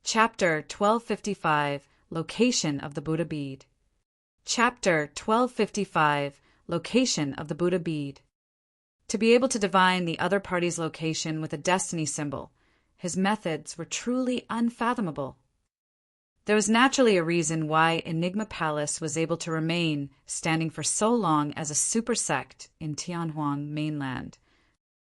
Chapter 1255, Location of the Buddha Bead. Chapter 1255, Location of the Buddha Bead. To be able to divine the other party's location with a destiny symbol, his methods were truly unfathomable. There was naturally a reason why Enigma Palace was able to remain standing for so long as a super sect in Tianhuang mainland.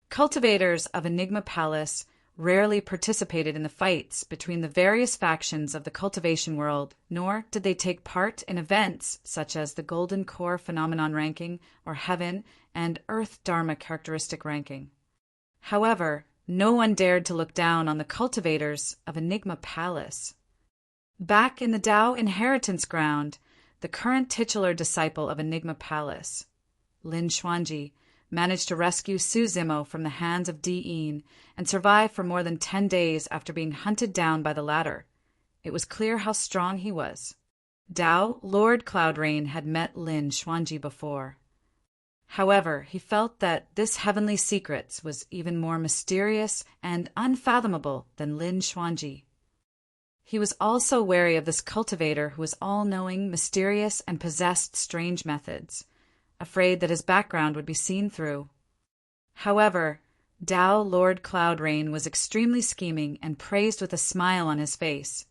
Cultivators of Enigma Palace rarely participated in the fights between the various factions of the cultivation world, nor did they take part in events such as the Golden Core Phenomenon Ranking or Heaven and Earth Dharma Characteristic Ranking. However, no one dared to look down on the cultivators of Enigma Palace. Back in the Tao Inheritance Ground, the current titular disciple of Enigma Palace, Lin Xuanji, managed to rescue Su Zimo from the hands of Di Yin and survive for more than 10 days after being hunted down by the latter. It was clear how strong he was. Tao Lord Cloudrain had met Lin Xuanji before. However, he felt that this heavenly secrets was even more mysterious and unfathomable than Lin Xuanji. He was also wary of this cultivator who was all-knowing, mysterious, and possessed strange methods, afraid that his background would be seen through. However, Tao Lord Cloudrain was extremely scheming and praised with a smile on his face.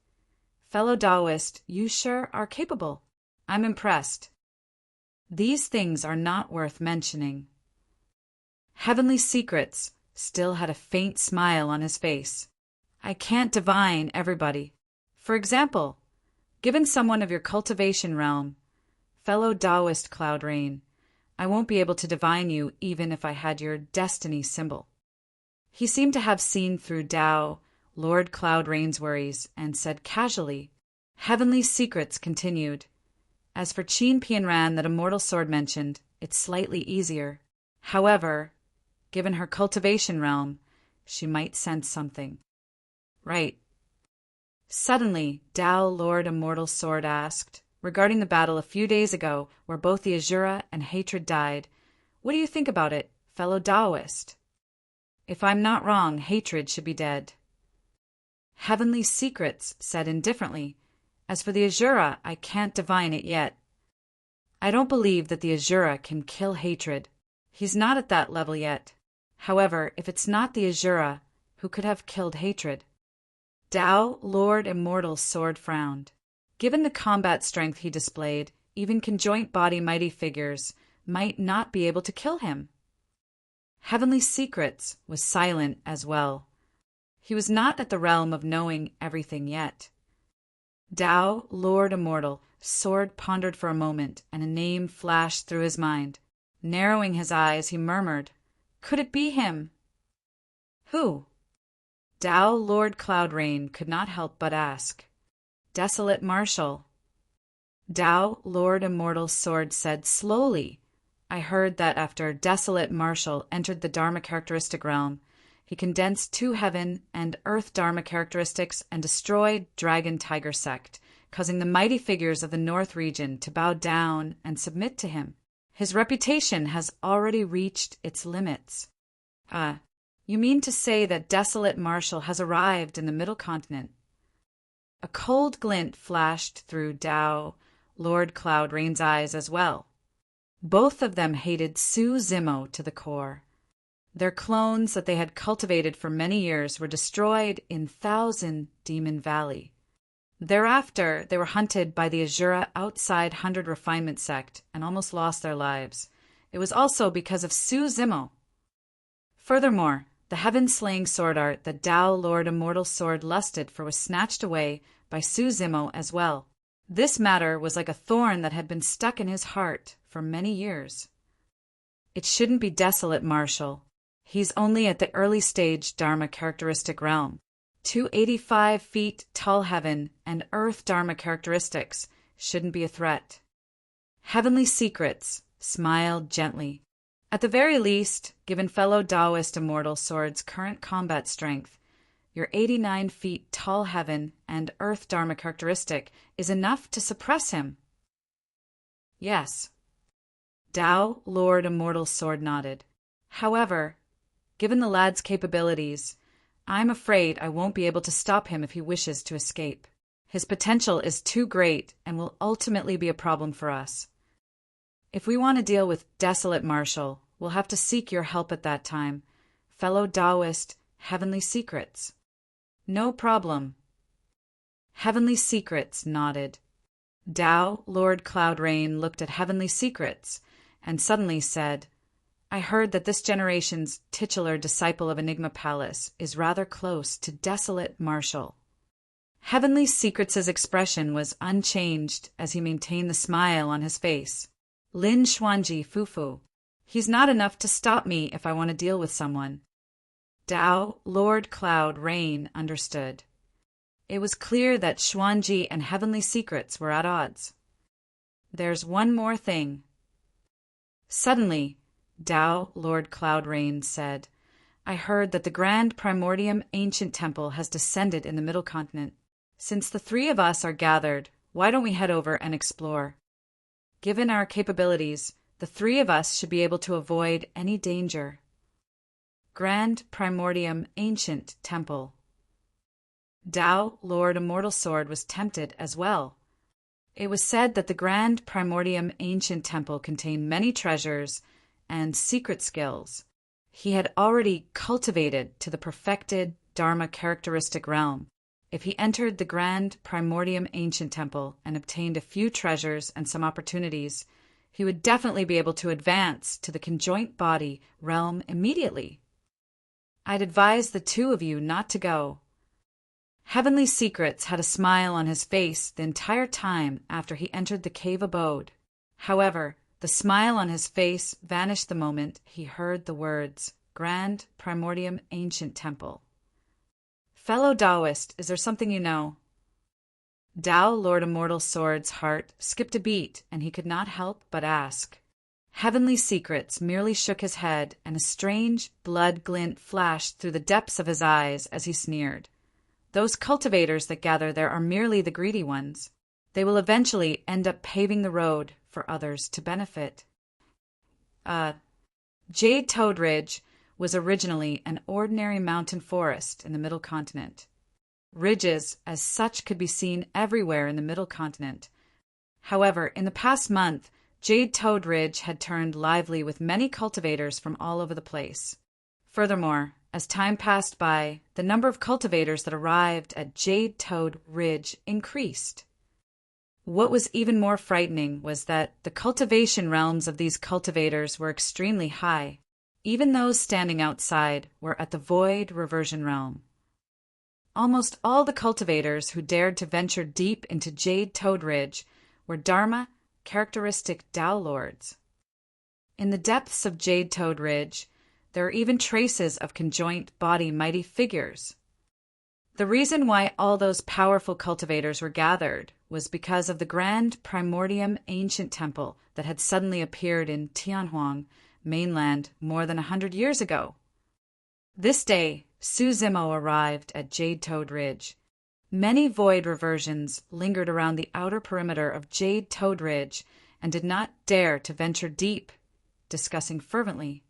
"Fellow Taoist, you sure are capable. I'm impressed. These things are not worth mentioning." Heavenly Secrets still had a faint smile on his face. "I can't divine everybody. For example, given someone of your cultivation realm, fellow Taoist Cloudrain, I won't be able to divine you even if I had your destiny symbol." He seemed to have seen through Tao Lord Cloudrain's worries and said casually, "Heavenly Secrets continued. As for Qin Pianran, that immortal sword mentioned, it's slightly easier. However, given her cultivation realm, she might sense something." "Right." Suddenly, Tao Lord Immortal Sword asked, regarding the battle a few days ago where both the Azura and Hatred died, "What do you think about it, fellow Taoist?" "If I'm not wrong, Hatred should be dead." Heavenly Secrets said indifferently, "As for the Azura, I can't divine it yet. I don't believe that the Azura can kill Hatred. He's not at that level yet. However, if it's not the Azura, who could have killed Hatred?" Tao Lord Immortal Sword frowned. Given the combat strength he displayed, even conjoint body mighty figures might not be able to kill him. Heavenly Secrets was silent as well. He was not at the realm of knowing everything yet. Tao Lord Immortal Sword pondered for a moment, and a name flashed through his mind. Narrowing his eyes, he murmured, "Could it be him?" "Who?" Tao Lord Cloudrain could not help but ask. "Desolate Marshal." Tao Lord Immortal Sword said slowly, "I heard that after Desolate Marshal entered the Dharma characteristic realm, he condensed 2 Heaven and Earth Dharma characteristics and destroyed Dragon Tiger Sect, causing the mighty figures of the North region to bow down and submit to him. His reputation has already reached its limits." "Ah, you mean to say that Desolate Marshal has arrived in the Middle Continent?" A cold glint flashed through Tao Lord Cloudrain's eyes as well. Both of them hated Su Zimo to the core. Their clones that they had cultivated for many years were destroyed in Thousand Demon Valley. Thereafter, they were hunted by the Azura outside 100 Refinement Sect and almost lost their lives. It was also because of Su Zimo. Furthermore, the heaven-slaying sword art that Tao Lord Immortal Sword lusted for was snatched away by Su Zimo as well. This matter was like a thorn that had been stuck in his heart for many years. "It shouldn't be Desolate Marshal. He's only at the early stage Dharma characteristic realm. 285 feet tall Heaven and Earth Dharma characteristics shouldn't be a threat." Heavenly Secrets smiled gently. "At the very least, given fellow Taoist Immortal Sword's current combat strength, your 89 feet tall Heaven and Earth Dharma characteristic is enough to suppress him." "Yes." Tao Lord Immortal Sword nodded. "However, given the lad's capabilities, I'm afraid I won't be able to stop him if he wishes to escape. His potential is too great and will ultimately be a problem for us. If we want to deal with Desolate Marshal, we'll have to seek your help at that time, fellow Taoist Heavenly Secrets. No problem. Heavenly Secrets nodded. Tao, Lord Cloudrain, looked at Heavenly Secrets and suddenly said, I heard that this generation's titular disciple of Enigma Palace is rather close to Desolate Marshal. Heavenly Secrets' expression was unchanged as he maintained the smile on his face. Lin Xuanji Fufu. He's not enough to stop me if I want to deal with someone. Tao, Lord Cloud Rain, understood. It was clear that Xuanji and Heavenly Secrets were at odds. There's one more thing. Suddenly, Tao, Lord Cloud Rain, said, I heard that the Grand Primordium Ancient Temple has descended in the Middle Continent. Since the three of us are gathered, why don't we head over and explore? Given our capabilities, the three of us should be able to avoid any danger. Grand Primordium Ancient Temple. Tao, Lord Immortal Sword, was tempted as well. It was said that the Grand Primordium Ancient Temple contained many treasures and secret skills he had already cultivated to the perfected Dharma characteristic realm. If he entered the Grand Primordium Ancient Temple and obtained a few treasures and some opportunities, he would definitely be able to advance to the conjoint body realm immediately. I'd advise the two of you not to go. Heavenly Secrets had a smile on his face the entire time after he entered the cave abode. However, the smile on his face vanished the moment he heard the words, Grand Primordium Ancient Temple. Fellow Taoist, is there something you know? Tao, Lord Immortal Sword's heart skipped a beat, and he could not help but ask. Heavenly Secrets merely shook his head, and a strange blood glint flashed through the depths of his eyes as he sneered. Those cultivators that gather there are merely the greedy ones. They will eventually end up paving the road for others to benefit. Jade Toad Ridge was originally an ordinary mountain forest in the Middle Continent. Ridges as such could be seen everywhere in the Middle Continent. However, in the past month, Jade Toad Ridge had turned lively with many cultivators from all over the place. Furthermore, as time passed by, the number of cultivators that arrived at Jade Toad Ridge increased. What was even more frightening was that the cultivation realms of these cultivators were extremely high. Even those standing outside were at the Void Reversion Realm. Almost all the cultivators who dared to venture deep into Jade Toad Ridge were Dharma characteristic Tao Lords. In the depths of Jade Toad Ridge, there are even traces of conjoint body mighty figures. The reason why all those powerful cultivators were gathered was because of the Grand Primordium Ancient Temple that had suddenly appeared in Tianhuang mainland more than 100 years ago. This day, Su Zimo arrived at Jade Toad Ridge. Many void reversions lingered around the outer perimeter of Jade Toad Ridge and did not dare to venture deep, discussing fervently.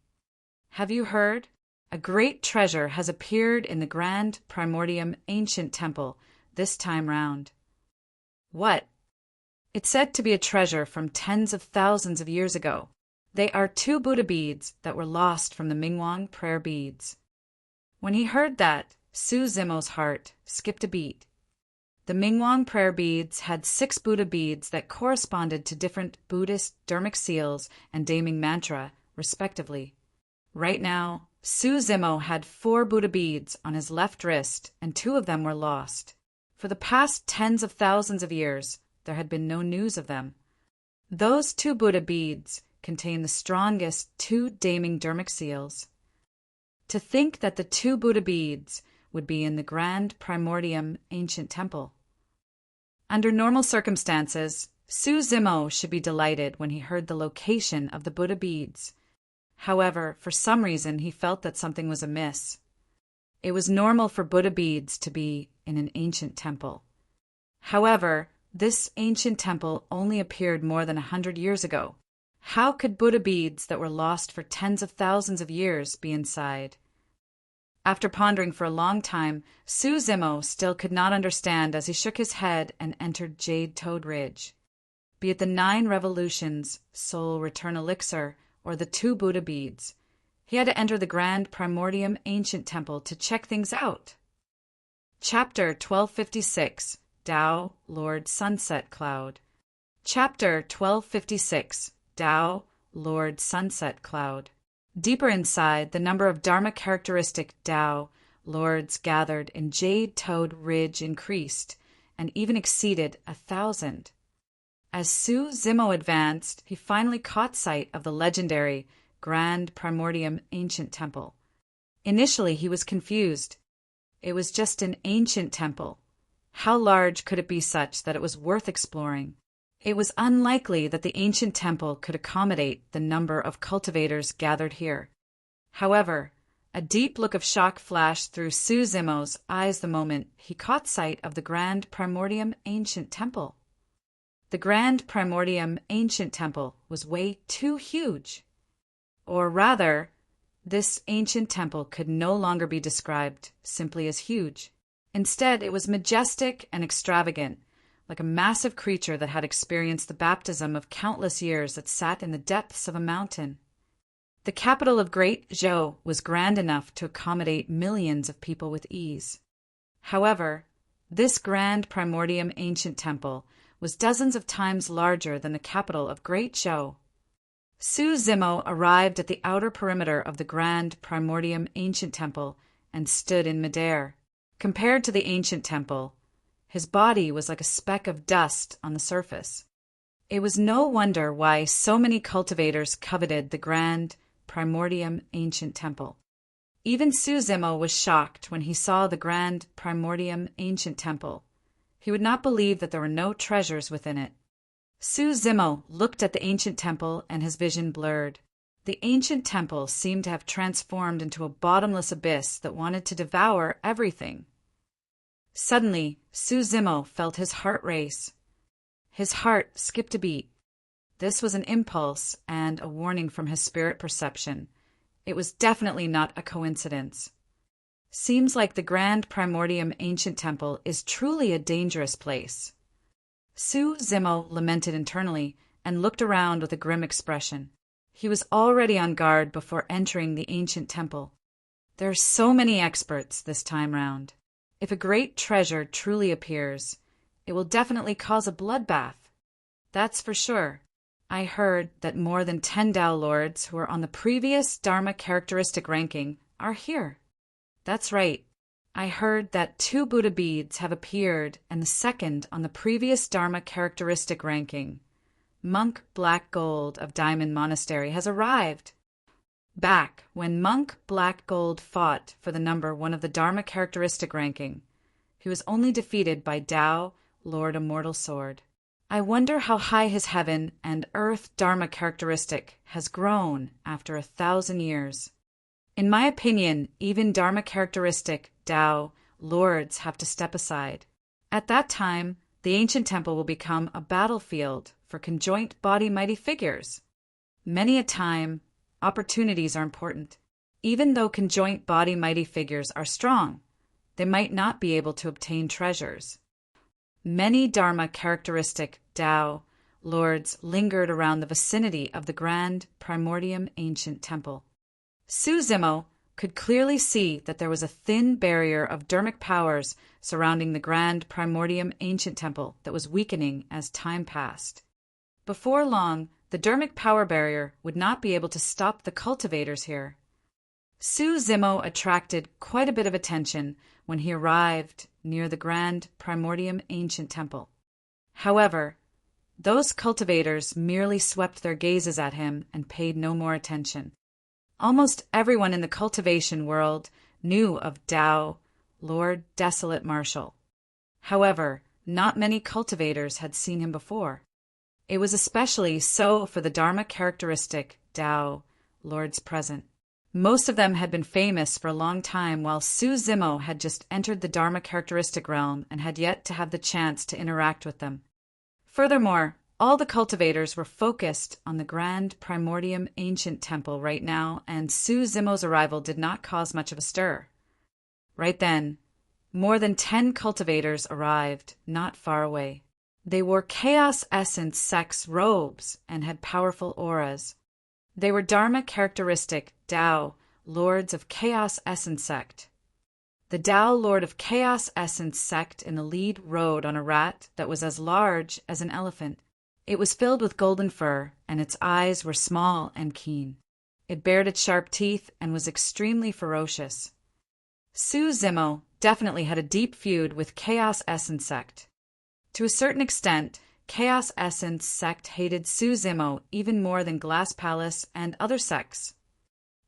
Have you heard? A great treasure has appeared in the Grand Primordium Ancient Temple this time round. What? It's said to be a treasure from tens of thousands of years ago. They are 2 Buddha beads that were lost from the Mingwang prayer beads. When he heard that, Su Zimo's heart skipped a beat. The Mingwang prayer beads had 6 Buddha beads that corresponded to different Buddhist dharmic seals and Daming mantra, respectively. Right now, Su Zimo had 4 Buddha beads on his left wrist, and 2 of them were lost. For the past tens of thousands of years, there had been no news of them. Those 2 Buddha beads contain the strongest 2 Daming dharmic seals. To think that the 2 Buddha beads would be in the Grand Primordium Ancient Temple. Under normal circumstances, Su Zimo should be delighted when he heard the location of the Buddha beads. However, for some reason he felt that something was amiss. It was normal for Buddha beads to be in an ancient temple. However, this ancient temple only appeared more than 100 years ago. How could Buddha beads that were lost for tens of thousands of years be inside? After pondering for a long time, Su Zimo still could not understand as he shook his head and entered Jade Toad Ridge. Be it the 9 revolutions, soul return elixir, or the 2 Buddha beads, he had to enter the Grand Primordium Ancient Temple to check things out. Chapter 1256, Tao, Lord Sunset Cloud. Chapter 1256, Tao, Lord Sunset Cloud. Deeper inside, the number of Dharma-characteristic Tao lords gathered in Jade Toad Ridge increased, and even exceeded 1,000. As Su Zimo advanced, he finally caught sight of the legendary Grand Primordium Ancient Temple. Initially, he was confused. It was just an ancient temple. How large could it be such that it was worth exploring? It was unlikely that the ancient temple could accommodate the number of cultivators gathered here. However, a deep look of shock flashed through Su Zimo's eyes the moment he caught sight of the Grand Primordium Ancient Temple. The Grand Primordium Ancient Temple was way too huge. Or rather, this ancient temple could no longer be described simply as huge. Instead, it was majestic and extravagant, like a massive creature that had experienced the baptism of countless years that sat in the depths of a mountain. The capital of Great Zhou was grand enough to accommodate millions of people with ease. However, this Grand Primordium Ancient Temple was dozens of times larger than the capital of Great Zhou. Su Zimo arrived at the outer perimeter of the Grand Primordium Ancient Temple and stood in midair. Compared to the ancient temple, his body was like a speck of dust on the surface. It was no wonder why so many cultivators coveted the Grand Primordium Ancient Temple. Even Su Zimo was shocked when he saw the Grand Primordium Ancient Temple. He would not believe that there were no treasures within it. Su Zimo looked at the ancient temple and his vision blurred. The ancient temple seemed to have transformed into a bottomless abyss that wanted to devour everything. Suddenly, Su Zimo felt his heart race. His heart skipped a beat. This was an impulse and a warning from his spirit perception. It was definitely not a coincidence. Seems like the Grand Primordium Ancient Temple is truly a dangerous place. Su Zimo lamented internally and looked around with a grim expression. He was already on guard before entering the ancient temple. There are so many experts this time round. If a great treasure truly appears, it will definitely cause a bloodbath. That's for sure. I heard that more than 10 Tao Lords who are on the previous Dharma characteristic ranking are here. That's right. I heard that 2 Buddha beads have appeared and the second on the previous Dharma characteristic ranking. Monk Black Gold of Diamond Monastery has arrived. Back when Monk Black Gold fought for the number 1 of the Dharma characteristic ranking, he was only defeated by Tao, Lord Immortal Sword. I wonder how high his heaven and earth Dharma characteristic has grown after 1,000 years. In my opinion, even Dharma characteristic Tao lords have to step aside. At that time, the ancient temple will become a battlefield for conjoint body mighty figures. Many a time, opportunities are important. Even though conjoint body mighty figures are strong, they might not be able to obtain treasures. Many Dharma characteristic Tao lords lingered around the vicinity of the Grand Primordium Ancient Temple. Su Zimo could clearly see that there was a thin barrier of dharmic powers surrounding the Grand Primordium Ancient Temple that was weakening as time passed. Before long, the dharmic power barrier would not be able to stop the cultivators here. Su Zimo attracted quite a bit of attention when he arrived near the Grand Primordium Ancient Temple. However, those cultivators merely swept their gazes at him and paid no more attention. Almost everyone in the cultivation world knew of Tao, Lord Desolate Marshal. However, not many cultivators had seen him before. It was especially so for the Dharma characteristic Tao lords present. Most of them had been famous for a long time, while Su Zimo had just entered the Dharma characteristic realm and had yet to have the chance to interact with them. Furthermore, all the cultivators were focused on the Grand Primordium Ancient Temple right now, and Su Zimo's arrival did not cause much of a stir. Right then, more than 10 cultivators arrived, not far away. They wore Chaos Essence Sect's robes and had powerful auras. They were Dharma characteristic Tao, Lords of Chaos Essence Sect. The Tao Lord of Chaos Essence Sect in the lead rode on a rat that was as large as an elephant. It was filled with golden fur, and its eyes were small and keen. It bared its sharp teeth and was extremely ferocious. Su Zimo definitely had a deep feud with Chaos Essence Sect. To a certain extent, Chaos Essence Sect hated Su Zimo even more than Glass Palace and other sects.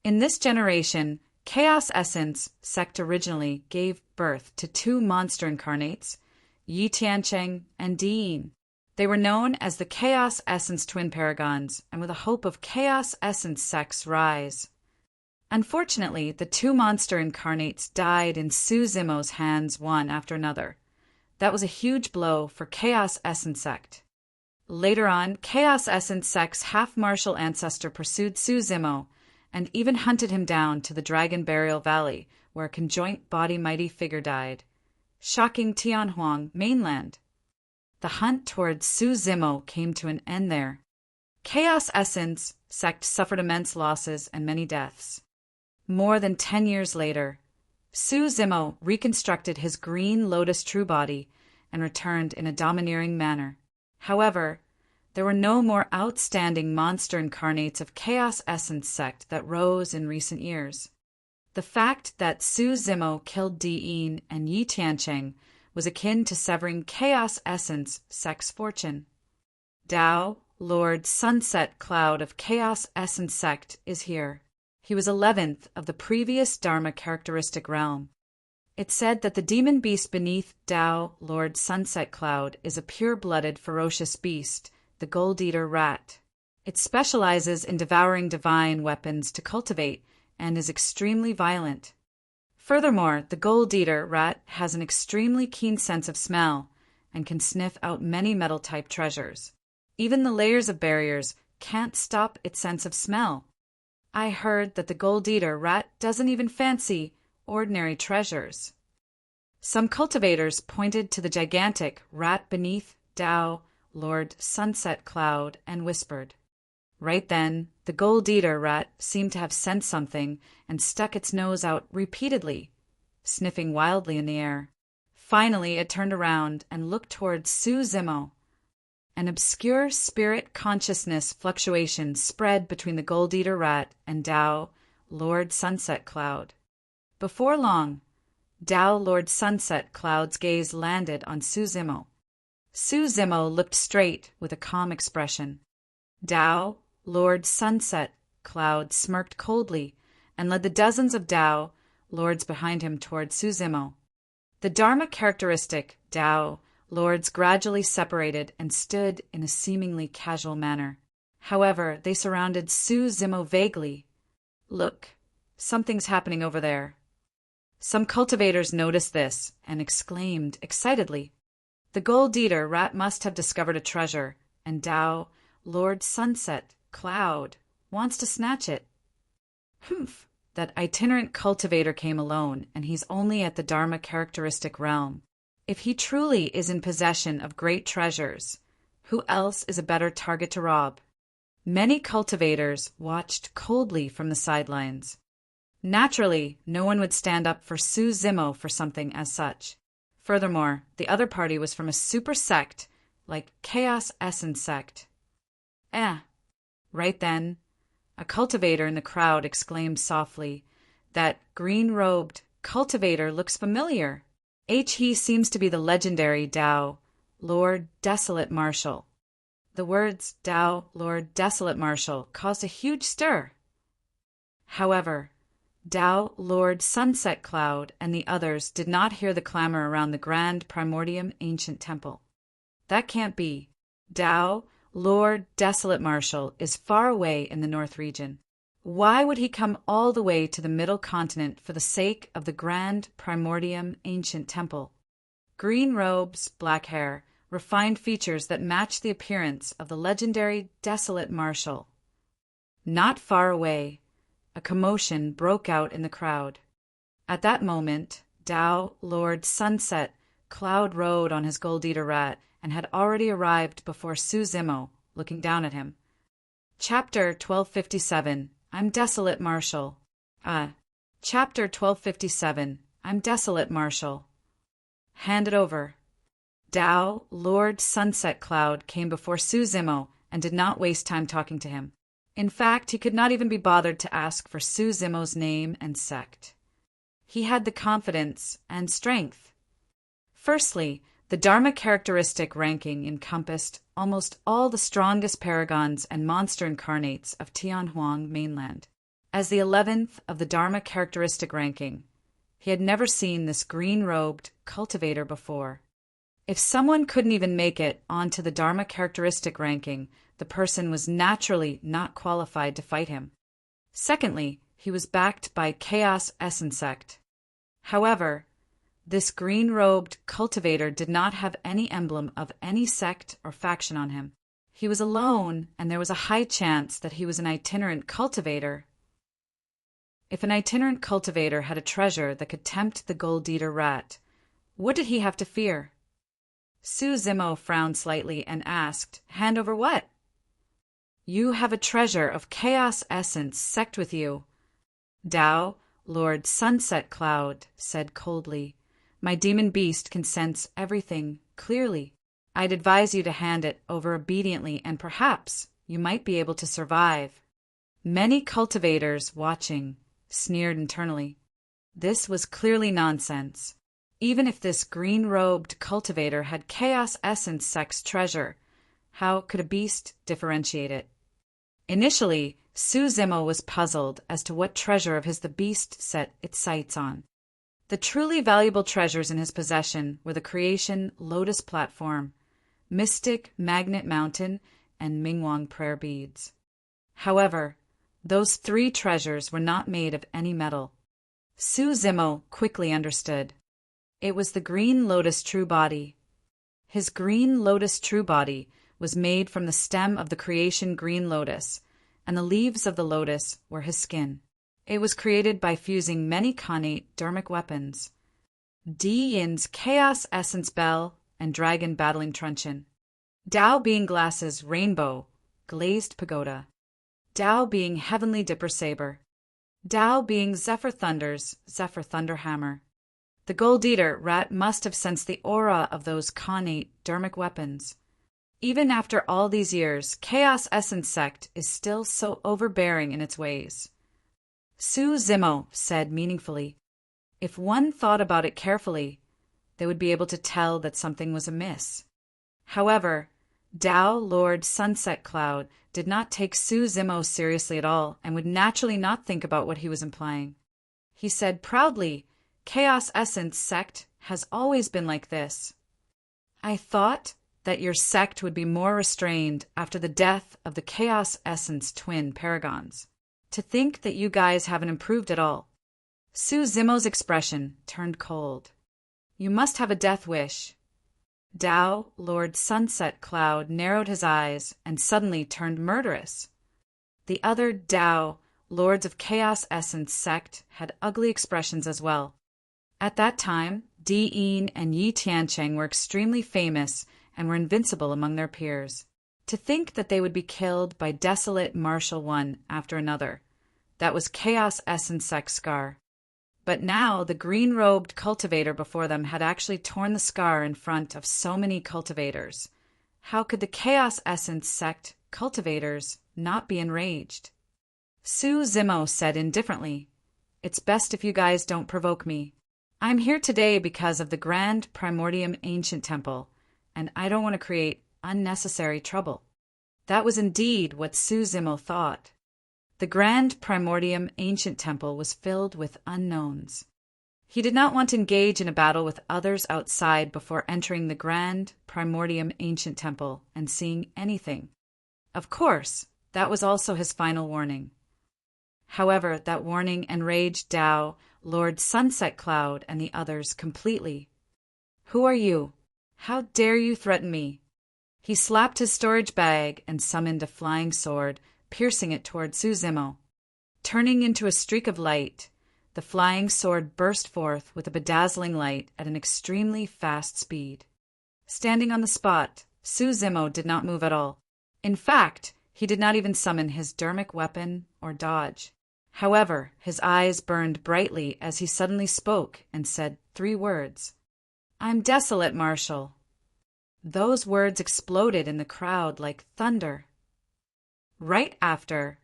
In this generation, Chaos Essence Sect originally gave birth to 2 monster incarnates, Yi Tiancheng and Diyin. They were known as the Chaos Essence Twin Paragons and were the hope of Chaos Essence Sect's rise. Unfortunately, the 2 monster incarnates died in Su Zimo's hands one after another. That was a huge blow for Chaos Essence Sect. Later on, Chaos Essence Sect's half-martial ancestor pursued Su Zimo and even hunted him down to the Dragon Burial Valley, where a conjoint body mighty figure died, shocking Tianhuang mainland. The hunt towards Su Zimo came to an end there. Chaos Essence Sect suffered immense losses and many deaths. More than 10 years later, Su Zimo reconstructed his green lotus true body and returned in a domineering manner. However, there were no more outstanding monster incarnates of Chaos Essence Sect that rose in recent years. The fact that Su Zimo killed Diyin and Yi Tiancheng was akin to severing Chaos Essence Sect's fortune. Tao, Lord Sunset Cloud of Chaos Essence Sect, is here. He was 11th of the previous Dharma characteristic realm. It's said that the demon beast beneath Tao, Lord Sunset Cloud, is a pure-blooded, ferocious beast, the Gold Eater rat. It specializes in devouring divine weapons to cultivate and is extremely violent. Furthermore, the Gold Eater rat has an extremely keen sense of smell and can sniff out many metal-type treasures. Even the layers of barriers can't stop its sense of smell. I heard that the Gold Eater rat doesn't even fancy ordinary treasures. Some cultivators pointed to the gigantic rat beneath Tao, Lord Sunset Cloud, and whispered. Right then, the Gold Eater rat seemed to have sensed something and stuck its nose out repeatedly, sniffing wildly in the air. Finally, it turned around and looked towards Su Zimo. An obscure spirit consciousness fluctuation spread between the Gold Eater rat and Tao, Lord Sunset Cloud. Before long, Tao, Lord Sunset Cloud's gaze landed on Su Zimo. Su Zimo looked straight with a calm expression. Tao, Lord Sunset Cloud, smirked coldly and led the dozens of Tao lords behind him toward Su Zimo. The Dharma characteristic Tao lords gradually separated and stood in a seemingly casual manner. However, they surrounded Su Zimo vaguely. Look, something's happening over there. Some cultivators noticed this and exclaimed excitedly. The Gold Eater rat must have discovered a treasure, and Tao, Lord Sunset Cloud, wants to snatch it. Humph! That itinerant cultivator came alone, and he's only at the Dharma characteristic realm. If he truly is in possession of great treasures, who else is a better target to rob? Many cultivators watched coldly from the sidelines. Naturally, no one would stand up for Su Zimo for something as such. Furthermore, the other party was from a super sect like Chaos Essence Sect. Right then, a cultivator in the crowd exclaimed softly, "That green-robed cultivator looks familiar. He seems to be the legendary Tao, Lord Desolate Marshal." The words Tao, Lord Desolate Marshal caused a huge stir. However, Tao, Lord Sunset Cloud, and the others did not hear the clamor around the grand primordium ancient temple. That can't be. Tao, Lord Desolate Marshal, is far away in the north region. Why would he come all the way to the middle continent for the sake of the grand primordium ancient temple? Green robes, black hair, refined features that match the appearance of the legendary Desolate Marshal. Not far away, a commotion broke out in the crowd. At that moment, Tao, Lord Sunset, Cloud rode on his gold-eater rat and had already arrived before Su Zimo, looking down at him. Chapter 1257, I'm Desolate Marshal. Chapter 1257, I'm Desolate Marshal. Hand it over. Tao, Lord Sunset Cloud, came before Su Zimo and did not waste time talking to him. In fact, he could not even be bothered to ask for Su Zimo's name and sect. He had the confidence and strength. Firstly, the Dharma characteristic ranking encompassed almost all the strongest paragons and monster incarnates of Tianhuang mainland. As the 11th of the Dharma characteristic ranking, he had never seen this green-robed cultivator before. If someone couldn't even make it onto the Dharma characteristic ranking, the person was naturally not qualified to fight him. Secondly, he was backed by Chaos Essence Sect. However, this green-robed cultivator did not have any emblem of any sect or faction on him. He was alone, and there was a high chance that he was an itinerant cultivator. If an itinerant cultivator had a treasure that could tempt the gold-eater rat, what did he have to fear? Su Zimo frowned slightly and asked, "Hand over what?" "You have a treasure of Chaos Essence Sect with you." Tao, Lord Sunset Cloud, said coldly, "My demon beast can sense everything clearly. I'd advise you to hand it over obediently, and perhaps you might be able to survive." Many cultivators watching sneered internally. This was clearly nonsense. Even if this green-robed cultivator had Chaos Essence Sect's treasure, how could a beast differentiate it? Initially, Su Zimo was puzzled as to what treasure of his the beast set its sights on. The truly valuable treasures in his possession were the Creation Lotus Platform, Mystic Magnet Mountain, and Mingwang Prayer Beads. However, those three treasures were not made of any metal. Su Zimo quickly understood. It was the Green Lotus True Body. His Green Lotus True Body was made from the stem of the creation Green Lotus, and the leaves of the lotus were his skin. It was created by fusing many connate dharmic weapons. Di Yin's Chaos Essence Bell and Dragon Battling Truncheon. Tao being Glass's Rainbow, Glazed Pagoda. Tao being Heavenly Dipper Saber. Tao being Zephyr Thunder's Zephyr Thunder Hammer. The Gold-Eater rat must have sensed the aura of those connate dharmic weapons. Even after all these years, Chaos Essence Sect is still so overbearing in its ways. Su Zimo said meaningfully, if one thought about it carefully, they would be able to tell that something was amiss. However, Tao Lord Sunset Cloud did not take Su Zimo seriously at all and would naturally not think about what he was implying. He said proudly, Chaos Essence Sect has always been like this. I thought that your sect would be more restrained after the death of the Chaos Essence twin paragons. To think that you guys haven't improved at all. Su Zimo's expression turned cold. You must have a death wish. Tao, Lord Sunset Cloud, narrowed his eyes and suddenly turned murderous. The other Tao, Lords of Chaos Essence Sect, had ugly expressions as well. At that time, Di Yin and Yi Tiancheng were extremely famous and were invincible among their peers. To think that they would be killed by desolate martial one after another. That was Chaos Essence Sect scar. But now the green-robed cultivator before them had actually torn the scar in front of so many cultivators. How could the Chaos Essence Sect cultivators not be enraged? Su Zimo said indifferently, It's best if you guys don't provoke me. I'm here today because of the Grand Primordium Ancient Temple, and I don't want to create unnecessary trouble. That was indeed what Su Zimo thought. The Grand Primordium Ancient Temple was filled with unknowns. He did not want to engage in a battle with others outside before entering the Grand Primordium Ancient Temple and seeing anything. Of course, that was also his final warning. However, that warning enraged Tao, Lord Sunset Cloud, and the others completely. Who are you? How dare you threaten me? He slapped his storage bag and summoned a flying sword, piercing it toward Su Zimo. Turning into a streak of light, The flying sword burst forth with a bedazzling light at an extremely fast speed. Standing on the spot, Su-Zimo did not move at all. In fact, he did not even summon his dermic weapon or dodge. However, his eyes burned brightly as he suddenly spoke and said 3 words. "I'm desolate, Marshal." Those words exploded in the crowd like thunder. Right after,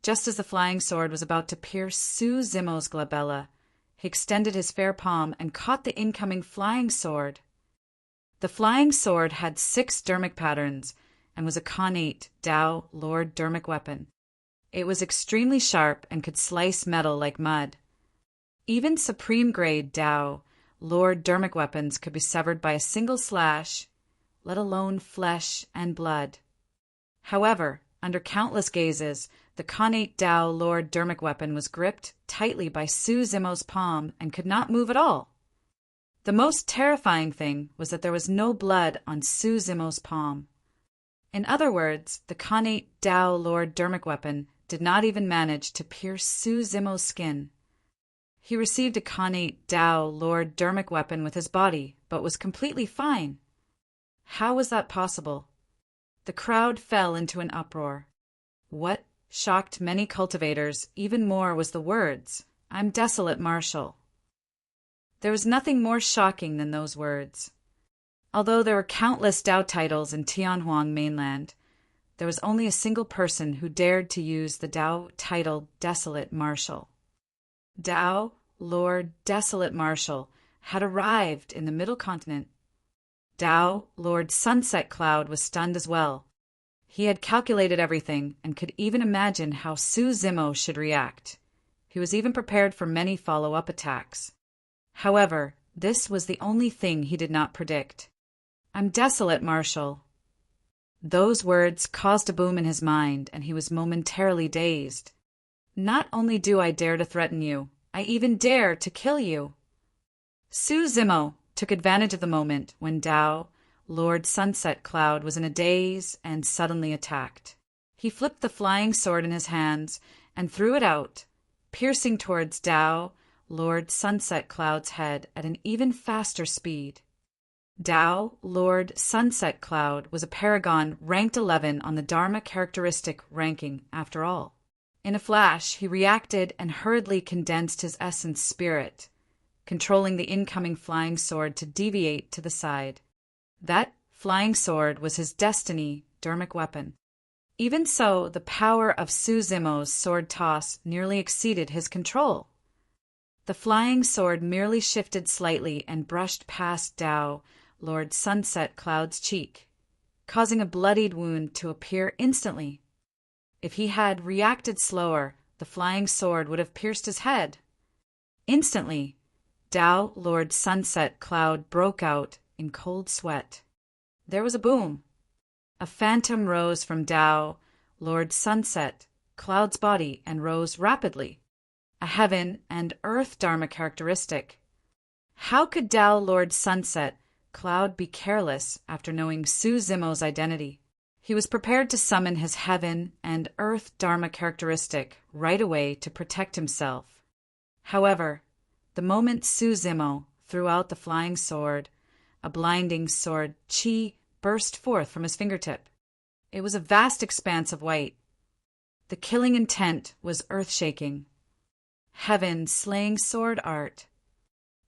just as the flying sword was about to pierce Su-Zimo's glabella, he extended his fair palm and caught the incoming flying sword. The flying sword had 6 dermic patterns and was a connate Tao Lord dermic weapon. It was extremely sharp and could slice metal like mud. Even supreme-grade Tao Lord dermic weapons could be severed by a single slash, let alone flesh and blood. However, under countless gazes, the connate Tao Lord dermic weapon was gripped tightly by Su-Zimo's palm and could not move at all. The most terrifying thing was that there was no blood on Su-Zimo's palm. In other words, the connate Tao Lord dermic weapon did not even manage to pierce Su-Zimo's skin. He received a connate Tao Lord dermic weapon with his body, but was completely fine. How was that possible? The crowd fell into an uproar. What shocked many cultivators even more was the words, "I'm desolate, Marshal." There was nothing more shocking than those words. Although there were countless Tao titles in Tianhuang mainland, there was only a single person who dared to use the Tao title Desolate Marshal. Tao Lord Desolate Marshal had arrived in the Middle Continent. Tao Lord Sunset Cloud was stunned as well. He had calculated everything and could even imagine how Su-Zimo should react. He was even prepared for many follow-up attacks. However, this was the only thing he did not predict. "I'm desolate, Marshal." Those words caused a boom in his mind, and he was momentarily dazed. "Not only do I dare to threaten you, I even dare to kill you." Su-Zimo took advantage of the moment when Tao Lord Sunset Cloud was in a daze and suddenly attacked. He flipped the flying sword in his hands and threw it out, piercing towards Tao Lord Sunset Cloud's head at an even faster speed. Tao Lord Sunset Cloud was a paragon ranked 11 on the Dharma characteristic ranking after all. In a flash, he reacted and hurriedly condensed his essence spirit, controlling the incoming flying sword to deviate to the side. That flying sword was his destiny dermic weapon. Even so, the power of Su-Zimo's sword toss nearly exceeded his control. The flying sword merely shifted slightly and brushed past Tao Lord Sunset Cloud's cheek, causing a bloodied wound to appear instantly. If he had reacted slower, the flying sword would have pierced his head. Instantly, Tao Lord Sunset Cloud broke out in cold sweat. There was a boom. A phantom rose from Tao Lord Sunset Cloud's body and rose rapidly. A heaven and earth Dharma characteristic. How could Tao Lord Sunset Cloud be careless after knowing Su-Zimo's identity? He was prepared to summon his heaven and earth Dharma characteristic right away to protect himself. However, the moment Su-Zimo threw out the flying sword, a blinding sword chi burst forth from his fingertip. It was a vast expanse of white. The killing intent was earth-shaking. Heaven slaying sword art.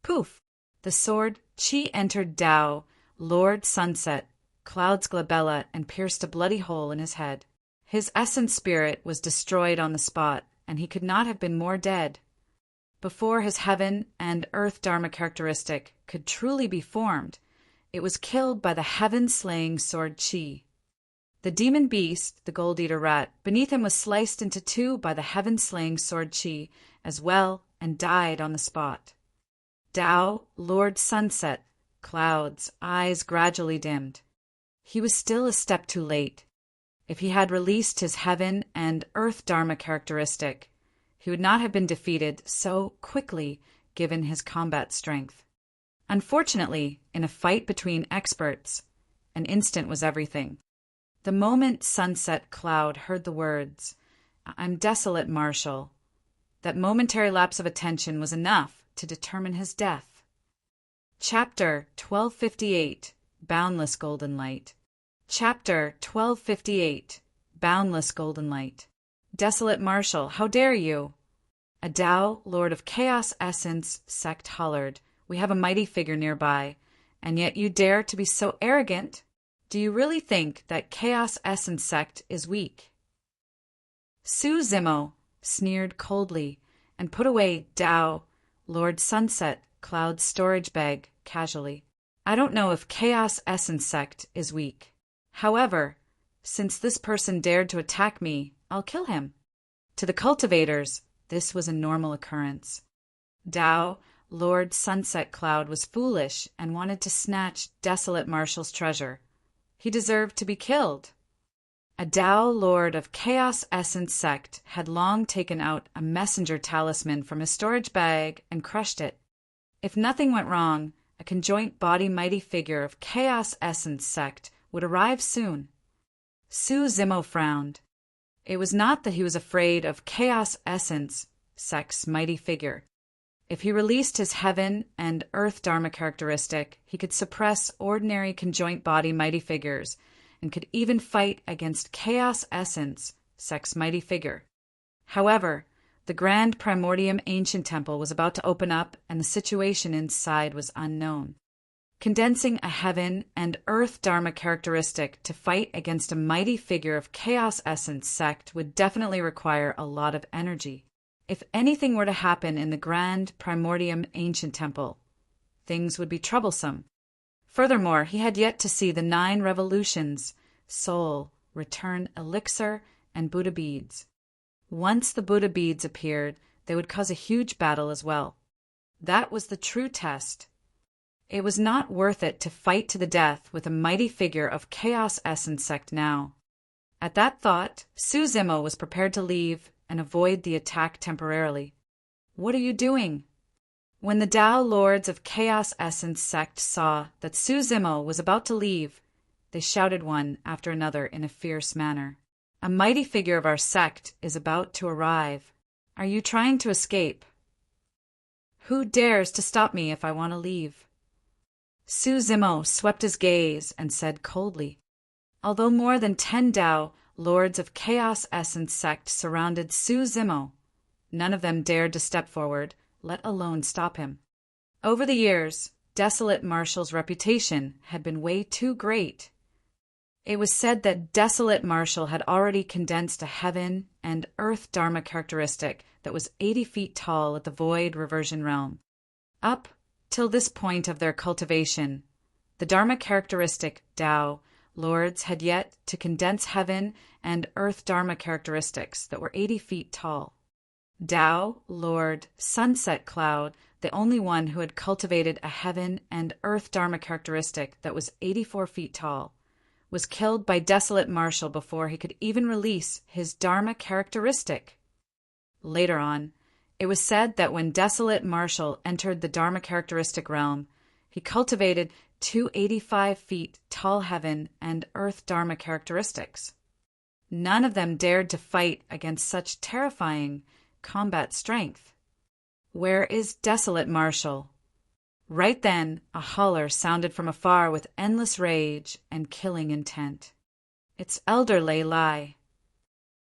Poof! The sword chi entered Tao Lord Sunset Cloud's glabella and pierced a bloody hole in his head. His essence spirit was destroyed on the spot, and he could not have been more dead. Before his heaven and earth Dharma characteristic could truly be formed, it was killed by the heaven-slaying sword chi. The demon beast, the gold-eater rat, beneath him was sliced into 2 by the heaven-slaying sword chi as well and died on the spot. Tao Lord Sunset Cloud's eyes gradually dimmed. He was still a step too late. If he had released his heaven and earth Dharma characteristic, he would not have been defeated so quickly given his combat strength. Unfortunately, in a fight between experts, an instant was everything. The moment Sunset Cloud heard the words, "I'm desolate, Marshal," That momentary lapse of attention was enough to determine his death. Chapter 1258, Boundless Golden Light. Chapter 1258, Boundless Golden Light. Desolate Marshal, how dare you? A Tao, Lord of Chaos Essence, sect hollered. We have a mighty figure nearby, and yet you dare to be so arrogant? Do you really think that Chaos Essence sect is weak? Su Zimo sneered coldly and put away Tao, Lord Sunset Cloud's storage bag casually. I don't know if Chaos Essence sect is weak. However, since this person dared to attack me, I'll kill him. To the cultivators, this was a normal occurrence. Tao, Lord Sunset Cloud, was foolish and wanted to snatch Desolate Marshal's treasure. He deserved to be killed. A Tao Lord of Chaos Essence sect had long taken out a messenger talisman from his storage bag and crushed it. If nothing went wrong, a conjoint body mighty figure of Chaos Essence sect would arrive soon. Su Zimo frowned. It was not that he was afraid of Chaos Essence sect's mighty figure. If he released his heaven and earth dharma characteristic, he could suppress ordinary conjoint body mighty figures and could even fight against Chaos Essence sect's mighty figure. However, the Grand Primordium Ancient Temple was about to open up and the situation inside was unknown. Condensing a heaven and earth dharma characteristic to fight against a mighty figure of Chaos Essence sect would definitely require a lot of energy. If anything were to happen in the Grand Primordium Ancient Temple, things would be troublesome. Furthermore, he had yet to see the 9 revolutions, soul, return elixir, and Buddha beads. Once the Buddha beads appeared, they would cause a huge battle as well. That was the true test. It was not worth it to fight to the death with a mighty figure of Chaos Essence sect now. At that thought, Su Zimo was prepared to leave and avoid the attack temporarily. What are you doing? When the Tao Lords of Chaos Essence sect saw that Su Zimo was about to leave, they shouted one after another in a fierce manner. A mighty figure of our sect is about to arrive. Are you trying to escape? Who dares to stop me if I want to leave? Su Zimo swept his gaze and said coldly. Although more than 10 Tao Lords of Chaos Essence sect surrounded Su Zimo, none of them dared to step forward, let alone stop him. Over the years, Desolate Marshal's reputation had been way too great. It was said that Desolate Marshal had already condensed a heaven and earth dharma characteristic that was 80 feet tall at the void reversion realm. Up till this point of their cultivation, the dharma characteristic Tao Lords had yet to condense heaven and earth dharma characteristics that were 80 feet tall. Tao Lord Sunset Cloud, the only one who had cultivated a heaven and earth dharma characteristic that was 84 feet tall, was killed by Desolate Marshal before he could even release his dharma characteristic. Later on, it was said that when Desolate Marshal entered the dharma characteristic realm, he cultivated 285 feet tall heaven and earth dharma characteristics. None of them dared to fight against such terrifying combat strength. Where is Desolate Marshal? Right then, a holler sounded from afar with endless rage and killing intent. It's Elder Lei Lai.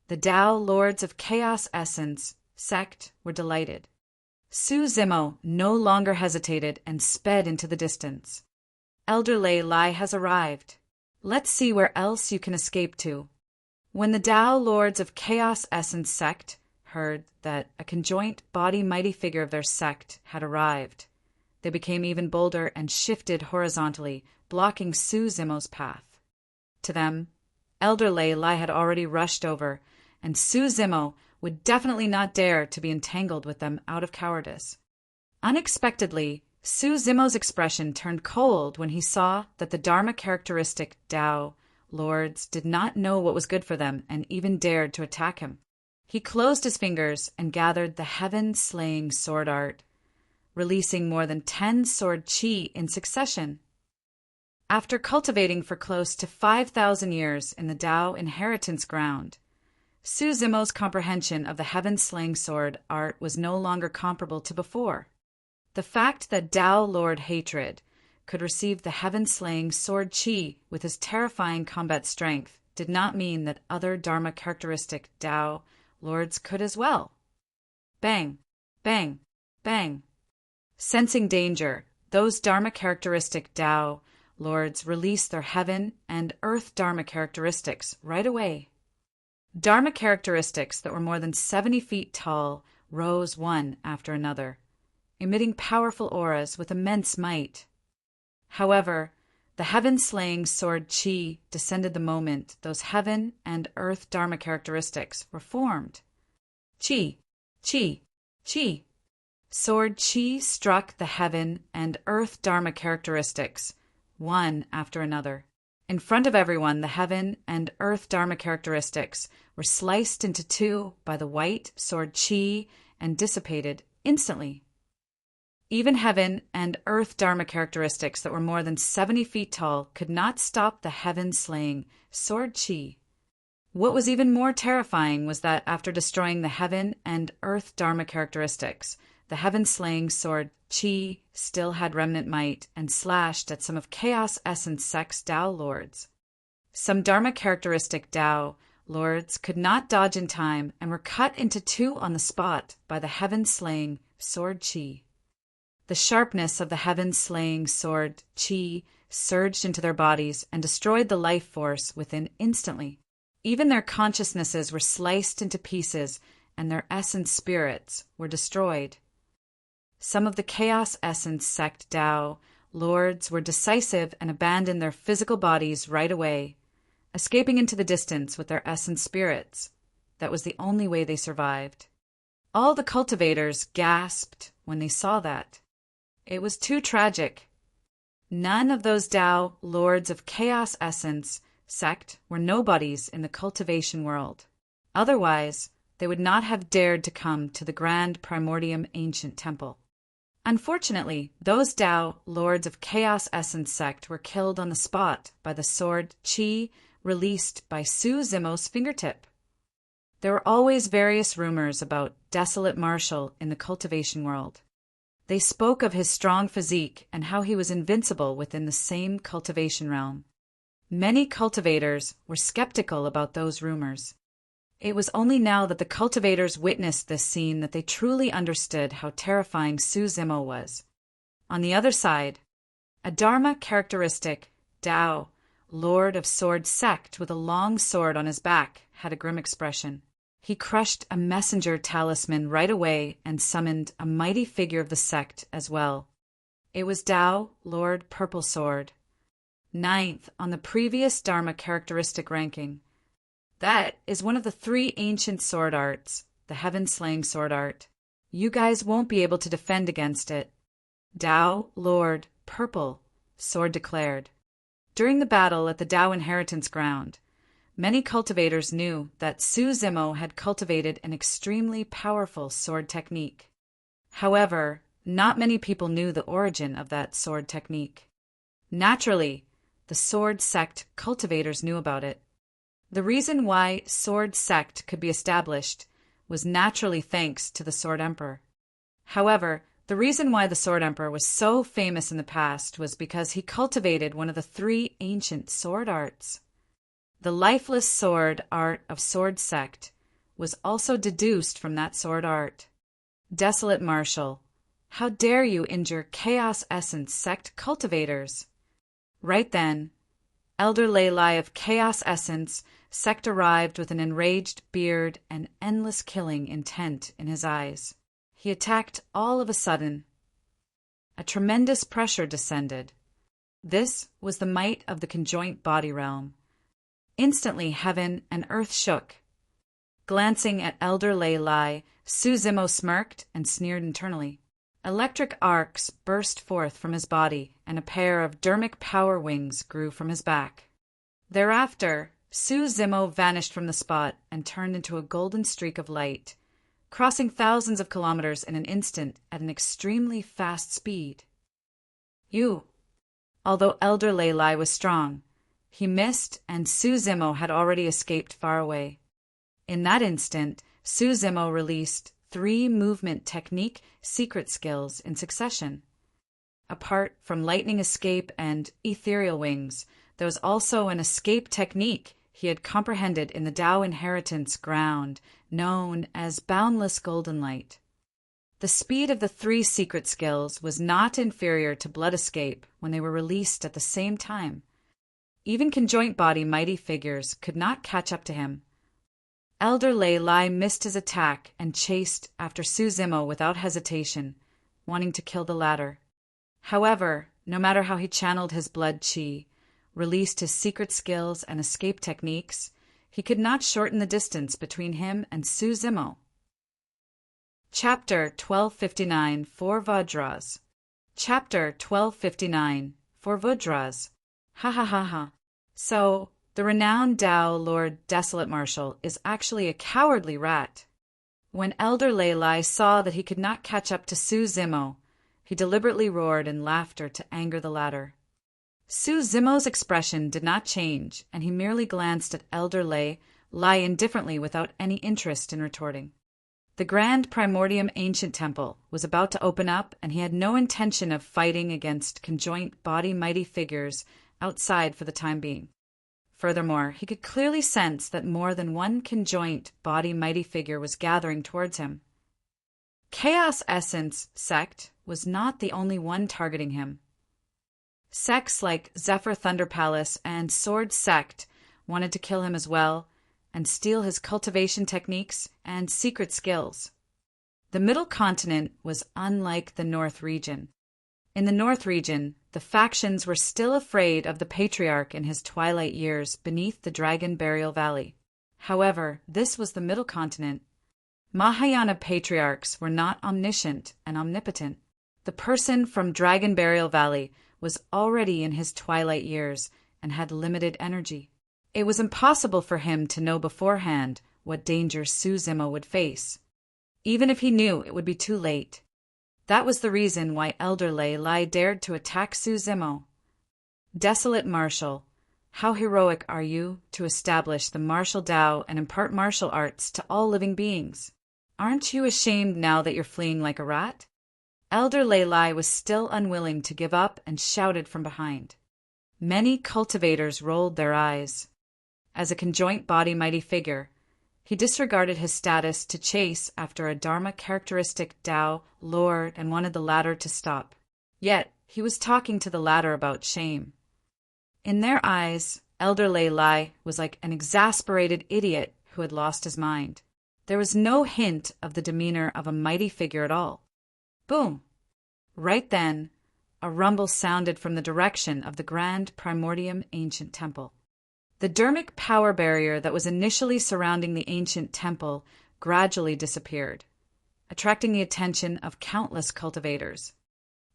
The Tao Lords of Chaos Essence sect were delighted. Su Zimo no longer hesitated and sped into the distance. Elder Lei Lai has arrived. Let's see where else you can escape to. When the Tao Lords of Chaos Essence sect heard that a conjoint body mighty figure of their sect had arrived, they became even bolder and shifted horizontally, blocking Su Zimo's path. To them, Elder Lei Lai had already rushed over, and Su Zimo would definitely not dare to be entangled with them out of cowardice. Unexpectedly, Su Zimo's expression turned cold when he saw that the dharma characteristic Tao Lords did not know what was good for them and even dared to attack him. He closed his fingers and gathered the heaven-slaying sword art, releasing more than 10 sword chi in succession. After cultivating for close to 5,000 years in the Tao inheritance ground, Suzumo's comprehension of the heaven-slaying sword art was no longer comparable to before. The fact that Dao Lord Hatred could receive the heaven-slaying sword chi with his terrifying combat strength did not mean that other Dharma characteristic Dao Lords could as well. Bang, bang, bang. Sensing danger, those Dharma characteristic Dao Lords released their heaven and earth Dharma characteristics right away. Dharma characteristics that were more than 70 feet tall rose one after another, emitting powerful auras with immense might. However, the heaven-slaying sword chi descended the moment those heaven and earth Dharma characteristics were formed. Chi, chi, chi. Sword chi struck the heaven and earth Dharma characteristics, one after another. In front of everyone, the heaven and earth Dharma characteristics were sliced into two by the white sword chi and dissipated instantly. Even heaven and earth Dharma characteristics that were more than 70 feet tall could not stop the heaven-slaying sword chi. What was even more terrifying was that after destroying the heaven and earth Dharma characteristics, the heaven-slaying sword chi still had remnant might and slashed at some of Chaos Essence Sect's Dao Lords. Some Dharma characteristic Dao Lords could not dodge in time and were cut into two on the spot by the heaven-slaying sword chi. The sharpness of the heaven-slaying sword chi surged into their bodies and destroyed the life force within instantly. Even their consciousnesses were sliced into pieces and their essence spirits were destroyed. Some of the Chaos Essence Sect Dao Lords were decisive and abandoned their physical bodies right away, escaping into the distance with their essence spirits. That was the only way they survived. All the cultivators gasped when they saw that. It was too tragic. None of those Dao Lords of Chaos Essence Sect were nobodies in the cultivation world. Otherwise, they would not have dared to come to the Grand Primordium Ancient Temple. Unfortunately, those Dao Lords of Chaos Essence Sect were killed on the spot by the sword chi released by Suzumo's fingertip. There were always various rumors about Desolate Marshal in the cultivation world. They spoke of his strong physique and how he was invincible within the same cultivation realm. Many cultivators were skeptical about those rumors. It was only now that the cultivators witnessed this scene that they truly understood how terrifying Suzumo was. On the other side, a Dharma characteristic Dao Lord of Sword Sect with a long sword on his back had a grim expression. He crushed a messenger talisman right away and summoned a mighty figure of the sect as well. It was Dao Lord Purple Sword, 9th on the previous Dharma characteristic ranking. That is one of the 3 ancient sword arts, the heaven-slaying sword art. You guys won't be able to defend against it. Dao Lord Purple Sword declared. During the battle at the Dao Inheritance Ground, many cultivators knew that Suzumo had cultivated an extremely powerful sword technique. However, not many people knew the origin of that sword technique. Naturally, the sword sect cultivators knew about it. The reason why Sword Sect could be established was naturally thanks to the Sword Emperor. However, the reason why the Sword Emperor was so famous in the past was because he cultivated one of the 3 ancient sword arts. The lifeless sword art of Sword Sect was also deduced from that sword art. Desolate Marshal, how dare you injure Chaos Essence Sect cultivators? Right then, Elder Leilai of Chaos Essence Sect arrived with an enraged beard and endless killing intent in his eyes. He attacked all of a sudden. A tremendous pressure descended. This was the might of the conjoint body realm. Instantly heaven and earth shook. Glancing at Elder Leilai, Suzumo smirked and sneered internally. Electric arcs burst forth from his body, and a pair of dermic power wings grew from his back. Thereafter, Suzumo vanished from the spot and turned into a golden streak of light, crossing thousands of kilometers in an instant at an extremely fast speed. Although Elder Leilai was strong, he missed and Suzumo had already escaped far away. In that instant, Su Zimo released 3 movement technique secret skills in succession. Apart from lightning escape and ethereal wings, there was also an escape technique he had comprehended in the Tao inheritance ground, known as boundless golden light. The speed of the 3 secret skills was not inferior to blood escape when they were released at the same time. Even conjoint body mighty figures could not catch up to him. Elder Lei Lai missed his attack and chased after Su Zimo without hesitation, wanting to kill the latter. However, no matter how he channeled his blood qi, released his secret skills and escape techniques, he could not shorten the distance between him and Su Zimo. Chapter 1259 for Vajras. Chapter 1259 for Vajras. Ha ha ha ha. So, the renowned Tao Lord Desolate Marshal is actually a cowardly rat. When Elder Lei Lai saw that he could not catch up to Su Zimo, he deliberately roared in laughter to anger the latter. Su Zimo's expression did not change, and he merely glanced at Elder Lei Lai indifferently without any interest in retorting. The Grand Primordium Ancient Temple was about to open up, and he had no intention of fighting against conjoint body mighty figures outside for the time being. Furthermore, he could clearly sense that more than one conjoint body mighty figure was gathering towards him. Chaos Essence Sect was not the only one targeting him. Sects like Zephyr Thunder Palace and Sword Sect wanted to kill him as well and steal his cultivation techniques and secret skills. The Middle Continent was unlike the North region. In the North region, the factions were still afraid of the Patriarch in his twilight years beneath the Dragon Burial Valley. However, this was the Middle Continent. Mahayana patriarchs were not omniscient and omnipotent. The person from Dragon Burial Valley was already in his twilight years and had limited energy. It was impossible for him to know beforehand what dangers Su Zimo would face. Even if he knew, it would be too late. That was the reason why Elder Lei Lai dared to attack Su Zimo. Desolate Marshal, how heroic are you to establish the martial Tao and impart martial arts to all living beings? Aren't you ashamed now that you're fleeing like a rat? Elder Lei Lai was still unwilling to give up and shouted from behind. Many cultivators rolled their eyes. As a conjoint body mighty figure, he disregarded his status to chase after a Dharma characteristic Tao lord and wanted the latter to stop. Yet, he was talking to the latter about shame. In their eyes, Elder Lei Lai was like an exasperated idiot who had lost his mind. There was no hint of the demeanor of a mighty figure at all. Boom! Right then, a rumble sounded from the direction of the Grand Primordium Ancient Temple. The dermic power barrier that was initially surrounding the ancient temple gradually disappeared, attracting the attention of countless cultivators.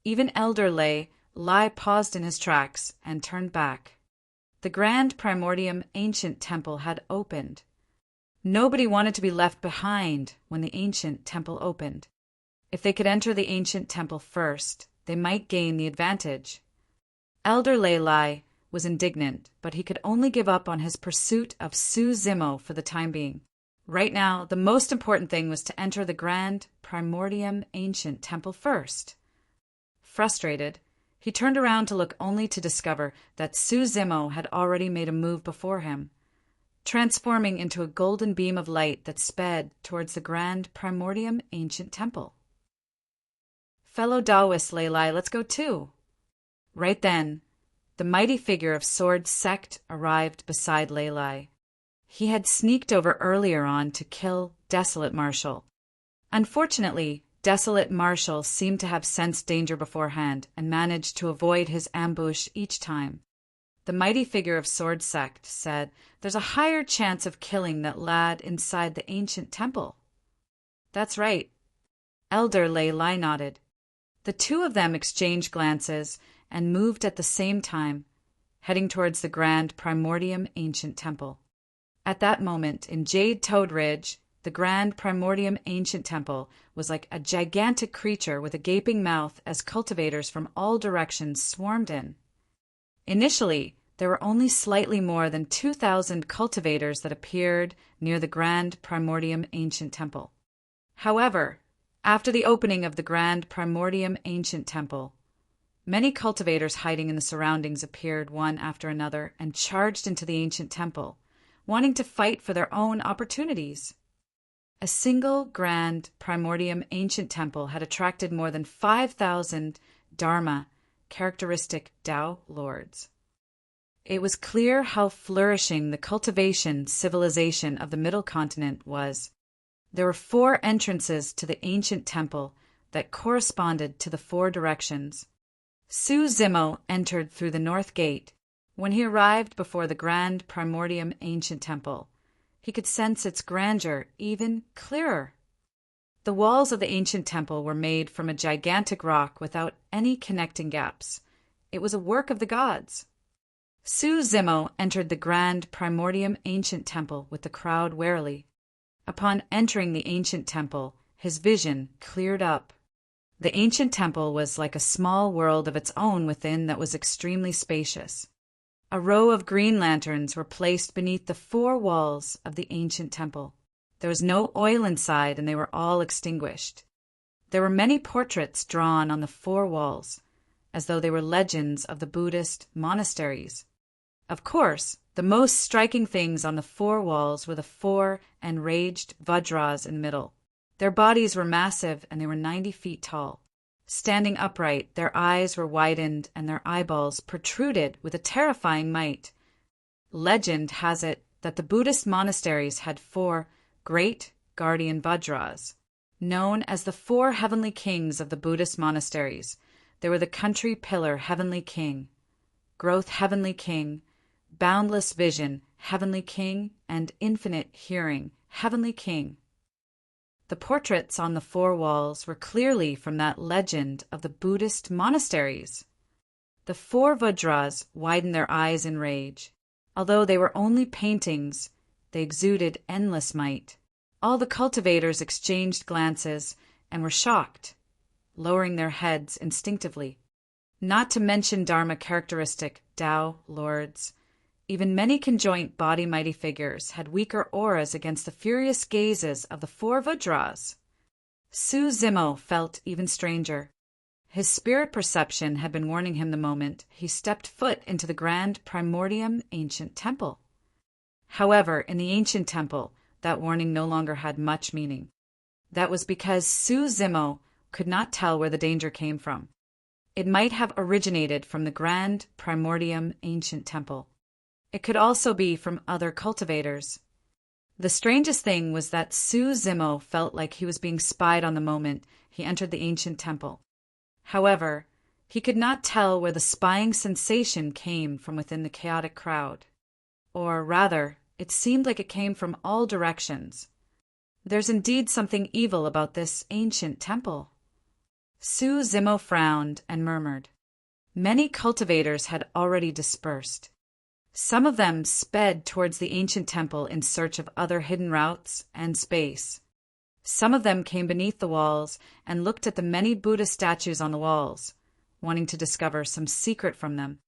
Even Elder Lei Lai paused in his tracks and turned back. The Grand Primordium Ancient Temple had opened. Nobody wanted to be left behind when the ancient temple opened. If they could enter the ancient temple first, they might gain the advantage. Elder Lei Lai was indignant, but he could only give up on his pursuit of Su Zimo for the time being. Right now, the most important thing was to enter the Grand Primordium Ancient Temple first. Frustrated, he turned around to look only to discover that Su Zimo had already made a move before him, transforming into a golden beam of light that sped towards the Grand Primordium Ancient Temple. Fellow Taoist Lei Lai, let's go too. Right then, the mighty figure of Sword Sect arrived beside Lei Lai. He had sneaked over earlier on to kill Desolate Marshal. Unfortunately, Desolate Marshal seemed to have sensed danger beforehand and managed to avoid his ambush each time. The mighty figure of Sword Sect said, "There's a higher chance of killing that lad inside the ancient temple." "That's right." Elder Lei Lai nodded. The two of them exchanged glances and moved at the same time, heading towards the Grand Primordium Ancient Temple. At that moment, in Jade Toad Ridge, the Grand Primordium Ancient Temple was like a gigantic creature with a gaping mouth as cultivators from all directions swarmed in. Initially, there were only slightly more than 2,000 cultivators that appeared near the Grand Primordium Ancient Temple. However, after the opening of the Grand Primordium Ancient Temple, many cultivators hiding in the surroundings appeared one after another and charged into the ancient temple, wanting to fight for their own opportunities. A single Grand Primordium Ancient Temple had attracted more than 5,000 Dharma, characteristic Tao lords. It was clear how flourishing the cultivation civilization of the Middle Continent was. There were 4 entrances to the ancient temple that corresponded to the 4 directions. Su Zimo entered through the north gate. When he arrived before the Grand Primordium Ancient Temple, he could sense its grandeur even clearer. The walls of the ancient temple were made from a gigantic rock without any connecting gaps. It was a work of the gods. Su Zimo entered the Grand Primordium Ancient Temple with the crowd warily. Upon entering the ancient temple, his vision cleared up. The ancient temple was like a small world of its own within that was extremely spacious. A row of green lanterns were placed beneath the 4 walls of the ancient temple. There was no oil inside, and they were all extinguished. There were many portraits drawn on the 4 walls, as though they were legends of the Buddhist monasteries. Of course, the most striking things on the 4 walls were the 4 enraged Vajras in the middle. Their bodies were massive, and they were 90 feet tall. Standing upright, their eyes were widened, and their eyeballs protruded with a terrifying might. Legend has it that the Buddhist monasteries had 4 great guardian Vajras, known as the 4 heavenly kings of the Buddhist monasteries. They were the country pillar Heavenly King, growth Heavenly King, boundless vision Heavenly King, and infinite hearing Heavenly King. The portraits on the 4 walls were clearly from that legend of the Buddhist monasteries. The 4 Vajras widened their eyes in rage. Although they were only paintings, they exuded endless might. All the cultivators exchanged glances and were shocked, lowering their heads instinctively. Not to mention Dharma characteristic Tao lords. Even many conjoint body mighty figures had weaker auras against the furious gazes of the 4 Vajras. Su Zimo felt even stranger. His spirit perception had been warning him the moment he stepped foot into the Grand Primordium Ancient Temple. However, in the ancient temple, that warning no longer had much meaning. That was because Su Zimo could not tell where the danger came from. It might have originated from the Grand Primordium Ancient Temple. It could also be from other cultivators. The strangest thing was that Su Zimo felt like he was being spied on the moment he entered the ancient temple. However, he could not tell where the spying sensation came from within the chaotic crowd. Or rather, it seemed like it came from all directions. There's indeed something evil about this ancient temple. Su Zimo frowned and murmured. Many cultivators had already dispersed. Some of them sped towards the ancient temple in search of other hidden routes and space. Some of them came beneath the walls and looked at the many Buddha statues on the walls, wanting to discover some secret from them.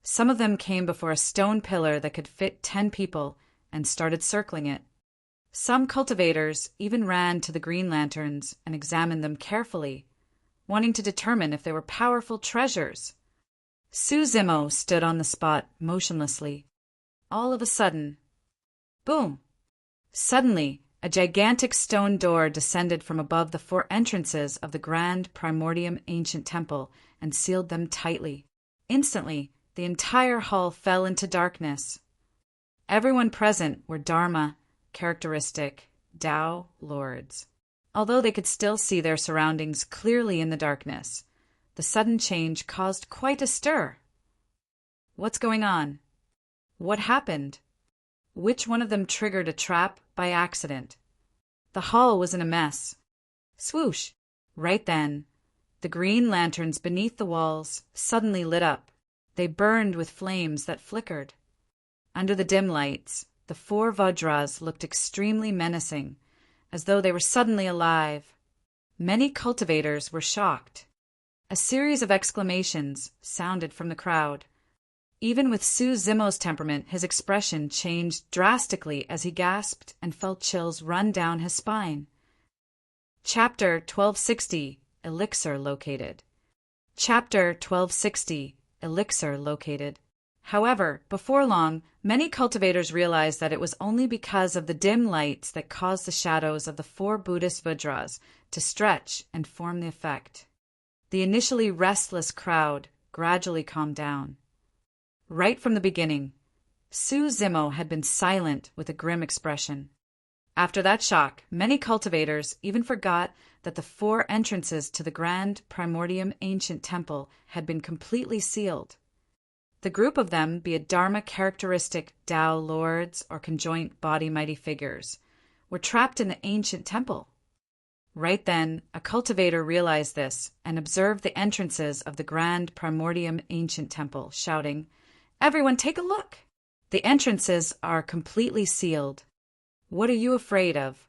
Some of them came before a stone pillar that could fit 10 people and started circling it. Some cultivators even ran to the green lanterns and examined them carefully, wanting to determine if they were powerful treasures. Su Zimo stood on the spot motionlessly. All of a sudden, boom! Suddenly, a gigantic stone door descended from above the 4 entrances of the Grand Primordium Ancient Temple and sealed them tightly. Instantly, the entire hall fell into darkness. Everyone present were Dharma, characteristic Tao lords. Although they could still see their surroundings clearly in the darkness, the sudden change caused quite a stir. What's going on? What happened? Which one of them triggered a trap by accident? The hall was in a mess. Swoosh! Right then, the green lanterns beneath the walls suddenly lit up. They burned with flames that flickered. Under the dim lights, the 4 Vajras looked extremely menacing, as though they were suddenly alive. Many cultivators were shocked. A series of exclamations sounded from the crowd. Even with Su Zimo's temperament, his expression changed drastically as he gasped and felt chills run down his spine. Chapter 1260, Elixir Located. Chapter 1260, Elixir Located. However, before long, many cultivators realized that it was only because of the dim lights that caused the shadows of the 4 Buddhist Vajras to stretch and form the effect. The initially restless crowd gradually calmed down. Right from the beginning, Su Zimo had been silent with a grim expression. After that shock, many cultivators even forgot that the 4 entrances to the grand primordium ancient temple had been completely sealed. The group of them, be it Dharma characteristic Tao lords or conjoint body mighty figures, were trapped in the ancient temple. Right then, a cultivator realized this and observed the entrances of the grand primordium ancient temple, shouting, "Everyone take a look! The entrances are completely sealed. What are you afraid of?"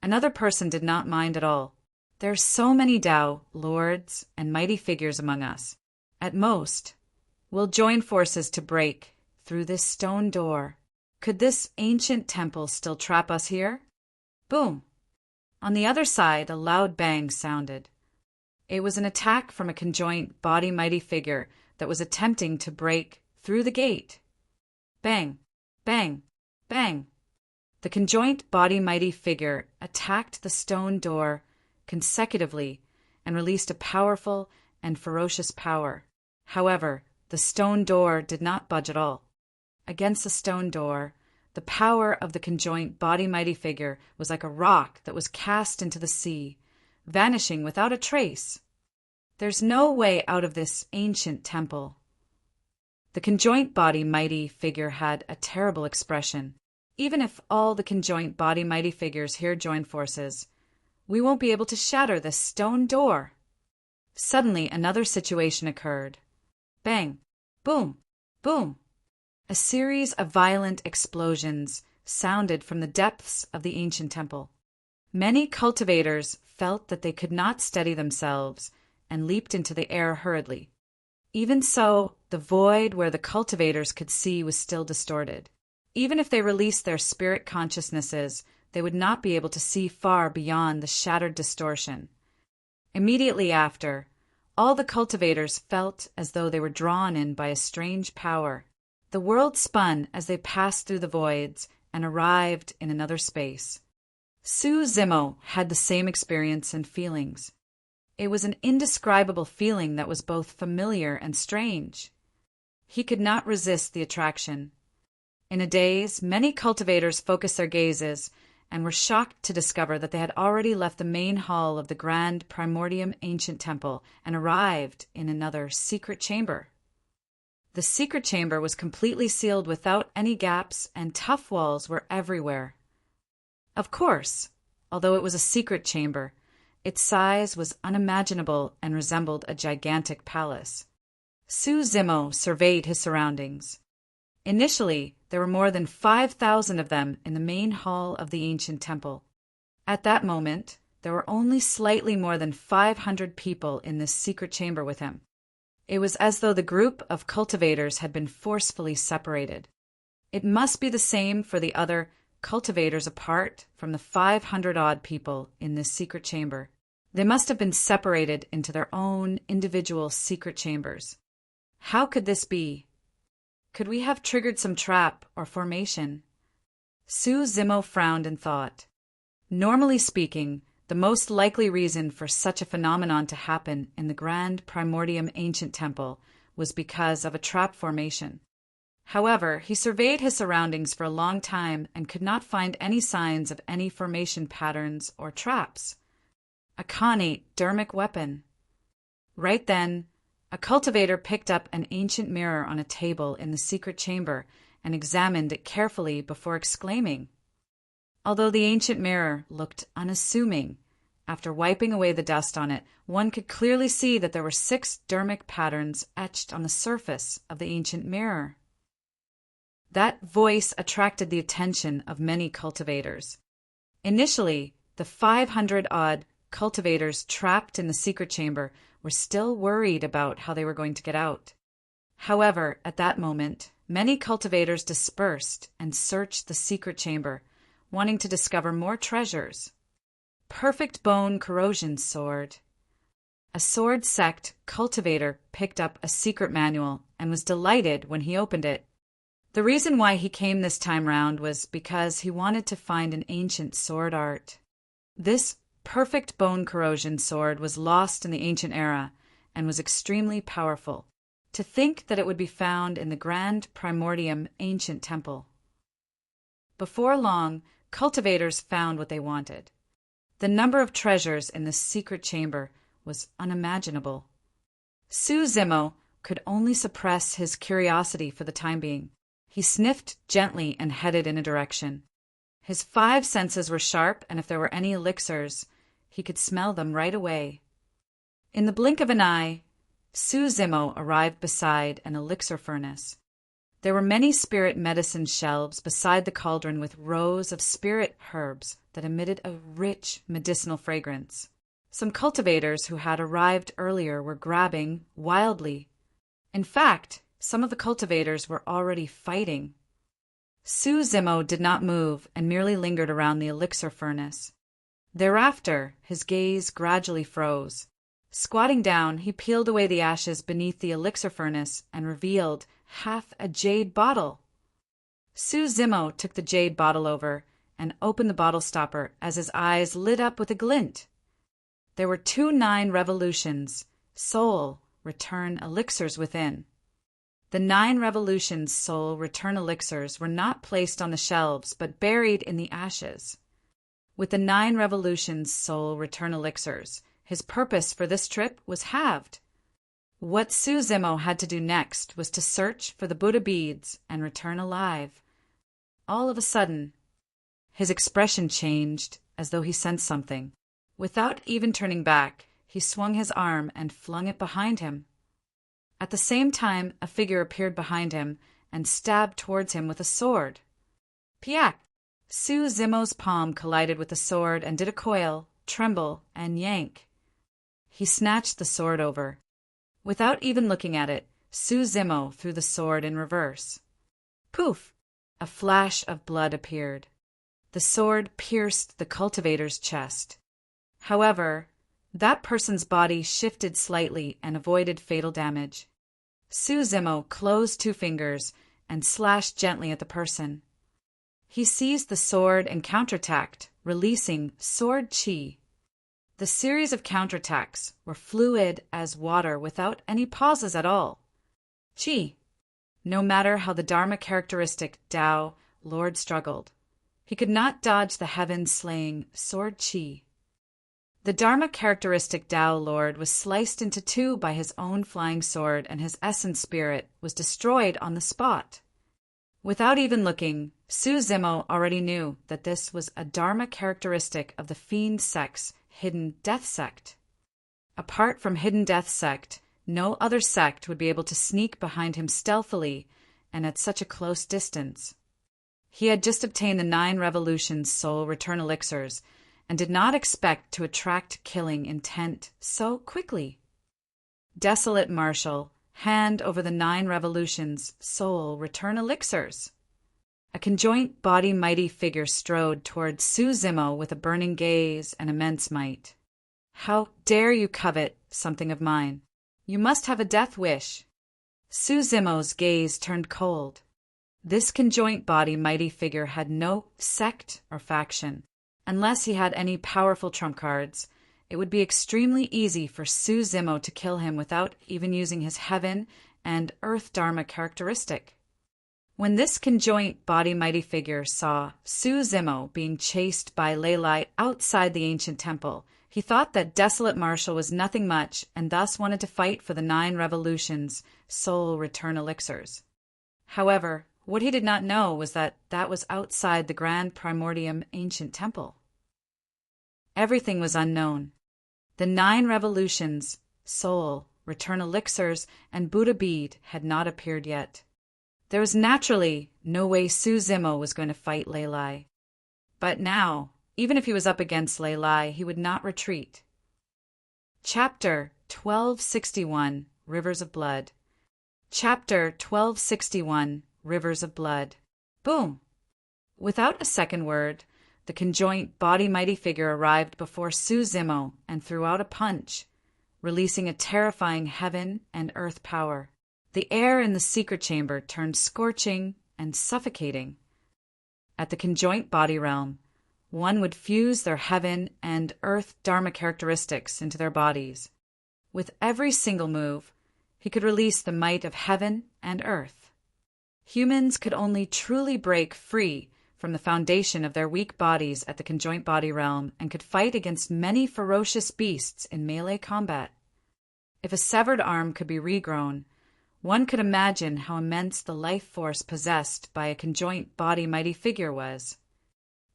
Another person did not mind at all. There are so many Tao, lords, and mighty figures among us. At most, we'll join forces to break through this stone door. Could this ancient temple still trap us here? Boom! On the other side, a loud bang sounded. It was an attack from a conjoint body mighty figure that was attempting to break through the gate. Bang! Bang! Bang! The conjoint body mighty figure attacked the stone door consecutively and released a powerful and ferocious power. However, the stone door did not budge at all. Against the stone door, the power of the conjoint body mighty figure was like a rock that was cast into the sea, vanishing without a trace. There's no way out of this ancient temple. The conjoint body mighty figure had a terrible expression. Even if all the conjoint body mighty figures here join forces, we won't be able to shatter this stone door. Suddenly, another situation occurred. Bang! Boom! Boom! A series of violent explosions sounded from the depths of the ancient temple. Many cultivators felt that they could not steady themselves and leaped into the air hurriedly. Even so, the void where the cultivators could see was still distorted. Even if they released their spirit consciousnesses, they would not be able to see far beyond the shattered distortion. Immediately after, all the cultivators felt as though they were drawn in by a strange power. The world spun as they passed through the voids and arrived in another space. Su Zimo had the same experience and feelings. It was an indescribable feeling that was both familiar and strange. He could not resist the attraction. In a daze, many cultivators focused their gazes and were shocked to discover that they had already left the main hall of the grand primordium ancient temple and arrived in another secret chamber. The secret chamber was completely sealed without any gaps, and tough walls were everywhere. Of course, although it was a secret chamber, its size was unimaginable and resembled a gigantic palace. Su Zimo surveyed his surroundings. Initially, there were more than 5,000 of them in the main hall of the ancient temple. At that moment, there were only slightly more than 500 people in this secret chamber with him. It was as though the group of cultivators had been forcefully separated. It must be the same for the other cultivators apart from the 500-odd people in this secret chamber. They must have been separated into their own individual secret chambers. How could this be? Could we have triggered some trap or formation? Su Zimo frowned and thought. Normally speaking, the most likely reason for such a phenomenon to happen in the grand primordium ancient temple was because of a trap formation. However, he surveyed his surroundings for a long time and could not find any signs of any formation patterns or traps. A connate dermic weapon. Right then, a cultivator picked up an ancient mirror on a table in the secret chamber and examined it carefully before exclaiming. Although the ancient mirror looked unassuming, after wiping away the dust on it, one could clearly see that there were 6 dermic patterns etched on the surface of the ancient mirror. That voice attracted the attention of many cultivators. Initially, the 500-odd cultivators trapped in the secret chamber were still worried about how they were going to get out. However, at that moment, many cultivators dispersed and searched the secret chamber, wanting to discover more treasures. Perfect Bone Corrosion Sword. A sword sect cultivator picked up a secret manual and was delighted when he opened it. The reason why he came this time round was because he wanted to find an ancient sword art. This perfect bone corrosion sword was lost in the ancient era and was extremely powerful. To think that it would be found in the Grand Primordium ancient temple. Before long, cultivators found what they wanted. The number of treasures in this secret chamber was unimaginable. Su Zimo could only suppress his curiosity for the time being. He sniffed gently and headed in a direction. His 5 senses were sharp, and if there were any elixirs, he could smell them right away. In the blink of an eye, Su Zimo arrived beside an elixir furnace. There were many spirit medicine shelves beside the cauldron with rows of spirit herbs that emitted a rich medicinal fragrance. Some cultivators who had arrived earlier were grabbing wildly. In fact, some of the cultivators were already fighting. Su Zimo did not move and merely lingered around the elixir furnace. Thereafter, his gaze gradually froze. Squatting down, he peeled away the ashes beneath the elixir furnace and revealed half a jade bottle. Su Zimo took the jade bottle over and opened the bottle stopper as his eyes lit up with a glint. There were 2 9 revolutions, soul, return elixirs within. The 9 revolutions soul return elixirs were not placed on the shelves but buried in the ashes. With the 9 revolutions soul return elixirs, his purpose for this trip was halved. What Su Zimo had to do next was to search for the Buddha beads and return alive. All of a sudden, his expression changed as though he sensed something. Without even turning back, he swung his arm and flung it behind him. At the same time, a figure appeared behind him and stabbed towards him with a sword. Piak! Su Zimo's palm collided with the sword and did a coil, tremble, and yank. He snatched the sword over. Without even looking at it, Su Zimo threw the sword in reverse. Poof! A flash of blood appeared. The sword pierced the cultivator's chest. However, that person's body shifted slightly and avoided fatal damage. Su Zimo closed 2 fingers and slashed gently at the person. He seized the sword and counterattacked, releasing sword chi. The series of counterattacks were fluid as water without any pauses at all. Chi. No matter how the Dharma characteristic Tao Lord struggled, he could not dodge the heaven-slaying sword chi. The Dharma characteristic Tao Lord was sliced into 2 by his own flying sword, and his essence spirit was destroyed on the spot. Without even looking, Su Zimo already knew that this was a Dharma characteristic of the Fiend sect's Hidden Death Sect. Apart from Hidden Death Sect, no other sect would be able to sneak behind him stealthily and at such a close distance. He had just obtained the 9 revolutions soul return elixirs and did not expect to attract killing intent so quickly. Desolate Marshal, hand over the 9 revolutions soul return elixirs. A conjoint body mighty figure strode toward Su Zimo with a burning gaze and immense might. How dare you covet something of mine? You must have a death wish. Su Zimo's gaze turned cold. This conjoint body mighty figure had no sect or faction. Unless he had any powerful trump cards, it would be extremely easy for Su Zimo to kill him without even using his heaven and earth dharma characteristic. When this conjoint body mighty figure saw Su Zimo being chased by Leilai outside the ancient temple, he thought that Desolate Marshal was nothing much and thus wanted to fight for the 9 revolutions soul return elixirs. However, what he did not know was that that was outside the Grand Primordium ancient temple. Everything was unknown. The 9 revolutions, soul, return elixirs, and Buddha bead had not appeared yet. There was naturally no way Su Zimo was going to fight Leilai. But now, even if he was up against Leilai, he would not retreat. Chapter 1261, Rivers of Blood. Chapter 1261, Rivers of Blood. Boom! Without a second word, the conjoint body mighty figure arrived before Su-Zimo and threw out a punch, releasing a terrifying heaven and earth power. The air in the secret chamber turned scorching and suffocating. At the conjoint body realm, one would fuse their heaven and earth dharma characteristics into their bodies. With every single move, he could release the might of heaven and earth. Humans could only truly break free from the foundation of their weak bodies at the conjoint body realm and could fight against many ferocious beasts in melee combat. If a severed arm could be regrown, one could imagine how immense the life force possessed by a conjoint body mighty figure was.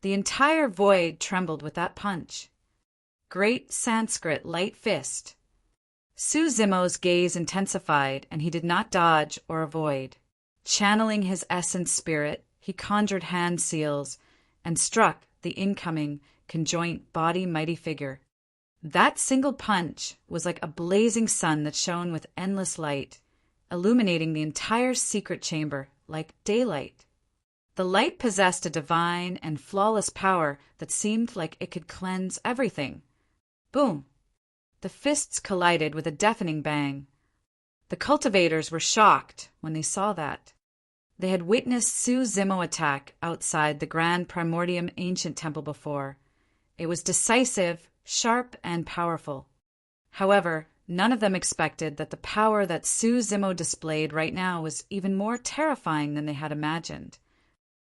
The entire void trembled with that punch. Great Sanskrit light fist. Su-Zimo's gaze intensified, and he did not dodge or avoid. Channeling his essence spirit, he conjured hand seals and struck the incoming conjoint body mighty figure. That single punch was like a blazing sun that shone with endless light, illuminating the entire secret chamber like daylight. The light possessed a divine and flawless power that seemed like it could cleanse everything. Boom! The fists collided with a deafening bang. The cultivators were shocked when they saw that. They had witnessed Su-Zimo attack outside the Grand Primordium ancient temple before. It was decisive, sharp, and powerful. However, none of them expected that the power that Su-Zimo displayed right now was even more terrifying than they had imagined.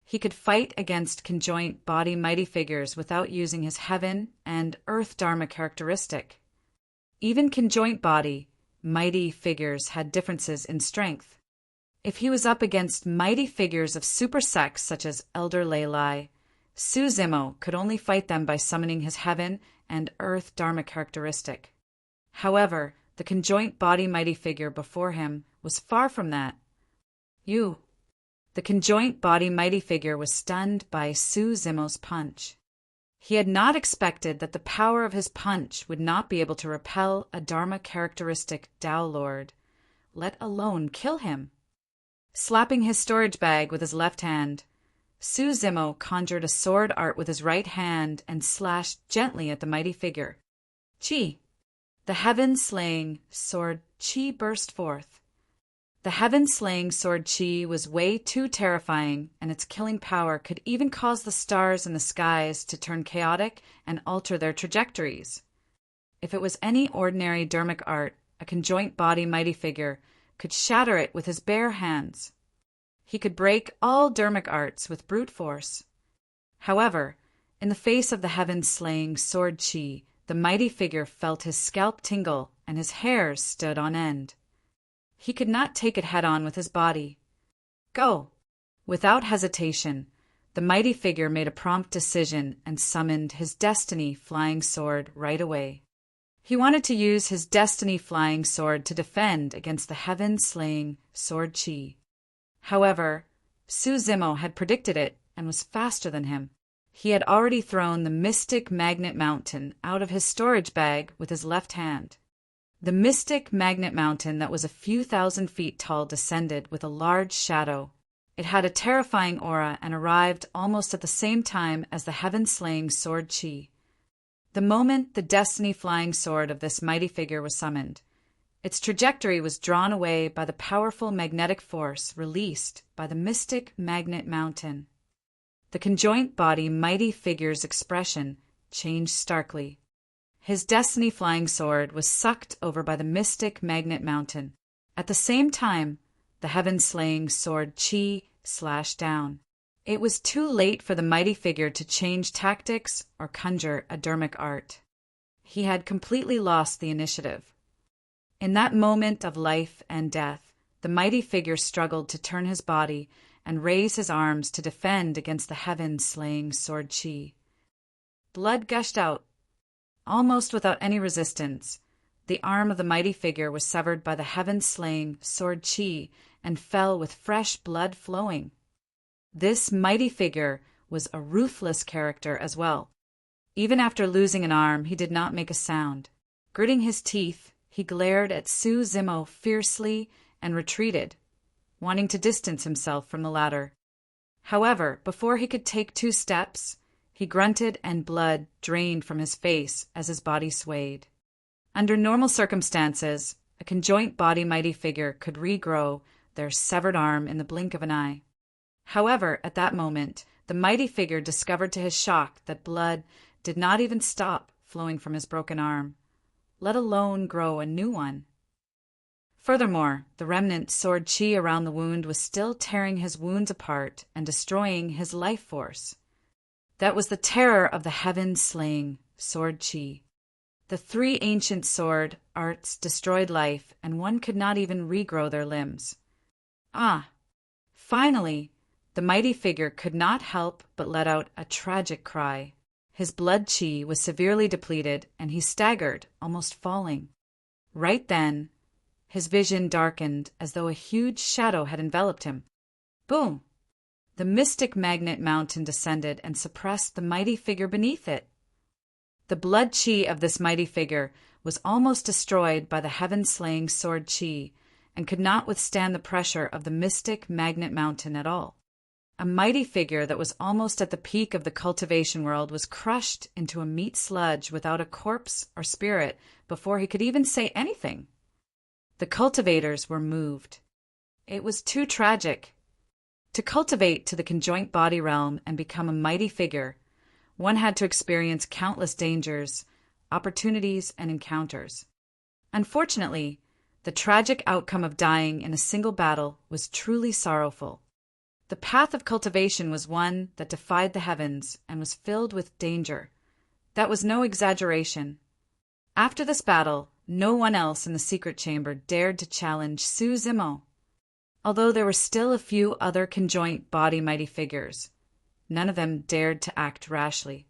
He could fight against conjoint body mighty figures without using his heaven and earth dharma characteristic. Even conjoint body mighty figures had differences in strength. If he was up against mighty figures of super sex such as Elder Lelai, Su-Zimo could only fight them by summoning his heaven and earth dharma characteristic. However, the conjoint body mighty figure before him was far from that. The conjoint body mighty figure was stunned by Su-Zimo's punch. He had not expected that the power of his punch would not be able to repel a dharma characteristic Tao Lord, let alone kill him. Slapping his storage bag with his left hand, Su-Zimo conjured a sword art with his right hand and slashed gently at the mighty figure. Chi! The heaven-slaying sword Chi burst forth. The heaven-slaying sword Chi was way too terrifying, and its killing power could even cause the stars in the skies to turn chaotic and alter their trajectories. If it was any ordinary dharmic art, a conjoint body mighty figure could shatter it with his bare hands. He could break all dharmic arts with brute force. However, in the face of the heaven-slaying sword Chi, the mighty figure felt his scalp tingle and his hairs stood on end. He could not take it head-on with his body. Go! Without hesitation, the mighty figure made a prompt decision and summoned his destiny flying sword right away. He wanted to use his destiny flying sword to defend against the heaven-slaying sword Chi. However, Su-Zimo had predicted it and was faster than him. He had already thrown the mystic magnet mountain out of his storage bag with his left hand. The mystic magnet mountain that was a few thousand feet tall descended with a large shadow. It had a terrifying aura and arrived almost at the same time as the heaven-slaying sword Chi. The moment the destiny-flying sword of this mighty figure was summoned, its trajectory was drawn away by the powerful magnetic force released by the mystic magnet mountain. The conjoint body mighty figure's expression changed starkly. His destiny-flying sword was sucked over by the mystic magnet mountain. At the same time, the heaven-slaying sword Chi slashed down. It was too late for the mighty figure to change tactics or conjure a dharmic art. He had completely lost the initiative. In that moment of life and death, the mighty figure struggled to turn his body and raise his arms to defend against the heaven-slaying sword Chi. Blood gushed out. Almost without any resistance, the arm of the mighty figure was severed by the heaven-slaying sword Chi and fell with fresh blood flowing. This mighty figure was a ruthless character as well. Even after losing an arm, he did not make a sound. Gritting his teeth, he glared at Su-Zimo fiercely and retreated, wanting to distance himself from the latter. However, before he could take 2 steps, he grunted and blood drained from his face as his body swayed. Under normal circumstances, a conjoint body mighty figure could regrow their severed arm in the blink of an eye. However, at that moment, the mighty figure discovered to his shock that blood did not even stop flowing from his broken arm, let alone grow a new one. Furthermore, the remnant sword chi around the wound was still tearing his wounds apart and destroying his life force. That was the terror of the heaven-slaying sword chi. The 3 ancient sword arts destroyed life, and one could not even regrow their limbs. Finally, the mighty figure could not help but let out a tragic cry. His blood chi was severely depleted, and he staggered, almost falling. Right then, his vision darkened as though a huge shadow had enveloped him. Boom! The mystic magnet mountain descended and suppressed the mighty figure beneath it. The blood chi of this mighty figure was almost destroyed by the heaven-slaying sword chi and could not withstand the pressure of the mystic magnet mountain at all. A mighty figure that was almost at the peak of the cultivation world was crushed into a meat sludge without a corpse or spirit before he could even say anything. The cultivators were moved. It was too tragic. To cultivate to the conjoint body realm and become a mighty figure, one had to experience countless dangers, opportunities, and encounters. Unfortunately, the tragic outcome of dying in a single battle was truly sorrowful. The path of cultivation was one that defied the heavens and was filled with danger. That was no exaggeration. After this battle, no one else in the secret chamber dared to challenge Su Zimo. Although there were still a few other conjoint body mighty figures, none of them dared to act rashly.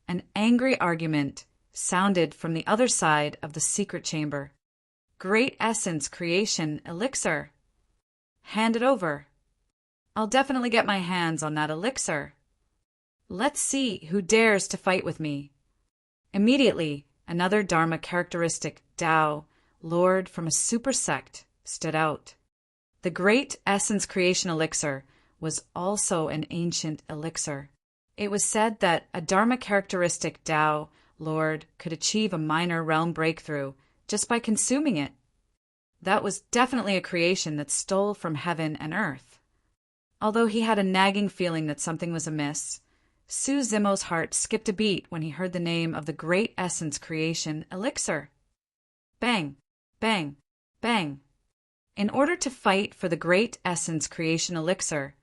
An angry argument sounded from the other side of the secret chamber. Great essence creation elixir. Hand it over. I'll definitely get my hands on that elixir. Let's see who dares to fight with me. Immediately, another Dharma characteristic Tao, Lord from a super sect, stood out. The great essence creation elixir was also an ancient elixir. It was said that a Dharma characteristic Tao, Lord, could achieve a minor realm breakthrough just by consuming it. That was definitely a creation that stole from heaven and earth. Although he had a nagging feeling that something was amiss, Su Zimo's heart skipped a beat when he heard the name of the great essence creation elixir. Bang, bang, bang. In order to fight for the great essence creation elixir,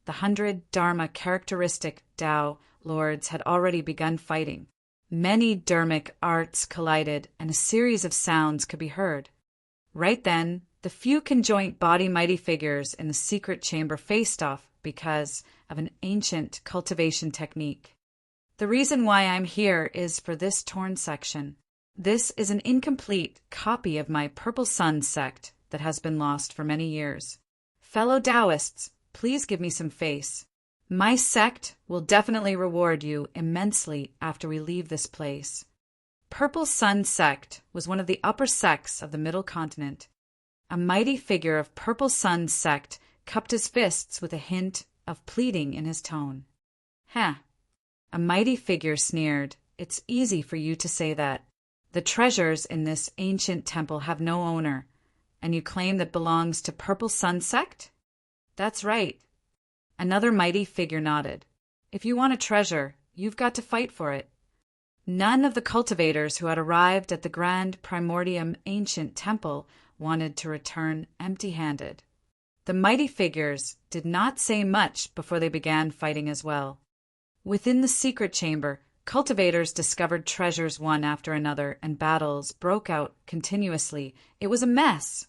the 100 Dharma characteristic Tao lords had already begun fighting. Many dharmic arts collided, and a series of sounds could be heard. Right then, the few conjoint body mighty figures in the secret chamber faced off because of an ancient cultivation technique. The reason why I'm here is for this torn section. This is an incomplete copy of my Purple Sun sect that has been lost for many years. Fellow Taoists, please give me some face. My sect will definitely reward you immensely after we leave this place. Purple Sun sect was one of the upper sects of the Middle Continent. A mighty figure of Purple Sun sect cupped his fists with a hint of pleading in his tone. A mighty figure sneered. It's easy for you to say that. The treasures in this ancient temple have no owner, and you claim that belongs to Purple Sun sect? That's right. Another mighty figure nodded. If you want a treasure, you've got to fight for it. None of the cultivators who had arrived at the Grand Primordium ancient temple wanted to return empty-handed. The mighty figures did not say much before they began fighting as well. Within the secret chamber, cultivators discovered treasures one after another, and battles broke out continuously. It was a mess.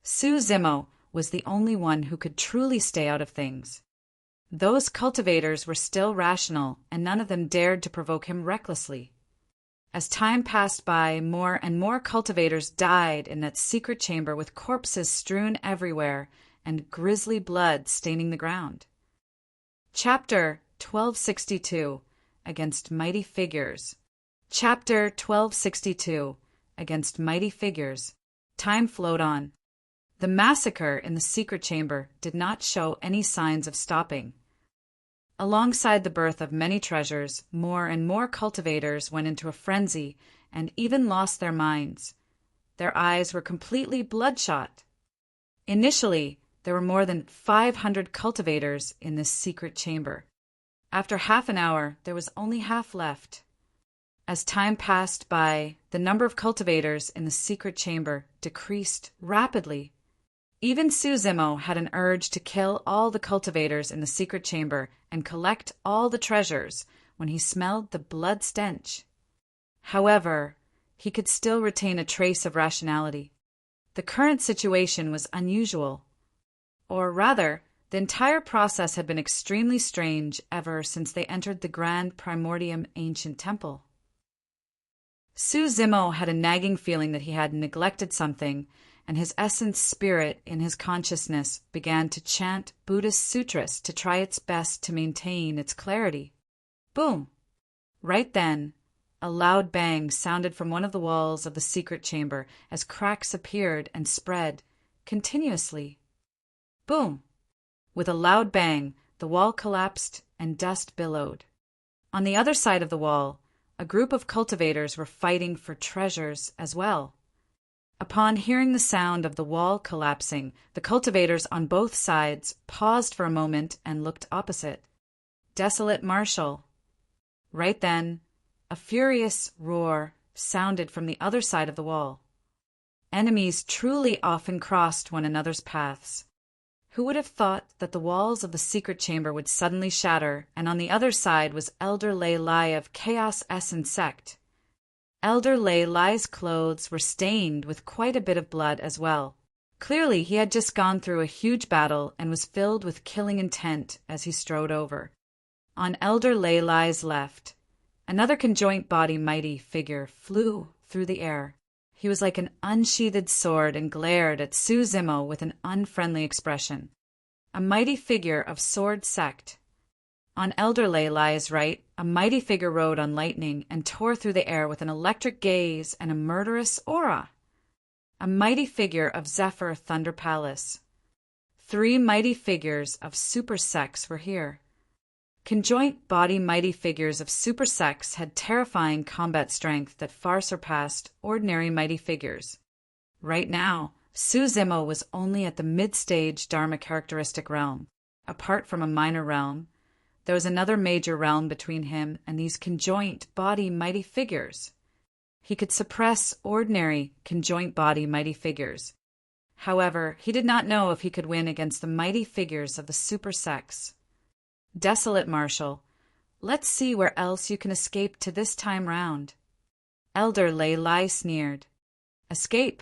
Su Zimo was the only one who could truly stay out of things. Those cultivators were still rational, and none of them dared to provoke him recklessly. As time passed by, more and more cultivators died in that secret chamber with corpses strewn everywhere and grisly blood staining the ground. Chapter 1262 Against Mighty Figures. Chapter 1262 Against Mighty Figures. Time flowed on. The massacre in the secret chamber did not show any signs of stopping. Alongside the birth of many treasures, more and more cultivators went into a frenzy and even lost their minds. Their eyes were completely bloodshot. Initially, there were more than 500 cultivators in this secret chamber. After half an hour, there was only half left. As time passed by, the number of cultivators in the secret chamber decreased rapidly. Even Suzimo had an urge to kill all the cultivators in the secret chamber and collect all the treasures when he smelled the blood stench. However, he could still retain a trace of rationality. The current situation was unusual. Or rather, the entire process had been extremely strange ever since they entered the Grand Primordium ancient temple. Suzimo had a nagging feeling that he had neglected something, and his essence spirit in his consciousness began to chant Buddhist sutras to try its best to maintain its clarity. Boom! Right then, a loud bang sounded from one of the walls of the secret chamber as cracks appeared and spread continuously. Boom! With a loud bang, the wall collapsed and dust billowed. On the other side of the wall, a group of cultivators were fighting for treasures as well. Upon hearing the sound of the wall collapsing, the cultivators on both sides paused for a moment and looked opposite. Desolate Marshal. Right then, a furious roar sounded from the other side of the wall. Enemies truly often crossed one another's paths. Who would have thought that the walls of the secret chamber would suddenly shatter, and on the other side was Elder Lei Lai of Chaos Essence Sect. Elder Lei Lai's clothes were stained with quite a bit of blood as well. Clearly he had just gone through a huge battle and was filled with killing intent as he strode over. On Elder Lei Lai's left, another conjoint body mighty figure flew through the air. He was like an unsheathed sword and glared at Suzimo with an unfriendly expression. A mighty figure of Sword Sect. On Elder Lei Lai's right, a mighty figure rode on lightning and tore through the air with an electric gaze and a murderous aura. A mighty figure of Zephyr Thunder Palace. 3 mighty figures of Super Sects were here. Conjoint body mighty figures of Super Sects had terrifying combat strength that far surpassed ordinary mighty figures. Right now, Suzimo was only at the mid-stage Dharma characteristic realm. Apart from a minor realm, there was another major realm between him and these conjoint body mighty figures. He could suppress ordinary conjoint body mighty figures. However, he did not know if he could win against the mighty figures of the Super Sects. Desolate Marshal, let's see where else you can escape to this time round. Elder Lei Lai sneered. Escape?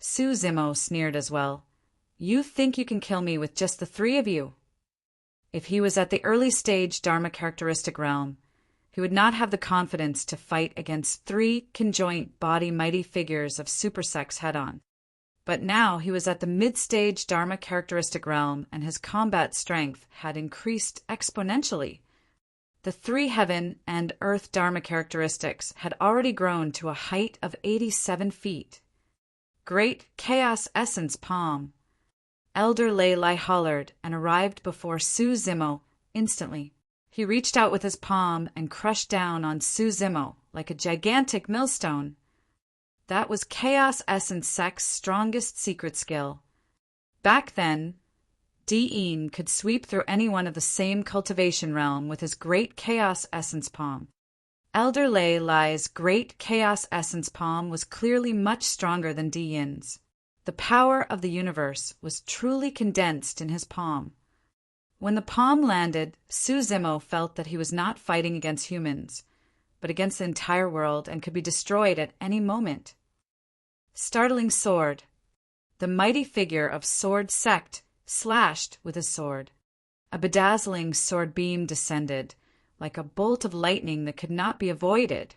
Suzimo sneered as well. You think you can kill me with just the 3 of you? If he was at the early stage Dharma characteristic realm, he would not have the confidence to fight against 3 conjoint body mighty figures of Super Sects head-on. But now he was at the mid-stage Dharma characteristic realm and his combat strength had increased exponentially. The 3 heaven and earth Dharma characteristics had already grown to a height of 87 feet. Great Chaos Essence Palm. Elder Lei Lai hollered and arrived before Suzimo instantly. He reached out with his palm and crushed down on Suzimo like a gigantic millstone. That was Chaos Essence Sect's strongest secret skill. Back then, Dean could sweep through anyone of the same cultivation realm with his great Chaos Essence Palm. Elder Lei Lai's great Chaos Essence Palm was clearly much stronger than Yin's. The power of the universe was truly condensed in his palm. When the palm landed, Suzimo felt that he was not fighting against humans, but against the entire world and could be destroyed at any moment. Startling sword. The mighty figure of Sword Sect slashed with his sword. A bedazzling sword beam descended, like a bolt of lightning that could not be avoided.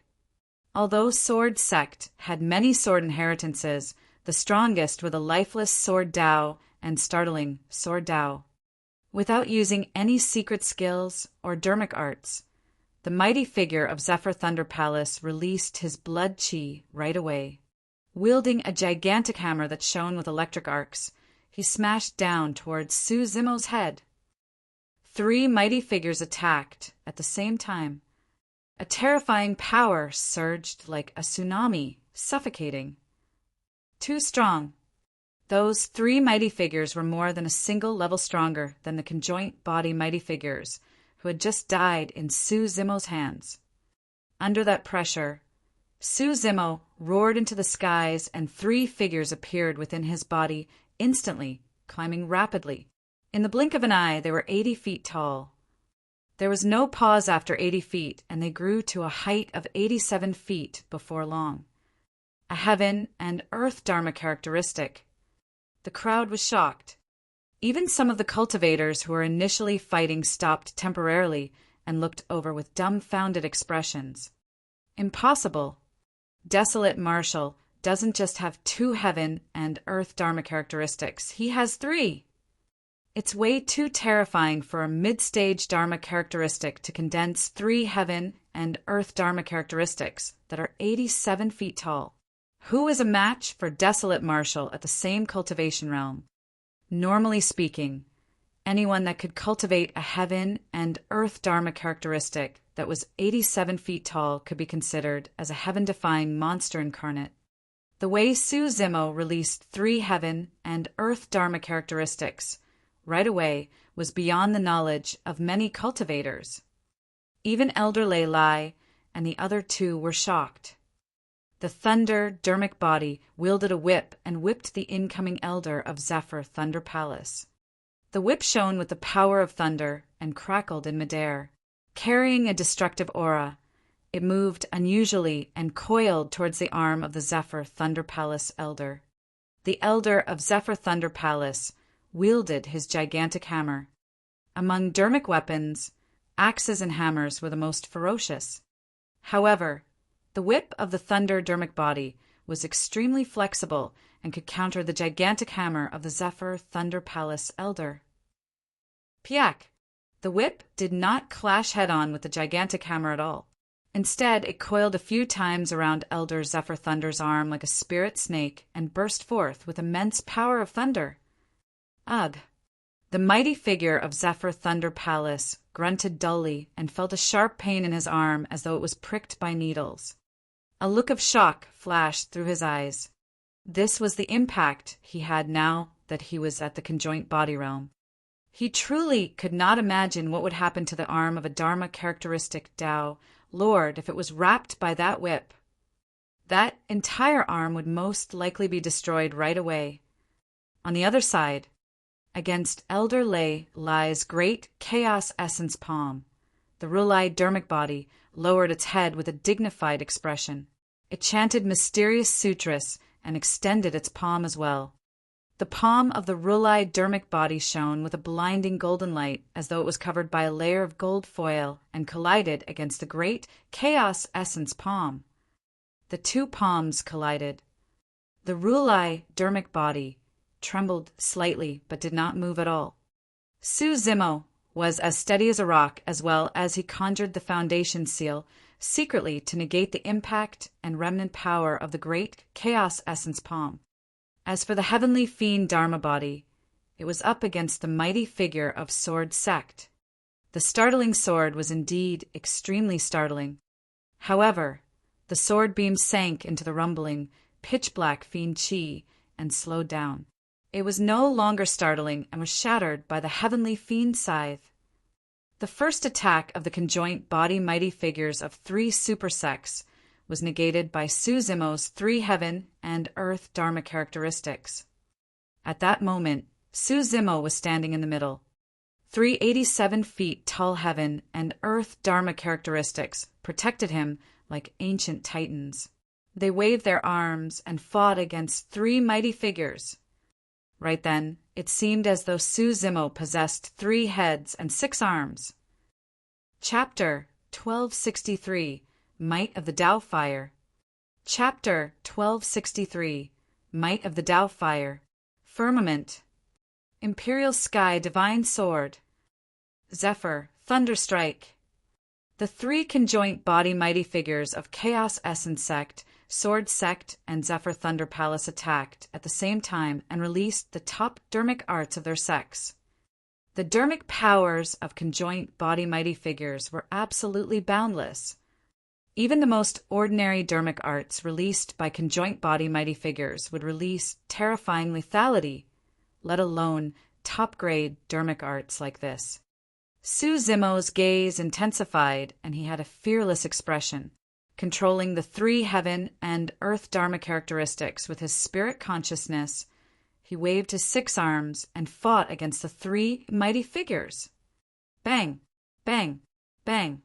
Although Sword Sect had many sword inheritances, the strongest were the lifeless Sword Dao and startling Sword Dao. Without using any secret skills or dermic arts, the mighty figure of Zephyr Thunder Palace released his blood chi right away. Wielding a gigantic hammer that shone with electric arcs, he smashed down towards Su Zimo's head. 3 mighty figures attacked at the same time. A terrifying power surged like a tsunami, suffocating. Too strong. Those 3 mighty figures were more than a single level stronger than the conjoint body mighty figures who had just died in Su Zimo's hands. Under that pressure, Su Zimo roared into the skies and 3 figures appeared within his body instantly, climbing rapidly. In the blink of an eye, they were 80 feet tall. There was no pause after 80 feet, and they grew to a height of 87 feet before long. A heaven and earth dharma characteristic. The crowd was shocked. Even some of the cultivators who were initially fighting stopped temporarily and looked over with dumbfounded expressions. Impossible. Desolate Marshal doesn't just have 2 heaven and earth dharma characteristics, he has 3. It's way too terrifying for a mid-stage dharma characteristic to condense 3 heaven and earth dharma characteristics that are 87 feet tall. Who is a match for Desolate Marshal at the same cultivation realm? Normally speaking, anyone that could cultivate a heaven and earth dharma characteristic that was 87 feet tall could be considered as a heaven-defying monster incarnate. The way Su Zimo released 3 heaven and earth dharma characteristics right away was beyond the knowledge of many cultivators. Even Elder Lei Lai and the other 2 were shocked. The Thunder Dermic body wielded a whip and whipped the incoming Elder of Zephyr Thunder Palace. The whip shone with the power of thunder and crackled in midair. Carrying a destructive aura, it moved unusually and coiled towards the arm of the Zephyr Thunder Palace Elder. The Elder of Zephyr Thunder Palace wielded his gigantic hammer. Among dermic weapons, axes and hammers were the most ferocious. However, the whip of the Thunder Dermic body was extremely flexible and could counter the gigantic hammer of the Zephyr Thunder Palace Elder. Piak! The whip did not clash head-on with the gigantic hammer at all. Instead, it coiled a few times around Elder Zephyr Thunder's arm like a spirit snake and burst forth with immense power of thunder. Ugh! The mighty figure of Zephyr Thunder Palace grunted dully and felt a sharp pain in his arm as though it was pricked by needles. A look of shock flashed through his eyes. This was the impact he had now that he was at the conjoint body realm. He truly could not imagine what would happen to the arm of a Dharma characteristic Tao Lord if it was wrapped by that whip. That entire arm would most likely be destroyed right away. On the other side, against Elder Lei Lai's great chaos essence palm, the Rulai Dermic body lowered its head with a dignified expression. It chanted mysterious sutras and extended its palm as well. The palm of the Rulai Dermic body shone with a blinding golden light as though it was covered by a layer of gold foil and collided against the great chaos essence palm. The 2 palms collided. The Rulai Dermic body trembled slightly but did not move at all. Su Zimo was as steady as a rock as well as he conjured the foundation seal secretly to negate the impact and remnant power of the great chaos essence palm. As for the heavenly fiend Dharma body, it was up against the mighty figure of Sword Sect. The startling sword was indeed extremely startling. However, the sword beam sank into the rumbling, pitch-black fiend chi and slowed down. It was no longer startling and was shattered by the heavenly fiend scythe. The first attack of the conjoint body mighty figures of 3 super sects was negated by Su Zimo's 3 heaven and earth dharma characteristics. At that moment, Su Zimo was standing in the middle. 3 87 feet tall heaven and earth dharma characteristics protected him like ancient titans. They waved their arms and fought against 3 mighty figures. Right then, it seemed as though Su Zimo possessed 3 heads and 6 arms. Chapter 1263, Might of the Tao Fire. Chapter 1263, Might of the Tao Fire. Firmament. Imperial Sky Divine Sword. Zephyr Thunderstrike. The 3 conjoint body mighty figures of Chaos Essence Sect Sword Sect and Zephyr Thunder Palace attacked at the same time and released the top dermic arts of their sects. The dermic powers of conjoint body mighty figures were absolutely boundless. Even the most ordinary dermic arts released by conjoint body mighty figures would release terrifying lethality, let alone top-grade dermic arts like this. Su Zimo's gaze intensified, and he had a fearless expression, controlling the three heaven and earth dharma characteristics with his spirit consciousness. He waved his 6 arms and fought against the 3 mighty figures. Bang, bang, bang.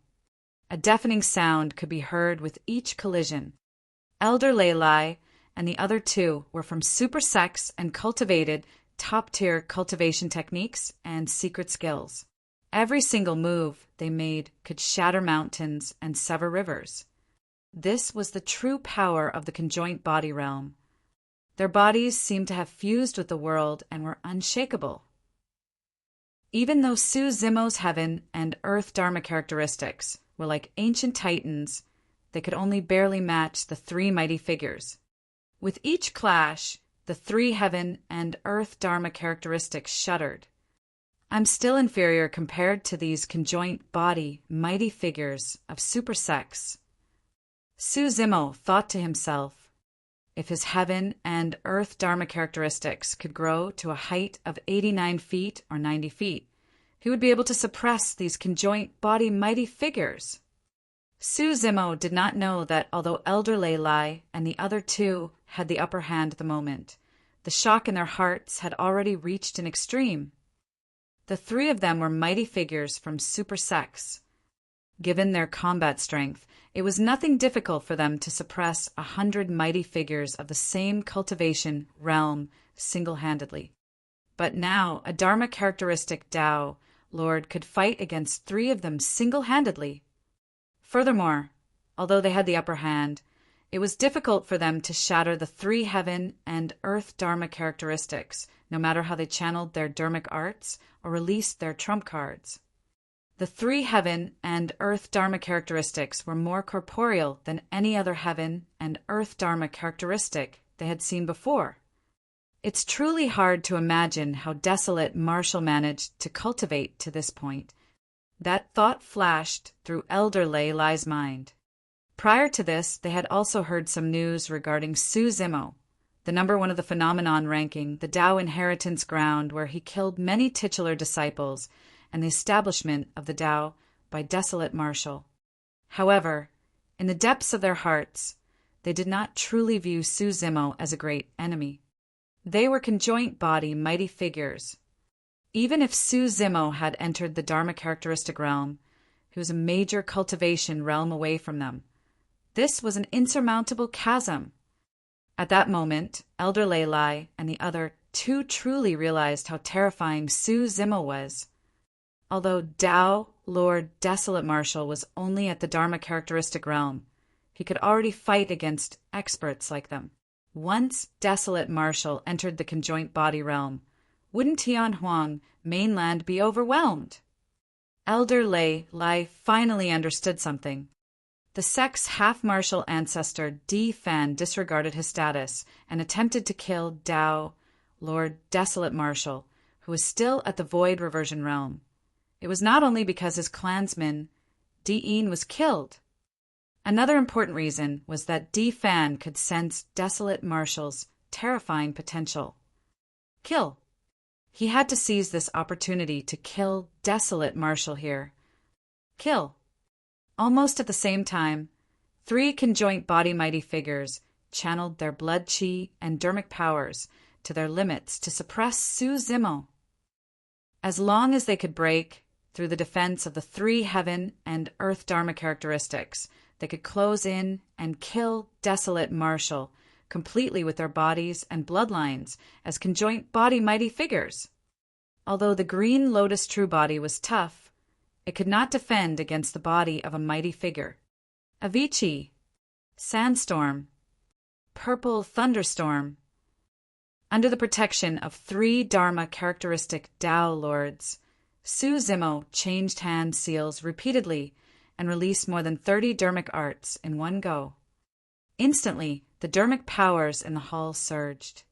A deafening sound could be heard with each collision. Elder Leilai and the other 2 were from super sects and cultivated top-tier cultivation techniques and secret skills. Every single move they made could shatter mountains and sever rivers. This was the true power of the conjoint body realm. Their bodies seemed to have fused with the world and were unshakable. Even though Su Zimo's heaven and earth dharma characteristics were like ancient titans, they could only barely match the 3 mighty figures. With each clash, the 3 heaven and earth dharma characteristics shuddered. I'm still inferior compared to these conjoint body mighty figures of super sects. Su Zimo thought to himself, if his heaven and earth dharma characteristics could grow to a height of 89 feet or 90 feet, he would be able to suppress these conjoint body mighty figures. Su Zimo did not know that although Elder Leilai and the other 2 had the upper hand at the moment, the shock in their hearts had already reached an extreme. The 3 of them were mighty figures from super sects. Given their combat strength, it was nothing difficult for them to suppress 100 mighty figures of the same cultivation realm single-handedly. But now a Dharma characteristic Tao Lord could fight against 3 of them single-handedly. Furthermore, although they had the upper hand, it was difficult for them to shatter the 3 heaven and earth Dharma characteristics, no matter how they channeled their dermic arts or released their trump cards. The 3 heaven and earth Dharma characteristics were more corporeal than any other heaven and earth Dharma characteristic they had seen before. It's truly hard to imagine how Desolate Marshall managed to cultivate to this point. That thought flashed through Elder Leilai's mind. Prior to this, they had also heard some news regarding Su Zimo, the number 1 of the phenomenon ranking, the Tao inheritance ground where he killed many titular disciples, and the establishment of the Tao by Desolate Marshall. However, in the depths of their hearts, they did not truly view Su Zimo as a great enemy. They were conjoint body mighty figures. Even if Su Zimo had entered the Dharma characteristic realm, he was a major cultivation realm away from them. This was an insurmountable chasm. At that moment, Elder Leilai and the other 2 truly realized how terrifying Su Zimo was. Although Tao Lord Desolate Marshall was only at the Dharma characteristic realm, he could already fight against experts like them. Once Desolate Marshall entered the conjoint body realm, wouldn't Tianhuang mainland be overwhelmed? Elder Leilai finally understood something. The sect's half-martial ancestor Di Fan disregarded his status and attempted to kill Tao Lord Desolate Marshall, who was still at the Void Reversion Realm. It was not only because his clansman, Di was killed. Another important reason was that Di Fan could sense Desolate Marshall's terrifying potential. Kill. He had to seize this opportunity to kill Desolate Marshall here. Kill. Almost at the same time, 3 conjoint body mighty figures channeled their blood chi and dermic powers to their limits to suppress Su Zimo. As long as they could break through the defense of the 3 heaven and earth Dharma characteristics, they could close in and kill Desolate Marshall completely with their bodies and bloodlines as conjoint body mighty figures. Although the green lotus true body was tough, it could not defend against the body of a mighty figure. Avicii, Sandstorm, Purple Thunderstorm. Under the protection of 3 Dharma characteristic Tao Lords, Su Zimo changed hand seals repeatedly and released more than 30 dermic arts in one go. Instantly, the dermic powers in the hall surged.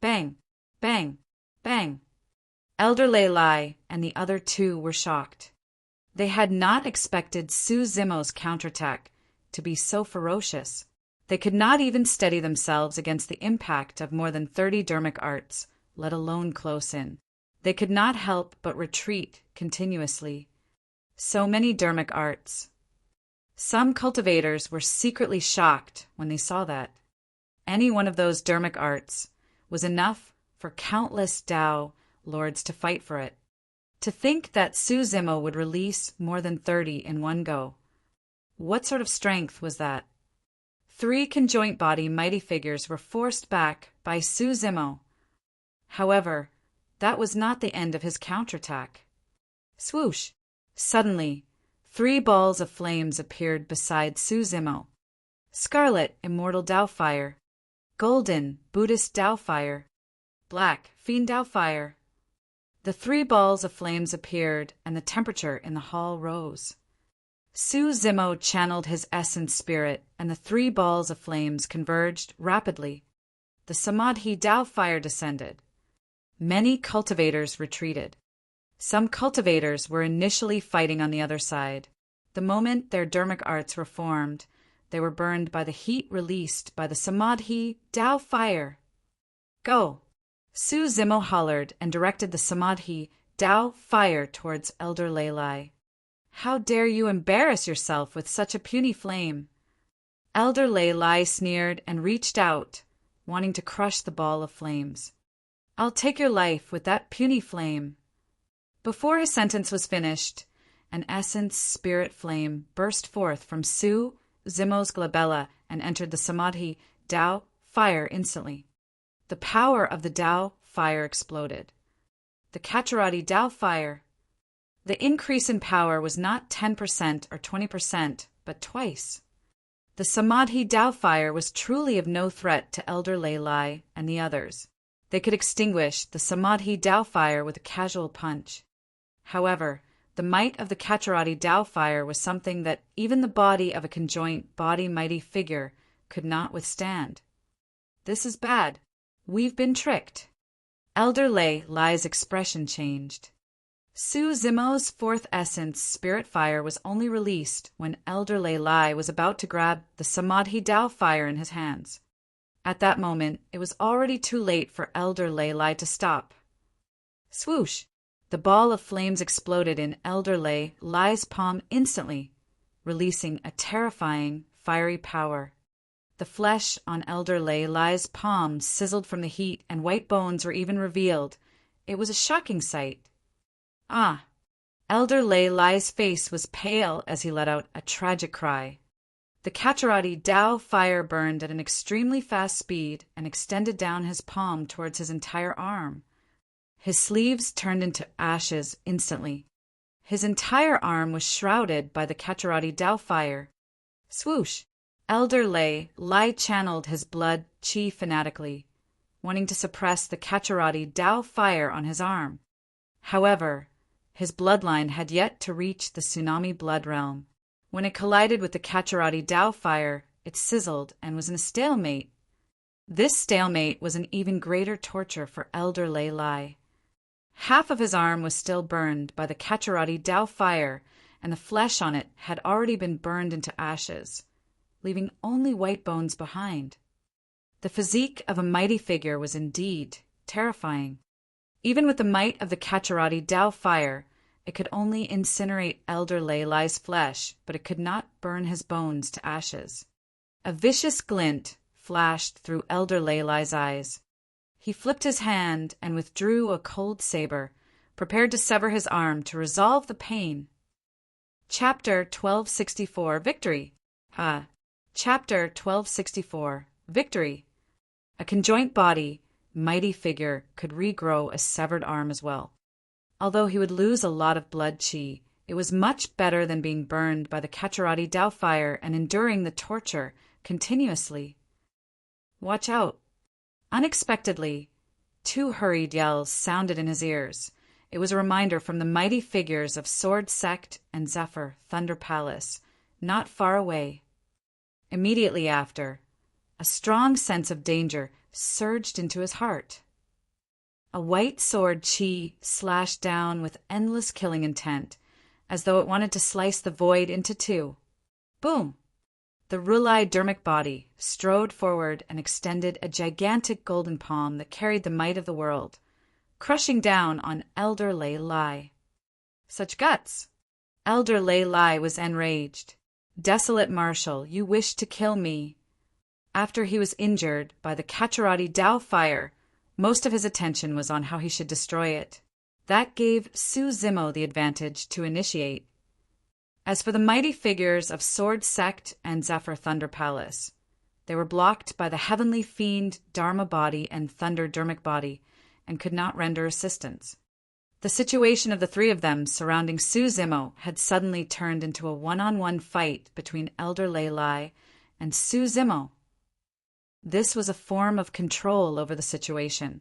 Bang! Bang! Bang! Elder Lei and the other two were shocked. They had not expected Su Zimo's counterattack to be so ferocious. They could not even steady themselves against the impact of more than 30 dermic arts, let alone close in. They could not help but retreat continuously. So many dermic arts. Some cultivators were secretly shocked when they saw that. Any one of those dermic arts was enough for countless Tao lords to fight for it. To think that Su Zimo would release more than 30 in one go. What sort of strength was that? 3 conjoint body mighty figures were forced back by Su Zimo. However, that was not the end of his counterattack. Swoosh! Suddenly, 3 balls of flames appeared beside Su Zimo. Scarlet, immortal Tao fire. Golden, Buddhist Tao fire. Black, fiend Tao fire. The 3 balls of flames appeared, and the temperature in the hall rose. Su Zimo channeled his essence spirit, and the 3 balls of flames converged rapidly. The Samadhi Tao fire descended. Many cultivators retreated. Some cultivators were initially fighting on the other side. The moment their dermic arts were formed, they were burned by the heat released by the Samadhi Tao fire. Go! Su Zimo hollered and directed the Samadhi Tao fire towards Elder Lei. How dare you embarrass yourself with such a puny flame? Elder Lei sneered and reached out, wanting to crush the ball of flames. I'll take your life with that puny flame. Before his sentence was finished, an essence spirit flame burst forth from Su Zimo's glabella and entered the Samadhi Tao fire instantly. The power of the Tao fire exploded. The Kacharati Tao fire. The increase in power was not 10% or 20%, but twice. The Samadhi Tao fire was truly of no threat to Elder Lei and the others. They could extinguish the Samadhi Tao fire with a casual punch. However, the might of the Kacharati Tao fire was something that even the body of a conjoint body mighty figure could not withstand. This is bad. We've been tricked. Elder Lei's expression changed. Su Zimo's 4th essence spirit fire was only released when Elder Lei was about to grab the Samadhi Tao fire in his hands. At that moment, it was already too late for Elder Lei to stop. Swoosh! The ball of flames exploded in Elder Lei's palm instantly, releasing a terrifying, fiery power. The flesh on Elder Lei's palm sizzled from the heat, and white bones were even revealed. It was a shocking sight. Ah! Elder Lei's face was pale as he let out a tragic cry. The Kacharati Tao fire burned at an extremely fast speed and extended down his palm towards his entire arm. His sleeves turned into ashes instantly. His entire arm was shrouded by the Kacharati Tao fire. Swoosh! Elder Lei channeled his blood chi fanatically, wanting to suppress the Kacharati Tao fire on his arm. However, his bloodline had yet to reach the tsunami blood realm. When it collided with the Kacharati Tao fire, it sizzled and was in a stalemate. This stalemate was an even greater torture for Elder Lei. Half of his arm was still burned by the Kacharati Tao fire, and the flesh on it had already been burned into ashes, leaving only white bones behind. The physique of a mighty figure was indeed terrifying. Even with the might of the Kacharati Tao fire, it could only incinerate Elder Lei's flesh, but it could not burn his bones to ashes. A vicious glint flashed through Elder Lei's eyes. He flipped his hand and withdrew a cold saber, prepared to sever his arm to resolve the pain. Chapter 1264 Victory. Chapter 1264 Victory. A conjoint body, mighty figure could regrow a severed arm as well. Although he would lose a lot of blood chi, it was much better than being burned by the Kacharati Tao fire and enduring the torture continuously. Watch out! Unexpectedly, 2 hurried yells sounded in his ears. It was a reminder from the mighty figures of Sword Sect and Zephyr Thunder Palace, not far away. Immediately after, A strong sense of danger surged into his heart. A white sword chi slashed down with endless killing intent, as though it wanted to slice the void into two. Boom! The Rulai dermic body strode forward and extended a gigantic golden palm that carried the might of the world, crushing down on Elder Lei Lai. Such guts! Elder Lei Lai was enraged. Desolate marshal, you wished to kill me. After he was injured by the Kacharati Dao fire, most of his attention was on how he should destroy it. That gave Su Zimo the advantage to initiate. As for the mighty figures of Sword Sect and Zephyr Thunder Palace, they were blocked by the Heavenly Fiend Dharma body and Thunder dermic body, and could not render assistance. The situation of the three of them surrounding Su Zimo had suddenly turned into a one-on-one fight between Elder Lei Lai and Su Zimo. This was a form of control over the situation.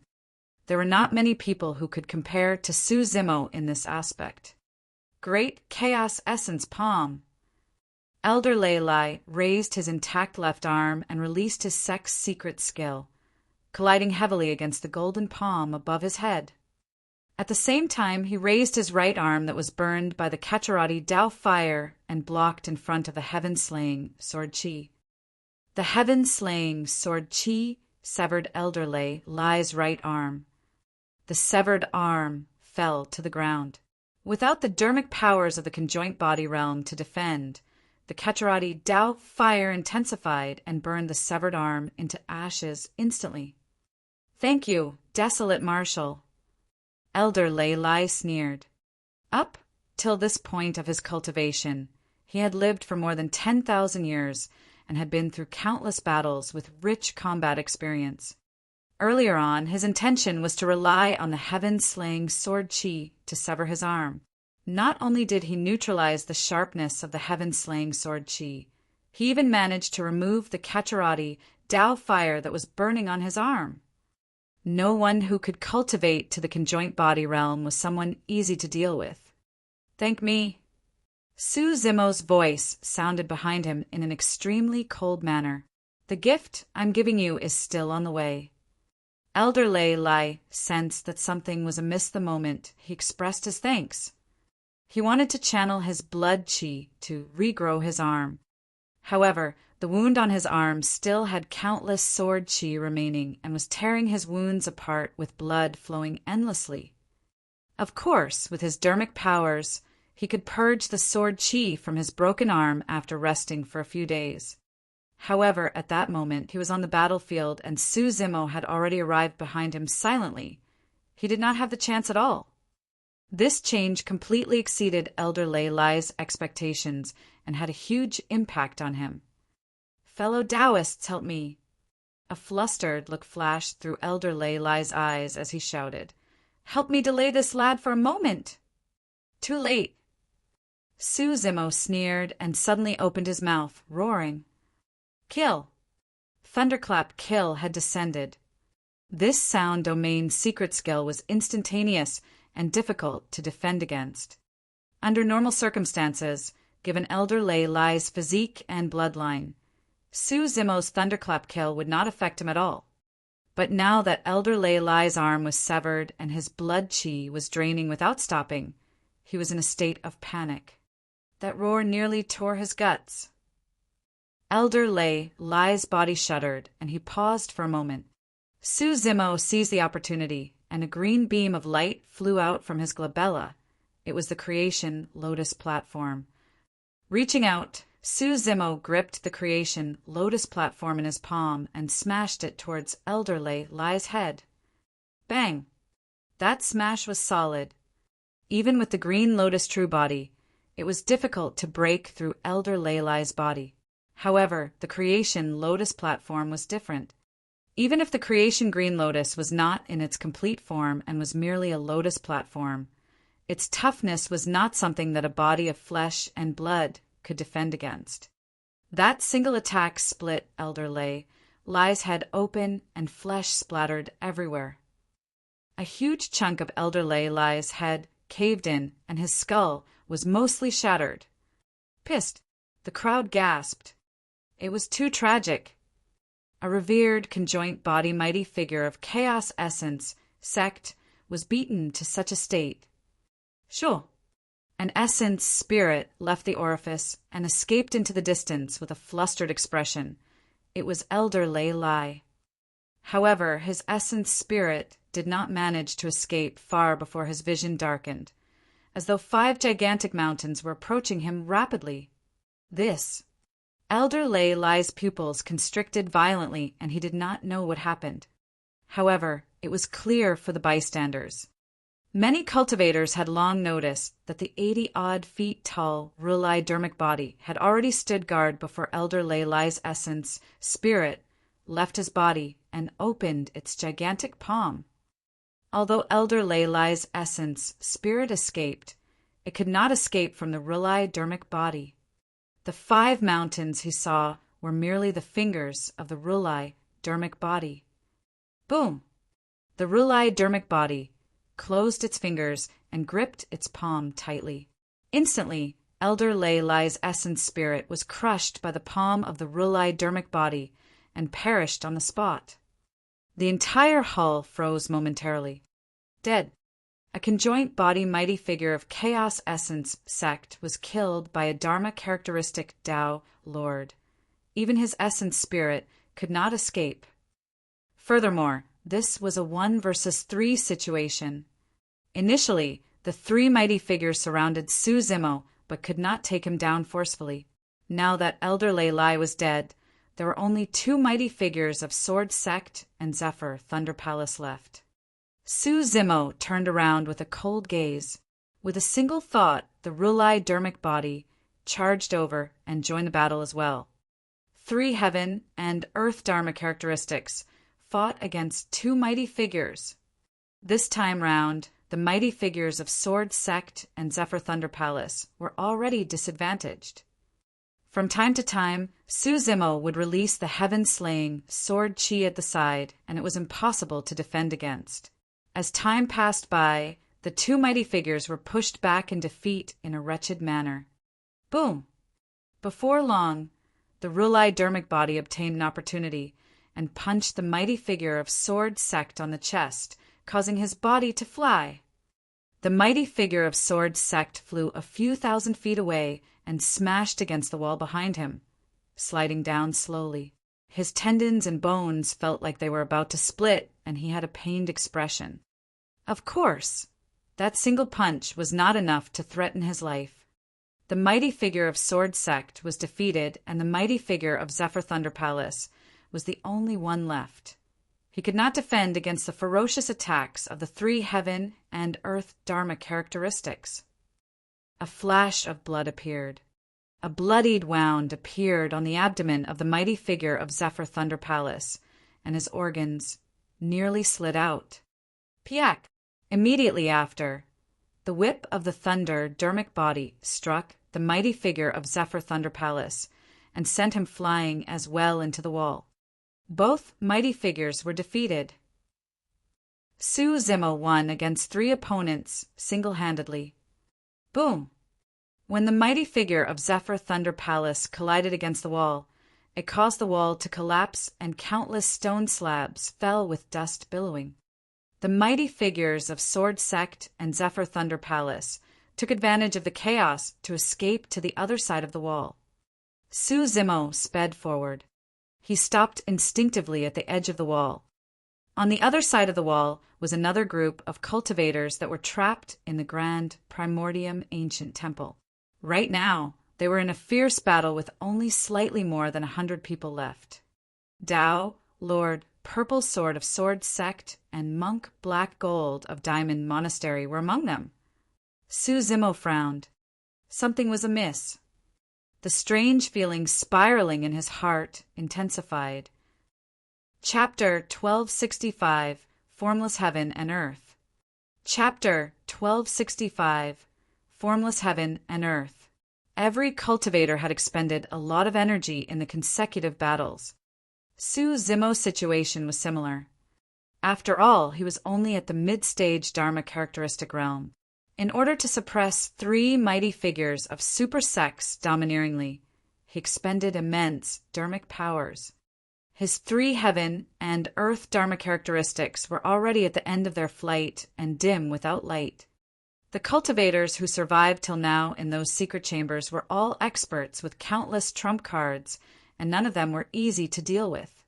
There were not many people who could compare to Su Zimo in this aspect. Great Chaos Essence Palm. Elder Lei Lai raised his intact left arm and released his sect's secret skill, colliding heavily against the golden palm above his head. At the same time, he raised his right arm that was burned by the Kacharati Dao fire and blocked in front of the heaven-slaying Sword Chi. The heaven-slaying Sword Chi severed Elder Lei Lai's right arm. The severed arm fell to the ground. Without the dermic powers of the conjoint body realm to defend, the Kacharati Dao fire intensified and burned the severed arm into ashes instantly. Thank you, desolate marshal. Elder Lei Lai sneered. Up till this point of his cultivation, he had lived for more than 10,000 years and had been through countless battles with rich combat experience. Earlier on, his intention was to rely on the heaven-slaying Sword Chi to sever his arm. Not only did he neutralize the sharpness of the heaven-slaying Sword Chi, he even managed to remove the Kacharati Dao fire that was burning on his arm. No one who could cultivate to the conjoint body realm was someone easy to deal with. Thank me. Su Zimo's voice sounded behind him in an extremely cold manner. The gift I'm giving you is still on the way. Elder Lei Lai sensed that something was amiss the moment he expressed his thanks. He wanted to channel his blood chi to regrow his arm. However, the wound on his arm still had countless sword chi remaining and was tearing his wounds apart with blood flowing endlessly. Of course, with his dermic powers, he could purge the sword chi from his broken arm after resting for a few days. However, at that moment, he was on the battlefield and Su Zimo had already arrived behind him silently. He did not have the chance at all. This change completely exceeded Elder Lei Lai's expectations and had a huge impact on him. Fellow Taoists, help me! A flustered look flashed through Elder Lei Lai's eyes as he shouted, Help me delay this lad for a moment! Too late! Su Zimo sneered and suddenly opened his mouth, roaring. Kill! Thunderclap Kill had descended. This sound domain secret skill was instantaneous and difficult to defend against. Under normal circumstances, given Elder Lei Lai's physique and bloodline, Su Zimo's Thunderclap Kill would not affect him at all. But now that Elder Lei Lai's arm was severed and his blood chi was draining without stopping, he was in a state of panic. That roar nearly tore his guts. Elder Lei Lai's body shuddered, and he paused for a moment. Su Zimo seized the opportunity, and a green beam of light flew out from his glabella. It was the creation Lotus platform. Reaching out, Su Zimo gripped the creation Lotus platform in his palm and smashed it towards Elder Lei Lai's head. Bang! That smash was solid. Even with the green Lotus true body, it was difficult to break through Elder Lei Lai's body. However, the creation Lotus platform was different. Even if the creation Green Lotus was not in its complete form and was merely a Lotus platform, its toughness was not something that a body of flesh and blood could defend against. That single attack split Elder Lei Lai's head open and flesh splattered everywhere. A huge chunk of Elder Lei Lai's head caved in and his skull was mostly shattered. Pissed, the crowd gasped. It was too tragic. a revered conjoint body mighty figure of chaos essence, sect, was beaten to such a state. Sure. An essence spirit left the orifice and escaped into the distance with a flustered expression. It was Elder Lei Lai. However, his essence spirit did not manage to escape far before his vision darkened, as though 5 gigantic mountains were approaching him rapidly. Elder Lei Lai's pupils constricted violently, and he did not know what happened. However, it was clear for the bystanders. Many cultivators had long noticed that the 80-odd feet tall Rulai dermic body had already stood guard before Elder Lei Lai's essence, spirit, left his body and opened its gigantic palm. Although Elder Lei Lai's essence, spirit escaped, it could not escape from the Rulai dermic body. The 5 mountains he saw were merely the fingers of the Rulai dermic body. Boom! The Rulai dermic body closed its fingers and gripped its palm tightly. Instantly, Elder Lei Lai's essence spirit was crushed by the palm of the Rulai dermic body and perished on the spot. The entire hull froze momentarily. Dead. A conjoint body mighty figure of chaos essence sect was killed by a Dharma characteristic Tao Lord. Even his essence spirit could not escape. Furthermore, this was a 1 versus 3 situation. Initially, the 3 mighty figures surrounded Su Zimo, but could not take him down forcefully. Now that Elder Lei Lai was dead, there were only 2 mighty figures of Sword Sect and Zephyr Thunder Palace left. Su Zimo turned around with a cold gaze. With a single thought, the Rulai dermic body charged over and joined the battle as well. 3 heaven and earth Dharma characteristics fought against 2 mighty figures. This time round, the mighty figures of Sword Sect and Zephyr Thunder Palace were already disadvantaged. From time to time, Su Zimo would release the heaven-slaying sword chi at the side, and it was impossible to defend against. As time passed by, the 2 mighty figures were pushed back in defeat in a wretched manner. Boom! Before long, the Rulai dermic body obtained an opportunity and punched the mighty figure of Sword Sect on the chest, causing his body to fly. The mighty figure of Sword Sect flew a few thousand feet away and smashed against the wall behind him, sliding down slowly. His tendons and bones felt like they were about to split, and he had a pained expression. Of course, that single punch was not enough to threaten his life. The mighty figure of Sword Sect was defeated, and the mighty figure of Zephyr Thunder Palace was the only one left. He could not defend against the ferocious attacks of the 3 heaven and earth Dharma characteristics. A flash of blood appeared. A bloodied wound appeared on the abdomen of the mighty figure of Zephyr Thunder Palace, and his organs nearly slid out. Piak! Immediately after, the whip of the thunder dermic body struck the mighty figure of Zephyr Thunder Palace and sent him flying as well into the wall. Both mighty figures were defeated. Su Zimo won against 3 opponents single-handedly. Boom! When the mighty figure of Zephyr Thunder Palace collided against the wall, it caused the wall to collapse and countless stone slabs fell with dust billowing. The mighty figures of Sword Sect and Zephyr Thunder Palace took advantage of the chaos to escape to the other side of the wall. Su Zimo sped forward. He stopped instinctively at the edge of the wall. On the other side of the wall was another group of cultivators that were trapped in the grand primordium ancient temple. Right now, they were in a fierce battle with only slightly more than 100 people left. Tao, Lord, Purple Sword of Sword Sect, and Monk Black Gold of Diamond Monastery were among them. Su Zimo frowned. Something was amiss. The strange feeling spiraling in his heart intensified. Chapter 1265, Formless Heaven and Earth. Chapter 1265, Formless Heaven and Earth. Every cultivator had expended a lot of energy in the consecutive battles. Su Zimo's situation was similar. After all, he was only at the mid-stage Dharma characteristic realm. In order to suppress 3 mighty figures of super sex domineeringly, he expended immense dharmic powers. His three heaven and earth dharma characteristics were already at the end of their flight and dim without light. The cultivators who survived till now in those secret chambers were all experts with countless trump cards, and none of them were easy to deal with.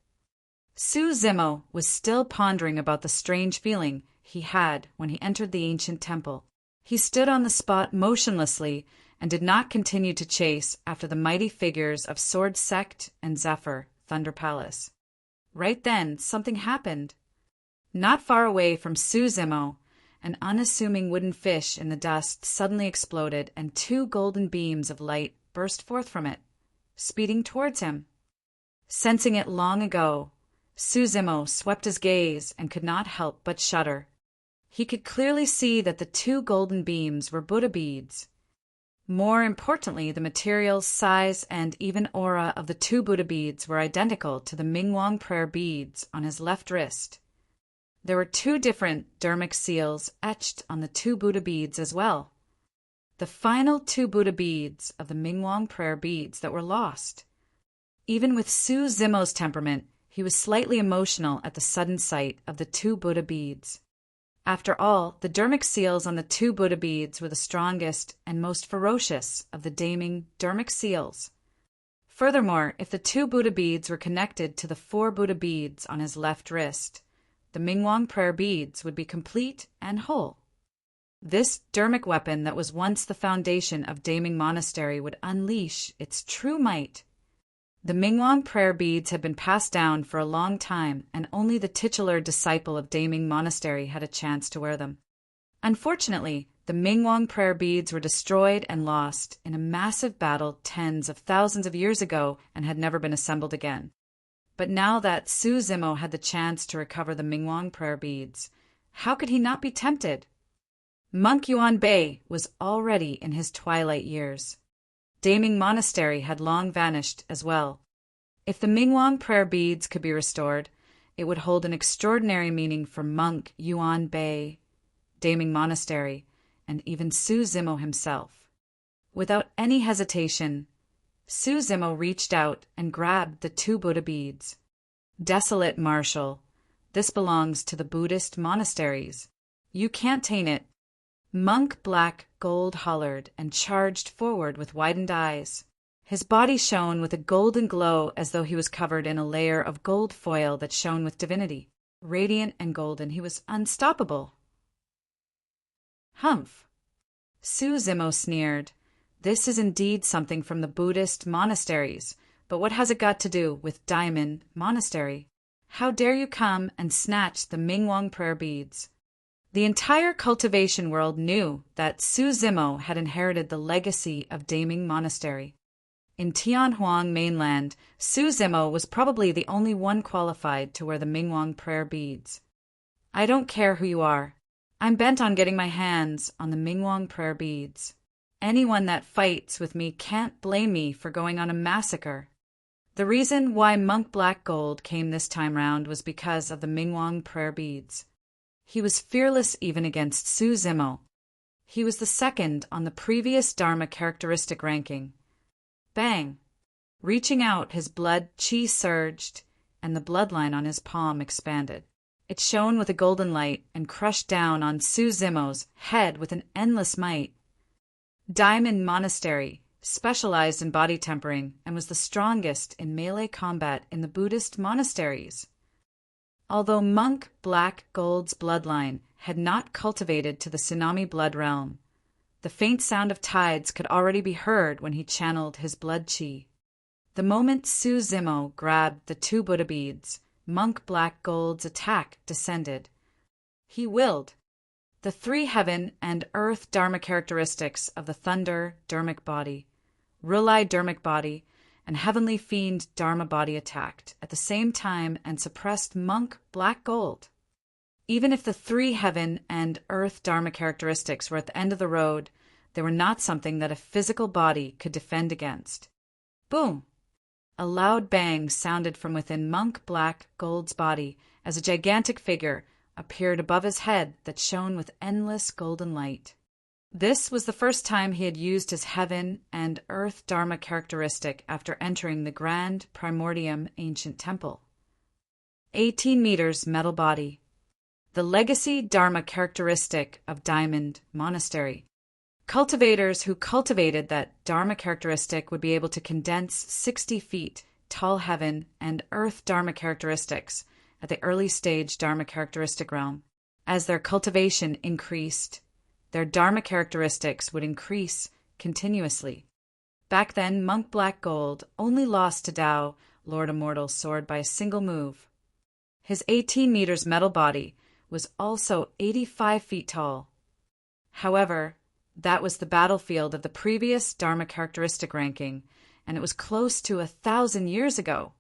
Su Zimo was still pondering about the strange feeling he had when he entered the ancient temple. He stood on the spot motionlessly and did not continue to chase after the mighty figures of Sword Sect and Zephyr, Thunder Palace. Right then, something happened. Not far away from Su Zimo, an unassuming wooden fish in the dust suddenly exploded, and two golden beams of light burst forth from it, speeding towards him. Sensing it long ago, Su Zimo swept his gaze and could not help but shudder. He could clearly see that the two golden beams were Buddha beads. More importantly, the material, size, and even aura of the two Buddha beads were identical to the Mingwang prayer beads on his left wrist. There were two different dharmic seals etched on the two Buddha beads as well. The final two Buddha beads of the Mingwang prayer beads that were lost. Even with Su Zimo's temperament, he was slightly emotional at the sudden sight of the two Buddha beads. After all, the dharmic seals on the two Buddha beads were the strongest and most ferocious of the Daming dharmic seals. Furthermore, if the two Buddha beads were connected to the four Buddha beads on his left wrist, the Mingwang prayer beads would be complete and whole. This dharmic weapon that was once the foundation of Daming Monastery would unleash its true might. The Mingwang prayer beads had been passed down for a long time, and only the titular disciple of Daming Monastery had a chance to wear them. Unfortunately, the Mingwang prayer beads were destroyed and lost in a massive battle tens of thousands of years ago and had never been assembled again. But now that Su Zimo had the chance to recover the Mingwang prayer beads, how could he not be tempted? Monk Yuan Bei was already in his twilight years. Daming Monastery had long vanished as well. If the Mingwang prayer beads could be restored, it would hold an extraordinary meaning for Monk Yuan Bei, Daming Monastery, and even Su Zimo himself. Without any hesitation, Su Zimo reached out and grabbed the two Buddha beads. Desolate Marshal, this belongs to the Buddhist monasteries. You can't taint it. Monk Black Gold hollered and charged forward with widened eyes. His body shone with a golden glow as though he was covered in a layer of gold foil that shone with divinity. Radiant and golden, he was unstoppable. Humph! Su Zimo sneered. This is indeed something from the Buddhist monasteries, but what has it got to do with Diamond Monastery? How dare you come and snatch the Mingwang prayer beads? The entire cultivation world knew that Su Zimo had inherited the legacy of Daming Monastery. In Tianhuang mainland, Su Zimo was probably the only one qualified to wear the Mingwang prayer beads. I don't care who you are. I'm bent on getting my hands on the Mingwang prayer beads. Anyone that fights with me can't blame me for going on a massacre. The reason why Monk Black Gold came this time round was because of the Mingwang prayer beads. He was fearless even against Su Zimo. He was the second on the previous Dharma characteristic ranking. Bang! Reaching out, his blood chi surged, and the bloodline on his palm expanded. It shone with a golden light and crushed down on Su Zimo's head with an endless might. Diamond Monastery specialized in body tempering and was the strongest in melee combat in the Buddhist monasteries. Although Monk Black Gold's bloodline had not cultivated to the tsunami blood realm, the faint sound of tides could already be heard when he channeled his blood chi. The moment Su Zimo grabbed the two Buddha beads, Monk Black Gold's attack descended. He willed. The three heaven and earth dharma characteristics of the thunder dharmic body, Rulai dharmic body, and heavenly fiend dharma body attacked at the same time and suppressed Monk Black Gold. Even if the three heaven and earth dharma characteristics were at the end of the road, they were not something that a physical body could defend against. Boom! A loud bang sounded from within Monk Black Gold's body as a gigantic figure appeared above his head that shone with endless golden light. This was the first time he had used his heaven and earth dharma characteristic after entering the grand primordium ancient temple. 18 meters metal body. The legacy Dharma characteristic of Diamond Monastery. Cultivators who cultivated that Dharma characteristic would be able to condense 60 feet tall heaven and earth Dharma characteristics at the early stage Dharma characteristic realm. As their cultivation increased, their Dharma characteristics would increase continuously. Back then, Monk Black Gold only lost to Tao, Lord Immortal Sword, by a single move. His 18 meters metal body was also 85 feet tall. However, that was the battlefield of the previous Dharma characteristic ranking, and it was close to 1,000 years ago.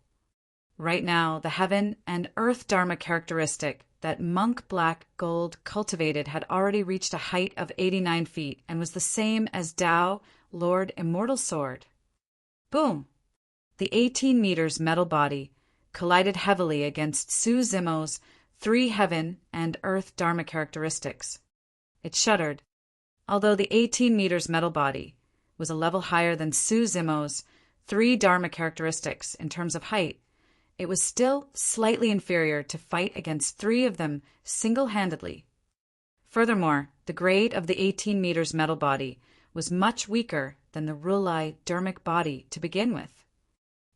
Right now, the heaven and earth Dharma characteristic that Monk Black Gold cultivated had already reached a height of 89 feet and was the same as Tao, Lord Immortal Sword. Boom! The 18 meters metal body collided heavily against Su Zimo's 3 heaven and earth Dharma characteristics. It shuddered. Although the 18 meters metal body was a level higher than Su Zimo's 3 Dharma characteristics in terms of height, it was still slightly inferior to fight against 3 of them single-handedly. Furthermore, the grade of the 18 meters metal body was much weaker than the Rulai Dharmic body to begin with.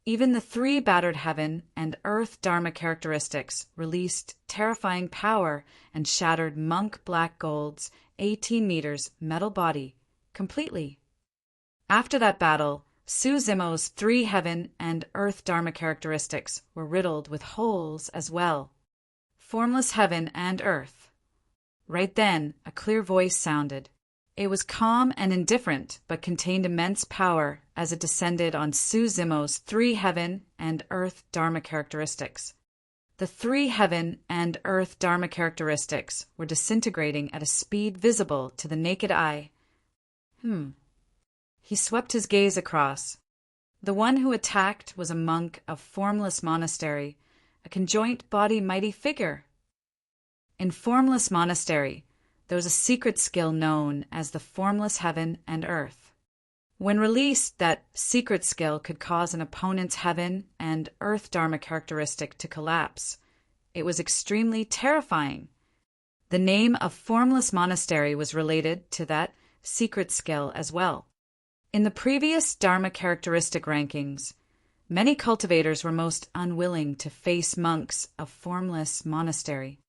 Even the 3 battered heaven and earth Dharma characteristics released terrifying power and shattered Monk Black Gold's 18 meters metal body completely. After that battle, Su Zimo's 3 heaven and earth Dharma characteristics were riddled with holes as well. Formless heaven and earth. Right then, a clear voice sounded. It was calm and indifferent, but contained immense power as it descended on Su Zimo's 3 heaven and earth Dharma characteristics. The 3 heaven and earth Dharma characteristics were disintegrating at a speed visible to the naked eye. He swept his gaze across. The one who attacked was a monk of Formless Monastery, a conjoint body mighty figure. In Formless Monastery, there was a secret skill known as the Formless Heaven and Earth. When released, that secret skill could cause an opponent's heaven and earth Dharma characteristic to collapse. It was extremely terrifying. The name of Formless Monastery was related to that secret skill as well. In the previous Dharma characteristic rankings, many cultivators were most unwilling to face monks of Formless Monastery.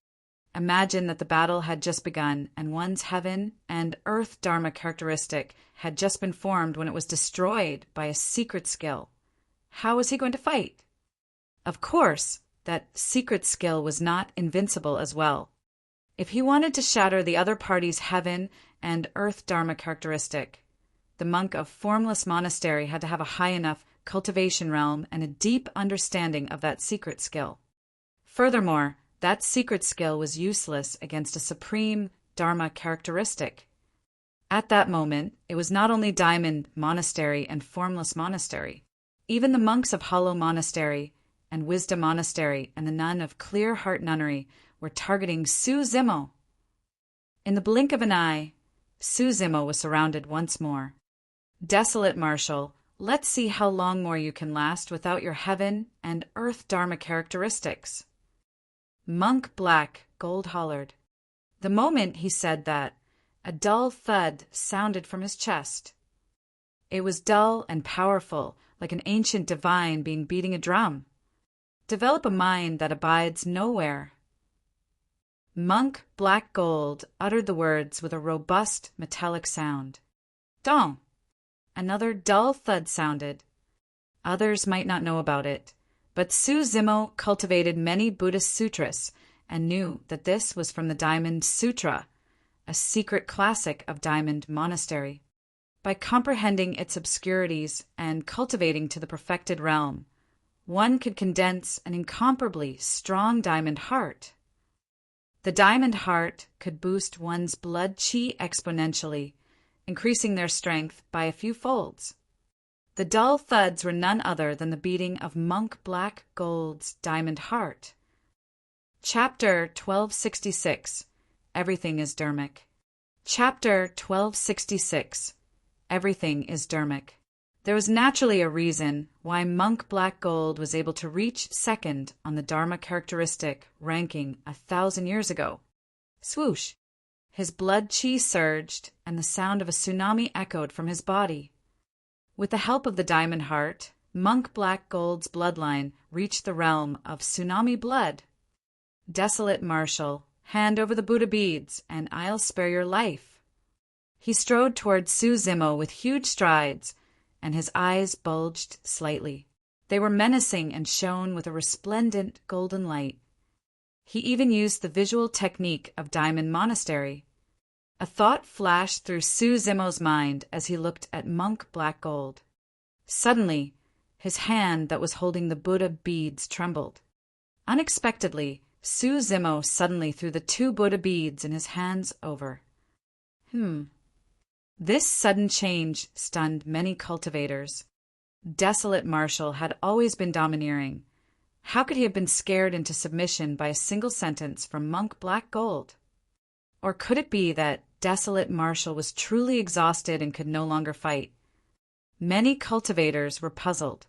Imagine that the battle had just begun and one's heaven and earth Dharma characteristic had just been formed when it was destroyed by a secret skill. How was he going to fight? Of course, that secret skill was not invincible as well. If he wanted to shatter the other party's heaven and earth Dharma characteristic, the monk of Formless Monastery had to have a high enough cultivation realm and a deep understanding of that secret skill. Furthermore, that secret skill was useless against a supreme Dharma characteristic. At that moment, it was not only Diamond Monastery and Formless Monastery. Even the monks of Hollow Monastery and Wisdom Monastery and the nun of Clear Heart Nunnery were targeting Su Zimo. In the blink of an eye, Su Zimo was surrounded once more. Desolate Marshal, let's see how long more you can last without your heaven and earth Dharma characteristics. Monk Black Gold hollered. The moment he said that, a dull thud sounded from his chest. It was dull and powerful, like an ancient divine beating a drum. Develop a mind that abides nowhere. Monk Black Gold uttered the words with a robust metallic sound. Dong! Another dull thud sounded. Others might not know about it, but Su Zimo cultivated many Buddhist sutras and knew that this was from the Diamond Sutra, a secret classic of Diamond Monastery. By comprehending its obscurities and cultivating to the perfected realm, one could condense an incomparably strong diamond heart. The diamond heart could boost one's blood qi exponentially, increasing their strength by a few folds. The dull thuds were none other than the beating of Monk Black Gold's diamond heart. Chapter 1266. Everything is Dharmic. Chapter 1266. Everything is Dharmic. There was naturally a reason why monk Black Gold was able to reach second on the Dharma characteristic ranking 1,000 years ago. Swoosh! His blood chi surged, and the sound of a tsunami echoed from his body. With the help of the diamond heart, monk Black Gold's bloodline reached the realm of tsunami blood. Desolate Marshal, hand over the Buddha beads, and I'll spare your life. He strode toward Su Zimo with huge strides, and his eyes bulged slightly. They were menacing and shone with a resplendent golden light. He even used the visual technique of Diamond Monastery. A thought flashed through Su Zimo's mind as he looked at monk Black Gold. Suddenly, his hand that was holding the Buddha beads trembled. Unexpectedly, Su Zimo suddenly threw the 2 Buddha beads in his hands over. This sudden change stunned many cultivators. Desolate Marshal had always been domineering. How could he have been scared into submission by a single sentence from monk Black Gold? Or could it be that Desolate Marshal was truly exhausted and could no longer fight? Many cultivators were puzzled.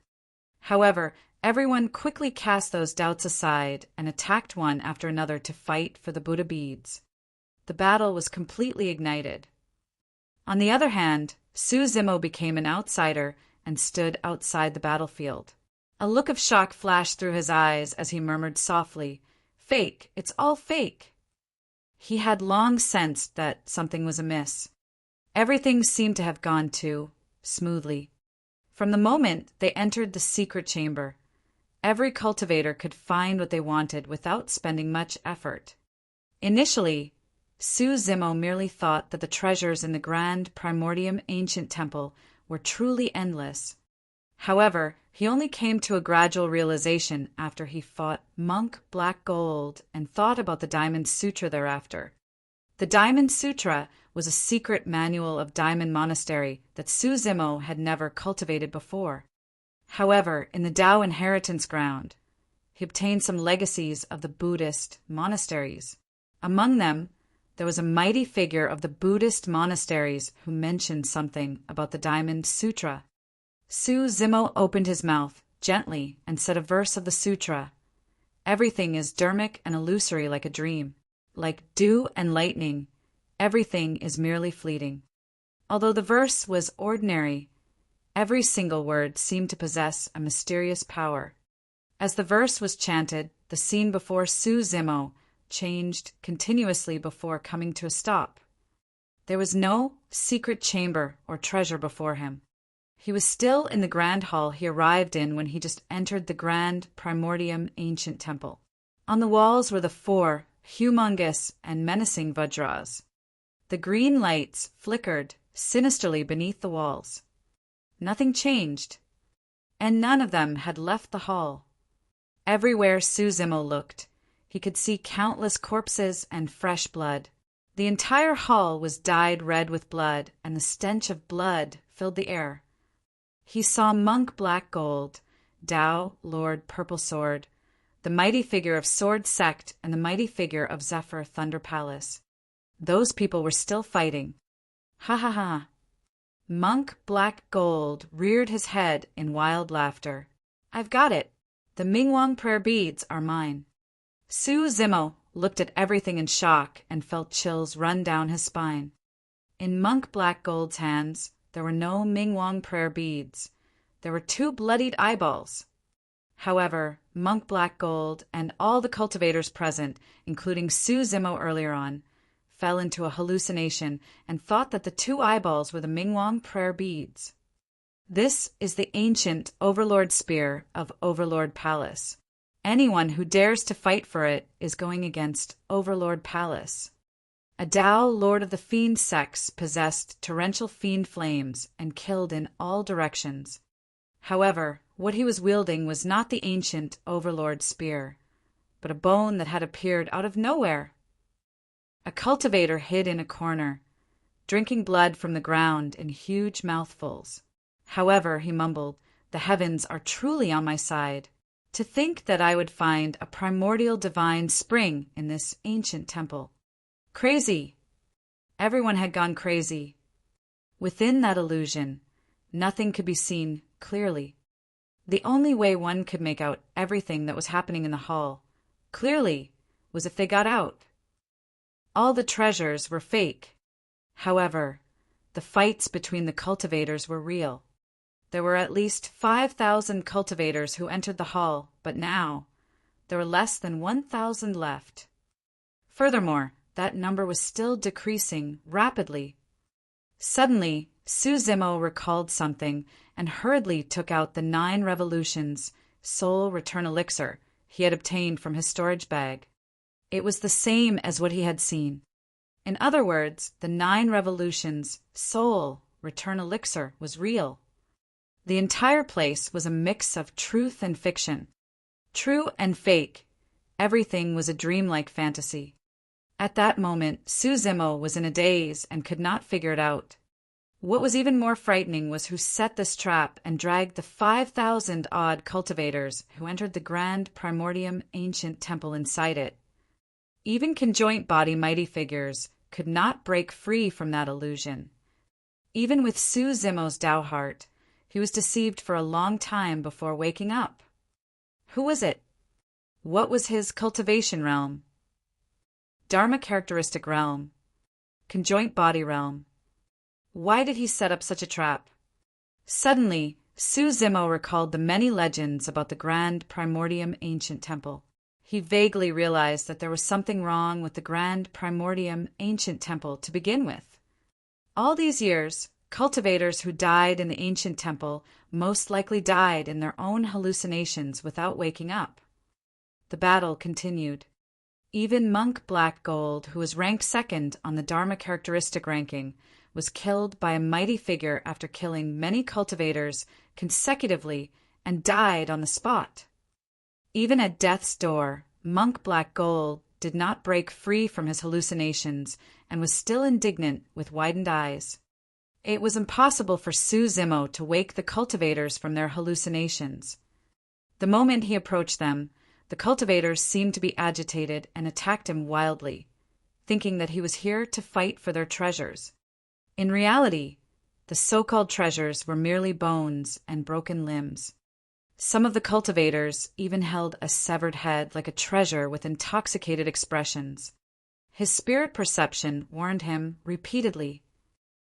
However, everyone quickly cast those doubts aside and attacked one after another to fight for the Buddha beads. The battle was completely ignited. On the other hand, Su Zimo became an outsider and stood outside the battlefield. A look of shock flashed through his eyes as he murmured softly, "Fake, it's all fake." He had long sensed that something was amiss. Everything seemed to have gone too smoothly. From the moment they entered the secret chamber, every cultivator could find what they wanted without spending much effort. Initially, Su Zimo merely thought that the treasures in the grand primordium ancient temple were truly endless. However, he only came to a gradual realization after he fought monk Black Gold and thought about the Diamond Sutra thereafter. The Diamond Sutra was a secret manual of Diamond Monastery that Su Zimo had never cultivated before. However, in the Tao inheritance ground, he obtained some legacies of the Buddhist monasteries. Among them, there was a mighty figure of the Buddhist monasteries who mentioned something about the Diamond Sutra. Su Zimo opened his mouth gently and said a verse of the sutra. Everything is dharmic and illusory like a dream. Like dew and lightning, everything is merely fleeting. Although the verse was ordinary, every single word seemed to possess a mysterious power. As the verse was chanted, the scene before Su Zimo changed continuously before coming to a stop. There was no secret chamber or treasure before him. He was still in the grand hall he arrived in when he just entered the grand primordium ancient temple. On the walls were the 4 humongous and menacing Vajras. The green lights flickered sinisterly beneath the walls. Nothing changed, and none of them had left the hall. Everywhere Su Zimo looked, he could see countless corpses and fresh blood. The entire hall was dyed red with blood, and the stench of blood filled the air. He saw monk Black Gold, Tao Lord Purple Sword, the mighty figure of Sword Sect, and the mighty figure of Zephyr Thunder Palace. Those people were still fighting. Ha ha ha. Monk Black Gold reared his head in wild laughter. I've got it. The Mingwang prayer beads are mine. Su Zimo looked at everything in shock and felt chills run down his spine. In monk Black Gold's hands, there were no Mingwang prayer beads. There were 2 bloodied eyeballs. However, monk Black Gold and all the cultivators present, including Su Zimo earlier on, fell into a hallucination and thought that the 2 eyeballs were the Mingwang prayer beads. This is the ancient Overlord Spear of Overlord Palace. Anyone who dares to fight for it is going against Overlord Palace. A Tao Lord of the Fiend sects possessed torrential fiend flames and killed in all directions. However, what he was wielding was not the ancient Overlord Spear, but a bone that had appeared out of nowhere. A cultivator hid in a corner, drinking blood from the ground in huge mouthfuls. However, he mumbled, "The heavens are truly on my side. To think that I would find a primordial divine spring in this ancient temple. Crazy!" Everyone had gone crazy. Within that illusion, Nothing could be seen clearly. The only way one could make out everything that was happening in the hall clearly was if they got out. All the treasures were fake. However, the fights between the cultivators were real. There were at least 5,000 cultivators who entered the hall, but now there were less than 1,000 left. Furthermore, that number was still decreasing rapidly. Suddenly, Suzimo recalled something and hurriedly took out the 9 revolutions soul return elixir he had obtained from his storage bag. It was the same as what he had seen. In other words, the 9 revolutions soul return elixir was real. The entire place was a mix of truth and fiction. True and fake. Everything was a dreamlike fantasy. At that moment, Suzimo was in a daze and could not figure it out. What was even more frightening was who set this trap and dragged the 5,000-odd cultivators who entered the grand primordium ancient temple inside it. Even conjoint body mighty figures could not break free from that illusion. Even with Suzimo's Tao heart, he was deceived for a long time before waking up. Who was it? What was his cultivation realm? Dharma characteristic realm. Conjoint body realm. Why did he set up such a trap? Suddenly, Suzimo recalled the many legends about the grand primordium ancient temple. He vaguely realized that there was something wrong with the grand primordium ancient temple to begin with. All these years, cultivators who died in the ancient temple most likely died in their own hallucinations without waking up. The battle continued. Even Monk Black Gold, who was ranked second on the Dharma characteristic ranking, was killed by a mighty figure after killing many cultivators consecutively and died on the spot. Even at death's door, Monk Black Gold did not break free from his hallucinations and was still indignant with widened eyes. It was impossible for Suzimo to wake the cultivators from their hallucinations. The moment he approached them, the cultivators seemed to be agitated and attacked him wildly, thinking that he was here to fight for their treasures. In reality, the so-called treasures were merely bones and broken limbs. Some of the cultivators even held a severed head like a treasure with intoxicated expressions. His spirit perception warned him repeatedly.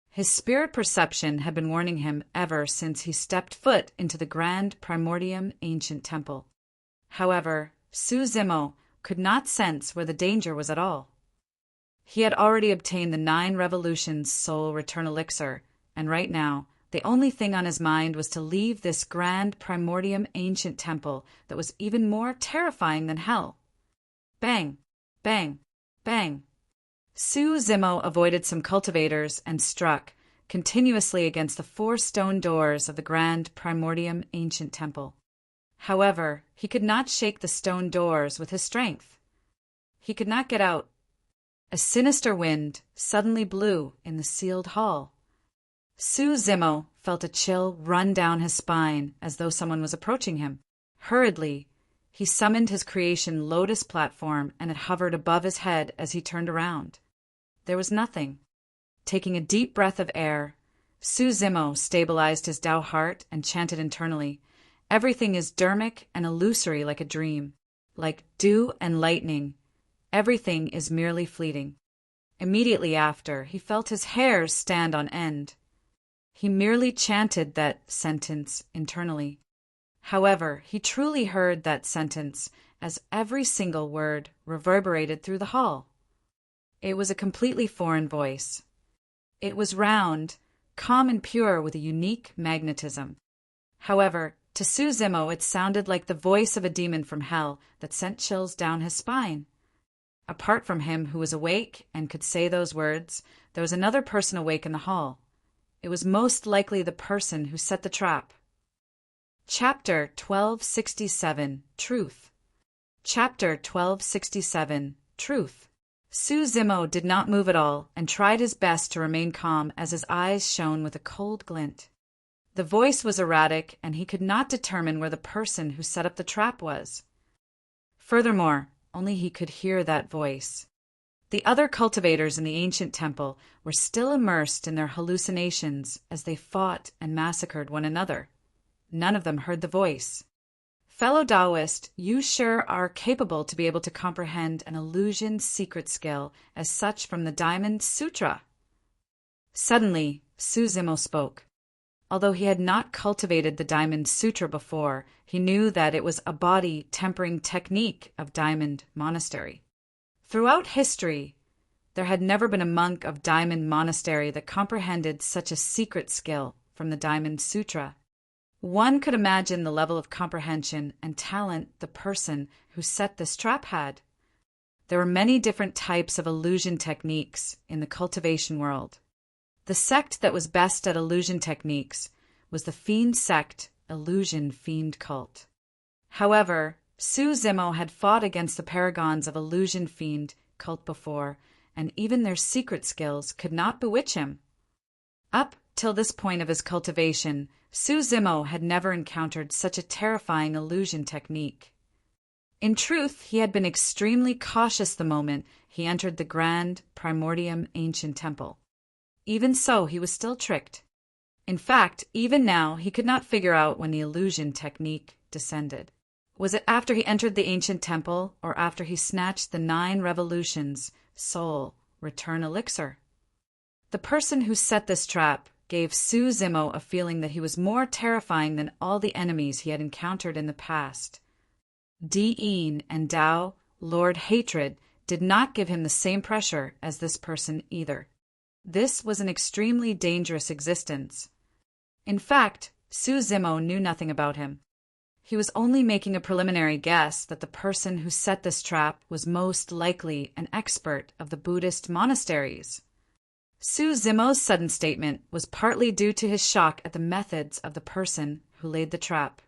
His spirit perception had been warning him ever since he stepped foot into the grand primordium ancient temple. However, Suzimo could not sense where the danger was at all. He had already obtained the 9 revolutions soul return elixir, and right now, the only thing on his mind was to leave this grand primordium ancient temple that was even more terrifying than hell. Bang! Bang! Bang! Suzimo avoided some cultivators and struck continuously against the 4 stone doors of the grand primordium ancient temple. However, he could not shake the stone doors with his strength. He could not get out. A sinister wind suddenly blew in the sealed hall. Suzimo felt a chill run down his spine as though someone was approaching him. Hurriedly, he summoned his creation lotus platform and it hovered above his head as he turned around. There was nothing. Taking a deep breath of air, Suzimo stabilized his Tao heart and chanted internally, "Everything is dharmic and illusory like a dream. Like dew and lightning, everything is merely fleeting." Immediately after, he felt his hairs stand on end. He merely chanted that sentence internally. However, he truly heard that sentence as every single word reverberated through the hall. It was a completely foreign voice. It was round, calm and pure with a unique magnetism. However, to Suzimo it sounded like the voice of a demon from hell that sent chills down his spine. Apart from him who was awake and could say those words, there was another person awake in the hall. It was most likely the person who set the trap. Chapter 1267 Truth. Chapter 1267 Truth. Suzimo did not move at all and tried his best to remain calm as his eyes shone with a cold glint. The voice was erratic and he could not determine where the person who set up the trap was. Furthermore, only he could hear that voice. The other cultivators in the ancient temple were still immersed in their hallucinations as they fought and massacred one another. None of them heard the voice. Fellow Taoist, you sure are capable to be able to comprehend an illusion's secret skill as such from the Diamond Sutra. Suddenly, Su Zimo spoke. Although he had not cultivated the Diamond Sutra before, he knew that it was a body-tempering technique of Diamond Monastery. Throughout history, there had never been a monk of Diamond Monastery that comprehended such a secret skill from the Diamond Sutra. One could imagine the level of comprehension and talent the person who set this trap had. There were many different types of illusion techniques in the cultivation world. The sect that was best at illusion techniques was the Fiend Sect Illusion Fiend Cult. However, Su Zimo had fought against the paragons of Illusion Fiend Cult before, and even their secret skills could not bewitch him. Up till this point of his cultivation, Su Zimo had never encountered such a terrifying illusion technique. In truth, he had been extremely cautious the moment he entered the Grand Primordium Ancient Temple. Even so, he was still tricked. In fact, even now, he could not figure out when the illusion technique descended. Was it after he entered the ancient temple, or after he snatched the 9 revolutions soul return elixir? The person who set this trap gave Su Zimo a feeling that he was more terrifying than all the enemies he had encountered in the past. Di-een and Tao, Lord Hatred, did not give him the same pressure as this person either. This was an extremely dangerous existence. In fact, Su Zimo knew nothing about him. He was only making a preliminary guess that the person who set this trap was most likely an expert of the Buddhist monasteries. Su Zimo's sudden statement was partly due to his shock at the methods of the person who laid the trap.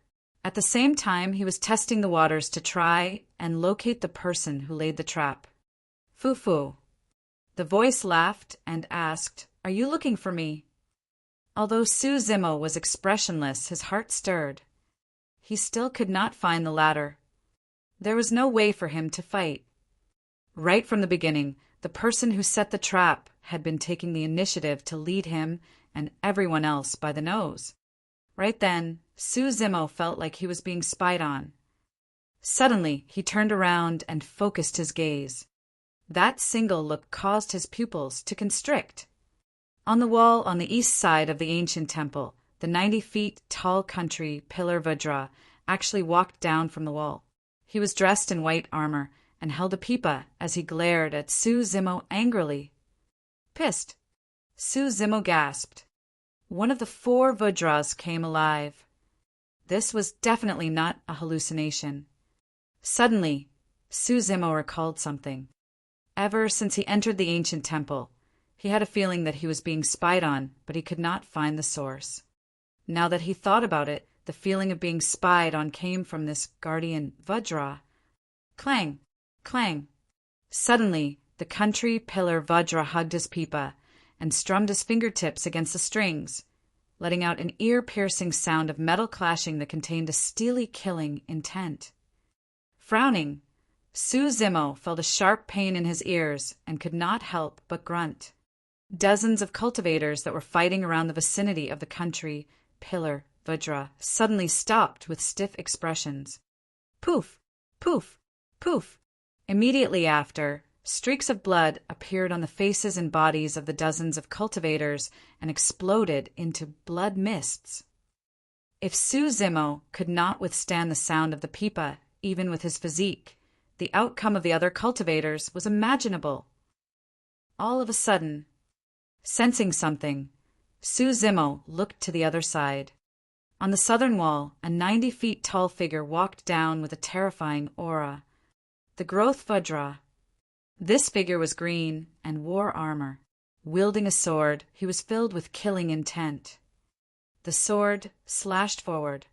At the same time, he was testing the waters to try and locate the person who laid the trap. Fufu. The voice laughed and asked, "Are you looking for me?" Although Su Zimo was expressionless, his heart stirred. He still could not find the ladder. There was no way for him to fight. Right from the beginning, the person who set the trap had been taking the initiative to lead him and everyone else by the nose. Right then, Su Zimo felt like he was being spied on. Suddenly, he turned around and focused his gaze. That single look caused his pupils to constrict. On the wall on the east side of the ancient temple, the 90 feet tall country pillar Vajra actually walked down from the wall. He was dressed in white armor and held a pipa as he glared at Su Zimo angrily. Pissed, Su Zimo gasped. One of the 4 Vajras came alive. This was definitely not a hallucination. Suddenly, Su Zimo recalled something. Ever since he entered the ancient temple, he had a feeling that he was being spied on, but he could not find the source. Now that he thought about it, the feeling of being spied on came from this guardian Vajra. Clang, clang. Suddenly, the country pillar Vajra hugged his pipa and strummed his fingertips against the strings, letting out an ear-piercing sound of metal clashing that contained a steely killing intent. Frowning, Su Zimo felt a sharp pain in his ears and could not help but grunt. Dozens of cultivators that were fighting around the vicinity of the country pillar Vajra suddenly stopped with stiff expressions. Poof, poof, poof. Immediately after, streaks of blood appeared on the faces and bodies of the dozens of cultivators and exploded into blood mists. If Su Zimo could not withstand the sound of the pipa, even with his physique, the outcome of the other cultivators was imaginable. All of a sudden, sensing something, Su Zimo looked to the other side. On the southern wall, a 90 feet tall figure walked down with a terrifying aura. The Growth Vajra. This figure was green and wore armor. Wielding a sword, he was filled with killing intent. The sword slashed forward.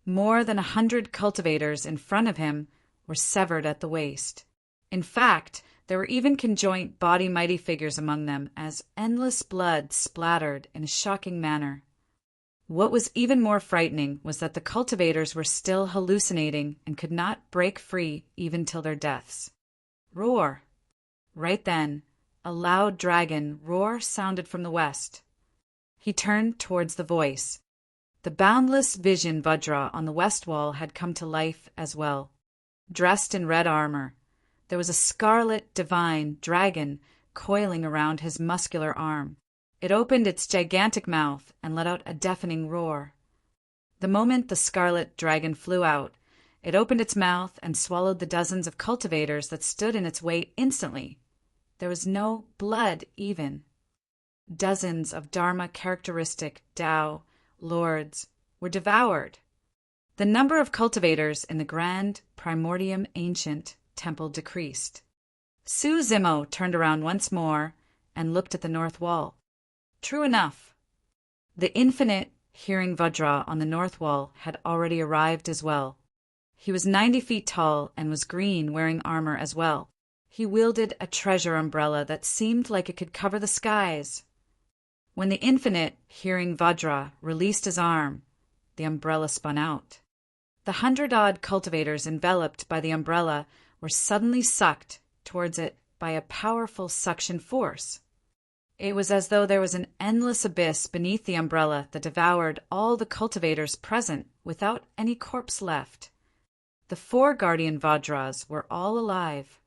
More than 100 cultivators in front of him were severed at the waist. In fact, there were even conjoint body mighty figures among them as endless blood splattered in a shocking manner. What was even more frightening was that the cultivators were still hallucinating and could not break free even till their deaths. Roar! Right then, a loud dragon roar sounded from the west. He turned towards the voice. The boundless vision Vajra on the west wall had come to life as well. Dressed in red armor, there was a scarlet divine dragon coiling around his muscular arm. It opened its gigantic mouth and let out a deafening roar. The moment the scarlet dragon flew out, it opened its mouth and swallowed the dozens of cultivators that stood in its way instantly. There was no blood even. Dozens of Dharma-characteristic Tao lords were devoured. The number of cultivators in the grand primordium ancient temple decreased. Su Zimo turned around once more and looked at the north wall. True enough. The infinite hearing Vajra on the north wall had already arrived as well. He was 90 feet tall and was green, wearing armor as well. He wielded a treasure umbrella that seemed like it could cover the skies. When the infinite hearing Vajra released his arm, the umbrella spun out. The 100-odd cultivators enveloped by the umbrella were suddenly sucked towards it by a powerful suction force. It was as though there was an endless abyss beneath the umbrella that devoured all the cultivators present without any corpse left. The 4 guardian Vajras were all alive.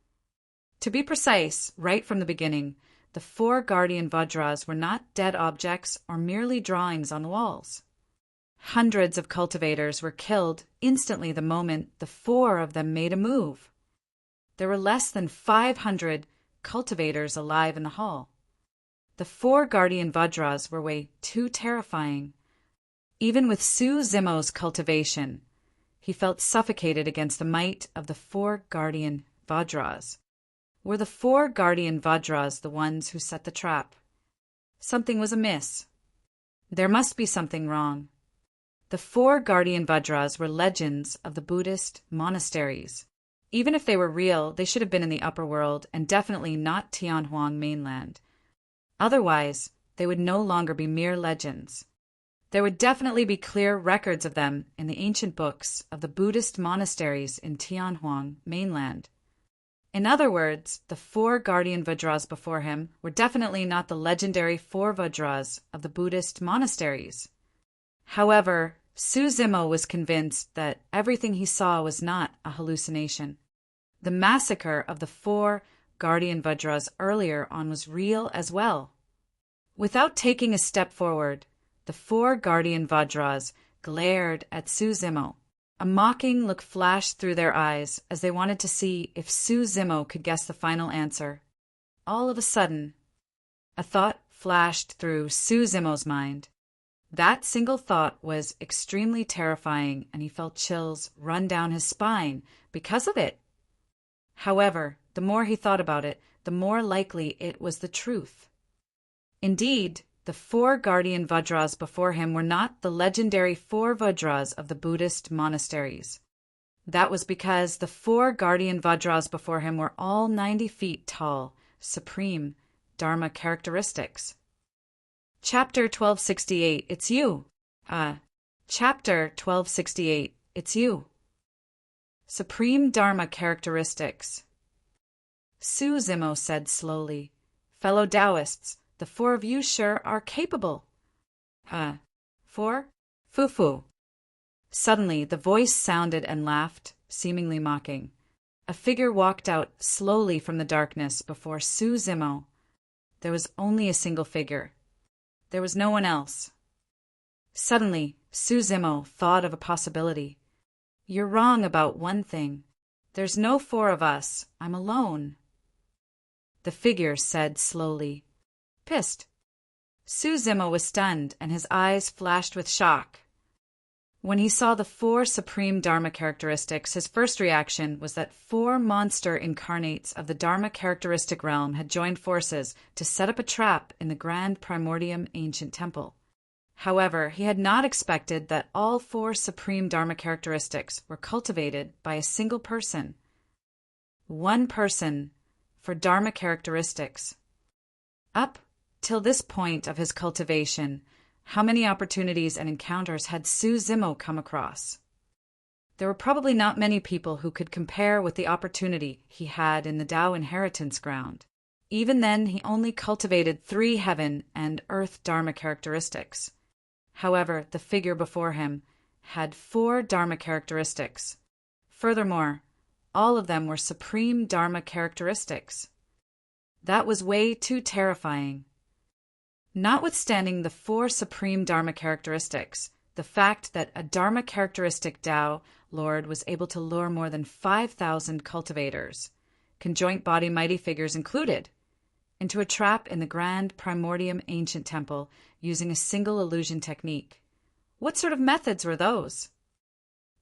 To be precise, right from the beginning, the 4 guardian Vajras were not dead objects or merely drawings on the walls. Hundreds of cultivators were killed instantly the moment the 4 of them made a move. There were less than 500 cultivators alive in the hall. The 4 guardian Vajras were way too terrifying. Even with Su Zimo's cultivation, he felt suffocated against the might of the 4 guardian Vajras. Were the 4 guardian Vajras the ones who set the trap? Something was amiss. There must be something wrong. The 4 guardian Vajras were legends of the Buddhist monasteries. Even if they were real, they should have been in the upper world and definitely not Tianhuang mainland. Otherwise, they would no longer be mere legends. There would definitely be clear records of them in the ancient books of the Buddhist monasteries in Tianhuang mainland. In other words, the 4 guardian Vajras before him were definitely not the legendary 4 Vajras of the Buddhist monasteries. However, Su Zimo was convinced that everything he saw was not a hallucination. The massacre of the 4 guardian Vajras earlier on was real as well. Without taking a step forward, the 4 guardian Vajras glared at Su Zimo. A mocking look flashed through their eyes as they wanted to see if Su Zimo could guess the final answer. All of a sudden, a thought flashed through Su Zimo's mind. That single thought was extremely terrifying, and he felt chills run down his spine because of it. However, the more he thought about it, the more likely it was the truth. Indeed, the 4 guardian Vajras before him were not the legendary 4 Vajras of the Buddhist monasteries. That was because the 4 guardian Vajras before him were all 90 feet tall, supreme Dharma characteristics. Chapter 1268, it's you. Chapter 1268, it's you. Supreme Dharma characteristics. Su Zimo said slowly, "Fellow Taoists, the 4 of you sure are capable." 4? Fufu. Suddenly, the voice sounded and laughed, seemingly mocking. A figure walked out slowly from the darkness before Su Zimo. There was only a single figure. There was no one else. Suddenly, Su Zimo thought of a possibility. "You're wrong about one thing. There's no 4 of us. I'm alone." The figure said slowly, "Pissed." Su Zimo was stunned, and his eyes flashed with shock. When he saw the 4 supreme Dharma characteristics, his first reaction was that 4 monster incarnates of the Dharma characteristic realm had joined forces to set up a trap in the grand primordium ancient temple. However, he had not expected that all 4 supreme Dharma characteristics were cultivated by a single person. One person for Dharma characteristics. Up till this point of his cultivation, how many opportunities and encounters had Su Zimo come across? There were probably not many people who could compare with the opportunity he had in the Tao inheritance ground. Even then, he only cultivated 3 heaven and earth Dharma characteristics. However, the figure before him had 4 Dharma characteristics. Furthermore, all of them were supreme Dharma characteristics. That was way too terrifying. Notwithstanding the 4 supreme Dharma characteristics, the fact that a Dharma characteristic Tao Lord was able to lure more than 5,000 cultivators, conjoint body mighty figures included, into a trap in the grand primordium ancient temple using a single illusion technique. What sort of methods were those?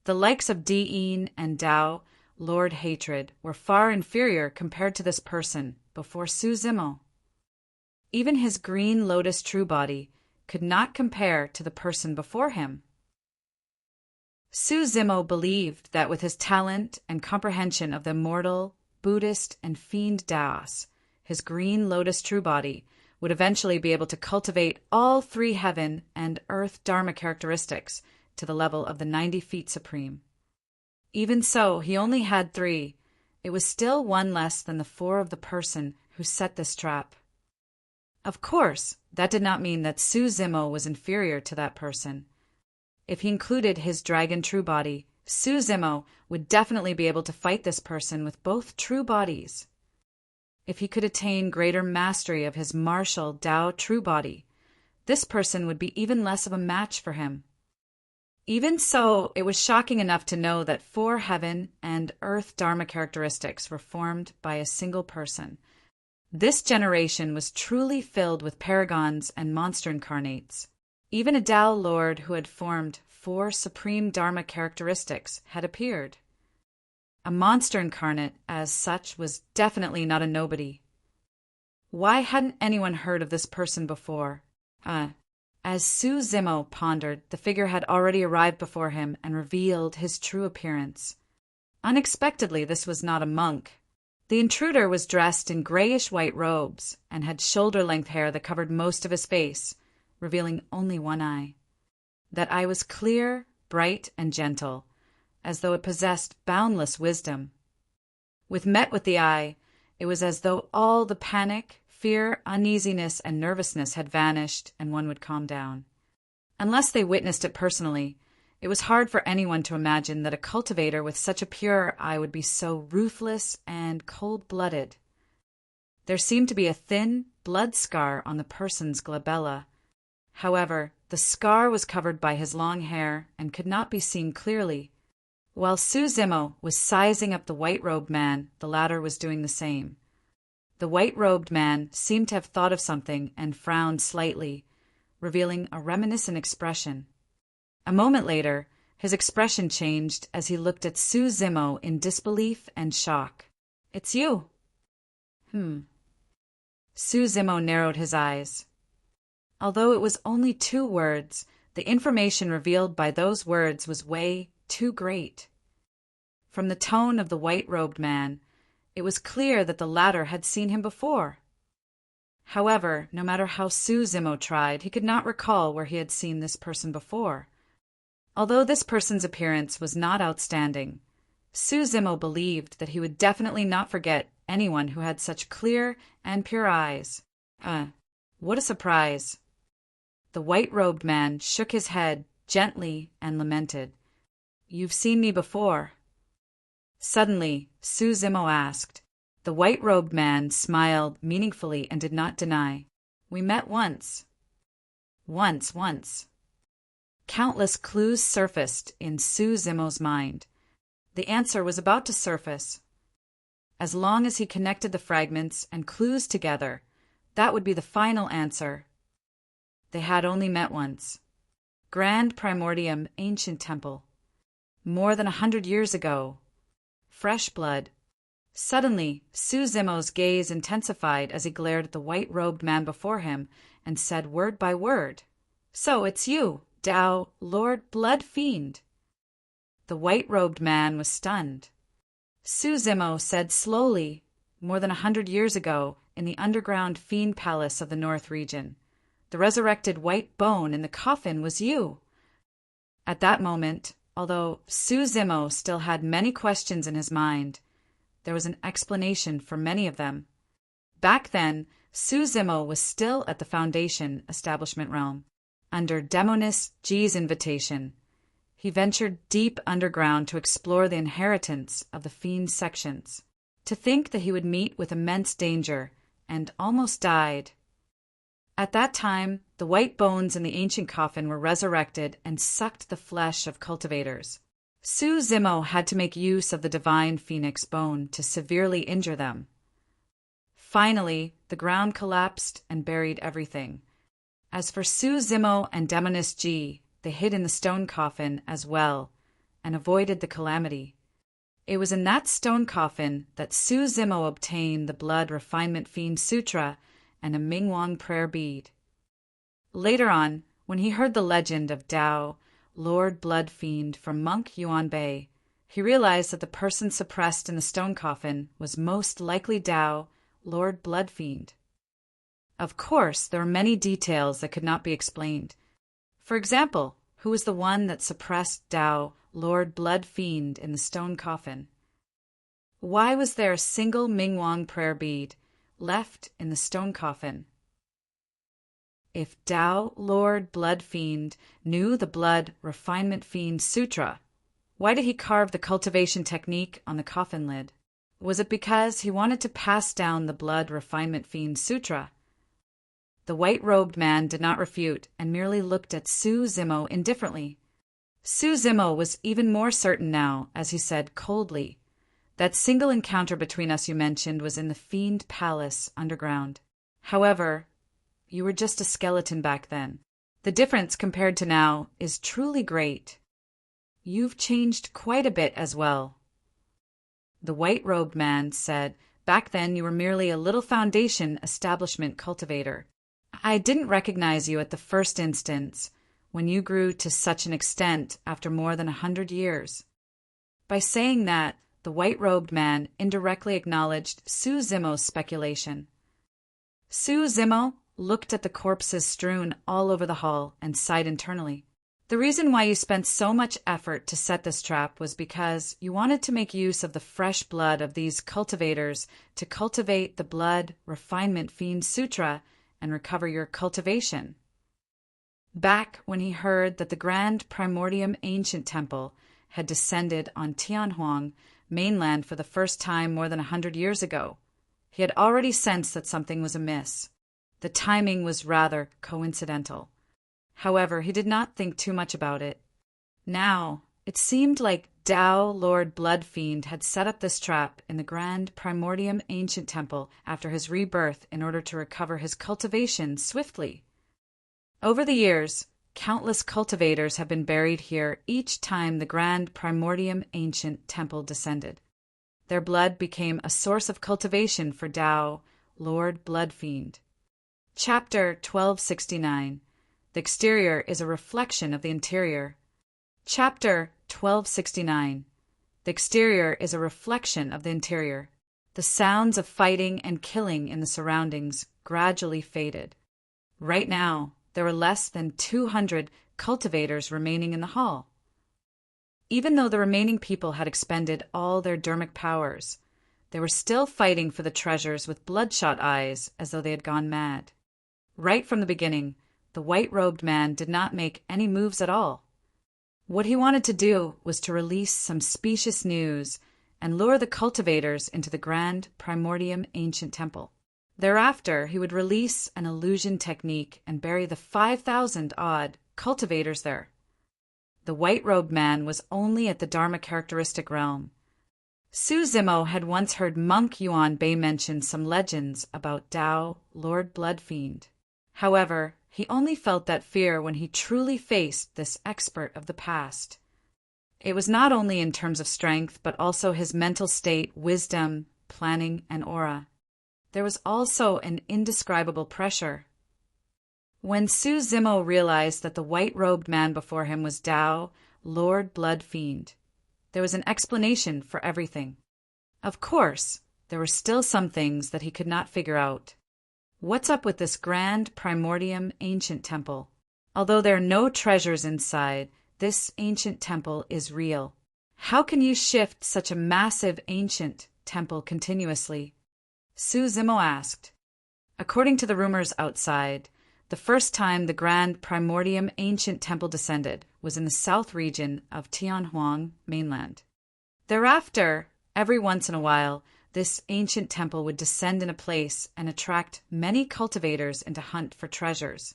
The likes of Di'in and Tao, Lord Hatred, were far inferior compared to this person before Su Zimo. Even his green lotus true body could not compare to the person before him. Su Zimo believed that with his talent and comprehension of the mortal, Buddhist, and fiend Taos, his green lotus true body would eventually be able to cultivate all 3 heaven and earth Dharma characteristics to the level of the 90 feet supreme. Even so, he only had 3. It was still 1 less than the 4 of the person who set this trap. Of course, that did not mean that Su Zimo was inferior to that person. If he included his dragon true body, Su Zimo would definitely be able to fight this person with both true bodies. If he could attain greater mastery of his martial Tao true body, this person would be even less of a match for him. Even so, it was shocking enough to know that 4 heaven and earth Dharma characteristics were formed by a single person. This generation was truly filled with paragons and monster incarnates. Even a Tao Lord who had formed 4 supreme Dharma characteristics had appeared. A monster incarnate, as such, was definitely not a nobody. Why hadn't anyone heard of this person before? As Su Zimo pondered, the figure had already arrived before him and revealed his true appearance. Unexpectedly, this was not a monk. The intruder was dressed in grayish-white robes and had shoulder-length hair that covered most of his face, revealing only 1 eye. That eye was clear, bright, and gentle, as though it possessed boundless wisdom. Met with the eye, it was as though all the panic, fear, uneasiness, and nervousness had vanished and one would calm down. Unless they witnessed it personally, it was hard for anyone to imagine that a cultivator with such a pure eye would be so ruthless and cold-blooded. There seemed to be a thin blood scar on the person's glabella. However, the scar was covered by his long hair and could not be seen clearly. While Su Zimo was sizing up the white-robed man, the latter was doing the same. The white-robed man seemed to have thought of something and frowned slightly, revealing a reminiscent expression. A moment later, his expression changed as he looked at Su Zimo in disbelief and shock. "It's you." Su Zimo narrowed his eyes. Although it was only 2 words, the information revealed by those words was way too great. From the tone of the white-robed man, it was clear that the latter had seen him before. However, no matter how Su Zimo tried, he could not recall where he had seen this person before. Although this person's appearance was not outstanding, Su Zimo believed that he would definitely not forget anyone who had such clear and pure eyes. What a surprise! The white-robed man shook his head gently and lamented. "You've seen me before." Suddenly, Su Zimo asked. The white-robed man smiled meaningfully and did not deny. "We met once." Once. Countless clues surfaced in Su Zimo's mind. The answer was about to surface. As long as he connected the fragments and clues together, that would be the final answer. They had only met once. Grand Primordium Ancient Temple. More than 100 years ago. Fresh blood. Suddenly, Su Zimo's gaze intensified as he glared at the white-robed man before him and said word by word, "So it's you, Tao, Lord Blood Fiend." The white-robed man was stunned. Su Zimo said slowly, "More than 100 years ago, in the underground fiend palace of the North region, the resurrected white bone in the coffin was you." At that moment, although Su Zimo still had many questions in his mind, there was an explanation for many of them. Back then, Su Zimo was still at the Foundation establishment realm. Under Demonist G's invitation, he ventured deep underground to explore the inheritance of the Fiend sections. To think that he would meet with immense danger, and almost died. At that time, the white bones in the ancient coffin were resurrected and sucked the flesh of cultivators. Su Zimo had to make use of the divine phoenix bone to severely injure them. Finally, the ground collapsed and buried everything. As for Su Zimo and Demonist G, they hid in the stone coffin as well, and avoided the calamity. It was in that stone coffin that Su Zimo obtained the Blood Refinement Fiend Sutra and a Mingwang prayer bead. Later on, when he heard the legend of Tao, Lord Blood Fiend, from Monk Yuan Bei, he realized that the person suppressed in the stone coffin was most likely Tao, Lord Blood Fiend. Of course, there were many details that could not be explained. For example, who was the one that suppressed Tao, Lord Blood Fiend, in the stone coffin? Why was there a single Mingwang prayer bead left in the stone coffin? If Tao, Lord Blood Fiend, knew the Blood Refinement Fiend Sutra, why did he carve the cultivation technique on the coffin lid? Was it because he wanted to pass down the Blood Refinement Fiend Sutra? The white-robed man did not refute and merely looked at Su Zimo indifferently. Su Zimo was even more certain now, as he said coldly, "That single encounter between us you mentioned was in the Fiend Palace underground. However, you were just a skeleton back then. The difference compared to now is truly great. You've changed quite a bit as well." The white-robed man said, "Back then you were merely a little Foundation establishment cultivator. I didn't recognize you at the first instance, when you grew to such an extent after more than 100 years. By saying that, the white-robed man indirectly acknowledged Su Zimo's speculation. Su Zimo looked at the corpses strewn all over the hall and sighed internally. "The reason why you spent so much effort to set this trap was because you wanted to make use of the fresh blood of these cultivators to cultivate the Blood Refinement Fiend Sutra and recover your cultivation." Back when he heard that the Grand Primordium Ancient Temple had descended on Tianhuang mainland for the first time more than 100 years ago, he had already sensed that something was amiss. The timing was rather coincidental. However, he did not think too much about it. Now, it seemed like Tao Lord Blood Fiend had set up this trap in the Grand Primordium Ancient Temple after his rebirth in order to recover his cultivation swiftly. Over the years, countless cultivators have been buried here each time the Grand Primordium Ancient Temple descended. Their blood became a source of cultivation for Tao, Lord Blood Fiend. Chapter 1269. The exterior is a reflection of the interior. Chapter 1269. The exterior is a reflection of the interior. The sounds of fighting and killing in the surroundings gradually faded. Right now, there were less than 200 cultivators remaining in the hall. Even though the remaining people had expended all their dermic powers, they were still fighting for the treasures with bloodshot eyes as though they had gone mad. Right from the beginning, the white-robed man did not make any moves at all. What he wanted to do was to release some specious news and lure the cultivators into the Grand Primordium Ancient Temple. Thereafter, he would release an illusion technique and bury the 5,000-odd cultivators there. The white-robed man was only at the Dharma characteristic realm. Su Zimo had once heard Monk Yuan Bei mention some legends about Tao, Lord Blood Fiend. However, he only felt that fear when he truly faced this expert of the past. It was not only in terms of strength, but also his mental state, wisdom, planning, and aura. There was also an indescribable pressure. When Su Zimo realized that the white-robed man before him was Tao, Lord Blood Fiend, there was an explanation for everything. Of course, there were still some things that he could not figure out. What's up with this Grand Primordium Ancient Temple? Although there are no treasures inside, this ancient temple is real. How can you shift such a massive ancient temple continuously? Su Zimo asked. According to the rumors outside, the first time the Grand Primordium Ancient Temple descended was in the south region of Tianhuang mainland. Thereafter, every once in a while, this ancient temple would descend in a place and attract many cultivators into hunt for treasures.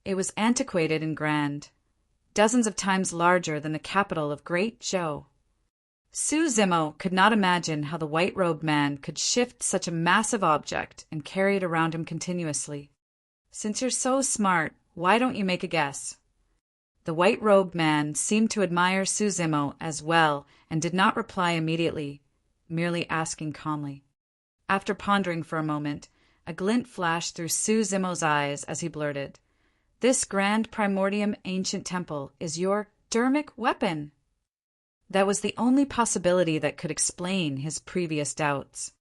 It was antiquated and grand, dozens of times larger than the capital of Great Zhou. Su Zimo could not imagine how the white-robed man could shift such a massive object and carry it around him continuously. Since you're so smart, why don't you make a guess? The white-robed man seemed to admire Su Zimo as well and did not reply immediately, merely asking calmly. After pondering for a moment, a glint flashed through Su Zimo's eyes as he blurted, "This Grand Primordium Ancient Temple is your dermic weapon." That was the only possibility that could explain his previous doubts.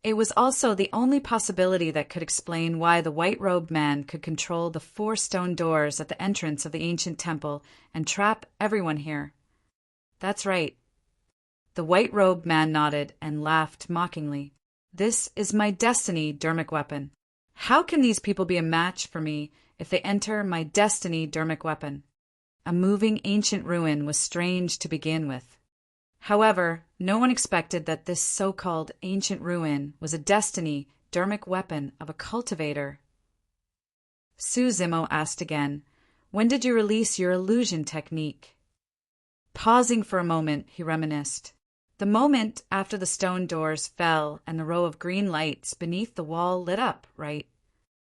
It was also the only possibility that could explain why the white-robed man could control the 4 stone doors at the entrance of the ancient temple and trap everyone here. That's right. The white-robed man nodded and laughed mockingly. "This is my destiny dermic weapon. How can these people be a match for me if they enter my destiny dermic weapon?" A moving ancient ruin was strange to begin with. However, no one expected that this so-called ancient ruin was a destiny dermic weapon of a cultivator. Su Zimo asked again, "When did you release your illusion technique?" Pausing for a moment, he reminisced. "The moment after the stone doors fell and the row of green lights beneath the wall lit up, right?"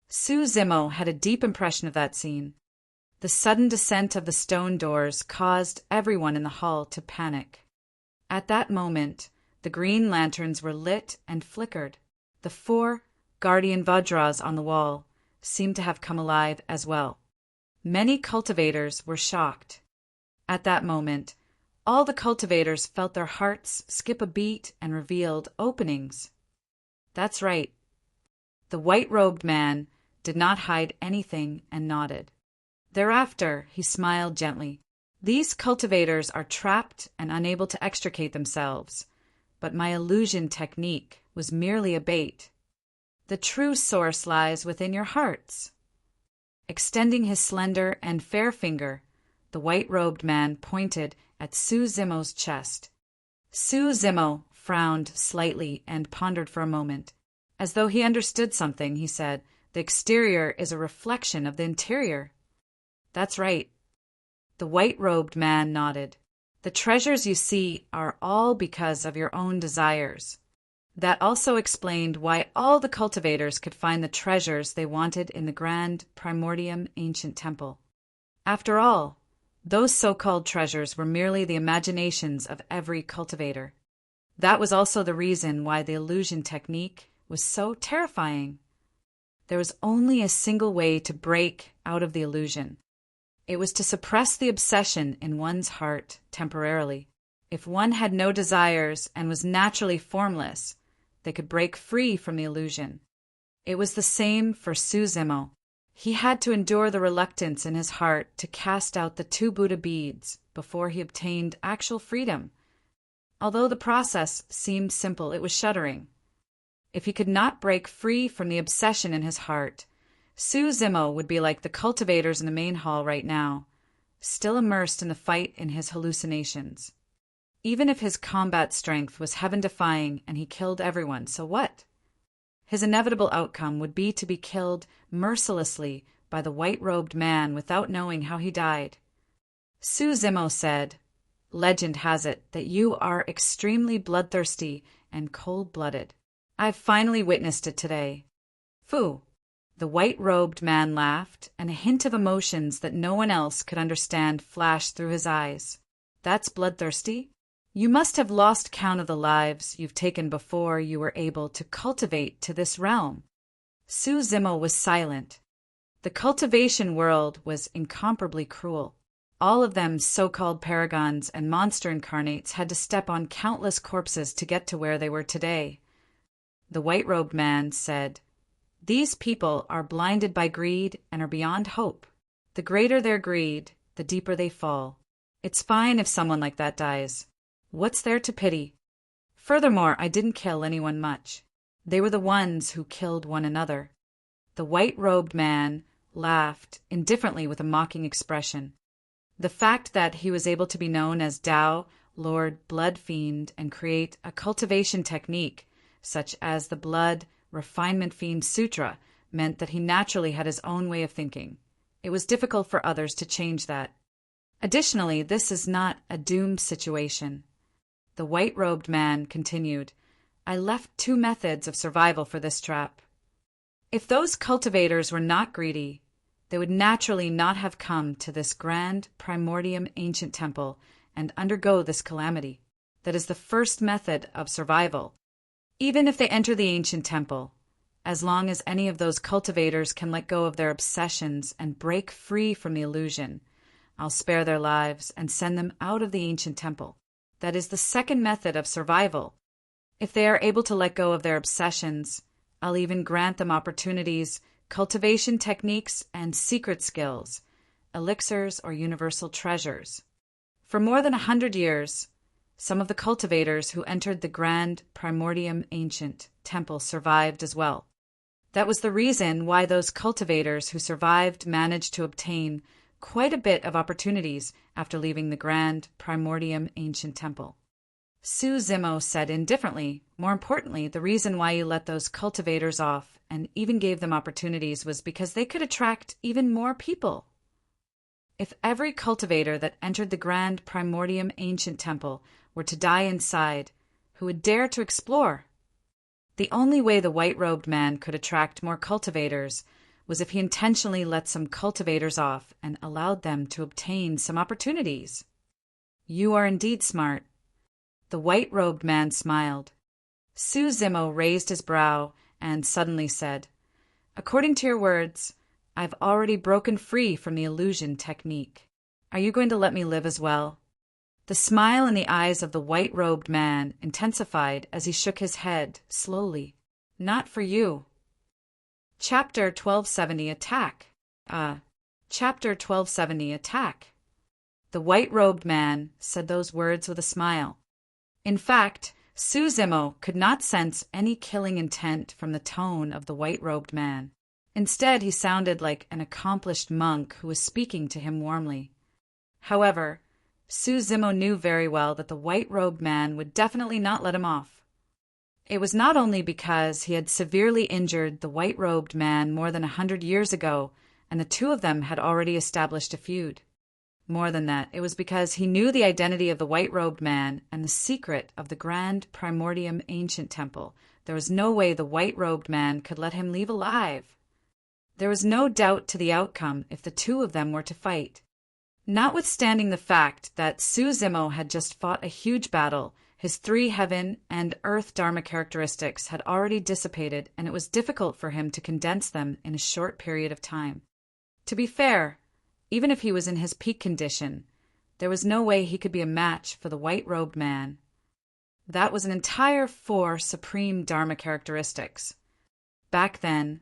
Su Zimo had a deep impression of that scene. The sudden descent of the stone doors caused everyone in the hall to panic. At that moment, the green lanterns were lit and flickered. The 4 guardian Vajras on the wall seemed to have come alive as well. Many cultivators were shocked. At that moment, all the cultivators felt their hearts skip a beat and revealed openings. That's right. The white-robed man did not hide anything and nodded. Thereafter, he smiled gently. "These cultivators are trapped and unable to extricate themselves, but my illusion technique was merely a bait. The true source lies within your hearts." Extending his slender and fair finger, the white-robed man pointed at Su Zimo's chest. Su Zimo frowned slightly and pondered for a moment. As though he understood something, he said, "The exterior is a reflection of the interior." "That's right." The white-robed man nodded. "The treasures you see are all because of your own desires." That also explained why all the cultivators could find the treasures they wanted in the Grand Primordium Ancient Temple. After all, those so-called treasures were merely the imaginations of every cultivator. That was also the reason why the illusion technique was so terrifying. There was only a single way to break out of the illusion. It was to suppress the obsession in one's heart temporarily. If one had no desires and was naturally formless, they could break free from the illusion. It was the same for Su Zimo. He had to endure the reluctance in his heart to cast out the 2 Buddha beads before he obtained actual freedom. Although the process seemed simple, it was shuddering. If he could not break free from the obsession in his heart, Su Zimo would be like the cultivators in the main hall right now, still immersed in the fight in his hallucinations. Even if his combat strength was heaven-defying and he killed everyone, so what? His inevitable outcome would be to be killed mercilessly by the white-robed man without knowing how he died. Su Zimo said, "Legend has it that you are extremely bloodthirsty and cold-blooded. I've finally witnessed it today." "Phew." The white-robed man laughed, and a hint of emotions that no one else could understand flashed through his eyes. "That's bloodthirsty? You must have lost count of the lives you've taken before you were able to cultivate to this realm." Su Zimo was silent. The cultivation world was incomparably cruel. All of them so-called paragons and monster incarnates had to step on countless corpses to get to where they were today. The white-robed man said, "These people are blinded by greed and are beyond hope. The greater their greed, the deeper they fall. It's fine if someone like that dies. What's there to pity? Furthermore, I didn't kill anyone much. They were the ones who killed one another. The white-robed man laughed indifferently with a mocking expression. The fact that he was able to be known as Tao, Lord Blood Fiend, and create a cultivation technique, such as the Blood Refinement Fiend Sutra, meant that he naturally had his own way of thinking. It was difficult for others to change that. Additionally, this is not a doomed situation. The white-robed man continued, I left 2 methods of survival for this trap. If those cultivators were not greedy, they would naturally not have come to this grand primordium ancient temple and undergo this calamity. That is the first method of survival. Even if they enter the ancient temple, as long as any of those cultivators can let go of their obsessions and break free from the illusion, I'll spare their lives and send them out of the ancient temple. That is the second method of survival. If they are able to let go of their obsessions, I'll even grant them opportunities, cultivation techniques, and secret skills, elixirs or universal treasures. For more than 100 years, some of the cultivators who entered the grand primordium ancient temple survived as well. That was the reason why those cultivators who survived managed to obtain quite a bit of opportunities after leaving the grand primordium ancient temple. Su Zimo said indifferently, more importantly, the reason why you let those cultivators off and even gave them opportunities was because they could attract even more people. If every cultivator that entered the grand primordium ancient temple were to die inside, who would dare to explore? The only way the white-robed man could attract more cultivators was if he intentionally let some cultivators off and allowed them to obtain some opportunities. You are indeed smart. The white-robed man smiled. Su Zimo raised his brow and suddenly said, According to your words, I've already broken free from the illusion technique. Are you going to let me live as well? The smile in the eyes of the white-robed man intensified as he shook his head slowly. Not for you. Chapter 1270 Attack. Chapter 1270 Attack. The white-robed man said those words with a smile. In fact, Su Zimo could not sense any killing intent from the tone of the white-robed man. Instead, he sounded like an accomplished monk who was speaking to him warmly. However, Su Zimo knew very well that the white-robed man would definitely not let him off. It was not only because he had severely injured the white-robed man more than 100 years ago, and the two of them had already established a feud. More than that, it was because he knew the identity of the white-robed man and the secret of the grand primordium ancient temple. There was no way the white-robed man could let him leave alive. There was no doubt to the outcome if the two of them were to fight. Notwithstanding the fact that Su Zimo had just fought a huge battle, his 3 heaven and earth dharma characteristics had already dissipated, and it was difficult for him to condense them in a short period of time. To be fair, even if he was in his peak condition, there was no way he could be a match for the white-robed man. That was an entire 4 supreme dharma characteristics. Back then,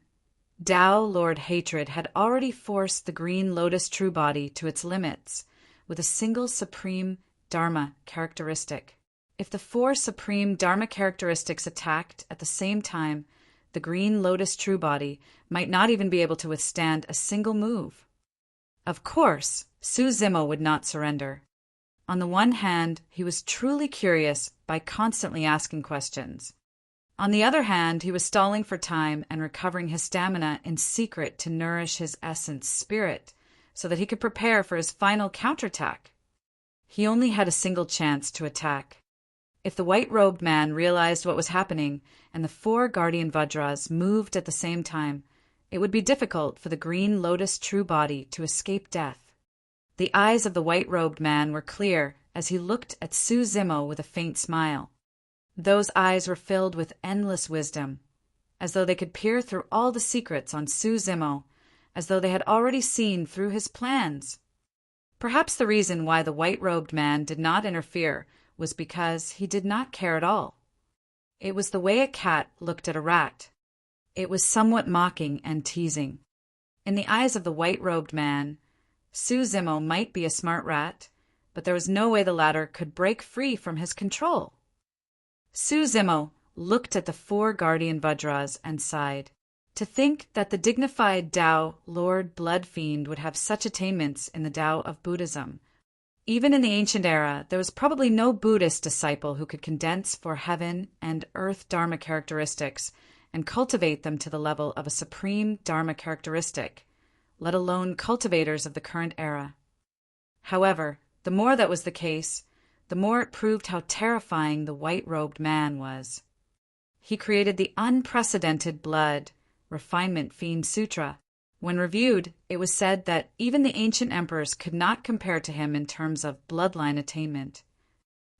Tao Lord Hatred had already forced the green lotus true body to its limits with a single supreme dharma characteristic. If the 4 supreme dharma characteristics attacked at the same time, the green lotus true body might not even be able to withstand a single move. Of course, Su Zimo would not surrender. On the one hand, he was truly curious by constantly asking questions. On the other hand, he was stalling for time and recovering his stamina in secret to nourish his essence spirit so that he could prepare for his final counterattack. He only had a single chance to attack. If the white-robed man realized what was happening and the 4 guardian Vajras moved at the same time, it would be difficult for the green lotus true body to escape death. The eyes of the white-robed man were clear as he looked at Su Zimo with a faint smile. Those eyes were filled with endless wisdom, as though they could peer through all the secrets on Su Zimo, as though they had already seen through his plans. Perhaps the reason why the white-robed man did not interfere was because he did not care at all. It was the way a cat looked at a rat. It was somewhat mocking and teasing. In the eyes of the white-robed man, Su Zimo might be a smart rat, but there was no way the latter could break free from his control. Su Zimo looked at the four guardian Vajras and sighed. To think that the dignified Tao Lord Blood Fiend would have such attainments in the Tao of Buddhism. Even in the ancient era, there was probably no Buddhist disciple who could condense for heaven and earth Dharma characteristics and cultivate them to the level of a supreme Dharma characteristic, let alone cultivators of the current era. However, the more that was the case, the more it proved how terrifying the white-robed man was. He created the unprecedented Blood Refinement Fiend Sutra. When reviewed, it was said that even the ancient emperors could not compare to him in terms of bloodline attainment.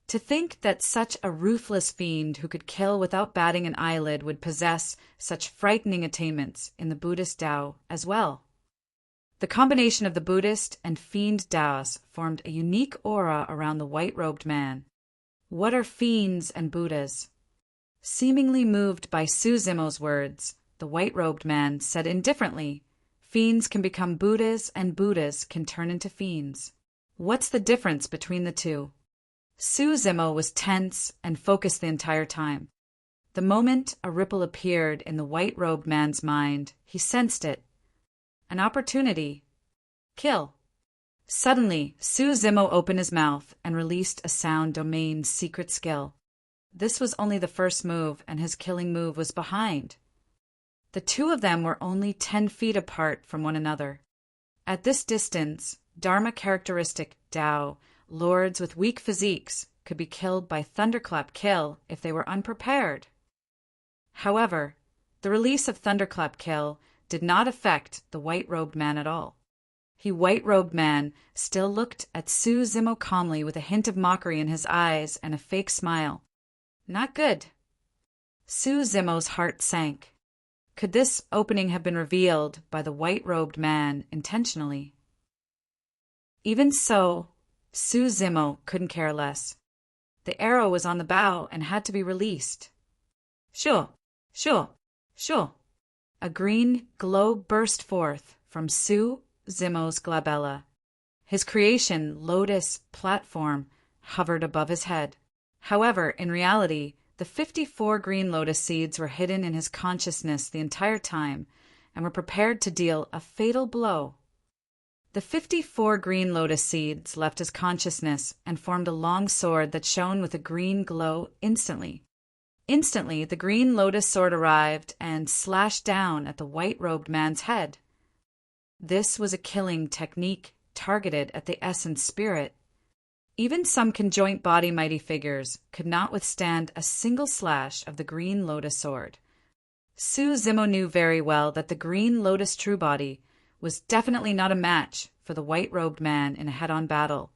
To think that such a ruthless fiend who could kill without batting an eyelid would possess such frightening attainments in the Buddhist Tao as well. The combination of the Buddhist and fiend Taos formed a unique aura around the white-robed man. What are fiends and Buddhas? Seemingly moved by Su Zimo's words, the white-robed man said indifferently, fiends can become Buddhas and Buddhas can turn into fiends. What's the difference between the two? Su Zimo was tense and focused the entire time. The moment a ripple appeared in the white-robed man's mind, he sensed it. An opportunity. Kill. Suddenly, Su Zimo opened his mouth and released a sound domain's secret skill. This was only the first move, and his killing move was behind. The two of them were only 10 feet apart from one another. At this distance, Dharma characteristic Tao lords with weak physiques could be killed by thunderclap kill if they were unprepared. However, the release of thunderclap kill did not affect the white-robed man at all. He white-robed man still looked at Su Zimo calmly with a hint of mockery in his eyes and a fake smile. Not good. Su Zimo's heart sank. Could this opening have been revealed by the white-robed man intentionally? Even so, Su Zimo couldn't care less. The arrow was on the bow and had to be released. Sure. A green glow burst forth from Su Zimo's glabella. His creation, Lotus Platform, hovered above his head. However, in reality, the 54 green lotus seeds were hidden in his consciousness the entire time and were prepared to deal a fatal blow. The 54 green lotus seeds left his consciousness and formed a long sword that shone with a green glow instantly. Instantly, the green lotus sword arrived and slashed down at the white-robed man's head. This was a killing technique targeted at the essence spirit. Even some conjoint body mighty figures could not withstand a single slash of the green lotus sword. Su Zimo knew very well that the green lotus true body was definitely not a match for the white-robed man in a head-on battle.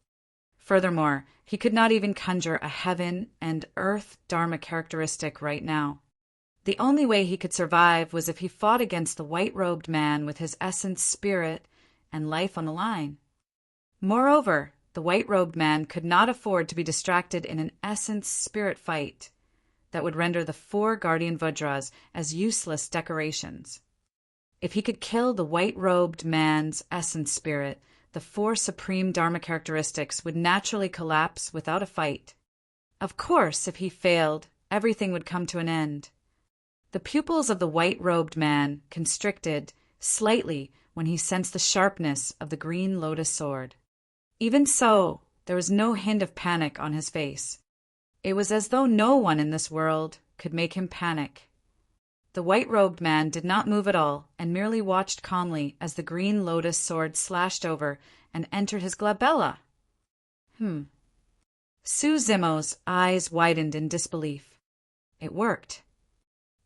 Furthermore, he could not even conjure a heaven and earth Dharma characteristic right now. The only way he could survive was if he fought against the white-robed man with his essence spirit and life on the line. Moreover, the white-robed man could not afford to be distracted in an essence spirit fight that would render the 4 guardian Vajras as useless decorations. If he could kill the white-robed man's essence spirit, the 4 supreme Dharma characteristics would naturally collapse without a fight. Of course, if he failed, everything would come to an end. The pupils of the white-robed man constricted slightly when he sensed the sharpness of the green lotus sword. Even so, there was no hint of panic on his face. It was as though no one in this world could make him panic. The white-robed man did not move at all and merely watched calmly as the green lotus sword slashed over and entered his glabella. Su Zimo's eyes widened in disbelief. It worked.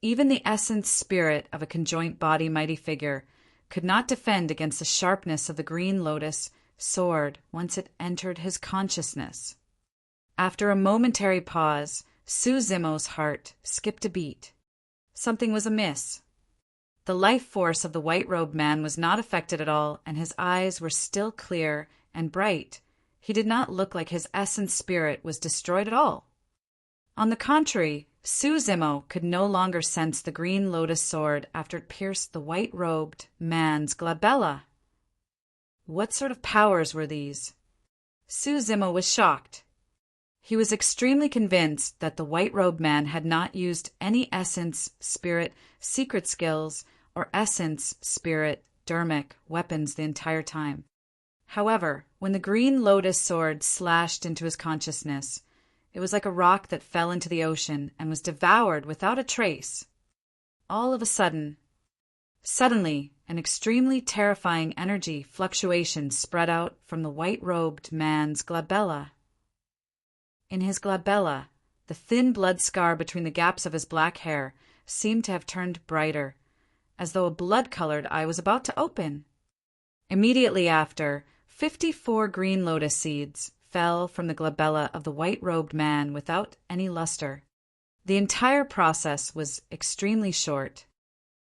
Even the essence spirit of a conjoint body mighty figure could not defend against the sharpness of the green lotus sword once it entered his consciousness. After a momentary pause, Su Zimo's heart skipped a beat. Something was amiss. The life force of the white-robed man was not affected at all, and his eyes were still clear and bright. He did not look like his essence spirit was destroyed at all. On the contrary, Su Zimo could no longer sense the green lotus sword after it pierced the white-robed man's glabella. What sort of powers were these? Su Zimo was shocked. He was extremely convinced that the white-robed man had not used any essence, spirit, secret skills, or essence, spirit, dermic weapons the entire time. However, when the green lotus sword slashed into his consciousness, it was like a rock that fell into the ocean and was devoured without a trace. All of a sudden, an extremely terrifying energy fluctuation spread out from the white-robed man's glabella. In his glabella, the thin blood scar between the gaps of his black hair seemed to have turned brighter, as though a blood-colored eye was about to open. Immediately after, 54 green lotus seeds fell from the glabella of the white-robed man without any luster. The entire process was extremely short.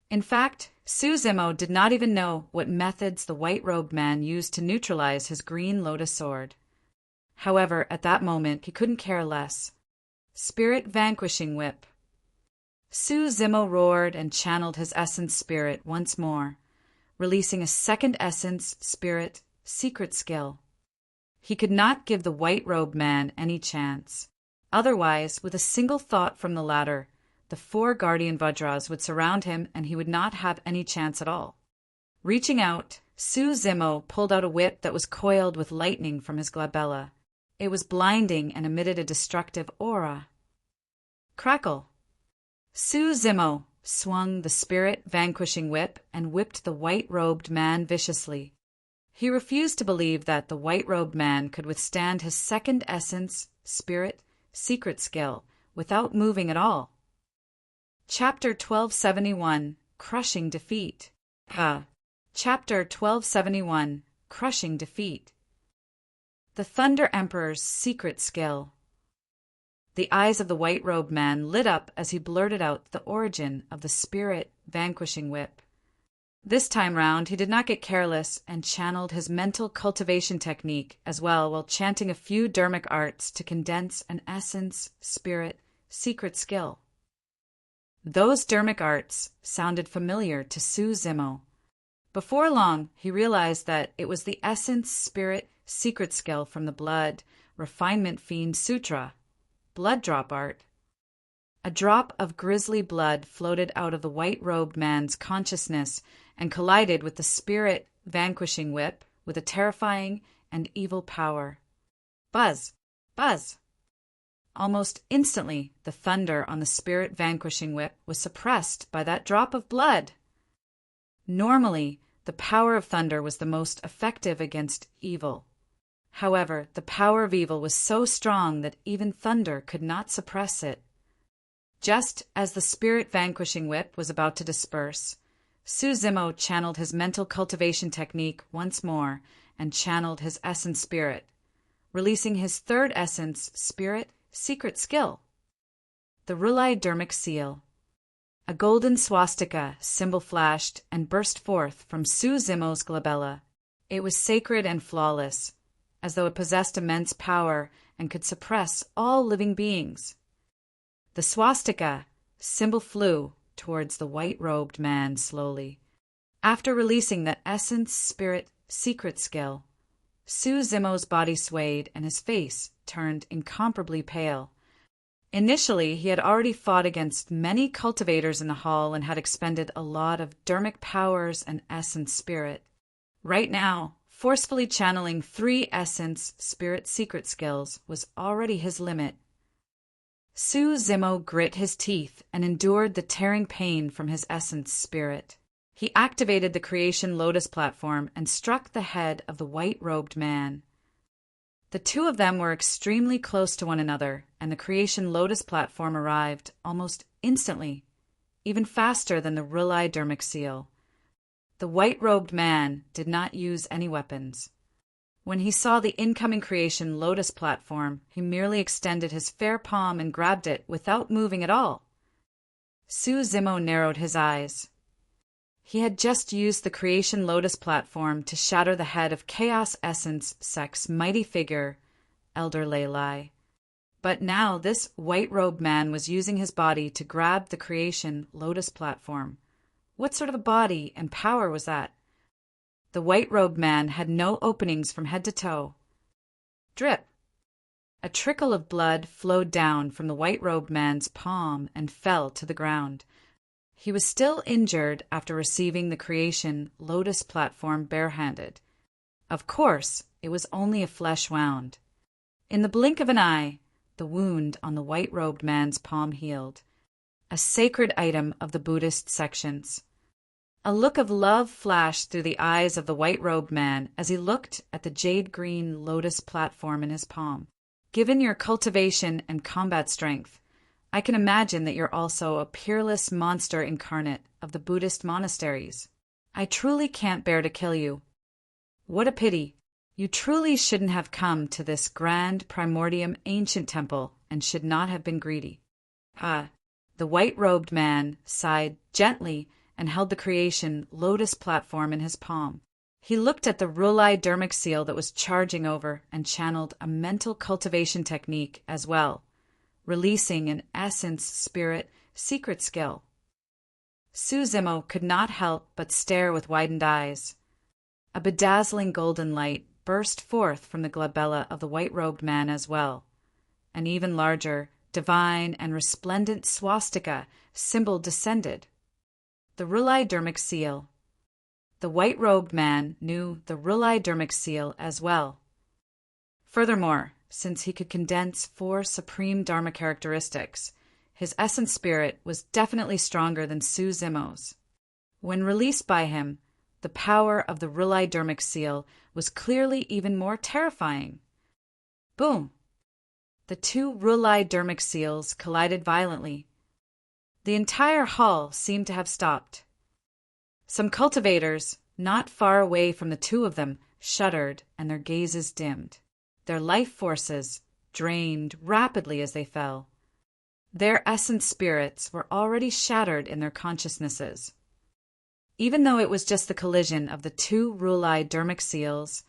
In fact, Suzimo did not even know what methods the white-robed man used to neutralize his green lotus sword. However, at that moment, he couldn't care less. Spirit Vanquishing Whip. Suzimo roared and channeled his essence spirit once more, releasing a second essence spirit secret skill. He could not give the white-robed man any chance. Otherwise, with a single thought from the latter, the 4 guardian Vajras would surround him and he would not have any chance at all. Reaching out, Suzimo pulled out a whip that was coiled with lightning from his glabella. It was blinding and emitted a destructive aura. Crackle! Suzimo swung the spirit vanquishing whip and whipped the white-robed man viciously. He refused to believe that the white-robed man could withstand his second essence, spirit, secret skill, without moving at all. Chapter 1271, Crushing Defeat. Chapter 1271, Crushing Defeat. The Thunder Emperor's Secret Skill. The eyes of the white-robed man lit up as he blurted out the origin of the spirit vanquishing whip. This time round, he did not get careless and channeled his mental cultivation technique as well while chanting a few dermic arts to condense an essence, spirit, secret skill. Those dermic arts sounded familiar to Suzimo. Before long, he realized that it was the essence, spirit, secret skill from the blood, refinement fiend sutra, blood drop art. A drop of grisly blood floated out of the white-robed man's consciousness and collided with the spirit vanquishing whip with a terrifying and evil power. Buzz! Buzz! Almost instantly, the thunder on the spirit vanquishing whip was suppressed by that drop of blood. Normally, the power of thunder was the most effective against evil. However, the power of evil was so strong that even thunder could not suppress it. Just as the spirit vanquishing whip was about to disperse, Suzimo channeled his mental cultivation technique once more and channeled his essence spirit, releasing his third essence spirit secret skill. The Rulai Dermic Seal. A golden swastika symbol flashed and burst forth from Suzimo's glabella. It was sacred and flawless, as though it possessed immense power and could suppress all living beings. The swastika symbol flew towards the white-robed man slowly. After releasing that essence spirit secret skill, Suzimo's body swayed and his face turned incomparably pale. Initially, he had already fought against many cultivators in the hall and had expended a lot of dermic powers and essence spirit. Right now, forcefully channeling 3 essence spirit secret skills was already his limit. Suzimo grit his teeth and endured the tearing pain from his essence spirit. He activated the creation lotus platform and struck the head of the white-robed man. The two of them were extremely close to one another, and the creation lotus platform arrived almost instantly, even faster than the Rulai Dermic Seal. The white-robed man did not use any weapons. When he saw the incoming creation lotus platform, he merely extended his fair palm and grabbed it without moving at all. Suzimo narrowed his eyes. He had just used the creation lotus platform to shatter the head of Chaos Essence Sect's mighty figure, Elder Leilai. But now this white-robed man was using his body to grab the creation lotus platform. What sort of a body and power was that? The white-robed man had no openings from head to toe. Drip! A trickle of blood flowed down from the white-robed man's palm and fell to the ground. He was still injured after receiving the creation lotus platform barehanded. Of course, it was only a flesh wound. In the blink of an eye, the wound on the white-robed man's palm healed, a sacred item of the Buddhist sections. A look of love flashed through the eyes of the white-robed man as he looked at the jade-green lotus platform in his palm. Given your cultivation and combat strength, I can imagine that you're also a peerless monster incarnate of the Buddhist monasteries. I truly can't bear to kill you. What a pity. You truly shouldn't have come to this grand primordium ancient temple and should not have been greedy. Ah, the white-robed man sighed gently and held the creation lotus platform in his palm. He looked at the Rulai dermic seal that was charging over and channeled a mental cultivation technique as well, releasing an essence, spirit, secret skill. Suzimo could not help but stare with widened eyes. A bedazzling golden light burst forth from the glabella of the white-robed man as well. An even larger, divine, and resplendent swastika symbol descended. The Rulai dermic seal. The white-robed man knew the Rulai dermic seal as well. Furthermore, since he could condense 4 supreme Dharma characteristics, his essence spirit was definitely stronger than Suzimo's. When released by him, the power of the Rulai dermic seal was clearly even more terrifying. Boom! The 2 Rulai dermic seals collided violently. The entire hall seemed to have stopped. Some cultivators, not far away from the 2 of them, shuddered and their gazes dimmed. Their life forces drained rapidly as they fell. Their essence spirits were already shattered in their consciousnesses. Even though it was just the collision of the 2 Rulai dermic seals,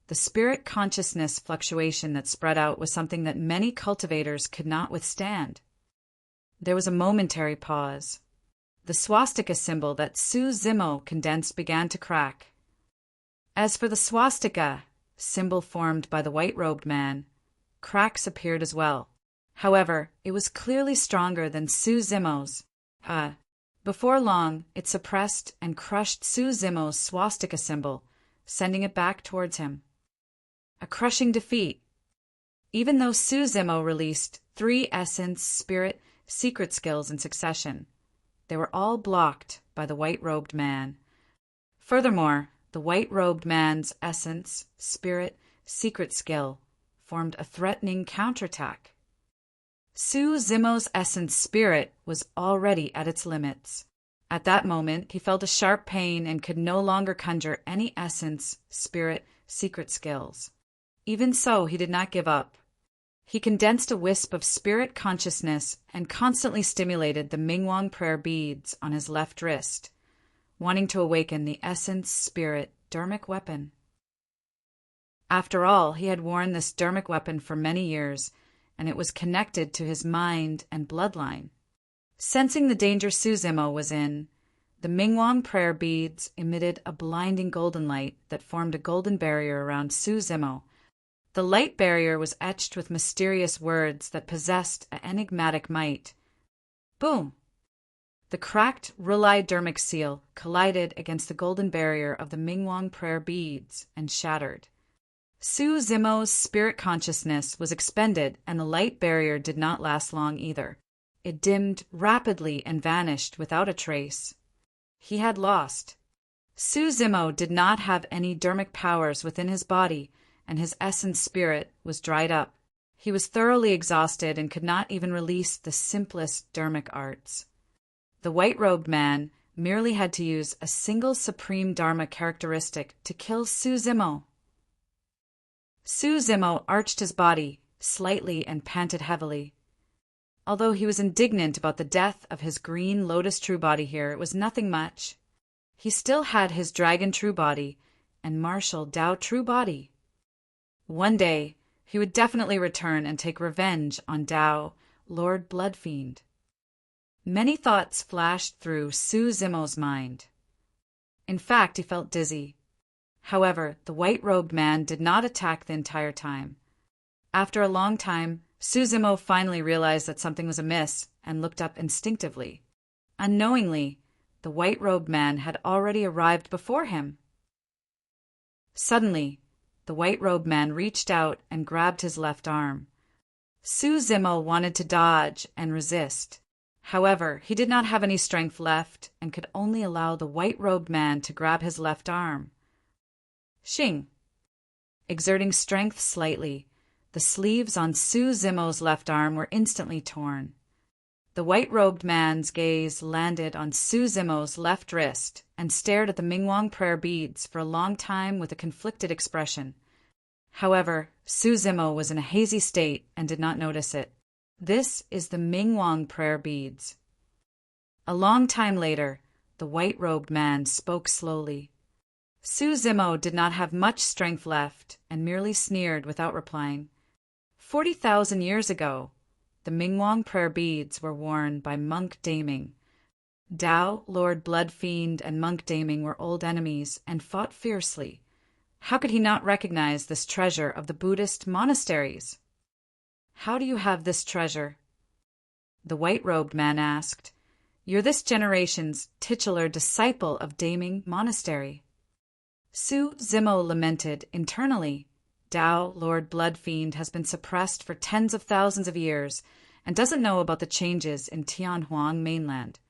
the spirit consciousness fluctuation that spread out was something that many cultivators could not withstand. There was a momentary pause. The swastika symbol that Suzimo condensed began to crack. As for the swastika, symbol formed by the white-robed man, cracks appeared as well. However, it was clearly stronger than Suzimo's. Before long, it suppressed and crushed Suzimo's swastika symbol, sending it back towards him. A crushing defeat. Even though Suzimo released 3 essence, spirit, secret skills in succession, they were all blocked by the white-robed man. Furthermore, the white-robed man's essence, spirit, secret skill formed a threatening counterattack. Suzimo's essence spirit was already at its limits. At that moment, he felt a sharp pain and could no longer conjure any essence, spirit, secret skills. Even so, he did not give up. He condensed a wisp of spirit consciousness and constantly stimulated the Mingwang prayer beads on his left wrist, wanting to awaken the essence spirit dermic weapon. After all, he had worn this dermic weapon for many years, and it was connected to his mind and bloodline. Sensing the danger Suzimo was in, the Mingwang prayer beads emitted a blinding golden light that formed a golden barrier around Suzimo. The light barrier was etched with mysterious words that possessed an enigmatic might. Boom! The cracked Rulai dermic seal collided against the golden barrier of the Mingwang prayer beads and shattered. Suzimo's spirit consciousness was expended, and the light barrier did not last long either. It dimmed rapidly and vanished without a trace. He had lost. Suzimo did not have any dermic powers within his body, and his essence spirit was dried up. He was thoroughly exhausted and could not even release the simplest dermic arts. The white-robed man merely had to use a single supreme Dharma characteristic to kill Suzimo. Suzimo arched his body slightly and panted heavily. Although he was indignant about the death of his green lotus true body here, it was nothing much. He still had his dragon true body and martial Tao true body. One day, he would definitely return and take revenge on Tao, Lord Bloodfiend. Many thoughts flashed through Suzimo's mind. In fact, he felt dizzy. However, the white-robed man did not attack the entire time. After a long time, Suzimo finally realized that something was amiss and looked up instinctively. Unknowingly, the white-robed man had already arrived before him. Suddenly, the white-robed man reached out and grabbed his left arm. Suzimo wanted to dodge and resist. However, he did not have any strength left and could only allow the white-robed man to grab his left arm. Shing! Exerting strength slightly, the sleeves on Suzimo's left arm were instantly torn. The white-robed man's gaze landed on Suzimo's left wrist and stared at the Mingwang prayer beads for a long time with a conflicted expression. However, Suzimo was in a hazy state and did not notice it. This is the Mingwang prayer beads. A long time later, the white-robed man spoke slowly. Suzimo did not have much strength left and merely sneered without replying. 40,000 years ago, the Mingwang prayer beads were worn by Monk Daming. Dao, Lord Blood Fiend, and Monk Daming were old enemies and fought fiercely. How could he not recognize this treasure of the Buddhist monasteries? How do you have this treasure? The white-robed man asked. You're this generation's titular disciple of Daming Monastery. Suzimo lamented internally. Dao, Lord Blood Fiend, has been suppressed for tens of thousands of years and doesn't know about the changes in Tianhuang mainland.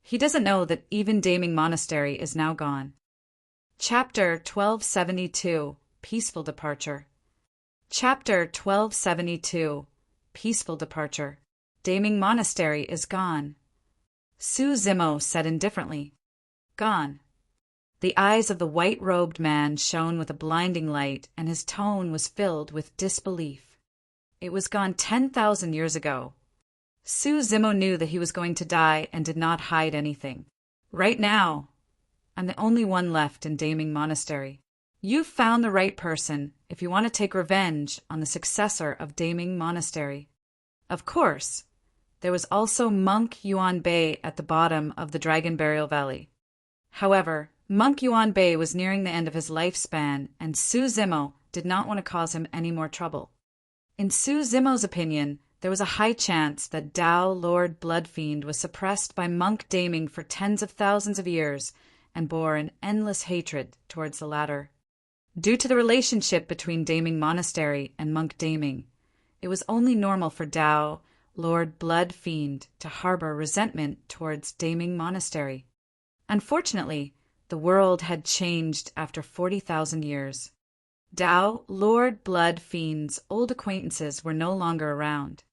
He doesn't know that even Daming Monastery is now gone. Chapter 1272, Peaceful Departure. Chapter 1272, Peaceful Departure. Daming Monastery is gone. Suzimo said indifferently. Gone. The eyes of the white-robed man shone with a blinding light, and his tone was filled with disbelief. It was gone 10,000 years ago. Suzimo knew that he was going to die and did not hide anything. Right now, I'm the only one left in Daming Monastery. You've found the right person if you want to take revenge on the successor of Daming Monastery. Of course, there was also Monk Yuan Bei at the bottom of the Dragon Burial Valley. However, Monk Yuan Bei was nearing the end of his lifespan, and Suzimo did not want to cause him any more trouble. In Suzimo's opinion, there was a high chance that Dao Lord Blood Fiend was suppressed by Monk Daming for tens of thousands of years and bore an endless hatred towards the latter. Due to the relationship between Daming Monastery and Monk Daming, it was only normal for Dao Lord Blood Fiend to harbor resentment towards Daming Monastery. Unfortunately, the world had changed after 40,000 years. Dao Lord Blood Fiend's old acquaintances were no longer around.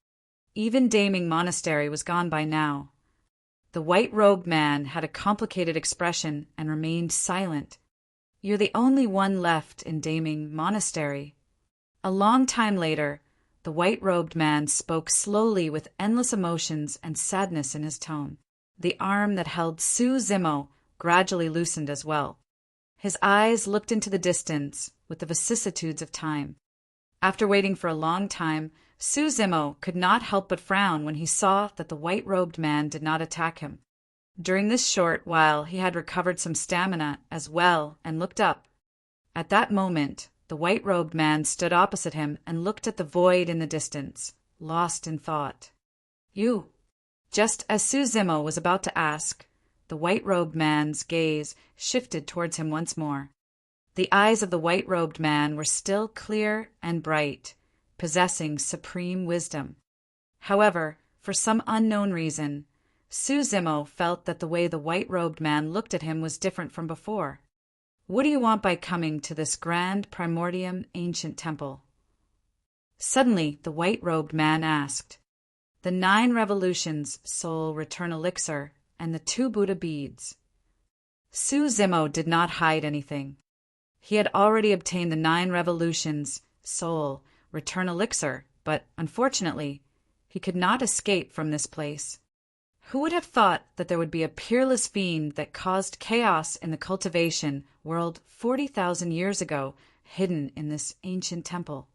Even Daming Monastery was gone by now. The white-robed man had a complicated expression and remained silent. You're the only one left in Daming Monastery. A long time later, the white-robed man spoke slowly with endless emotions and sadness in his tone. The arm that held Suzimo gradually loosened as well. His eyes looked into the distance with the vicissitudes of time. After waiting for a long time, Suzimo could not help but frown when he saw that the white-robed man did not attack him. During this short while, he had recovered some stamina as well and looked up. At that moment, the white-robed man stood opposite him and looked at the void in the distance, lost in thought. You. Just as Suzimo was about to ask, the white-robed man's gaze shifted towards him once more. The eyes of the white-robed man were still clear and bright, possessing supreme wisdom. However, for some unknown reason, Suzimo felt that the way the white-robed man looked at him was different from before. What do you want by coming to this grand primordium ancient temple? Suddenly, the white-robed man asked. The 9 revolutions soul return elixir and the 2 Buddha beads. Suzimo did not hide anything. He had already obtained the 9 revolutions soul return elixir, but unfortunately, he could not escape from this place. Who would have thought that there would be a peerless fiend that caused chaos in the cultivation world 40,000 years ago, hidden in this ancient temple?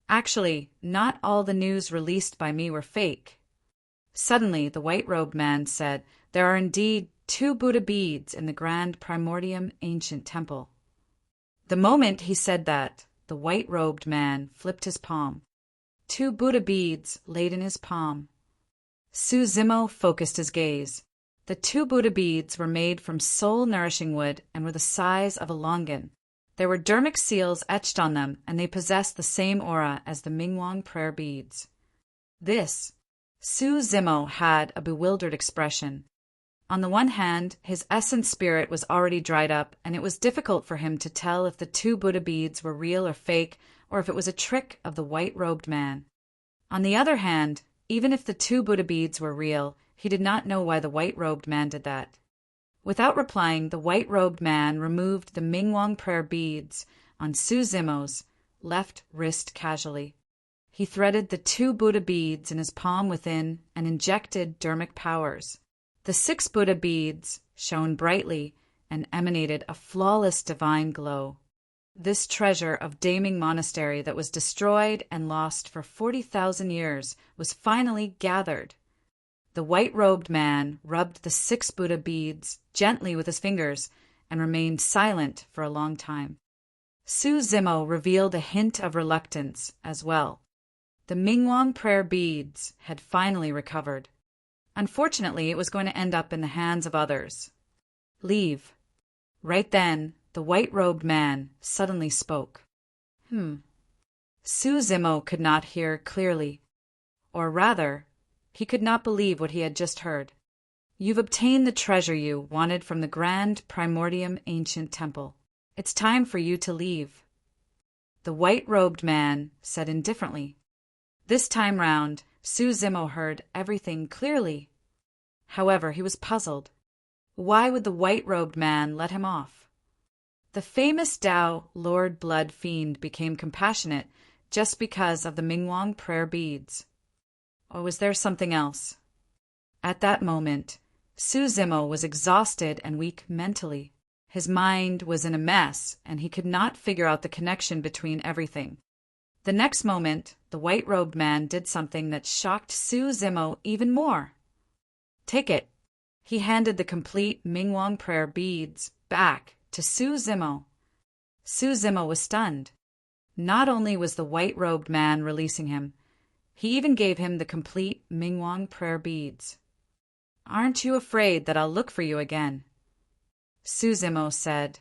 Actually, not all the news released by me were fake. Suddenly, the white-robed man said, there are indeed 2 Buddha beads in the grand primordium ancient temple. The moment he said that, the white-robed man flipped his palm. 2 Buddha beads laid in his palm. Su Zimo focused his gaze. The 2 Buddha beads were made from soul-nourishing wood and were the size of a longan. There were dharmic seals etched on them, and they possessed the same aura as the Mingwang prayer beads. Su Zimo had a bewildered expression. On the one hand, his essence spirit was already dried up, and it was difficult for him to tell if the 2 Buddha beads were real or fake, or if it was a trick of the white-robed man. On the other hand, even if the 2 Buddha beads were real, he did not know why the white-robed man did that. Without replying, the white-robed man removed the Mingwang prayer beads on Su Zimo's left wrist casually. He threaded the 2 Buddha beads in his palm within and injected dharmic powers. The 6 Buddha beads shone brightly and emanated a flawless divine glow. This treasure of Daming Monastery that was destroyed and lost for 40,000 years was finally gathered. The white-robed man rubbed the 6 Buddha beads gently with his fingers and remained silent for a long time. Su Zimo revealed a hint of reluctance as well. The Mingwang prayer beads had finally recovered. Unfortunately, it was going to end up in the hands of others. Leave. Right then, the white-robed man suddenly spoke. Su Zimo could not hear clearly. Or rather, he could not believe what he had just heard. You've obtained the treasure you wanted from the grand primordium ancient temple. It's time for you to leave. The white-robed man said indifferently. This time round, Su Zimo heard everything clearly. However, he was puzzled. Why would the white-robed man let him off? The famous Tao Lord Blood Fiend became compassionate just because of the Mingwang prayer beads. Or was there something else? At that moment, Su Zimo was exhausted and weak mentally. His mind was in a mess, and he could not figure out the connection between everything. The next moment, the white-robed man did something that shocked Su Zimo even more. Take it. He handed the complete Mingwang prayer beads back to Su Zimo. Su Zimo was stunned. Not only was the white-robed man releasing him, he even gave him the complete Mingwang prayer beads. Aren't you afraid that I'll look for you again? Su Zimo said,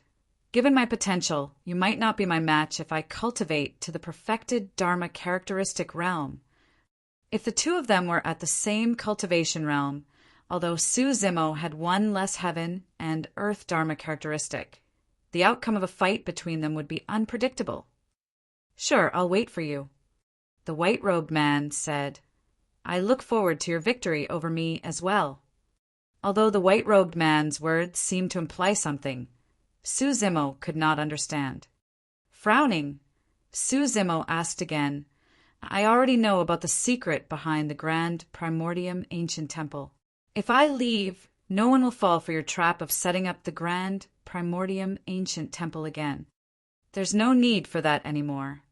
Given my potential, you might not be my match if I cultivate to the perfected Dharma characteristic realm. If the 2 of them were at the same cultivation realm, although Su Zimo had 1 less heaven and earth Dharma characteristic, the outcome of a fight between them would be unpredictable. Sure, I'll wait for you. The white-robed man said, I look forward to your victory over me as well. Although the white-robed man's words seemed to imply something, Su Zimo could not understand. Frowning, Su Zimo asked again, I already know about the secret behind the grand primordium ancient temple. If I leave, no one will fall for your trap of setting up the grand primordium ancient temple again. There's no need for that anymore.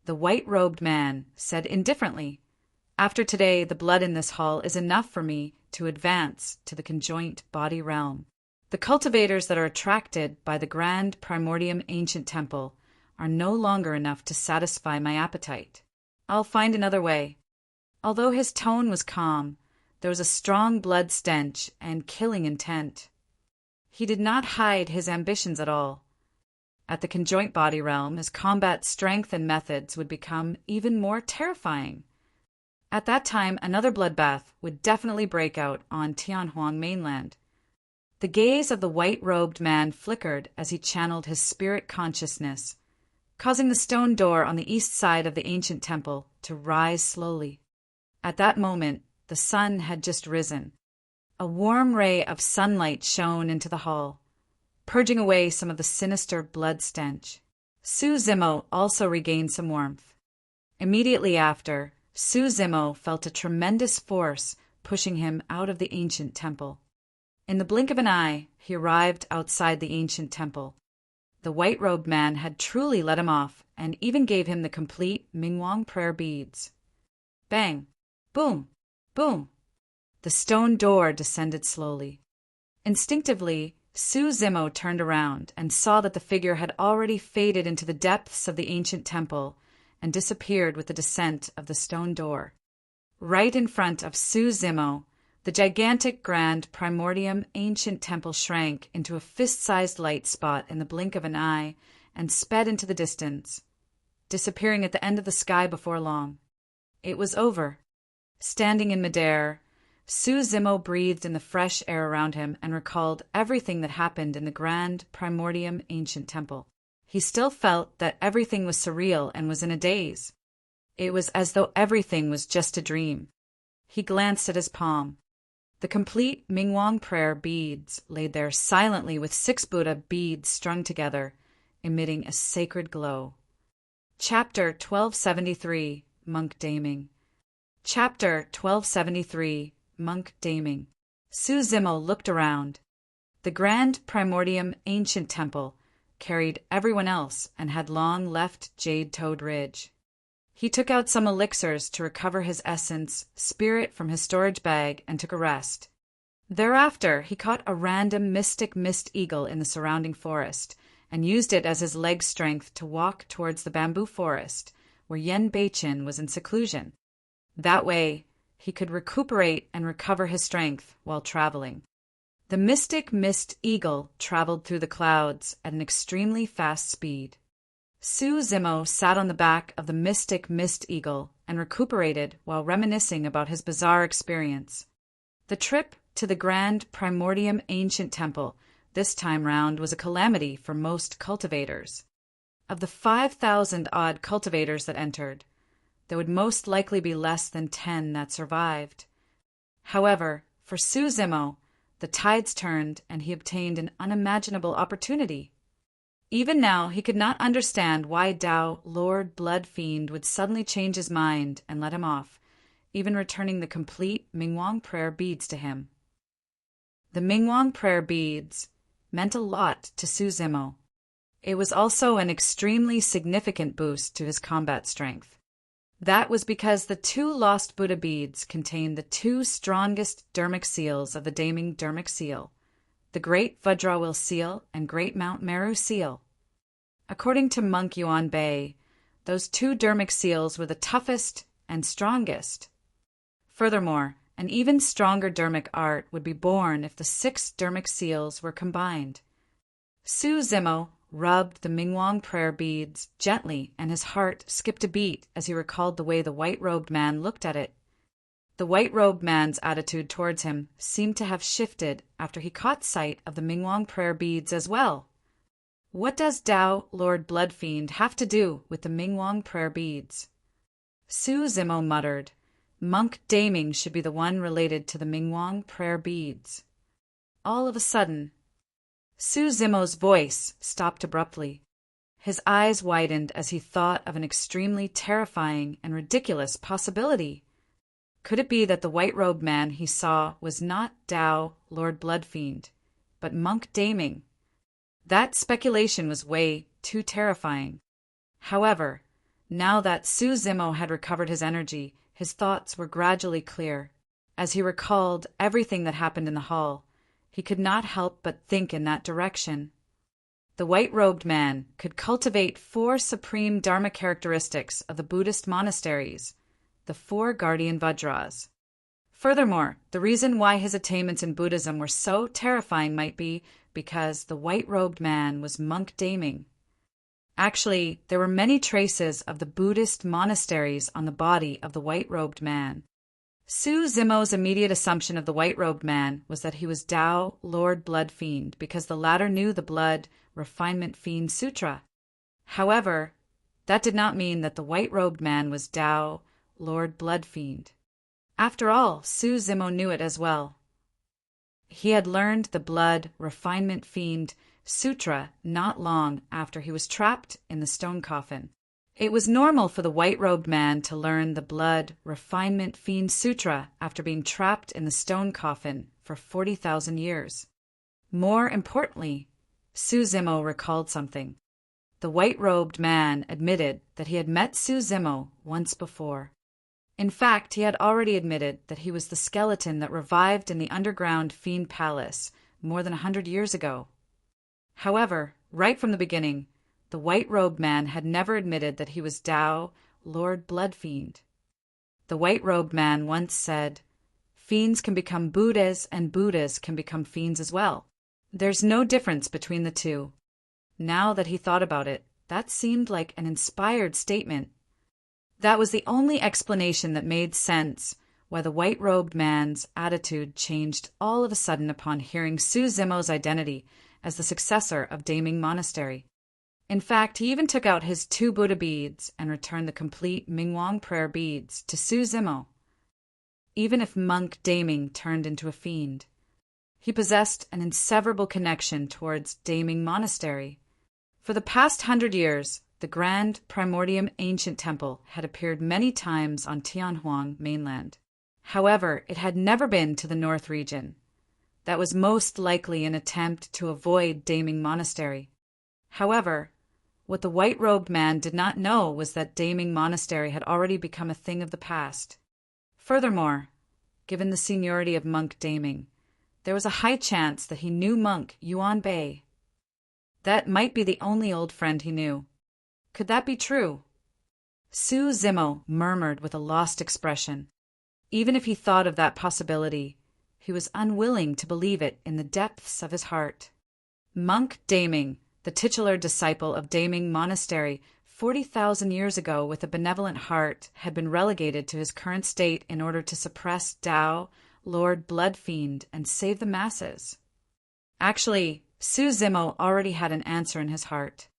The white-robed man said indifferently, After today, the blood in this hall is enough for me to advance to the conjoint body realm. The cultivators that are attracted by the grand primordium ancient temple are no longer enough to satisfy my appetite. I'll find another way. Although his tone was calm, there was a strong blood stench and killing intent. He did not hide his ambitions at all. At the conjoint body realm, his combat strength and methods would become even more terrifying. At that time, another bloodbath would definitely break out on Tianhuang mainland. The gaze of the white-robed man flickered as he channeled his spirit consciousness, causing the stone door on the east side of the ancient temple to rise slowly. At that moment, the sun had just risen. A warm ray of sunlight shone into the hall, purging away some of the sinister blood stench. Su Zimo also regained some warmth. Immediately after, Su Zimo felt a tremendous force pushing him out of the ancient temple. In the blink of an eye, he arrived outside the ancient temple. The white-robed man had truly let him off and even gave him the complete Mingwang prayer beads. Bang! Boom! Boom! The stone door descended slowly. Instinctively, Su-Zimo turned around and saw that the figure had already faded into the depths of the ancient temple and disappeared with the descent of the stone door. Right in front of Su-Zimo, the gigantic grand primordium ancient temple shrank into a fist-sized light spot in the blink of an eye and sped into the distance, disappearing at the end of the sky before long. It was over. Standing in midair, Su-Zimo breathed in the fresh air around him and recalled everything that happened in the grand primordium ancient temple. He still felt that everything was surreal and was in a daze. It was as though everything was just a dream. He glanced at his palm. The complete Mingwang prayer beads laid there silently with 6 Buddha beads strung together, emitting a sacred glow. Chapter 1273, Monk Daming. Chapter 1273, Monk Daming. Su-Zimo looked around. The grand primordium ancient temple carried everyone else and had long left jade-toed ridge. He took out some elixirs to recover his essence, spirit from his storage bag, and took a rest. Thereafter, he caught a random mystic mist eagle in the surrounding forest and used it as his leg strength to walk towards the bamboo forest, where Yen Beichin was in seclusion. That way, he could recuperate and recover his strength while traveling. The mystic mist eagle traveled through the clouds at an extremely fast speed. Su-Zimo sat on the back of the mystic mist eagle and recuperated while reminiscing about his bizarre experience. The trip to the grand primordium ancient temple this time round was a calamity for most cultivators. Of the 5,000-odd cultivators that entered, there would most likely be less than 10 that survived. However, for Su-Zimo, the tides turned and he obtained an unimaginable opportunity. Even now, he could not understand why Tao Lord Blood Fiend would suddenly change his mind and let him off, even returning the complete Mingwang prayer beads to him. The Mingwang prayer beads meant a lot to Su-Zimo. It was also an extremely significant boost to his combat strength. That was because the 2 lost Buddha beads contained the 2 strongest dermic seals of the Daming dermic seal, the Great Vajrawil seal and Great Mount Meru seal. According to Monk Yuan Bei, those 2 dermic seals were the toughest and strongest. Furthermore, an even stronger dermic art would be born if the 6 dermic seals were combined. Su-Zimo rubbed the Mingwang prayer beads gently, and his heart skipped a beat as he recalled the way the white-robed man looked at it. The white-robed man's attitude towards him seemed to have shifted after he caught sight of the Mingwang prayer beads as well. What does Tao Lord Blood Fiend have to do with the Mingwang prayer beads? Su-Zimo muttered, Monk Daming should be the one related to the Mingwang prayer beads. All of a sudden, Su-Zimo's voice stopped abruptly. His eyes widened as he thought of an extremely terrifying and ridiculous possibility. Could it be that the white-robed man he saw was not Tao Lord Blood Fiend, but Monk Daming? That speculation was way too terrifying. However, now that Su-Zimo had recovered his energy, his thoughts were gradually clear. As he recalled everything that happened in the hall, he could not help but think in that direction. The white-robed man could cultivate 4 supreme Dharma characteristics of the Buddhist monasteries, the 4 guardian Vajras. Furthermore, the reason why his attainments in Buddhism were so terrifying might be because the white-robed man was Monk Daming. Actually, there were many traces of the Buddhist monasteries on the body of the white-robed man. Su-Zimo's immediate assumption of the white-robed man was that he was Tao Lord Blood Fiend because the latter knew the Blood Refinement Fiend Sutra. However, that did not mean that the white-robed man was Tao Lord Blood Fiend. After all, Su-Zimo knew it as well. He had learned the Blood Refinement Fiend Sutra not long after he was trapped in the stone coffin. It was normal for the white-robed man to learn the Blood Refinement Fiend Sutra after being trapped in the stone coffin for 40,000 years. More importantly, Su-Zimo recalled something. The white-robed man admitted that he had met Su-Zimo once before. In fact, he had already admitted that he was the skeleton that revived in the underground fiend palace more than 100 years ago. However, right from the beginning, the white-robed man had never admitted that he was Tao, Lord Bloodfiend. The white-robed man once said, "Fiends can become Buddhas and Buddhas can become fiends as well. There's no difference between the two." Now that he thought about it, that seemed like an inspired statement. That was the only explanation that made sense why the white-robed man's attitude changed all of a sudden upon hearing Su Zimo's identity as the successor of Daming Monastery. In fact, he even took out his 2 Buddha beads and returned the complete Mingwang prayer beads to Su Zimo. Even if monk Daming turned into a fiend, he possessed an inseverable connection towards Daming Monastery. For the past 100 years, the Grand Primordium Ancient Temple had appeared many times on Tianhuang mainland. However, it had never been to the north region. That was most likely an attempt to avoid Daming Monastery. However, what the white-robed man did not know was that Daming Monastery had already become a thing of the past. Furthermore, given the seniority of monk Daming, there was a high chance that he knew monk Yuan Bei. That might be the only old friend he knew. Could that be true? Su Zimo murmured with a lost expression. Even if he thought of that possibility, he was unwilling to believe it in the depths of his heart. Monk Daming, the titular disciple of Daming Monastery 40,000 years ago with a benevolent heart, had been relegated to his current state in order to suppress Tao, Lord Bloodfiend, and save the masses. Actually, Su Zimo already had an answer in his heart.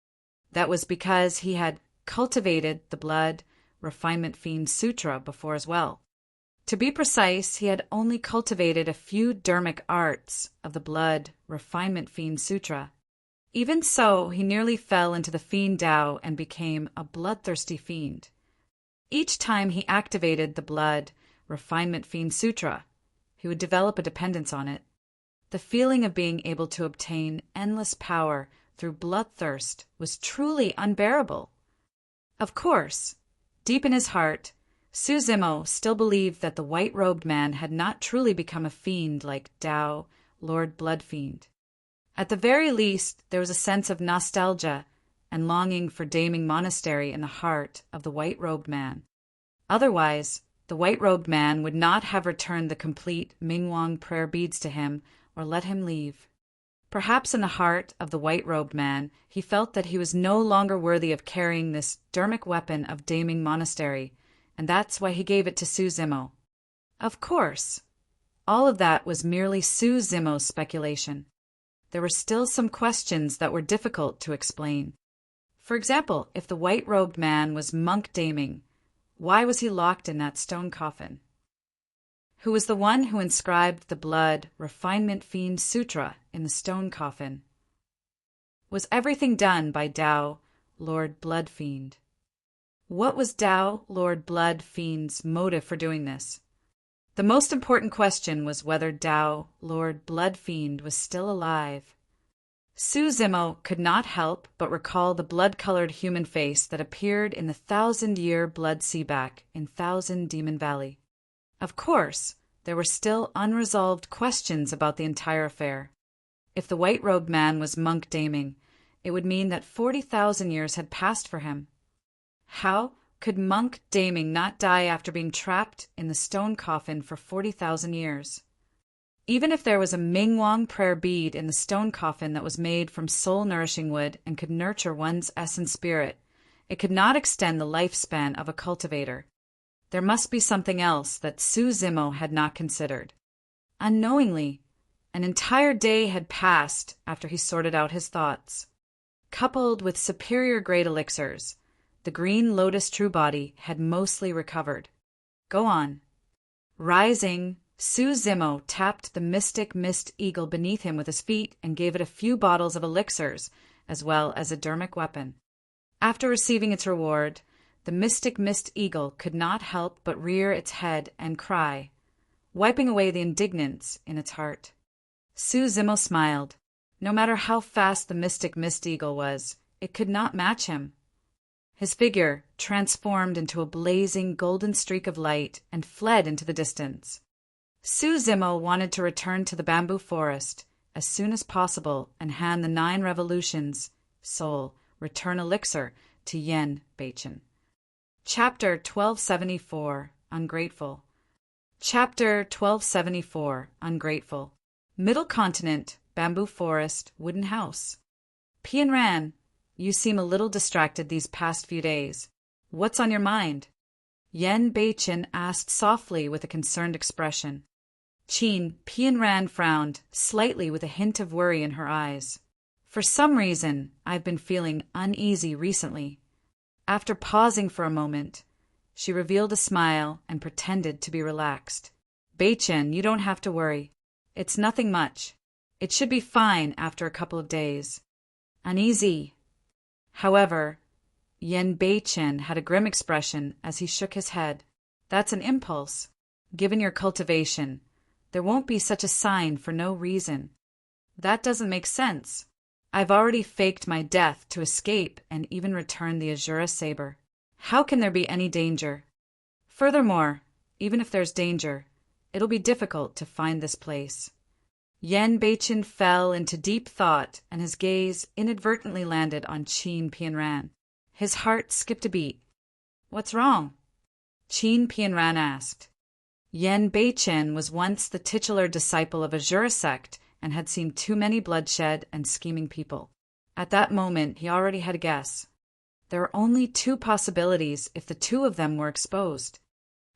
That was because he had cultivated the Blood Refinement Fiend Sutra before as well. To be precise, he had only cultivated a few dermic arts of the Blood Refinement Fiend Sutra. Even so, he nearly fell into the Fiend Tao and became a bloodthirsty fiend. Each time he activated the Blood Refinement Fiend Sutra, he would develop a dependence on it. The feeling of being able to obtain endless power through bloodthirst was truly unbearable. Of course, deep in his heart, Su Zimo still believed that the white-robed man had not truly become a fiend like Tao, Lord Bloodfiend. At the very least, there was a sense of nostalgia and longing for Daming Monastery in the heart of the white-robed man. Otherwise, the white-robed man would not have returned the complete Mingwang prayer beads to him or let him leave. Perhaps in the heart of the white-robed man, he felt that he was no longer worthy of carrying this dermic weapon of Daming Monastery, and that's why he gave it to Su Zimo. Of course, all of that was merely Su Zimo's speculation. There were still some questions that were difficult to explain. For example, if the white-robed man was monk Daming, why was he locked in that stone coffin? Who was the one who inscribed the Blood Refinement Fiend Sutra in the stone coffin? Was everything done by Tao, Lord Bloodfiend? What was Tao, Lord Bloodfiend's motive for doing this? The most important question was whether Tao, Lord Bloodfiend, was still alive. Su Zimo could not help but recall the blood-colored human face that appeared in the 1,000-year blood seaback in Thousand Demon Valley. Of course, there were still unresolved questions about the entire affair. If the white-robed man was monk Daming, it would mean that 40,000 years had passed for him. How could monk Daming not die after being trapped in the stone coffin for 40,000 years? Even if there was a Mingwang prayer bead in the stone coffin that was made from soul-nourishing wood and could nurture one's essence spirit, it could not extend the lifespan of a cultivator. There must be something else that Su Zimo had not considered. Unknowingly, an entire day had passed after he sorted out his thoughts. Coupled with superior grade elixirs, the green lotus true body had mostly recovered. Go on. Rising, Su Zimo tapped the mystic mist eagle beneath him with his feet and gave it a few bottles of elixirs, as well as a dermic weapon. After receiving its reward, the mystic mist eagle could not help but rear its head and cry, wiping away the indignance in its heart. Su Zimo smiled. No matter how fast the mystic mist eagle was, it could not match him. His figure transformed into a blazing golden streak of light and fled into the distance. Su Zimo wanted to return to the bamboo forest, as soon as possible and hand the 9 revolutions, soul, return elixir to Yen Beichen. Chapter 1274, Ungrateful. Chapter 1274, Ungrateful. Middle continent, bamboo forest, wooden house. Pian Ran, you seem a little distracted these past few days. What's on your mind? Yen Beichen asked softly with a concerned expression. Pian Ran frowned, slightly with a hint of worry in her eyes. For some reason, I've been feeling uneasy recently. After pausing for a moment, she revealed a smile and pretended to be relaxed. Beichen, you don't have to worry. It's nothing much. It should be fine after a couple of days. Uneasy. However, Yen Beichen had a grim expression as he shook his head. That's an impulse. Given your cultivation, there won't be such a sign for no reason. That doesn't make sense. I've already faked my death to escape and even return the Azura saber. How can there be any danger? Furthermore, even if there's danger, it'll be difficult to find this place. Yen Beichen fell into deep thought and his gaze inadvertently landed on Pian Ran. His heart skipped a beat. What's wrong? Pian Ran asked. Yen Beichen was once the titular disciple of Azura sect and had seen too many bloodshed and scheming people. At that moment, he already had a guess. There were only 2 possibilities if the 2 of them were exposed.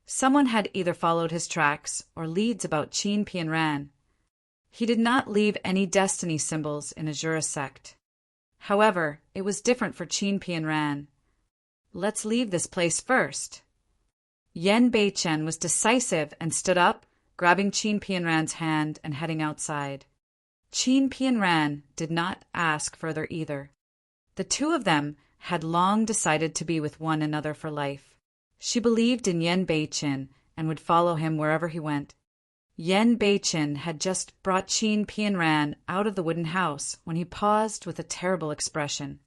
Someone had either followed his tracks or leads about Pian Ran. He did not leave any destiny symbols in Azura sect. However, it was different for Pian Ran. Let's leave this place first. Yen Beichen was decisive and stood up, grabbing Pian Ran's hand and heading outside. Pian Ran did not ask further either. The 2 of them had long decided to be with one another for life. She believed in Yen Beichen and would follow him wherever he went. Yen Beichen had just brought Pian Ran out of the wooden house when he paused with a terrible expression.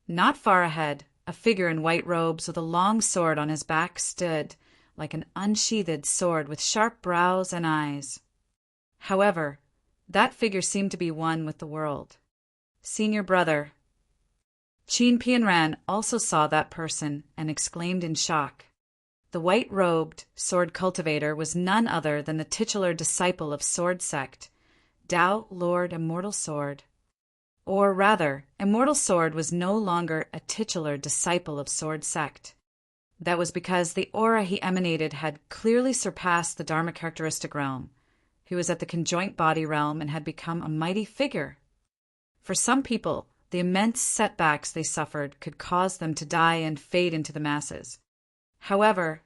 Not far ahead, a figure in white robes with a long sword on his back stood, like an unsheathed sword with sharp brows and eyes. However, that figure seemed to be one with the world. Senior brother. Pian Ran also saw that person and exclaimed in shock. The white-robed sword cultivator was none other than the titular disciple of Sword Sect, Tao Lord Immortal Sword. Or rather, Immortal Sword was no longer a titular disciple of Sword Sect. That was because the aura he emanated had clearly surpassed the Dharma characteristic realm. He was at the conjoint body realm and had become a mighty figure. For some people, the immense setbacks they suffered could cause them to die and fade into the masses. However,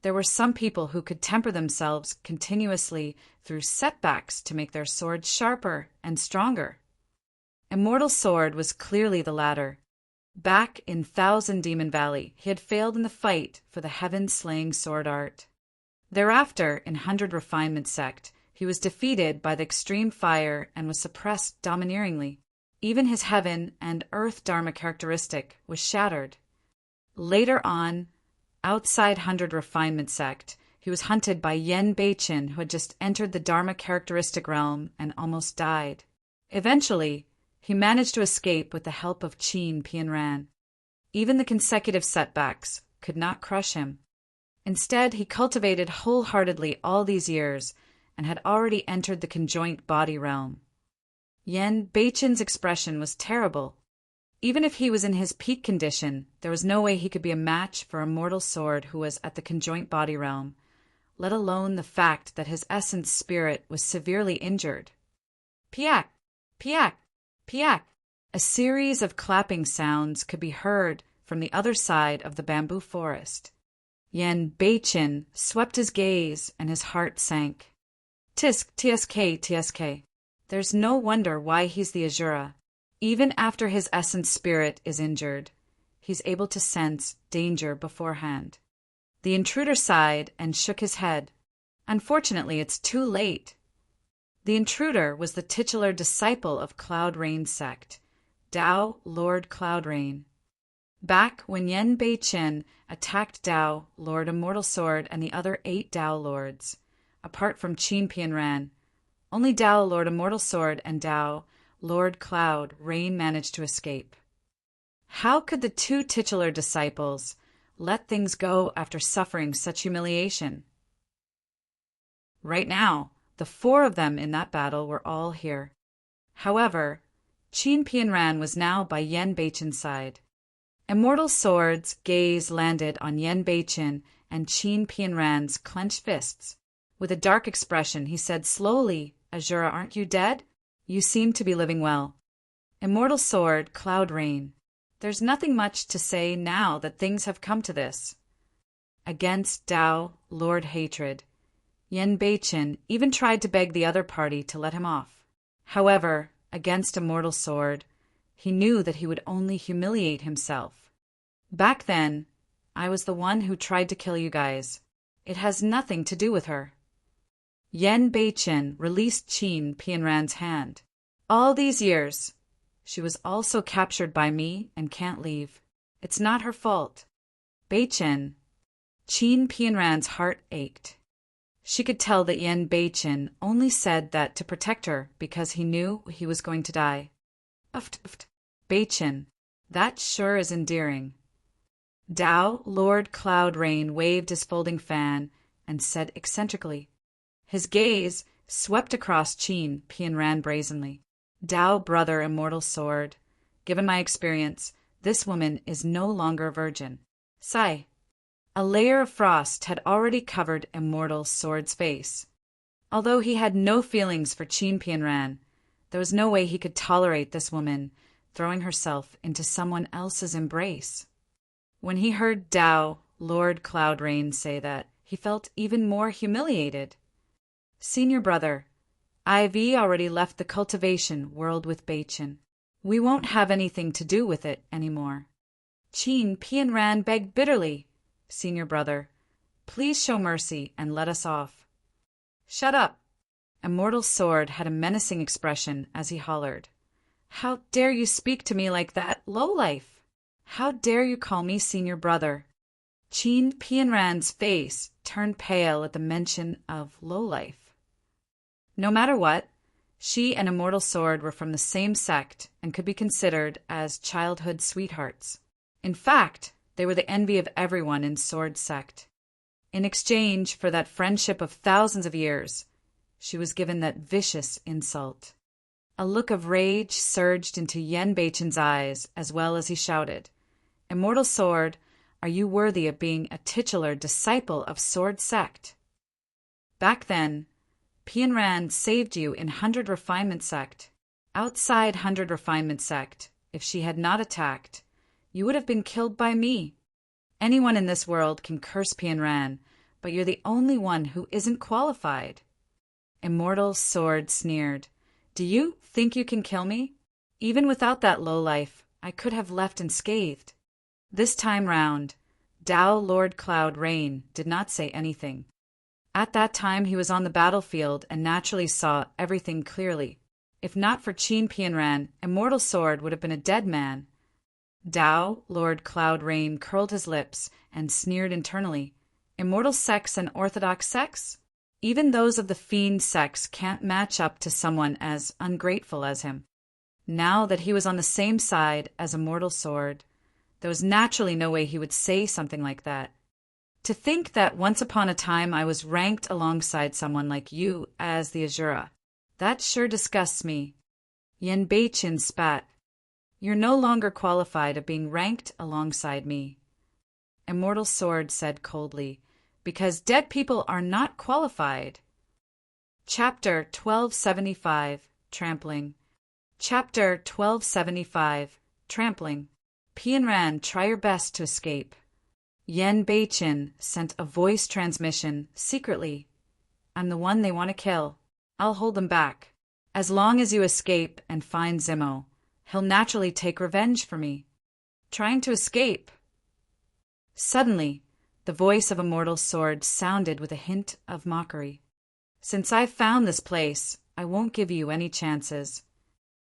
there were some people who could temper themselves continuously through setbacks to make their swords sharper and stronger. Immortal Sword was clearly the latter. Back in Thousand Demon Valley, he had failed in the fight for the heaven-slaying sword art. Thereafter, in 100 Refinement Sect, he was defeated by the extreme fire and was suppressed domineeringly. Even his heaven and earth Dharma characteristic was shattered. Later on, outside 100 Refinement Sect, he was hunted by Yen Beichen, who had just entered the Dharma characteristic realm and almost died. Eventually, he managed to escape with the help of Pian Ran. Even the consecutive setbacks could not crush him. Instead, he cultivated wholeheartedly all these years and had already entered the conjoint body realm. Yen Beichen's expression was terrible. Even if he was in his peak condition, there was no way he could be a match for Immortal Sword who was at the conjoint body realm, let alone the fact that his essence spirit was severely injured. Piak! Piak! Piak! A series of clapping sounds could be heard from the other side of the bamboo forest. Yen Beichen swept his gaze and his heart sank. Tisk, tsk, tsk. There's no wonder why he's the Azura. Even after his essence spirit is injured, he's able to sense danger beforehand. The intruder sighed and shook his head. Unfortunately, it's too late. The intruder was the titular disciple of Cloud Rain sect, Tao Lord Cloud Rain. Back when Yen Beichen attacked Tao, Lord Immortal Sword, and the other 8 Tao Lords, apart from Pian Ran, Only Tao, Lord Immortal Sword, and Tao, Lord Cloud, Rain managed to escape. How could the two titular disciples let things go after suffering such humiliation? Right now, the four of them in that battle were all here. However, Qin Pianran was now by Yan Beichen's side. Immortal Sword's gaze landed on Yan Beichen and Qin Pianran's clenched fists. With a dark expression, he said slowly, "Azura, aren't you dead? You seem to be living well." Immortal Sword, Cloud Rain. There's nothing much to say now that things have come to this. Against Tao, Lord Hatred, Yan Beichen even tried to beg the other party to let him off. However, against Immortal Sword, he knew that he would only humiliate himself. Back then, I was the one who tried to kill you guys. It has nothing to do with her. Yan Beichen released Qin Pianran's hand. All these years, she was also captured by me and can't leave. It's not her fault. Beichen. Qin Pianran's heart ached. She could tell that Yan Beichen only said that to protect her because he knew he was going to die. Beichen. That sure is endearing. Tao, Lord Cloud Rain, waved his folding fan and said eccentrically. His gaze swept across Qin Pianran brazenly. Tao, brother Immortal Sword, given my experience, this woman is no longer a virgin. Sigh. A layer of frost had already covered Immortal Sword's face. Although he had no feelings for Qin Pianran, there was no way he could tolerate this woman throwing herself into someone else's embrace. When he heard Tao, Lord Cloud Rain, say that, he felt even more humiliated. Senior brother, I've already left the cultivation world with Beichen. We won't have anything to do with it anymore. Qin Pianran begged bitterly. Senior brother, please show mercy and let us off. Shut up. Immortal Sword had a menacing expression as he hollered. How dare you speak to me like that, lowlife? How dare you call me senior brother? Qin Pianran's face turned pale at the mention of lowlife. No matter what, she and Immortal Sword were from the same sect and could be considered as childhood sweethearts. In fact, they were the envy of everyone in Sword's sect. In exchange for that friendship of thousands of years, she was given that vicious insult. A look of rage surged into Yan Beichen's eyes as well as he shouted, Immortal Sword, are you worthy of being a titular disciple of Sword sect? Back then, Pianran saved you in 100 Refinement sect. Outside 100 Refinement sect, if she had not attacked, you would have been killed by me. Anyone in this world can curse Pianran, but you're the only one who isn't qualified. Immortal Sword sneered. Do you think you can kill me? Even without that lowlife, I could have left unscathed. This time round, Tao Lord Cloud Rain did not say anything. At that time he was on the battlefield and naturally saw everything clearly. If not for Qin Pianran, Immortal Sword would have been a dead man. Tao, Lord Cloud Rain, curled his lips and sneered internally. Immortal sects and orthodox sects? Even those of the fiend sects can't match up to someone as ungrateful as him. Now that he was on the same side as Immortal Sword, there was naturally no way he would say something like that. To think that once upon a time I was ranked alongside someone like you as the Azura, that sure disgusts me. Yan Beichen spat. You're no longer qualified of being ranked alongside me. Immortal Sword said coldly, because dead people are not qualified. Chapter 1275, Trampling. Chapter 1275, Trampling. Pianran, try your best to escape. Yan Beichen sent a voice transmission secretly. I'm the one they want to kill. I'll hold them back. As long as you escape and find Zemo, he'll naturally take revenge for me. Trying to escape. Suddenly, the voice of Immortal Sword sounded with a hint of mockery. Since I've found this place, I won't give you any chances.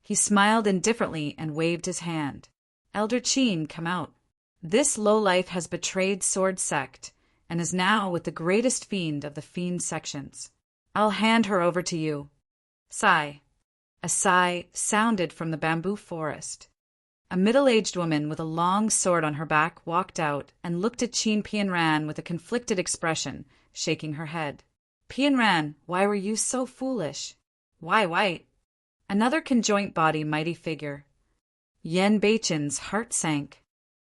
He smiled indifferently and waved his hand. Elder Qin, come out. This lowlife has betrayed Sword sect and is now with the greatest fiend of the fiend sections. I'll hand her over to you. Sigh. A sigh sounded from the bamboo forest. A middle-aged woman with a long sword on her back walked out and looked at Qin Pianran with a conflicted expression, shaking her head. Pianran, why were you so foolish? Why white? Another conjoint body mighty figure. Yen Beichen's heart sank.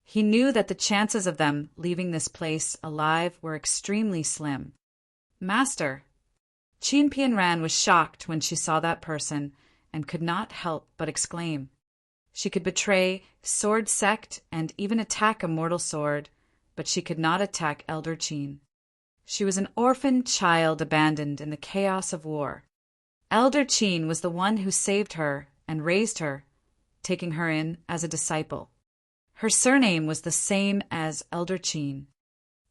He knew that the chances of them leaving this place alive were extremely slim. Master. Qin Pianran was shocked when she saw that person and could not help but exclaim. She could betray sword sect and even attack a mortal sword, but she could not attack Elder Qin. She was an orphaned child abandoned in the chaos of war. Elder Qin was the one who saved her and raised her, taking her in as a disciple. Her surname was the same as Elder Qin.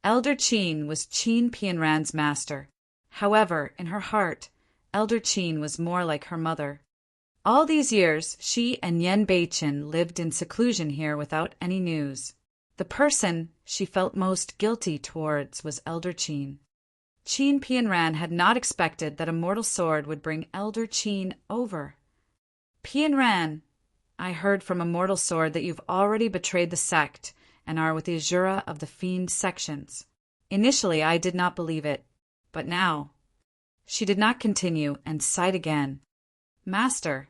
Elder Qin was Qin Pianran's master. However, in her heart, Elder Qin was more like her mother. All these years, she and Yen Beichen lived in seclusion here without any news. The person she felt most guilty towards was Elder Qin. Qin Pianran had not expected that a mortal sword would bring Elder Qin over. Pianran, I heard from a mortal sword that you've already betrayed the sect and are with the Azura of the Fiend sections. Initially, I did not believe it, but now. She did not continue and sighed again. Master.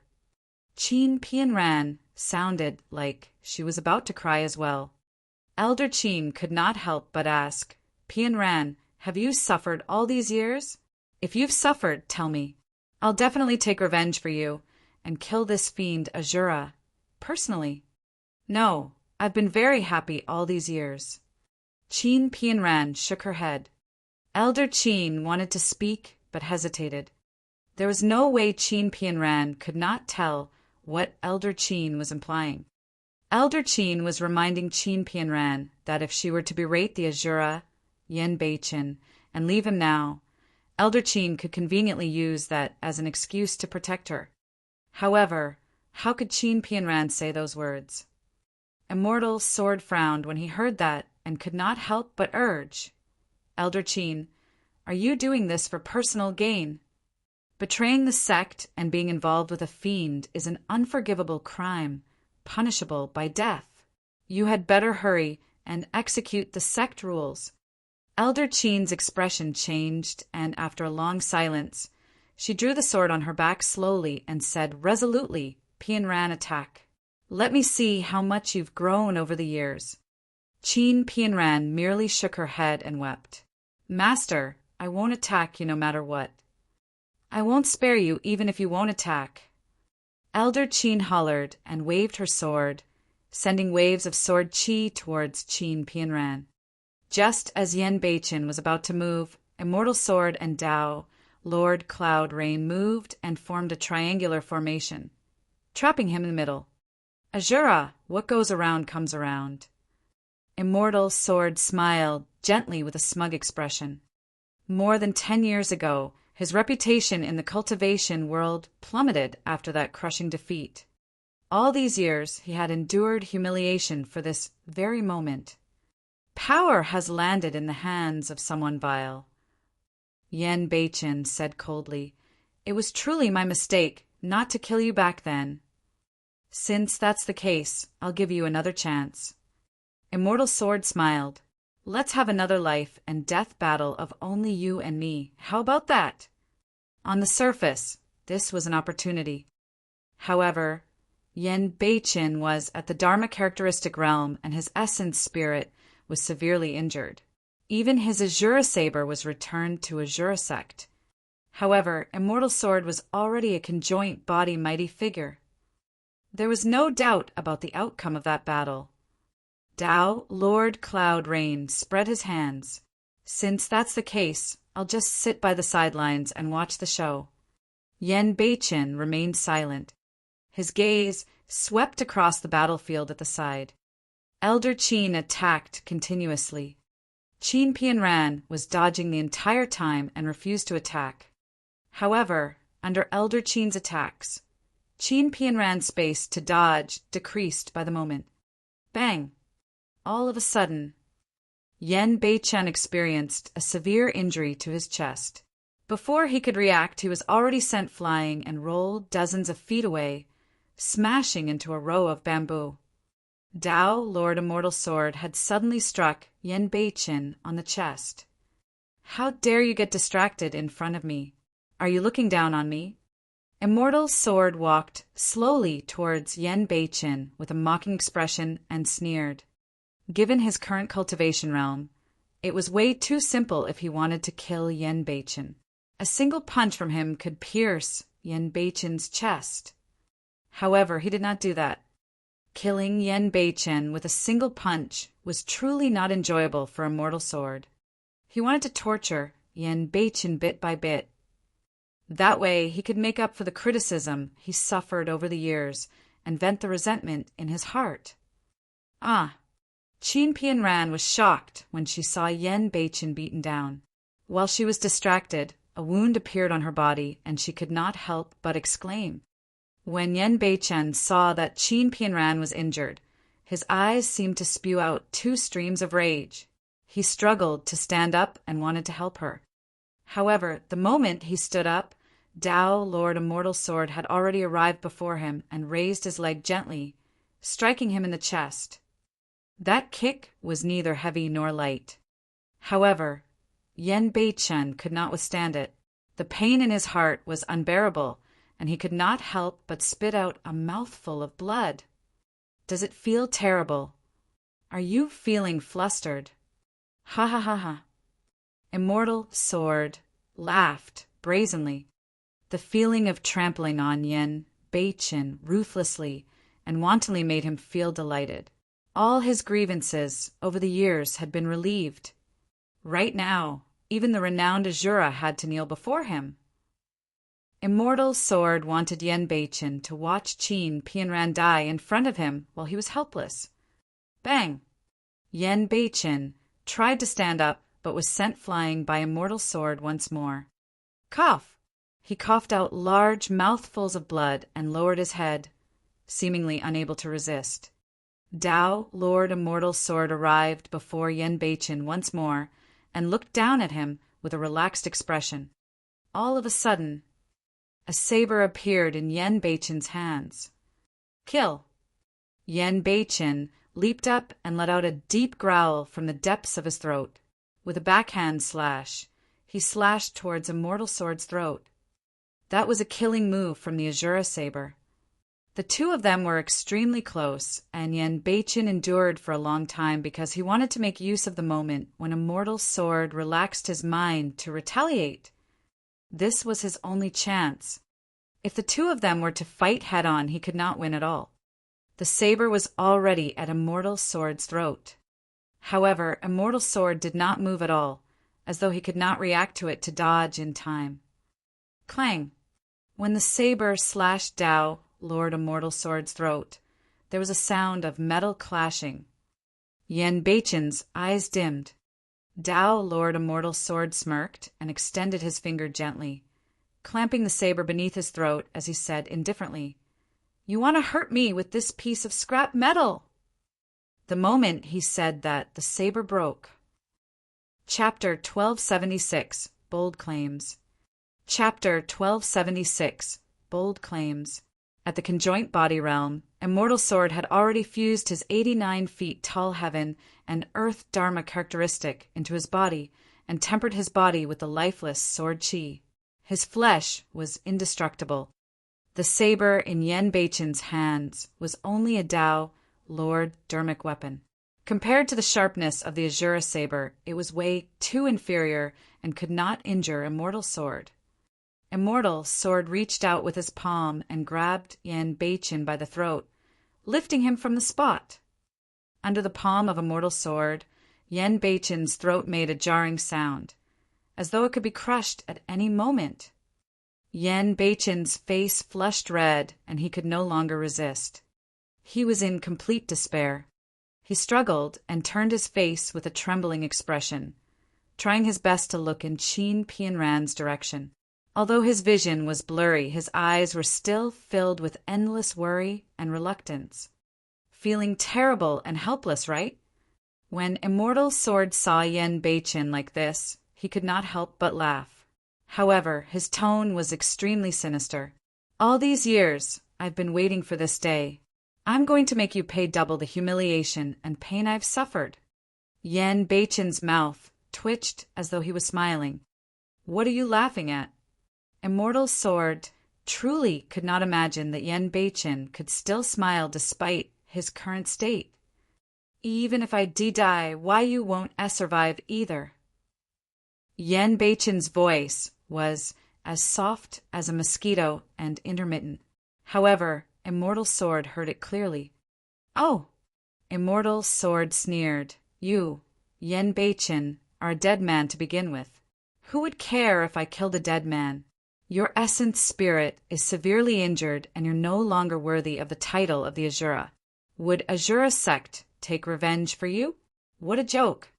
Qin Pianran sounded like she was about to cry as well. Elder Qin could not help but ask, Pianran, have you suffered all these years? If you've suffered, tell me. I'll definitely take revenge for you and kill this fiend Azura, personally. No, I've been very happy all these years. Qin Pianran shook her head. Elder Qin wanted to speak but hesitated. There was no way Qin Pianran could not tell what Elder Qin was implying. Elder Qin was reminding Qin Pianran that if she were to berate the Azura, Yen Beichen, and leave him now, Elder Qin could conveniently use that as an excuse to protect her. However, how could Qin Pianran say those words? Immortal Sword frowned when he heard that and could not help but urge, Elder Qin, are you doing this for personal gain? Betraying the sect and being involved with a fiend is an unforgivable crime, punishable by death. You had better hurry and execute the sect rules. Elder Qin's expression changed, and after a long silence, she drew the sword on her back slowly and said resolutely, Pianran, attack. Let me see how much you've grown over the years. Qin Pianran merely shook her head and wept. Master, I won't attack you no matter what. I won't spare you even if you won't attack. Elder Qin hollered and waved her sword, sending waves of sword qi towards Qin Pianran. Just as Yen Beichen was about to move, Immortal Sword and Tao, Lord Cloud Rain moved and formed a triangular formation, trapping him in the middle. Azura, what goes around comes around. Immortal Sword smiled gently with a smug expression. More than 10 years ago, his reputation in the cultivation world plummeted after that crushing defeat. All these years he had endured humiliation for this very moment. Power has landed in the hands of someone vile. Yen Beichen said coldly, It was truly my mistake not to kill you back then. Since that's the case, I'll give you another chance. Immortal Sword smiled. Let's have another life and death battle of only you and me. How about that? On the surface, this was an opportunity. However, Yen Beichen was at the Dharma characteristic realm and his essence spirit was severely injured. Even his Azura saber was returned to Azura sect. However, Immortal Sword was already a conjoint body mighty figure. There was no doubt about the outcome of that battle. Tao, Lord Cloud Rain, spread his hands. Since that's the case, I'll just sit by the sidelines and watch the show. Yen Beichen remained silent. His gaze swept across the battlefield at the side. Elder Qin attacked continuously. Qin Pianran was dodging the entire time and refused to attack. However, under Elder Qin's attacks, Qin Pianran's space to dodge decreased by the moment. Bang! All of a sudden, Yen Beichen experienced a severe injury to his chest. Before he could react, he was already sent flying and rolled dozens of feet away, smashing into a row of bamboo. Tao, Lord Immortal Sword, had suddenly struck Yen Bei-chin on the chest. "How dare you get distracted in front of me? Are you looking down on me?" Immortal Sword walked slowly towards Yen Bei-chin with a mocking expression and sneered. Given his current cultivation realm, it was way too simple if he wanted to kill Yen Bei-chin. A single punch from him could pierce Yen Bei-chin's chest. However, he did not do that. Killing Yen Bei-chin with a single punch was truly not enjoyable for Immortal Sword. He wanted to torture Yen Bei-chin bit by bit. That way, he could make up for the criticism he suffered over the years and vent the resentment in his heart. Qin Pianran was shocked when she saw Yen Bei-chin beaten down. While she was distracted, a wound appeared on her body, and she could not help but exclaim. When Yen Bei-chin saw that Qin Pianran was injured, his eyes seemed to spew out two streams of rage. He struggled to stand up and wanted to help her. However, the moment he stood up, Tao, Lord Immortal Sword, had already arrived before him and raised his leg gently, striking him in the chest. That kick was neither heavy nor light. However, Yen Bei-chin could not withstand it. The pain in his heart was unbearable, and he could not help but spit out a mouthful of blood. "Does it feel terrible? Are you feeling flustered?" "Ha ha ha ha." Immortal Sword laughed brazenly. The feeling of trampling on Yen Bei-chin ruthlessly and wantonly made him feel delighted. All his grievances over the years had been relieved. Right now, even the renowned Azura had to kneel before him. Immortal Sword wanted Yen Bei-chin to watch Qin Pianran die in front of him while he was helpless. Bang! Yen Bei-chin tried to stand up, but was sent flying by Immortal Sword once more. Cough! He coughed out large mouthfuls of blood and lowered his head, seemingly unable to resist. Tao, Lord Immortal Sword, arrived before Yen Bei-chin once more and looked down at him with a relaxed expression. All of a sudden, a saber appeared in Yen Bei-chin's hands. "Kill!" Yen Bei-chin leaped up and let out a deep growl from the depths of his throat. With a backhand slash, he slashed towards Immortal Sword's throat. That was a killing move from the Azura saber. The two of them were extremely close, and Yen Bei-chin endured for a long time because he wanted to make use of the moment when Immortal Sword relaxed his mind to retaliate. This was his only chance. If the two of them were to fight head-on, he could not win at all. The saber was already at Immortal Sword's throat. However, Immortal Sword did not move at all, as though he could not react to it to dodge in time. Clang! When the saber slashed Tao, Lord Immortal Sword's throat, there was a sound of metal clashing. Yen Bei-chin's eyes dimmed. Tao, Lord Immortal Sword, smirked and extended his finger gently, clamping the saber beneath his throat as he said indifferently, "You want to hurt me with this piece of scrap metal." The moment he said that, the saber broke. Chapter 1276, Bold Claims. Chapter 1276, Bold Claims. At the conjoint body realm, Immortal Sword had already fused his 89 feet tall heaven and earth dharma characteristic into his body and tempered his body with the lifeless sword chi. His flesh was indestructible. The saber in Yen Bei-chin's hands was only a Tao, Lord Dharmic weapon. Compared to the sharpness of the Azura saber, it was way too inferior and could not injure Immortal Sword. Immortal Sword reached out with his palm and grabbed Yen Bei-chin by the throat, lifting him from the spot. Under the palm of Immortal Sword, Yen Bei-chin's throat made a jarring sound, as though it could be crushed at any moment. Yen Bei-chin's face flushed red, and he could no longer resist. He was in complete despair. He struggled and turned his face with a trembling expression, trying his best to look in Qin Pianran's direction. Although his vision was blurry, his eyes were still filled with endless worry and reluctance. Feeling terrible and helpless, right? When Immortal Sword saw Yen Bei-chin like this, he could not help but laugh. However, his tone was extremely sinister. All these years, I've been waiting for this day. I'm going to make you pay double the humiliation and pain I've suffered. Yen Beichen's mouth twitched as though he was smiling. What are you laughing at? Immortal Sword truly could not imagine that Yen Beichen could still smile despite his current state. Even if I die, why you won't survive either. Yen Beichen's voice was as soft as a mosquito and intermittent. However, Immortal Sword heard it clearly. Oh! Immortal Sword sneered. You, Yen Beichen, are a dead man to begin with. Who would care if I killed a dead man? Your essence spirit is severely injured and you're no longer worthy of the title of the Azura. Would Azura sect take revenge for you? What a joke!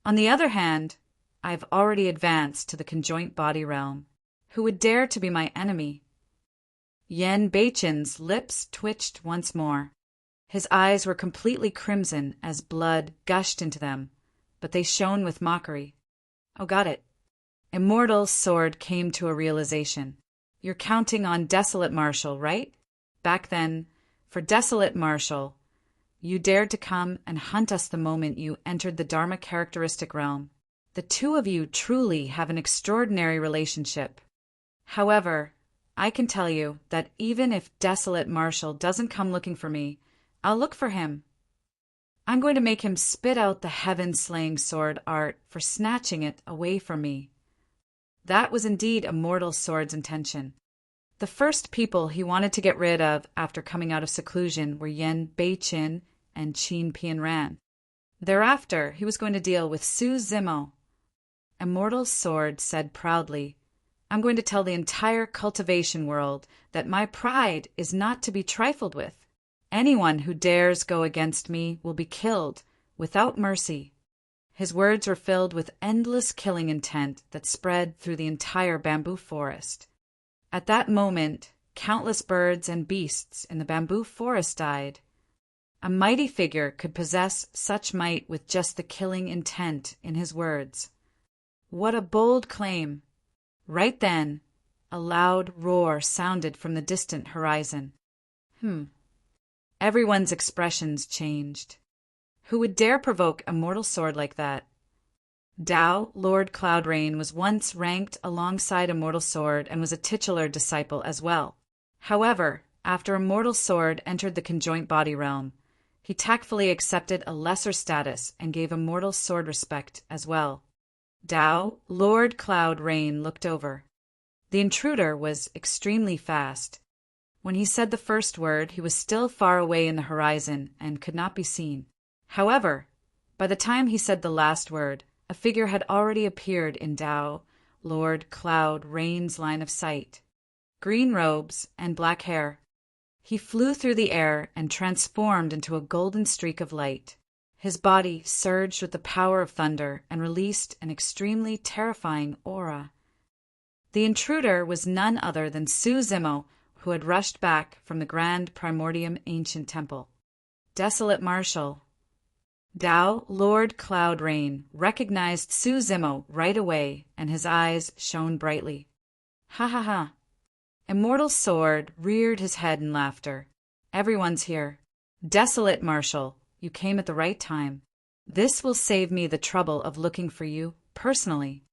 On the other hand, I've already advanced to the conjoint body realm. Who would dare to be my enemy? Yen Beichen's lips twitched once more. His eyes were completely crimson as blood gushed into them, but they shone with mockery. Oh, got it. Immortal Sword came to a realization. You're counting on Desolate Marshal, right? Back then, for Desolate Marshal, you dared to come and hunt us the moment you entered the Dharma characteristic realm. The two of you truly have an extraordinary relationship. However, I can tell you that even if Desolate Marshal doesn't come looking for me, I'll look for him. I'm going to make him spit out the heaven-slaying sword art for snatching it away from me. That was indeed Immortal Sword's intention. The first people he wanted to get rid of after coming out of seclusion were Yen Beichen and Qin Pianran. Thereafter, he was going to deal with Su Zimo. Immortal Sword said proudly, I'm going to tell the entire cultivation world that my pride is not to be trifled with. Anyone who dares go against me will be killed without mercy. His words were filled with endless killing intent that spread through the entire bamboo forest. At that moment, countless birds and beasts in the bamboo forest died. A mighty figure could possess such might with just the killing intent in his words. What a bold claim! Right then, a loud roar sounded from the distant horizon. Everyone's expressions changed. Who would dare provoke Immortal Sword like that? Tao, Lord Cloudrain, was once ranked alongside Immortal Sword and was a titular disciple as well. However, after Immortal Sword entered the conjoint body realm, he tactfully accepted a lesser status and gave Immortal Sword respect as well. Tao, Lord Cloudrain, looked over. The intruder was extremely fast. When he said the first word, he was still far away in the horizon and could not be seen. However, by the time he said the last word, a figure had already appeared in Tao, Lord Cloudrain's line of sight. Green robes and black hair. He flew through the air and transformed into a golden streak of light. His body surged with the power of thunder and released an extremely terrifying aura. The intruder was none other than Su Zimo, who had rushed back from the Grand Primordium Ancient Temple. Desolate Marshal. Tao, Lord Cloudrain, recognized Su Zimo right away, and his eyes shone brightly. Ha ha ha. Immortal Sword reared his head in laughter. Everyone's here. Desolate Marshal, you came at the right time. This will save me the trouble of looking for you personally.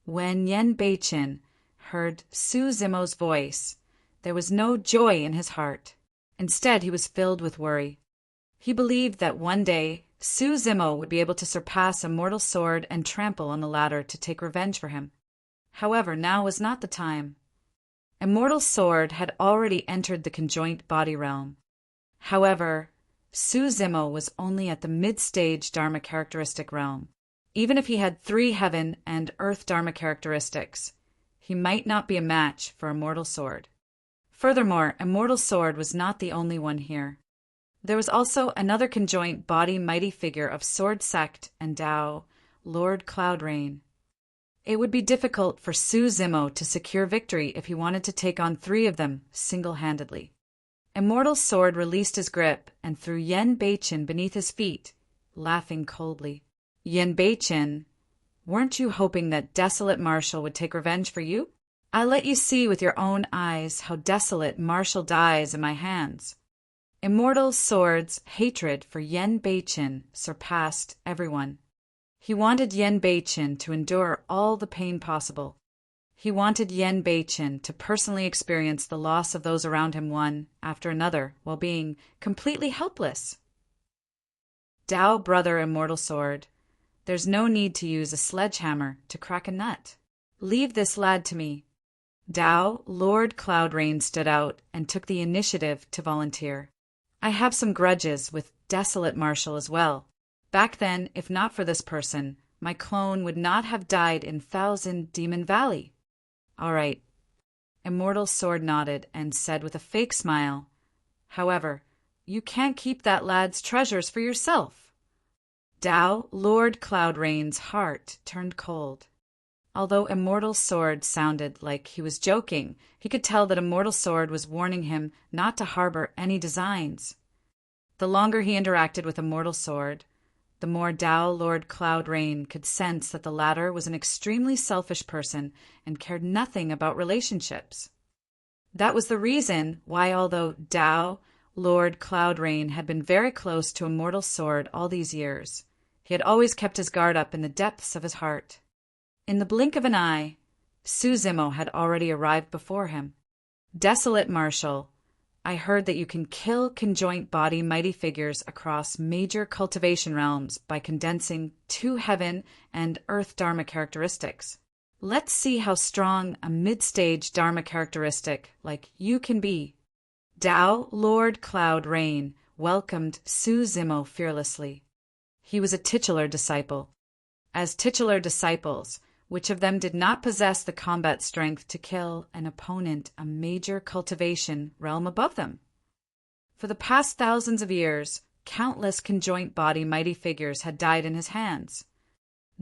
When Yen Beichen heard Su Zimo's voice, there was no joy in his heart. Instead, he was filled with worry. He believed that one day Su Zimo would be able to surpass Immortal Sword and trample on the ladder to take revenge for him. However, now was not the time. Immortal Sword had already entered the conjoint body realm. However, Su Zimo was only at the mid-stage Dharma characteristic realm. Even if he had 3 heaven and earth Dharma characteristics, he might not be a match for Immortal Sword. Furthermore, Immortal Sword was not the only one here. There was also another conjoint body mighty figure of Sword Sect and Tao, Lord Cloudrain. It would be difficult for Su Zimo to secure victory if he wanted to take on 3 of them single-handedly. Immortal Sword released his grip and threw Yen Beichen beneath his feet, laughing coldly. Yen Beichen, Weren't you hoping that desolate Marshall would take revenge for you? I'll let you see with your own eyes how desolate Marshall dies in my hands." Immortal Sword's hatred for Yen Beichin surpassed everyone. He wanted Yen Beichin to endure all the pain possible. He wanted Yen Beichin to personally experience the loss of those around him one after another while being completely helpless. "Tao, brother Immortal Sword, there's no need to use a sledgehammer to crack a nut. Leave this lad to me." Tao, Lord Cloudrain stood out and took the initiative to volunteer. "I have some grudges with desolate Marshall as well. Back then, if not for this person, my clone would not have died in Thousand Demon Valley." "All right." Immortal Sword nodded and said with a fake smile, "However, you can't keep that lad's treasures for yourself." Tao, Lord Cloudrain's heart turned cold. Although Immortal Sword sounded like he was joking, he could tell that Immortal Sword was warning him not to harbor any designs. The longer he interacted with Immortal Sword, the more Tao Lord Cloudrain could sense that the latter was an extremely selfish person and cared nothing about relationships. That was the reason why, although Tao Lord Cloudrain had been very close to Immortal Sword all these years, he had always kept his guard up in the depths of his heart. In the blink of an eye, Suzimo had already arrived before him. "Desolate Marshall, I heard that you can kill conjoint body mighty figures across major cultivation realms by condensing 2 heaven and earth dharma characteristics. Let's see how strong a mid-stage dharma characteristic like you can be." Tao Lord Cloudrain welcomed Suzimo fearlessly. He was a titular disciple. As titular disciples, which of them did not possess the combat strength to kill an opponent a major cultivation realm above them? For the past thousands of years, countless conjoint body mighty figures had died in his hands.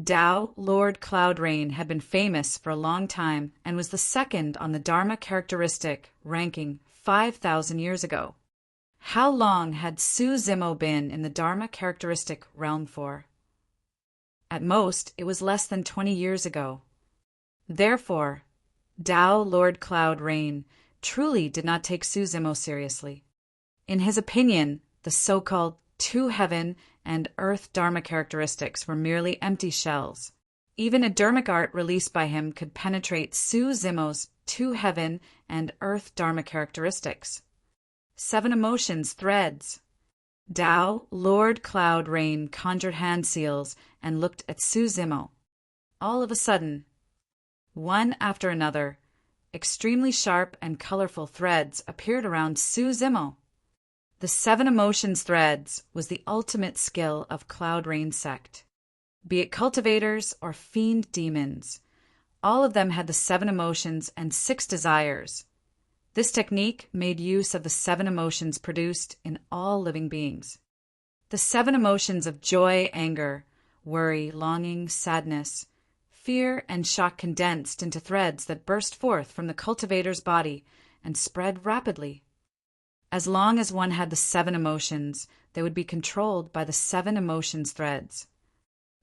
Tao Lord Cloudrain had been famous for a long time and was the second on the Dharma characteristic ranking 5,000 years ago. How long had Suzimo been in the Dharma characteristic realm for? At most, it was less than 20 years ago. Therefore, Tao Lord Cloudrain truly did not take Suzimo seriously. In his opinion, the so-called 2 heaven and earth dharma characteristics were merely empty shells. Even a dharmic art released by him could penetrate Suzimo's 2 heaven and earth dharma characteristics. 7 emotions threads. Tao Lord Cloudrain conjured hand seals and looked at Suzimo. All of a sudden, one after another, extremely sharp and colorful threads appeared around Suzimo. The 7 emotions threads was the ultimate skill of Cloudrain sect. Be it cultivators or fiend demons, all of them had the 7 emotions and 6 desires. This technique made use of the 7 emotions produced in all living beings. The 7 emotions of joy, anger, worry, longing, sadness, fear, and shock condensed into threads that burst forth from the cultivator's body and spread rapidly. As long as one had the 7 emotions, they would be controlled by the 7 emotions threads.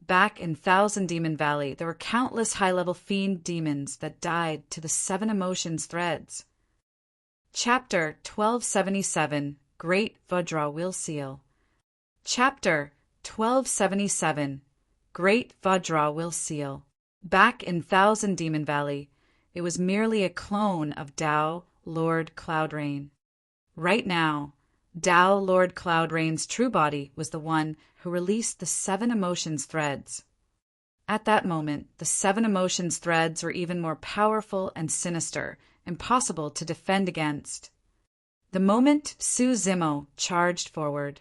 Back in Thousand Demon Valley, there were countless high-level fiend demons that died to the 7 emotions threads. Chapter 1277, Great Vajra Will Seal. Chapter 1277, Great Vajra Will Seal. Back in Thousand Demon Valley, it was merely a clone of Tao Lord Cloudrain. Right now, Tao Lord Cloudrain's true body was the one who released the 7 emotions threads. At that moment, the 7 emotions threads were even more powerful and sinister, impossible to defend against. The moment Suzimo charged forward,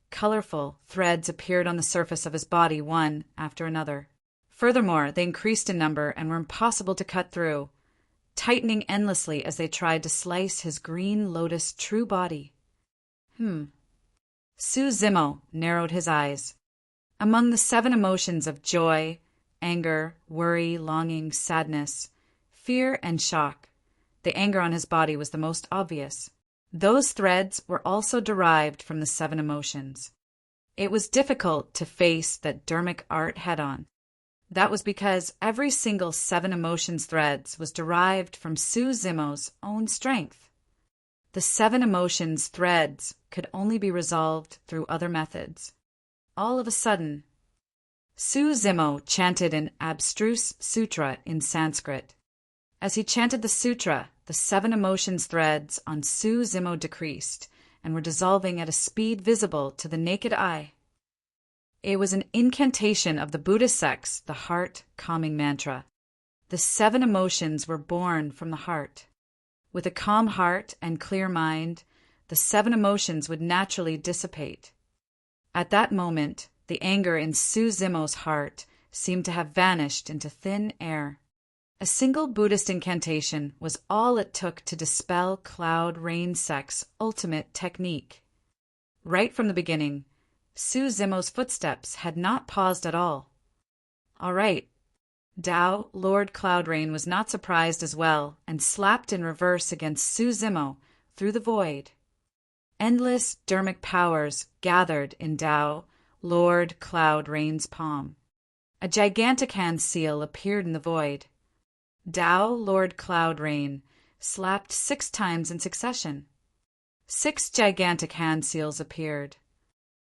colorful threads appeared on the surface of his body one after another. Furthermore, they increased in number and were impossible to cut through, tightening endlessly as they tried to slice his green lotus true body. Suzimo narrowed his eyes. Among the 7 emotions of joy, anger, worry, longing, sadness, fear, and shock, the anger on his body was the most obvious. Those threads were also derived from the 7 emotions. It was difficult to face that dharmic art head-on. That was because every single 7 emotions threads was derived from Su Zimo's own strength. The 7 emotions threads could only be resolved through other methods. All of a sudden, Su Zimo chanted an abstruse sutra in Sanskrit. As he chanted the sutra, the 7 emotions threads on Su Zimo decreased and were dissolving at a speed visible to the naked eye. It was an incantation of the Buddhist sect's the heart calming mantra. The 7 emotions were born from the heart. With a calm heart and clear mind, the 7 emotions would naturally dissipate. At that moment, the anger in Su Zimo's heart seemed to have vanished into thin air. A single Buddhist incantation was all it took to dispel Cloud Rain sect's ultimate technique. Right from the beginning, Su Zimo's footsteps had not paused at all. All right. Tao, Lord Cloud Rain, was not surprised as well and slapped in reverse against Su Zimo through the void. Endless dharmic powers gathered in Tao, Lord Cloud Rain's palm. A gigantic hand seal appeared in the void. Tao, Lord Cloud Rain, slapped 6 times in succession. 6 gigantic hand seals appeared.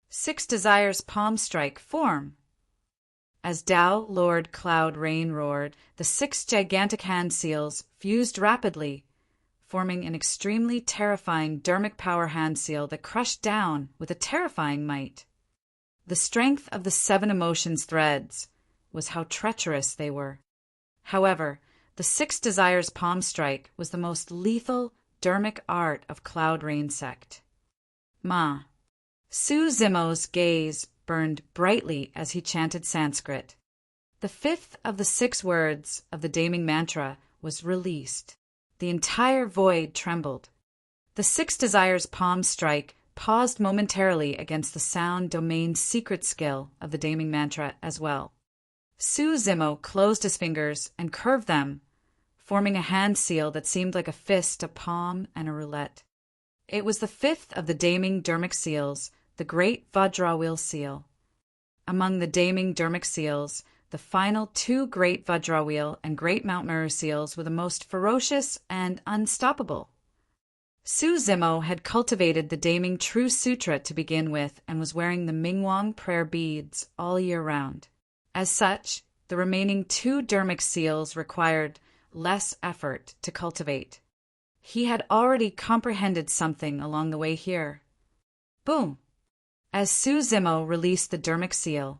6 desires palm strike form. As Tao, Lord Cloud Rain roared, the 6 gigantic hand seals fused rapidly, forming an extremely terrifying dharmic power hand seal that crushed down with a terrifying might. The strength of the 7 emotions threads was how treacherous they were. However, the 6 desires palm strike was the most lethal dharmic art of Cloud Rain sect. Ma. Su Zimo's gaze burned brightly as he chanted Sanskrit. The 5th of the 6 words of the damning mantra was released. The entire void trembled. The 6 desires palm strike paused momentarily against the sound domain's secret skill of the damning mantra as well. Su Zimo closed his fingers and curved them, forming a hand seal that seemed like a fist, a palm, and a roulette. It was the 5th of the damning dharmic seals, the Great Vajra Wheel Seal. Among the damning dharmic seals, the final 2 Great Vajra Wheel and Great Mount Meru seals were the most ferocious and unstoppable. Su Zimo had cultivated the damning True Sutra to begin with and was wearing the Mingwang prayer beads all year round. As such, the remaining 2 dharmic seals required less effort to cultivate. He had already comprehended something along the way here. Boom! As Su Zimo released the dharmic seal,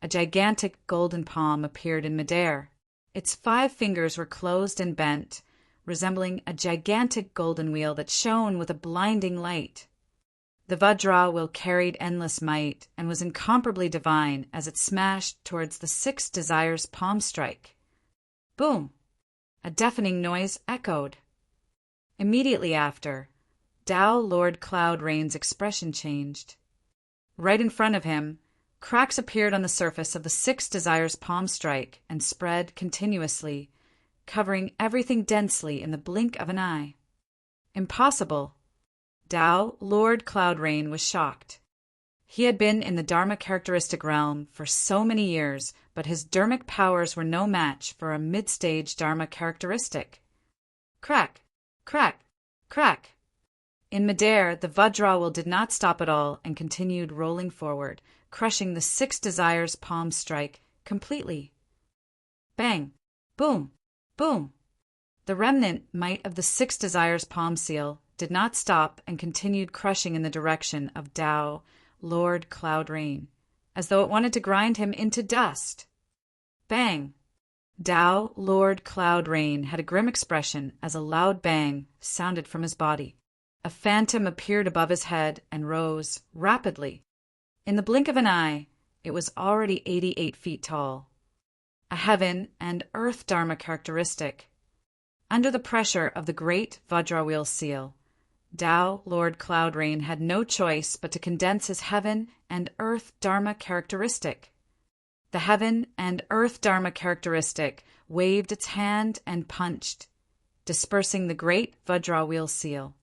a gigantic golden palm appeared in midair. Its 5 fingers were closed and bent, resembling a gigantic golden wheel that shone with a blinding light. The Vajra wheel carried endless might and was incomparably divine as it smashed towards the 6 desires palm strike. Boom! A deafening noise echoed. Immediately after, Tao Lord Cloud Rain's expression changed. Right in front of him, cracks appeared on the surface of the 6 desires palm strike and spread continuously, covering everything densely in the blink of an eye. Impossible. Tao Lord Cloud Rain was shocked. He had been in the Dharma characteristic realm for so many years, but his dharmic powers were no match for a mid-stage Dharma characteristic. Crack, crack, crack. In midair, the Vajra wheel did not stop at all and continued rolling forward, crushing the 6 desires palm strike completely. Bang, boom, boom. The remnant might of the 6 desires palm seal did not stop and continued crushing in the direction of Tao, Lord Cloud Rain, as though it wanted to grind him into dust. Bang! Tao, Lord Cloud Rain, had a grim expression as a loud bang sounded from his body. A phantom appeared above his head and rose rapidly. In the blink of an eye, it was already 88 feet tall. A heaven and earth Dharma characteristic. Under the pressure of the great Vajra Wheel seal, Tao, Lord Cloud Rain, had no choice but to condense his heaven and earth Dharma characteristic. The heaven and earth Dharma characteristic waved its hand and punched, dispersing the great Vajra Wheel seal.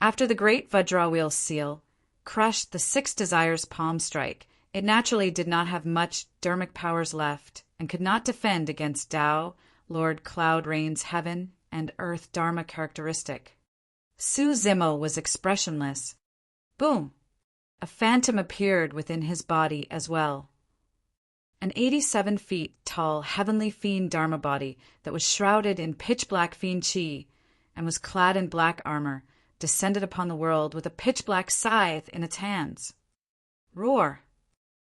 After the great Vajra Wheel seal crushed the 6 desires palm strike, it naturally did not have much dharmic powers left and could not defend against Tao, Lord Cloud Rain's heaven and earth Dharma characteristic. Su Zimo was expressionless. Boom! A phantom appeared within his body as well. An 87 feet tall heavenly fiend Dharma body that was shrouded in pitch-black fiend chi and was clad in black armor descended upon the world with a pitch-black scythe in its hands. Roar!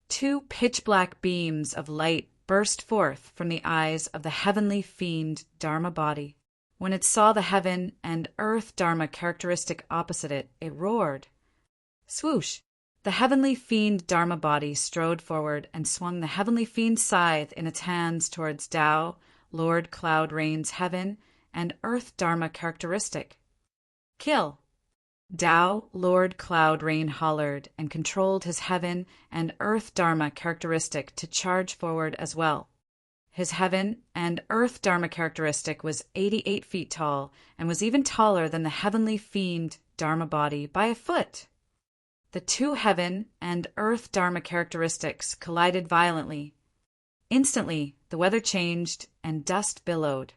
2 pitch-black beams of light burst forth from the eyes of the heavenly fiend Dharma body. When it saw the heaven and earth Dharma characteristic opposite it, it roared. Swoosh! The heavenly fiend Dharma body strode forward and swung the heavenly fiend scythe in its hands towards Tao, Lord Cloud Rain's heaven and earth Dharma characteristic. Kill! Tao, Lord Cloud Rain hollered and controlled his heaven and earth Dharma characteristic to charge forward as well. His heaven and earth Dharma characteristic was 88 feet tall and was even taller than the heavenly fiend Dharma body by a foot. The 2 heaven and earth Dharma characteristics collided violently. Instantly, the weather changed and dust billowed.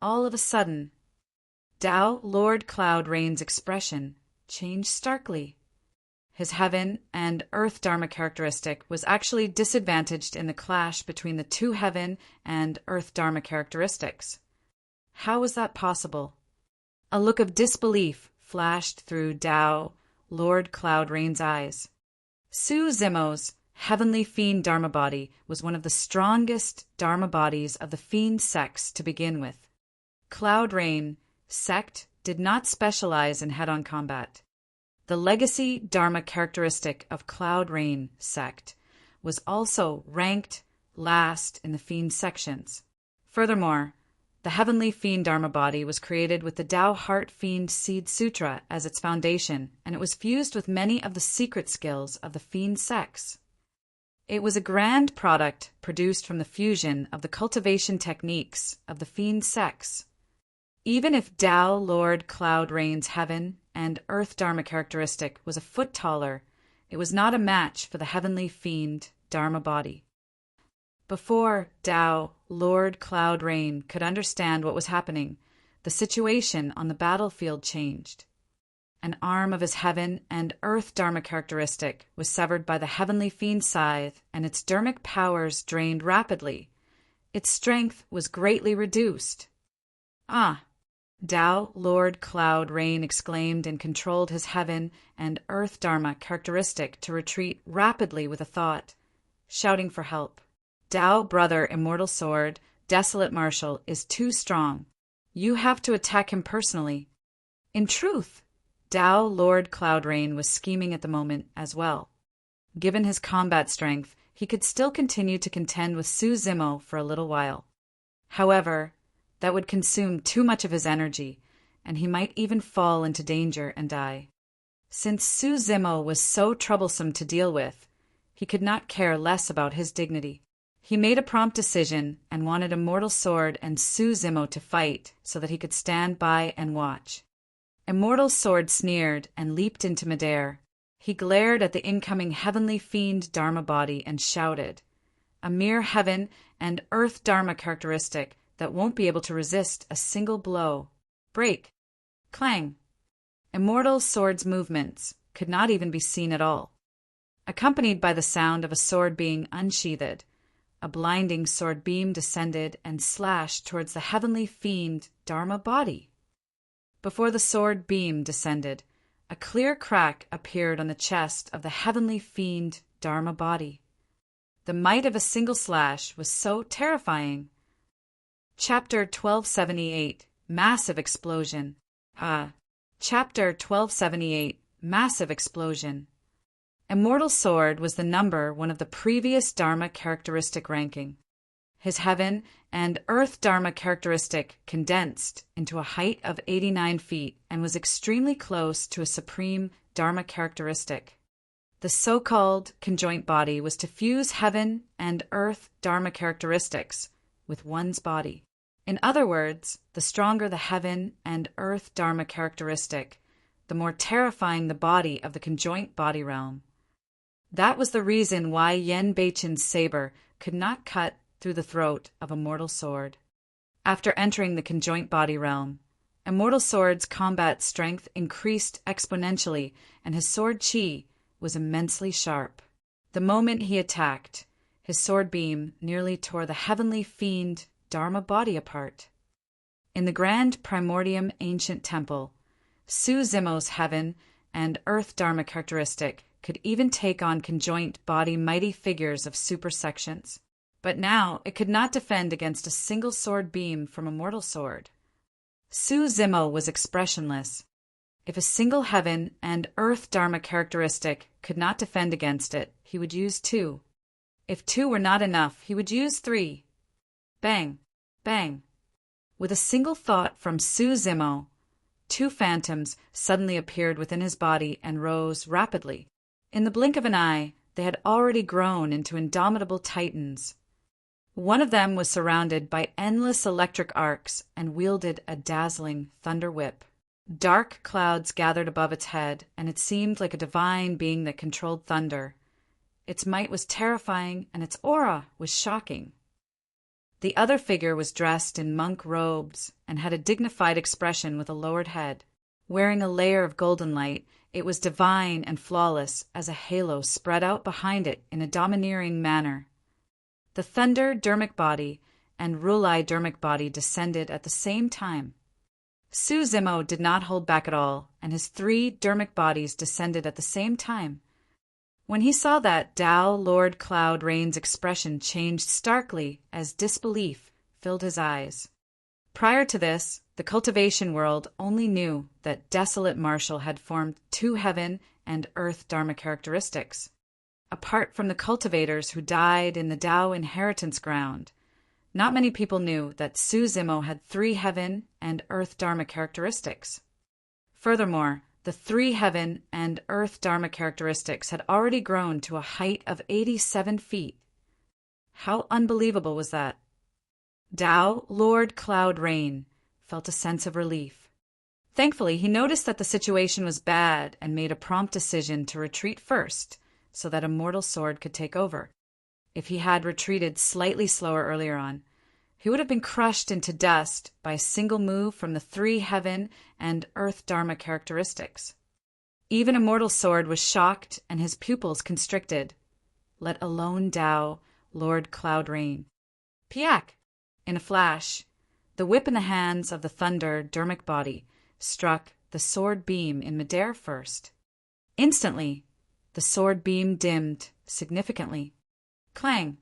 All of a sudden, Tao, Lord Cloud Rain's expression changed starkly. His heaven and earth Dharma characteristic was actually disadvantaged in the clash between the 2 heaven and earth Dharma characteristics. How was that possible? A look of disbelief flashed through Tao, Lord Cloud Rain's eyes. Su Zimo's heavenly fiend Dharma body was one of the strongest Dharma bodies of the fiend sects to begin with. Cloud Rain sect did not specialize in head-on combat. The legacy Dharma characteristic of Cloud Rain sect was also ranked last in the fiend sections. Furthermore, the heavenly fiend Dharma body was created with the Tao Heart Fiend Seed Sutra as its foundation, and it was fused with many of the secret skills of the fiend sects. It was a grand product produced from the fusion of the cultivation techniques of the fiend sects. Even if Tao Lord Cloud Rain's heaven and earth Dharma characteristic was a foot taller, it was not a match for the heavenly fiend Dharma body. Before Tao Lord Cloud Rain could understand what was happening, the situation on the battlefield changed. An arm of his heaven and earth Dharma characteristic was severed by the heavenly fiend scythe, and its dharmic powers drained rapidly. Its strength was greatly reduced. Ah! Tao Lord Cloud Rain exclaimed and controlled his heaven and earth Dharma characteristic to retreat rapidly with a thought, shouting for help. Tao Brother Immortal Sword, Desolate Marshal, is too strong. You have to attack him personally. In truth, Tao Lord Cloud Rain was scheming at the moment as well. Given his combat strength, he could still continue to contend with Su Zimo for a little while. However, that would consume too much of his energy, and he might even fall into danger and die. Since Su Zimo was so troublesome to deal with, he could not care less about his dignity. He made a prompt decision and wanted Immortal Sword and Su Zimo to fight so that he could stand by and watch. Immortal Sword sneered and leaped into midair. He glared at the incoming heavenly fiend Dharma body and shouted, "A mere heaven and earth Dharma characteristic that won't be able to resist a single blow. Break!" Clang! Immortal Sword's movements could not even be seen at all. Accompanied by the sound of a sword being unsheathed, a blinding sword beam descended and slashed towards the heavenly fiend Dharma body. Before the sword beam descended, a clear crack appeared on the chest of the heavenly fiend Dharma body. The might of a single slash was so terrifying. Chapter 1278, Massive Explosion. Chapter 1278, Massive Explosion. Immortal Sword was the number one of the previous Dharma characteristic ranking. His heaven and earth Dharma characteristic condensed into a height of 89 feet and was extremely close to a supreme Dharma characteristic. The so-called conjoint body was to fuse heaven and earth Dharma characteristics with one's body. In other words, the stronger the heaven and earth Dharma characteristic, the more terrifying the body of the conjoint body realm. That was the reason why Yen Beichen's saber could not cut through the throat of Immortal Sword. After entering the conjoint body realm, Immortal Sword's combat strength increased exponentially, and his sword chi was immensely sharp. The moment he attacked, his sword beam nearly tore the heavenly fiend Dharma body apart. In the grand primordium ancient temple, Su Zimo's heaven and earth Dharma characteristic could even take on conjoint body mighty figures of supersections. But now it could not defend against a single sword beam from Immortal Sword. Su Zimo was expressionless. If a single heaven and earth Dharma characteristic could not defend against it, he would use 2. If 2 were not enough, he would use 3. Bang! Bang! With a single thought from Su Zimo, 2 phantoms suddenly appeared within his body and rose rapidly. In the blink of an eye, they had already grown into indomitable titans. One of them was surrounded by endless electric arcs and wielded a dazzling thunder whip. Dark clouds gathered above its head, and it seemed like a divine being that controlled thunder. Its might was terrifying, and its aura was shocking. The other figure was dressed in monk robes and had a dignified expression with a lowered head. Wearing a layer of golden light, it was divine and flawless as a halo spread out behind it in a domineering manner. The Thunder Dharmic body and Rulai Dharmic body descended at the same time. Su Zimo did not hold back at all, and his 3 Dharmic bodies descended at the same time. When he saw that, Tao Lord Cloud Rain's expression changed starkly as disbelief filled his eyes. Prior to this, the cultivation world only knew that Desolate Marshal had formed 2 heaven and earth Dharma characteristics. Apart from the cultivators who died in the Tao inheritance ground, not many people knew that Su Zimo had 3 heaven and earth Dharma characteristics. Furthermore, the 3 heaven and earth Dharma characteristics had already grown to a height of 87 feet. How unbelievable was that? Tao Lord Cloud Rain felt a sense of relief. Thankfully, he noticed that the situation was bad and made a prompt decision to retreat first so that Immortal Sword could take over. If he had retreated slightly slower earlier on, he would have been crushed into dust by a single move from the 3 heaven and earth Dharma characteristics. Even Immortal Sword was shocked and his pupils constricted, let alone Tao Lord Cloud Rain. Piak! In a flash, the whip in the hands of the Thunder Dharmic body struck the sword beam in midair first. Instantly, the sword beam dimmed significantly. Clang!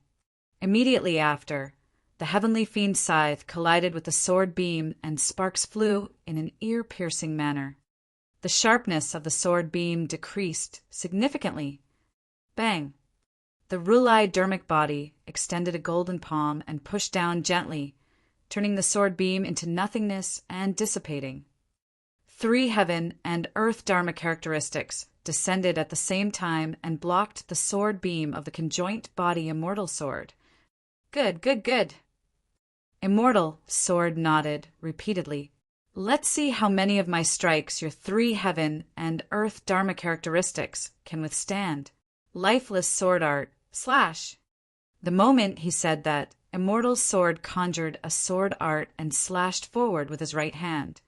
Immediately after, the heavenly fiend scythe collided with the sword beam and sparks flew in an ear-piercing manner. The sharpness of the sword beam decreased significantly. Bang! The Rulai Dharmic body extended a golden palm and pushed down gently, turning the sword beam into nothingness and dissipating. 3 heaven and earth Dharma characteristics descended at the same time and blocked the sword beam of the conjoint body Immortal Sword. Good, good, good. Immortal Sword nodded repeatedly. Let's see how many of my strikes your 3 heaven and earth Dharma characteristics can withstand. Lifeless sword art, slash. The moment he said that, Immortal Sword conjured a sword art and slashed forward with his right hand.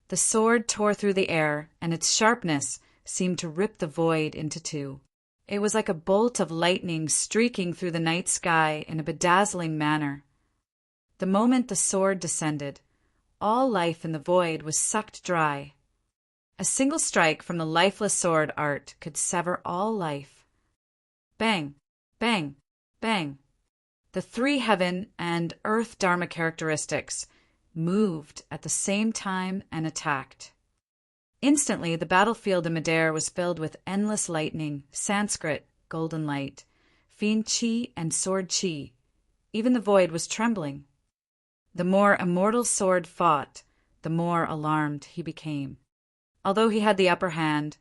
The sword tore through the air, and its sharpness seemed to rip the void into 2. It was like a bolt of lightning streaking through the night sky in a bedazzling manner. The moment the sword descended, all life in the void was sucked dry. A single strike from the lifeless sword art could sever all life. Bang! Bang! Bang! The 3 heaven and earth Dharma characteristics moved at the same time and attacked. Instantly, the battlefield in midair was filled with endless lightning, Sanskrit, golden light, fiend chi, and sword chi. Even the void was trembling. The more Immortal Sword fought, the more alarmed he became. Although he had the upper hand,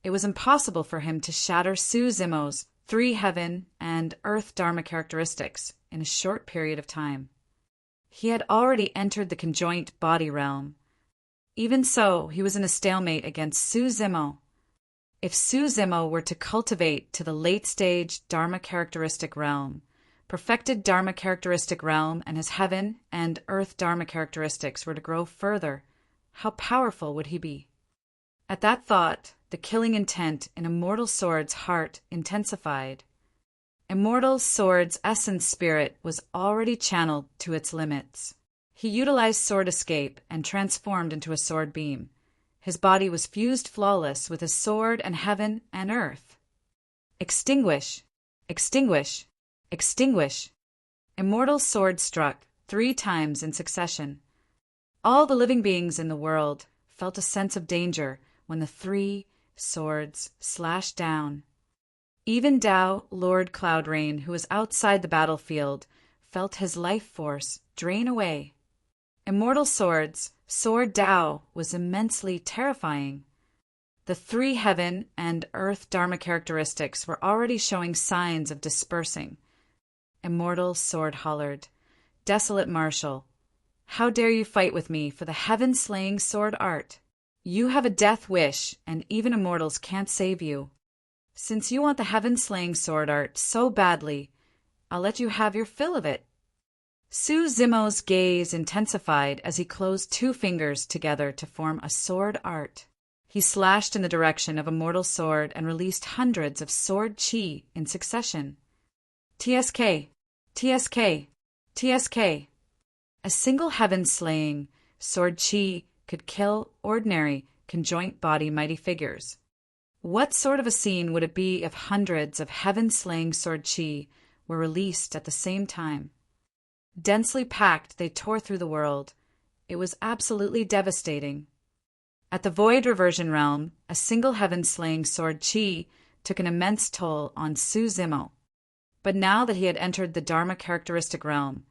it was impossible for him to shatter Su Zimo's 3 heaven and earth Dharma characteristics in a short period of time. He had already entered the conjoint body realm. Even so, he was in a stalemate against Su Zimo. If Su Zimo were to cultivate to the late-stage Dharma characteristic realm, perfected Dharma characteristic realm and his heaven and earth Dharma characteristics were to grow further, how powerful would he be? At that thought, the killing intent in Immortal Sword's heart intensified. Immortal Sword's essence spirit was already channeled to its limits. He utilized sword escape and transformed into a sword beam. His body was fused flawless with his sword and heaven and earth. Extinguish! Extinguish! Extinguish! Immortal Sword struck 3 times in succession. All the living beings in the world felt a sense of danger when the 3 swords slashed down. Even Tao Lord Cloudrain, who was outside the battlefield, felt his life force drain away. Immortal Sword's Sword Tao was immensely terrifying. The 3 heaven and earth Dharma characteristics were already showing signs of dispersing. Immortal Sword hollered, "Desolate Marshal, how dare you fight with me for the heaven-slaying sword art? You have a death wish, and even immortals can't save you. Since you want the heaven-slaying sword art so badly, I'll let you have your fill of it." Su Zimo's gaze intensified as he closed 2 fingers together to form a sword art. He slashed in the direction of Immortal Sword and released hundreds of sword chi in succession. TSK! TSK! TSK! A single heaven-slaying sword chi could kill ordinary, conjoint body mighty figures. What sort of a scene would it be if hundreds of heaven-slaying sword chi were released at the same time? Densely packed, they tore through the world. It was absolutely devastating. At the Void Reversion Realm, a single heaven-slaying sword chi took an immense toll on Su Zimo. But now that he had entered the Dharma characteristic realm,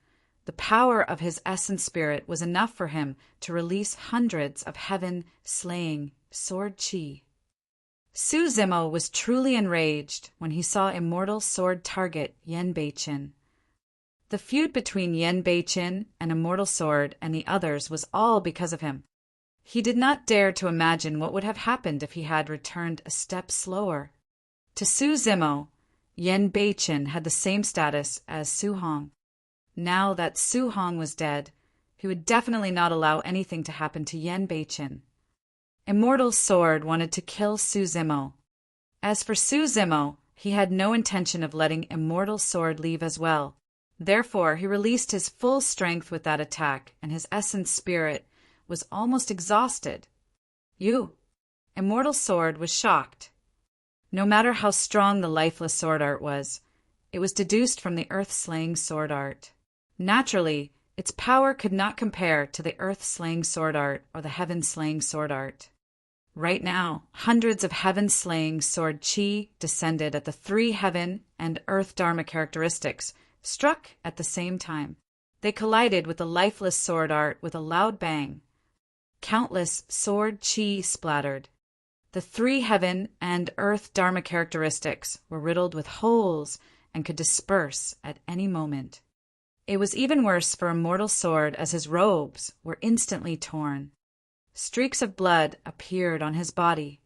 the power of his essence spirit was enough for him to release hundreds of heaven-slaying sword chi. Su Zimo was truly enraged when he saw Immortal Sword target Yen Beichin. The feud between Yen Beichin and Immortal Sword and the others was all because of him. He did not dare to imagine what would have happened if he had returned a step slower. To Su Zimo, Yen Beichin had the same status as Su Hong. Now that Su Hong was dead, he would definitely not allow anything to happen to Yen Beichin. Immortal Sword wanted to kill Su Zimo. As for Su Zimo, he had no intention of letting Immortal Sword leave as well. Therefore, he released his full strength with that attack, and his essence spirit was almost exhausted. Immortal Sword was shocked. No matter how strong the lifeless sword art was, it was deduced from the earth-slaying sword art. Naturally, its power could not compare to the earth-slaying sword art or the heaven-slaying sword art. Right now, hundreds of heaven-slaying sword chi descended at the 3 heaven and earth Dharma characteristics, struck at the same time. They collided with the lifeless sword art with a loud bang. Countless sword chi splattered. The 3 heaven and earth Dharma characteristics were riddled with holes and could disperse at any moment. It was even worse for Immortal Sword as his robes were instantly torn. Streaks of blood appeared on his body.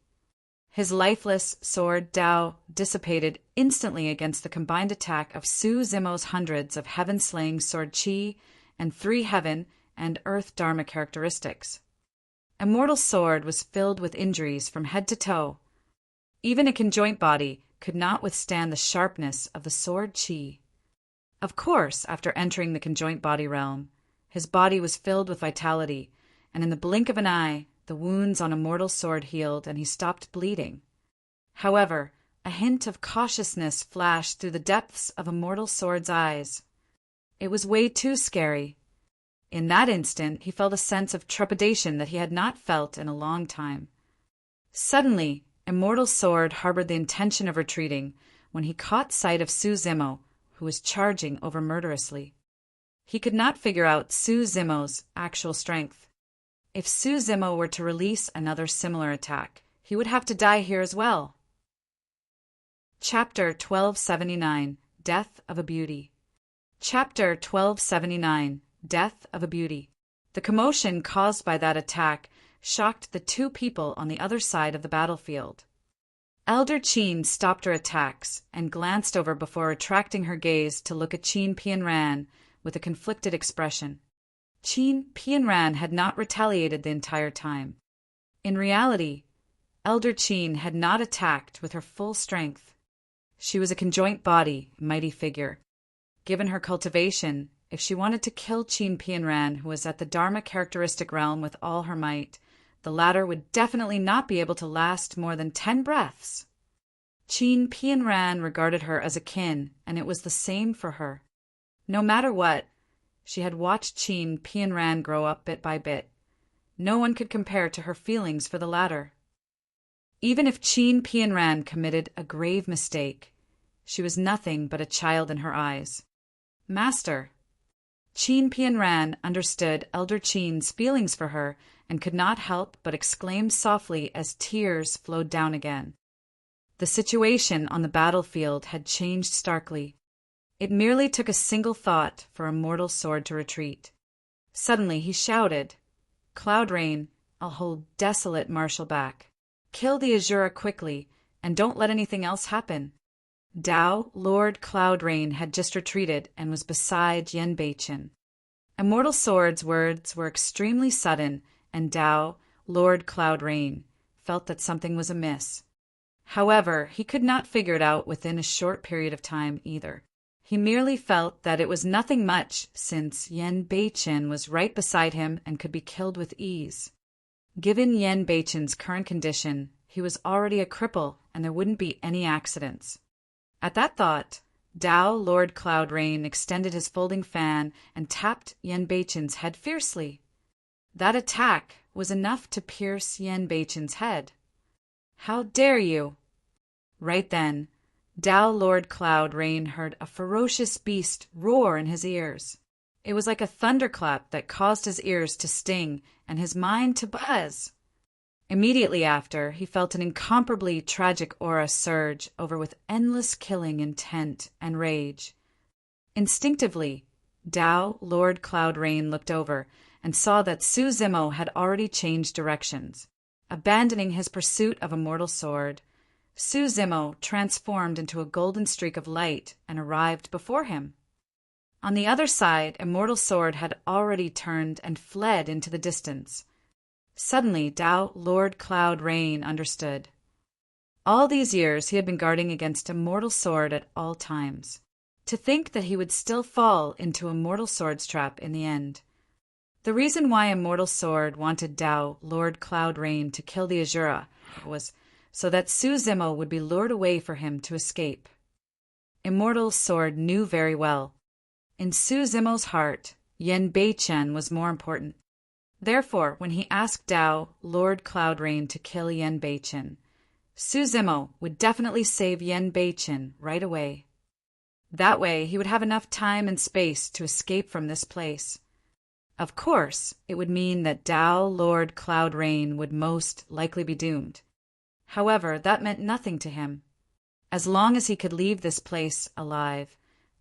His lifeless sword Tao dissipated instantly against the combined attack of Su Zimo's hundreds of heaven-slaying sword chi and 3 heaven and earth Dharma characteristics. Immortal Sword was filled with injuries from head to toe. Even a conjoint body could not withstand the sharpness of the sword chi. Of course, after entering the conjoint body realm, his body was filled with vitality, and in the blink of an eye, the wounds on Immortal Sword healed and he stopped bleeding. However, a hint of cautiousness flashed through the depths of Immortal Sword's eyes. It was way too scary. In that instant, he felt a sense of trepidation that he had not felt in a long time. Suddenly, Immortal Sword harbored the intention of retreating when he caught sight of Su Zimo, who was charging over murderously. He could not figure out Su Zimo's actual strength. If Su Zimo were to release another similar attack, he would have to die here as well. Chapter 1279, Death of a Beauty. Chapter 1279, Death of a Beauty. The commotion caused by that attack shocked the 2 people on the other side of the battlefield. Elder Qin stopped her attacks and glanced over before retracting her gaze to look at Qin Pianran with a conflicted expression. Qin Pianran had not retaliated the entire time. In reality, Elder Qin had not attacked with her full strength. She was a conjoint body, mighty figure. Given her cultivation, if she wanted to kill Qin Pianran, who was at the Dharma characteristic realm with all her might, the latter would definitely not be able to last more than 10 breaths. Qin Pianran regarded her as a kin, and it was the same for her. No matter what, she had watched Qin Pianran grow up bit by bit. No one could compare to her feelings for the latter. Even if Qin Pianran committed a grave mistake, she was nothing but a child in her eyes. Master. Qin Pianran understood Elder Qin's feelings for her and could not help but exclaim softly as tears flowed down again. The situation on the battlefield had changed starkly. It merely took a single thought for a mortal sword to retreat. Suddenly he shouted, "Cloud Rain, I'll hold desolate Marshal back. Kill the Azura quickly, and don't let anything else happen." Dao, Lord Cloud Rain, had just retreated and was beside Yen Beichen. Immortal Sword's words were extremely sudden, and Dao, Lord Cloud Rain, felt that something was amiss. However, he could not figure it out within a short period of time either. He merely felt that it was nothing much, since Yen Beichen was right beside him and could be killed with ease. Given Yen Beichen's current condition, he was already a cripple and there wouldn't be any accidents. At that thought, Dao, Lord Cloud Rain, extended his folding fan and tapped Yen Beichen's head fiercely. That attack was enough to pierce Yen Beichen's head. "How dare you!" Right then, Dao, Lord Cloud Rain, heard a ferocious beast roar in his ears. It was like a thunderclap that caused his ears to sting and his mind to buzz. Immediately after, he felt an incomparably tragic aura surge over with endless killing intent and rage. Instinctively, Dao, Lord Cloud Rain, looked over and saw that Su Zimo had already changed directions. Abandoning his pursuit of a mortal sword, Su Zimo transformed into a golden streak of light and arrived before him. On the other side, Immortal Sword had already turned and fled into the distance. Suddenly, Dao, Lord Cloud Rain, understood. All these years he had been guarding against Immortal Sword at all times. To think that he would still fall into Immortal Sword's trap in the end. The reason why Immortal Sword wanted Dao, Lord Cloud Rain, to kill the Azura was so that Su Zimo would be lured away for him to escape. Immortal Sword knew very well. In Su Zimo's heart, Yen Beichen was more important. Therefore, when he asked Dao, Lord Cloud Rain, to kill Yen Beichen, Su Zimo would definitely save Yen Beichen right away. That way, he would have enough time and space to escape from this place. Of course, it would mean that Dao, Lord Cloud Rain, would most likely be doomed. However, that meant nothing to him. As long as he could leave this place alive,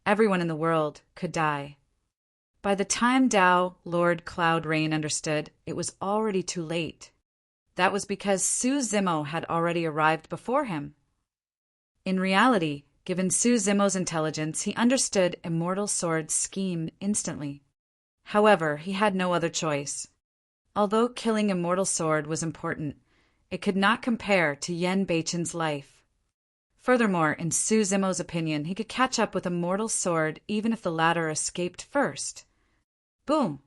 everyone in the world could die. By the time Dao, Lord Cloud Rain, understood, it was already too late. That was because Su Zimo had already arrived before him. In reality, given Su Zimo's intelligence, he understood Immortal Sword's scheme instantly. However, he had no other choice. Although killing Immortal Sword was important, it could not compare to Yen Beichen's life. Furthermore, in Su Zimo's opinion, he could catch up with Immortal Sword even if the latter escaped first. Boom!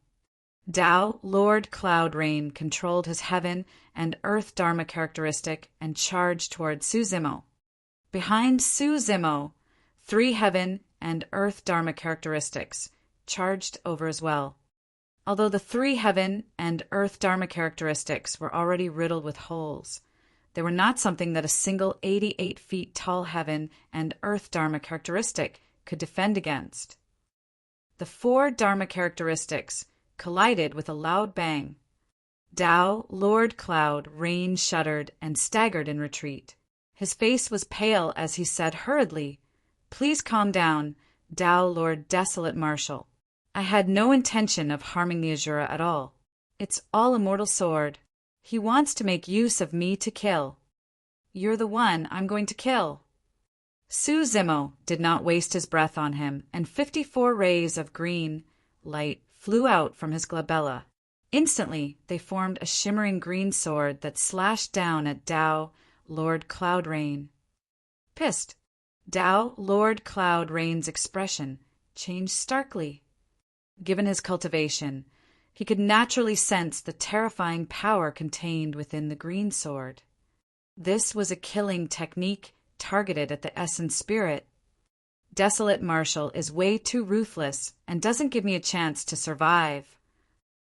Dao, Lord Cloud Rain, controlled his heaven and earth Dharma characteristic and charged toward Su Zimo. Behind Su Zimo, 3 heaven and earth Dharma characteristics charged over as well. Although the 3 heaven and earth Dharma characteristics were already riddled with holes, they were not something that a single 88 feet tall heaven and earth Dharma characteristic could defend against. The 4 Dharma characteristics collided with a loud bang. Dao, Lord Cloud Rain, shuddered and staggered in retreat. His face was pale as he said hurriedly, "Please calm down, Dao, Lord Desolate Marshal. I had no intention of harming the Azura at all. It's all Immortal Sword. He wants to make use of me to kill." you're the one I'm going to kill." Su Zimo did not waste his breath on him, and 54 rays of green light flew out from his glabella. Instantly, they formed a shimmering green sword that slashed down at Tao, Lord Cloud Rain. Pissed, Tao, Lord Cloud Rain's expression changed starkly. Given his cultivation, he could naturally sense the terrifying power contained within the green sword. This was a killing technique targeted at the essence spirit. Desolate Marshal is way too ruthless and doesn't give me a chance to survive.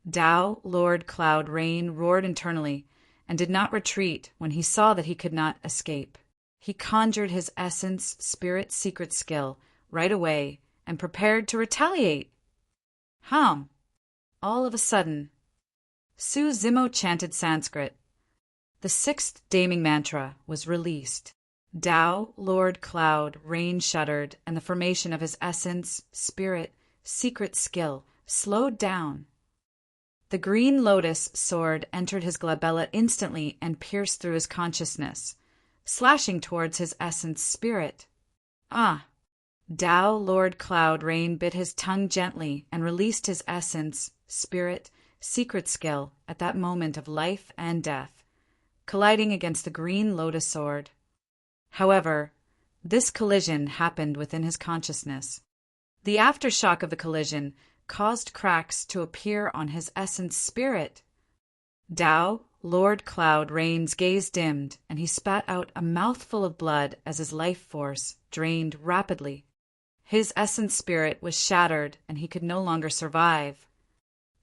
Tao, Lord Cloud Rain, roared internally and did not retreat when he saw that he could not escape. He conjured his essence spirit secret skill right away and prepared to retaliate. All of a sudden, Su Zimo chanted Sanskrit. The 6th Daming Mantra was released. Tao, Lord Cloud, Rain shuddered, and the formation of his essence, spirit, secret skill slowed down. The green lotus sword entered his glabella instantly and pierced through his consciousness, slashing towards his essence spirit. Tao, Lord Cloud Rain bit his tongue gently and released his essence, spirit, secret skill at that moment of life and death, colliding against the green lotus sword. However, this collision happened within his consciousness. The aftershock of the collision caused cracks to appear on his essence spirit. Tao, Lord Cloud Rain's gaze dimmed, and he spat out a mouthful of blood as his life force drained rapidly. His essence spirit was shattered, and he could no longer survive.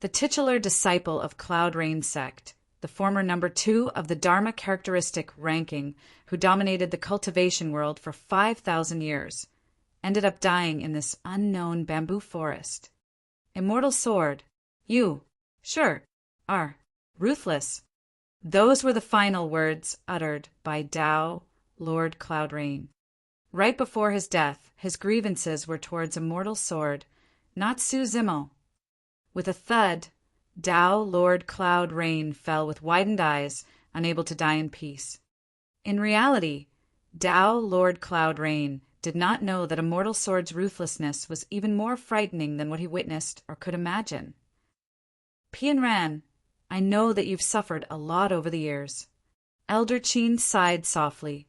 The titular disciple of Cloud Rain sect, the former number 2 of the Dharma characteristic ranking, who dominated the cultivation world for 5,000 years, ended up dying in this unknown bamboo forest. Immortal Sword, you, sure, are ruthless. Those were the final words uttered by Tao, Lord Cloud Rain. Right before his death, his grievances were towards Immortal Sword, not Su Zimo. With a thud, Tao, Lord Cloud Rain fell with widened eyes, unable to die in peace. In reality, Tao, Lord Cloud Rain did not know that Immortal Sword's ruthlessness was even more frightening than what he witnessed or could imagine. Pian Ran, I know that you've suffered a lot over the years. Elder Qin sighed softly.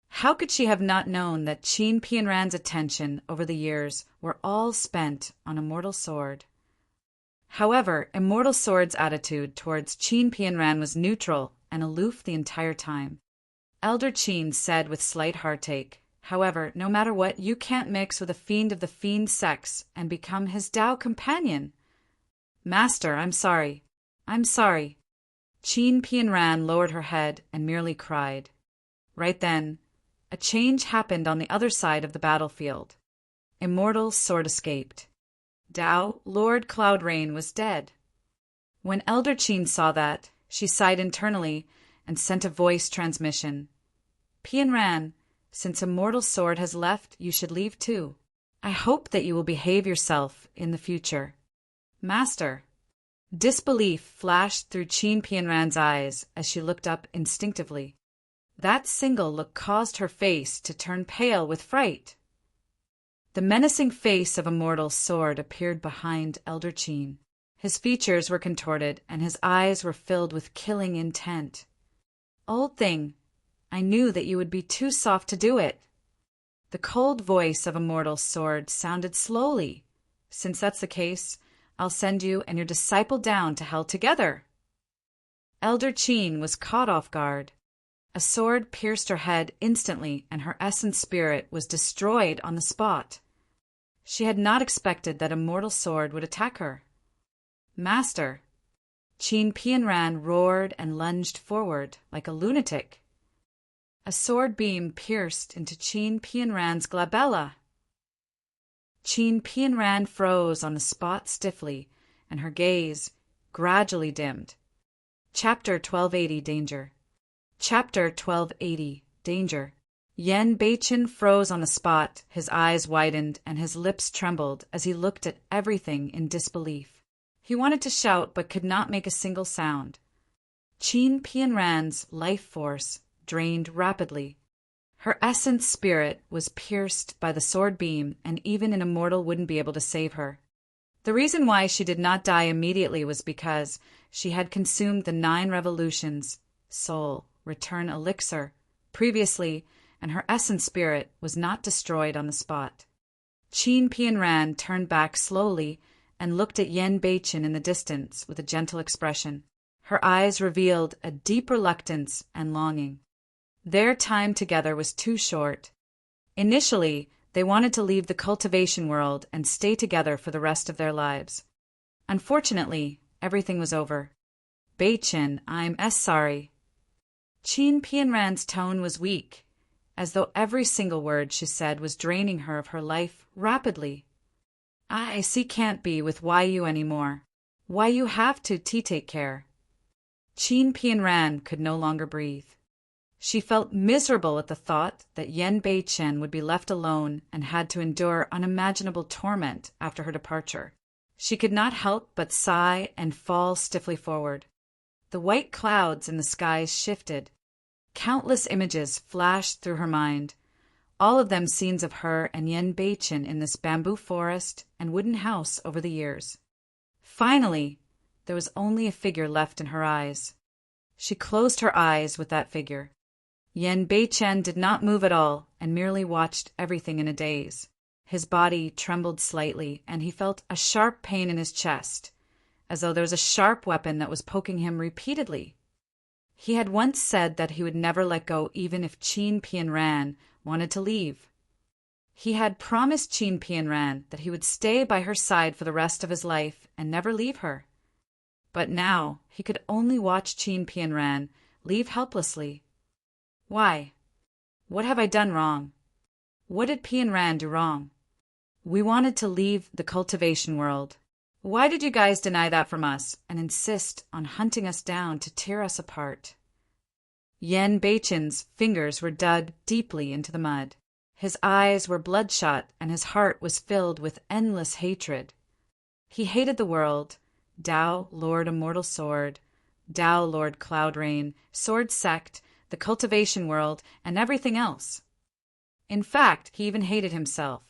How could she have not known that Qin Pian Ran's attention over the years were all spent on Immortal Sword? However, Immortal Sword's attitude towards Qin Pian Ran was neutral and aloof the entire time. Elder Qin said with slight heartache, however, no matter what, you can't mix with a fiend of the fiend sex and become his Tao companion. Master, I'm sorry. I'm sorry. Qin Pian Ran lowered her head and merely cried. Right then, a change happened on the other side of the battlefield. Immortal Sword escaped. Tao, Lord Cloud Rain, was dead. When Elder Qin saw that, she sighed internally and sent a voice transmission. Pian Ran, since Immortal Sword has left, you should leave too. I hope that you will behave yourself in the future. Master. Disbelief flashed through Qin Pian Ran's eyes as she looked up instinctively. That single look caused her face to turn pale with fright. The menacing face of Immortal Sword appeared behind Elder Qin. His features were contorted, and his eyes were filled with killing intent. Old thing, I knew that you would be too soft to do it. The cold voice of Immortal Sword sounded slowly. Since that's the case, I'll send you and your disciple down to hell together. Elder Qin was caught off guard. A sword pierced her head instantly, and her essence spirit was destroyed on the spot. She had not expected that Immortal Sword would attack her. Master. Qin Pian Ran roared and lunged forward like a lunatic. A sword beam pierced into Qin Pian Ran's glabella. Qin Pian Ran froze on the spot stiffly, and her gaze gradually dimmed. Chapter 1280 Danger. Chapter 1280 Danger. Yen Beichen froze on the spot, his eyes widened, and his lips trembled as he looked at everything in disbelief. He wanted to shout but could not make a single sound. Qin Pian Ran's life force drained rapidly. Her essence spirit was pierced by the sword beam, and even an immortal wouldn't be able to save her. The reason why she did not die immediately was because she had consumed the 9 revolutions, soul, return elixir, previously, and her essence spirit was not destroyed on the spot. Qin Pianran turned back slowly and looked at Yen Beichen in the distance with a gentle expression. Her eyes revealed a deep reluctance and longing. Their time together was too short. Initially, they wanted to leave the cultivation world and stay together for the rest of their lives. Unfortunately, everything was over. Beichen, I'm sorry. Qin Pianran's tone was weak, as though every single word she said was draining her of her life rapidly. I see can't be with Yu anymore. You have to take care. Qin Pianran could no longer breathe. She felt miserable at the thought that Yen Beichen would be left alone and had to endure unimaginable torment after her departure. She could not help but sigh and fall stiffly forward. The white clouds in the skies shifted. Countless images flashed through her mind, all of them scenes of her and Yen Beichen in this bamboo forest and wooden house over the years. Finally, there was only a figure left in her eyes. She closed her eyes with that figure. Yen Beichen did not move at all and merely watched everything in a daze. His body trembled slightly, and he felt a sharp pain in his chest, as though there was a sharp weapon that was poking him repeatedly. He had once said that he would never let go even if Qin Pianran wanted to leave. He had promised Qin Pianran that he would stay by her side for the rest of his life and never leave her. But now he could only watch Qin Pianran leave helplessly. Why? What have I done wrong? What did Pianran do wrong? We wanted to leave the cultivation world. Why did you guys deny that from us and insist on hunting us down to tear us apart? Yen Beichen's fingers were dug deeply into the mud. His eyes were bloodshot and his heart was filled with endless hatred. He hated the world, Tao, Lord Immortal Sword, Tao, Lord Cloud Rain, Sword Sect, the cultivation world, and everything else. In fact, he even hated himself.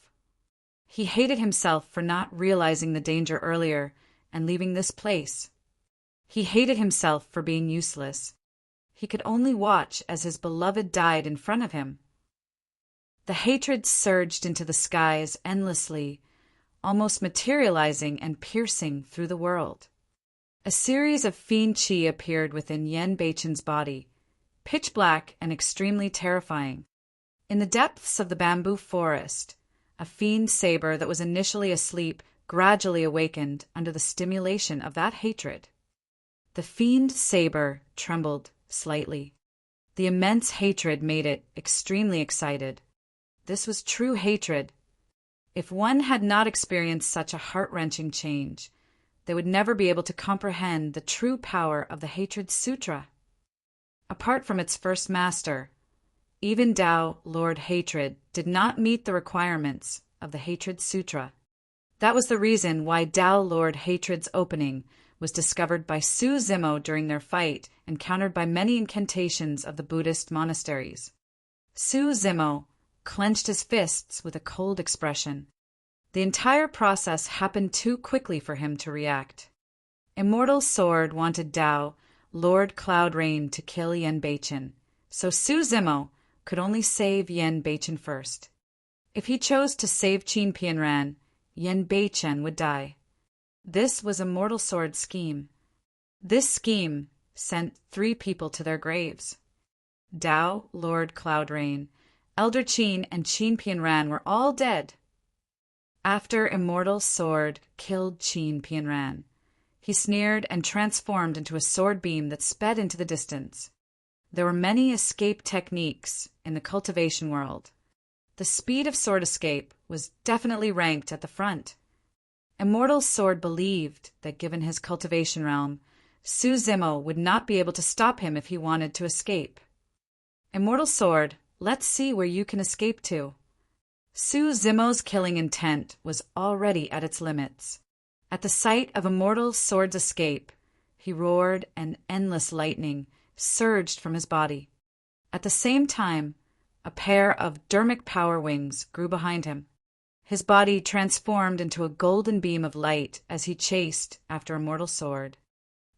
He hated himself for not realizing the danger earlier and leaving this place. He hated himself for being useless. He could only watch as his beloved died in front of him. The hatred surged into the skies endlessly, almost materializing and piercing through the world. A series of fiend chi appeared within Yen Beichen's body, pitch black and extremely terrifying. In the depths of the bamboo forest, a fiend saber that was initially asleep gradually awakened under the stimulation of that hatred. The fiend saber trembled slightly. The immense hatred made it extremely excited. This was true hatred. If one had not experienced such a heart-wrenching change, they would never be able to comprehend the true power of the Hatred Sutra. Apart from its first master, even Tao, Lord Hatred, did not meet the requirements of the Hatred Sutra. That was the reason why Tao, Lord Hatred's opening was discovered by Su Zimo during their fight and countered by many incantations of the Buddhist monasteries. Su Zimo clenched his fists with a cold expression. The entire process happened too quickly for him to react. Immortal Sword wanted Tao, Lord Cloud Rain, to kill Yen Beichen, so Su Zimo could only save Yen Beichen first. If he chose to save Qin Pianran, Yen Beichen would die. This was Immortal Sword's scheme. This scheme sent 3 people to their graves. Tao, Lord Cloud Rain, Elder Qin, and Qin Pianran were all dead. After Immortal Sword killed Qin Pianran, he sneered and transformed into a sword beam that sped into the distance. There were many escape techniques in the cultivation world. The speed of sword escape was definitely ranked at the front. Immortal Sword believed that given his cultivation realm, Su Zimo would not be able to stop him if he wanted to escape. Immortal Sword, let's see where you can escape to. Su Zimo's killing intent was already at its limits. At the sight of Immortal Sword's escape, he roared and endless lightning surged from his body. At the same time, a pair of dermic power wings grew behind him. His body transformed into a golden beam of light as he chased after Immortal Sword.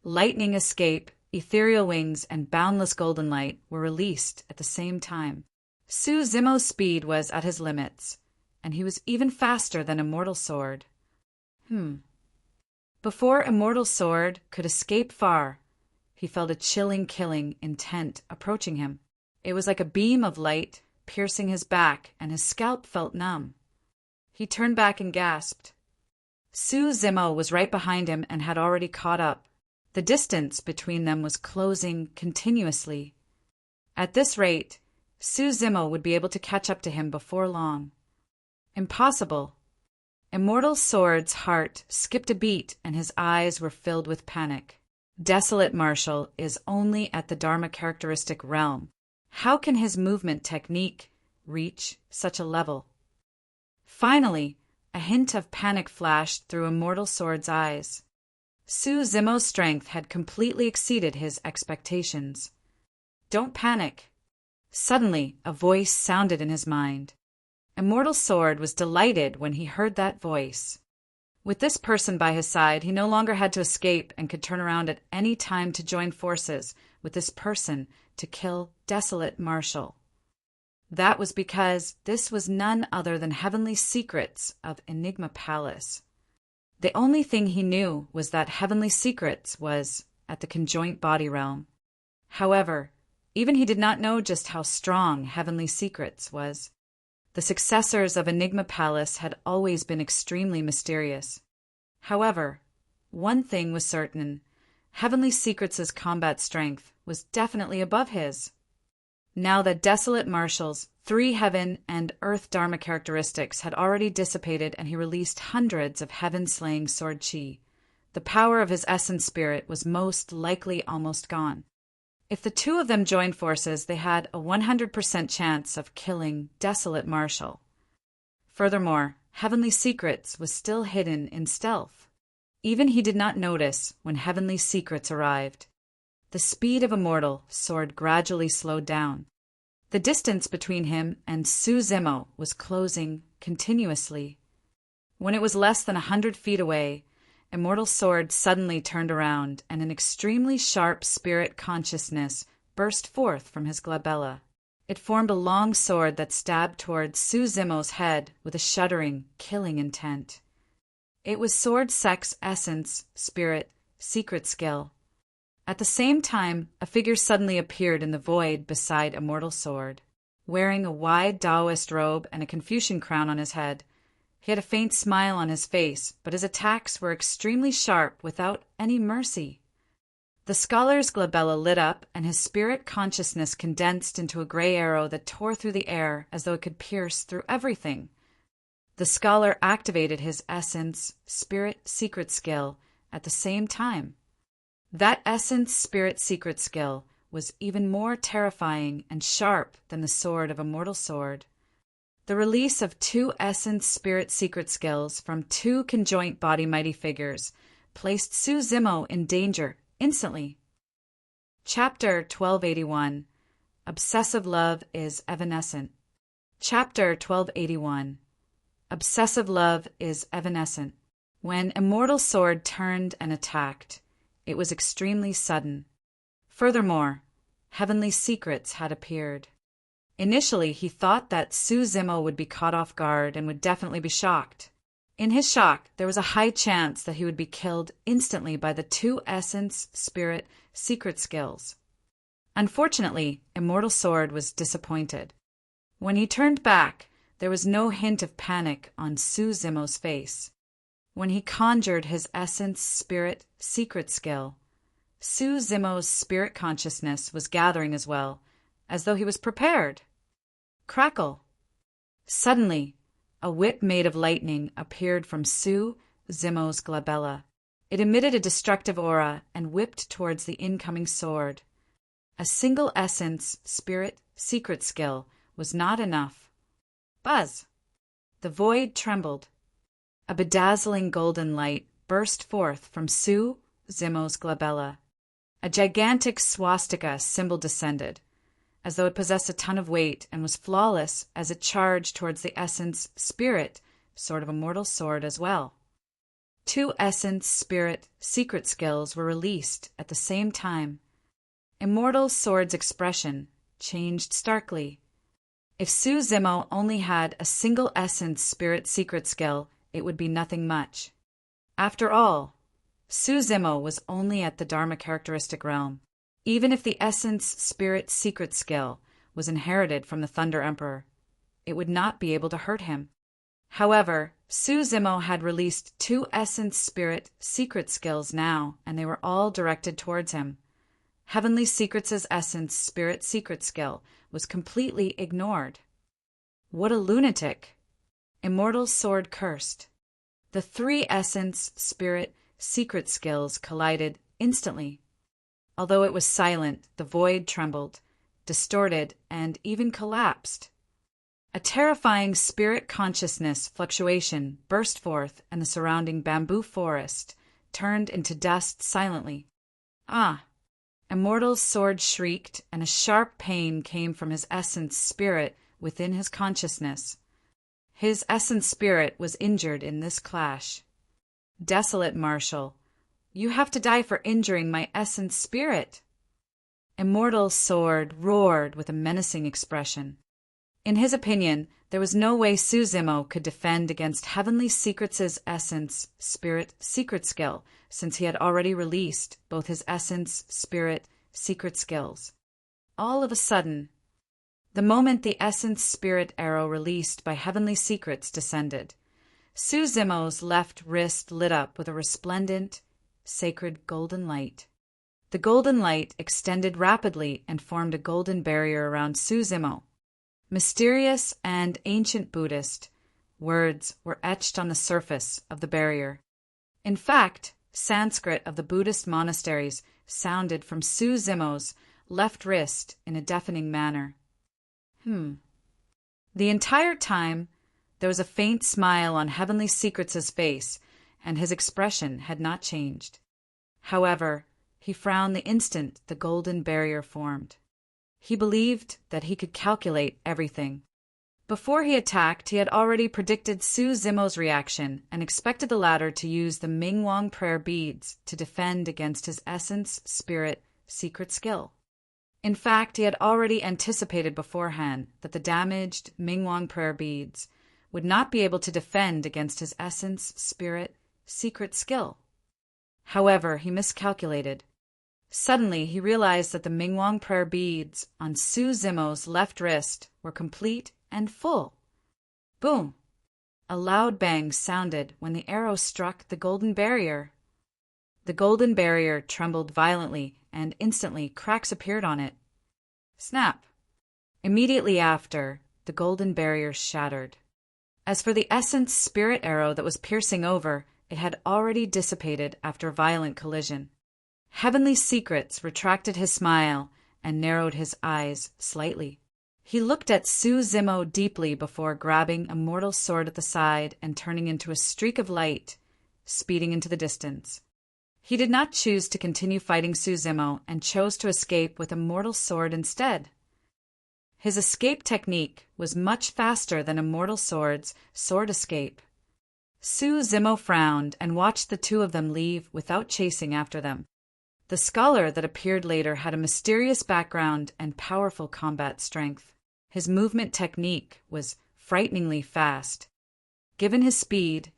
Lightning escape, ethereal wings, and boundless golden light were released at the same time. Su Zimo's speed was at his limits, and he was even faster than Immortal Sword. Before Immortal Sword could escape far, he felt a chilling, killing intent approaching him. It was like a beam of light piercing his back, and his scalp felt numb. He turned back and gasped. Su Zimo was right behind him and had already caught up. The distance between them was closing continuously. At this rate, Su Zimo would be able to catch up to him before long. Impossible. Immortal Sword's heart skipped a beat and his eyes were filled with panic. Desolate Marshal is only at the Dharma characteristic realm. How can his movement technique reach such a level? Finally, a hint of panic flashed through Immortal Sword's eyes. Su Zimo's strength had completely exceeded his expectations. Don't panic. Suddenly, a voice sounded in his mind. Immortal Sword was delighted when he heard that voice. With this person by his side, he no longer had to escape and could turn around at any time to join forces with this person to kill Desolate Marshal. That was because this was none other than Heavenly Secrets of Enigma Palace. The only thing he knew was that Heavenly Secrets was at the conjoint body realm. However, even he did not know just how strong Heavenly Secrets was. The successors of Enigma Palace had always been extremely mysterious. However, one thing was certain. Heavenly Secrets' combat strength was definitely above his. Now that Desolate Marshal's 3 heaven and earth dharma characteristics had already dissipated and he released hundreds of heaven-slaying sword chi, the power of his essence spirit was most likely almost gone. If the two of them joined forces, they had a 100% chance of killing Desolate Marshal. Furthermore, Heavenly Secrets was still hidden in stealth. Even he did not notice when Heavenly Secrets arrived. The speed of Immortal Sword gradually slowed down. The distance between him and Su Zimo was closing continuously. When it was less than 100 feet away, Immortal Sword suddenly turned around and an extremely sharp spirit consciousness burst forth from his glabella. It formed a long sword that stabbed towards Su Zimo's head with a shuddering, killing intent. It was Sword Sex Essence, Spirit, Secret Skill. At the same time, a figure suddenly appeared in the void beside Immortal Sword. Wearing a wide Taoist robe and a Confucian crown on his head, he had a faint smile on his face, but his attacks were extremely sharp without any mercy. The scholar's glabella lit up, and his spirit consciousness condensed into a gray arrow that tore through the air as though it could pierce through everything. The scholar activated his essence, spirit, secret skill at the same time. That essence, spirit, secret skill was even more terrifying and sharp than the sword of Immortal Sword. The release of 2 essence, spirit, secret skills from 2 conjoint body mighty figures placed Su Zimo in danger instantly. Chapter 1281. Obsessive Love is Evanescent. Chapter 1281. Obsessive Love is Evanescent. When Immortal Sword turned and attacked, it was extremely sudden. Furthermore, Heavenly Secrets had appeared. Initially, he thought that Su Zimo would be caught off guard and would definitely be shocked. In his shock, there was a high chance that he would be killed instantly by the 2 essence, spirit, secret skills. Unfortunately, Immortal Sword was disappointed. When he turned back, there was no hint of panic on Su Zimo's face. When he conjured his essence, spirit, secret skill, Su Zimo's spirit consciousness was gathering as well, as though he was prepared. Crackle! Suddenly, a whip made of lightning appeared from Su Zimo's glabella. It emitted a destructive aura and whipped towards the incoming sword. A single essence, spirit, secret skill was not enough. Buzz! The void trembled. A bedazzling golden light burst forth from Su Zimo's glabella. A gigantic swastika symbol descended. as though it possessed a ton of weight and was flawless as it charged towards the essence spirit, sort of immortal sword as well. 2 essence spirit secret skills were released at the same time. Immortal sword's expression changed starkly. If Suzumo only had a single essence spirit secret skill, it would be nothing much. After all, Suzumo was only at the Dharma characteristic realm. Even if the essence spirit secret skill was inherited from the Thunder Emperor, it would not be able to hurt him. However, Suzumo had released 2 essence spirit secret skills now, and they were all directed towards him. Heavenly Secrets' essence spirit secret skill was completely ignored. What a lunatic! Immortal sword cursed. The 3 essence spirit secret skills collided instantly. Although it was silent, the void trembled, distorted, and even collapsed. A terrifying spirit consciousness fluctuation burst forth, and the surrounding bamboo forest turned into dust silently. Ah! Immortal's sword shrieked, and a sharp pain came from his essence spirit within his consciousness. His essence spirit was injured in this clash. Desolate Marshal, you have to die for injuring my essence spirit. Immortal's sword roared with a menacing expression. In his opinion, there was no way Suzumo could defend against Heavenly Secrets' essence spirit secret skill, since he had already released both his essence spirit secret skills. All of a sudden, the moment the essence spirit arrow released by Heavenly Secrets descended, Suzumo's left wrist lit up with a resplendent, sacred golden light. The golden light extended rapidly and formed a golden barrier around Suzumo. Mysterious and ancient Buddhist words were etched on the surface of the barrier. In fact, Sanskrit of the Buddhist monasteries sounded from Suzumo's left wrist in a deafening manner. The entire time, there was a faint smile on Heavenly Secrets' face, and his expression had not changed. However, he frowned the instant the golden barrier formed. He believed that he could calculate everything. Before he attacked, he had already predicted Suzumo's reaction and expected the latter to use the Mingwang prayer beads to defend against his essence spirit secret skill. In fact, he had already anticipated beforehand that the damaged Mingwang prayer beads would not be able to defend against his essence spirit secret skill. However, he miscalculated. Suddenly, he realized that the Mingwang prayer beads on Suzumo's left wrist were complete and full. Boom! A loud bang sounded when the arrow struck the golden barrier. The golden barrier trembled violently, and instantly cracks appeared on it. Snap! Immediately after, the golden barrier shattered. As for the essence spirit arrow that was piercing over, it had already dissipated after a violent collision. Heavenly Secrets retracted his smile and narrowed his eyes slightly. He looked at Suzumo deeply before grabbing a mortal sword at the side and turning into a streak of light, speeding into the distance. He did not choose to continue fighting Suzumo and chose to escape with a mortal sword instead. His escape technique was much faster than a mortal sword's sword escape. Suzumo frowned and watched the 2 of them leave without chasing after them. The scholar that appeared later had a mysterious background and powerful combat strength. His movement technique was frighteningly fast. Given his speed,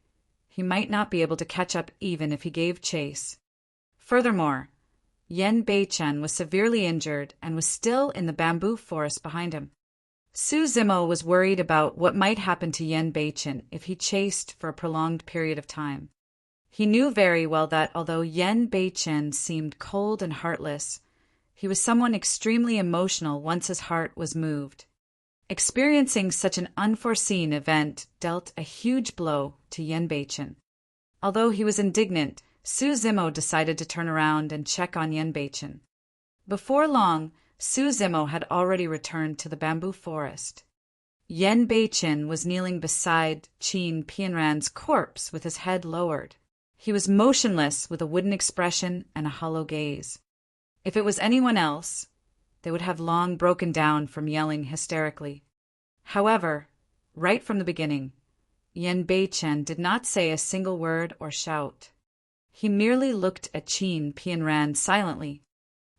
he might not be able to catch up even if he gave chase. Furthermore, Yen Beichen was severely injured and was still in the bamboo forest behind him. Suzumo was worried about what might happen to Yen Beichen if he chased for a prolonged period of time. He knew very well that although Yen Beichen seemed cold and heartless, he was someone extremely emotional once his heart was moved. Experiencing such an unforeseen event dealt a huge blow to Yen Beichen. Although he was indignant, Suzumo decided to turn around and check on Yen Beichen. Before long, Suzumo had already returned to the bamboo forest. Yen Beichen was kneeling beside Qin Pianran's corpse with his head lowered. He was motionless with a wooden expression and a hollow gaze. If it was anyone else, they would have long broken down from yelling hysterically. However, right from the beginning, Yen Beichen did not say a single word or shout. He merely looked at Qin Pianran silently.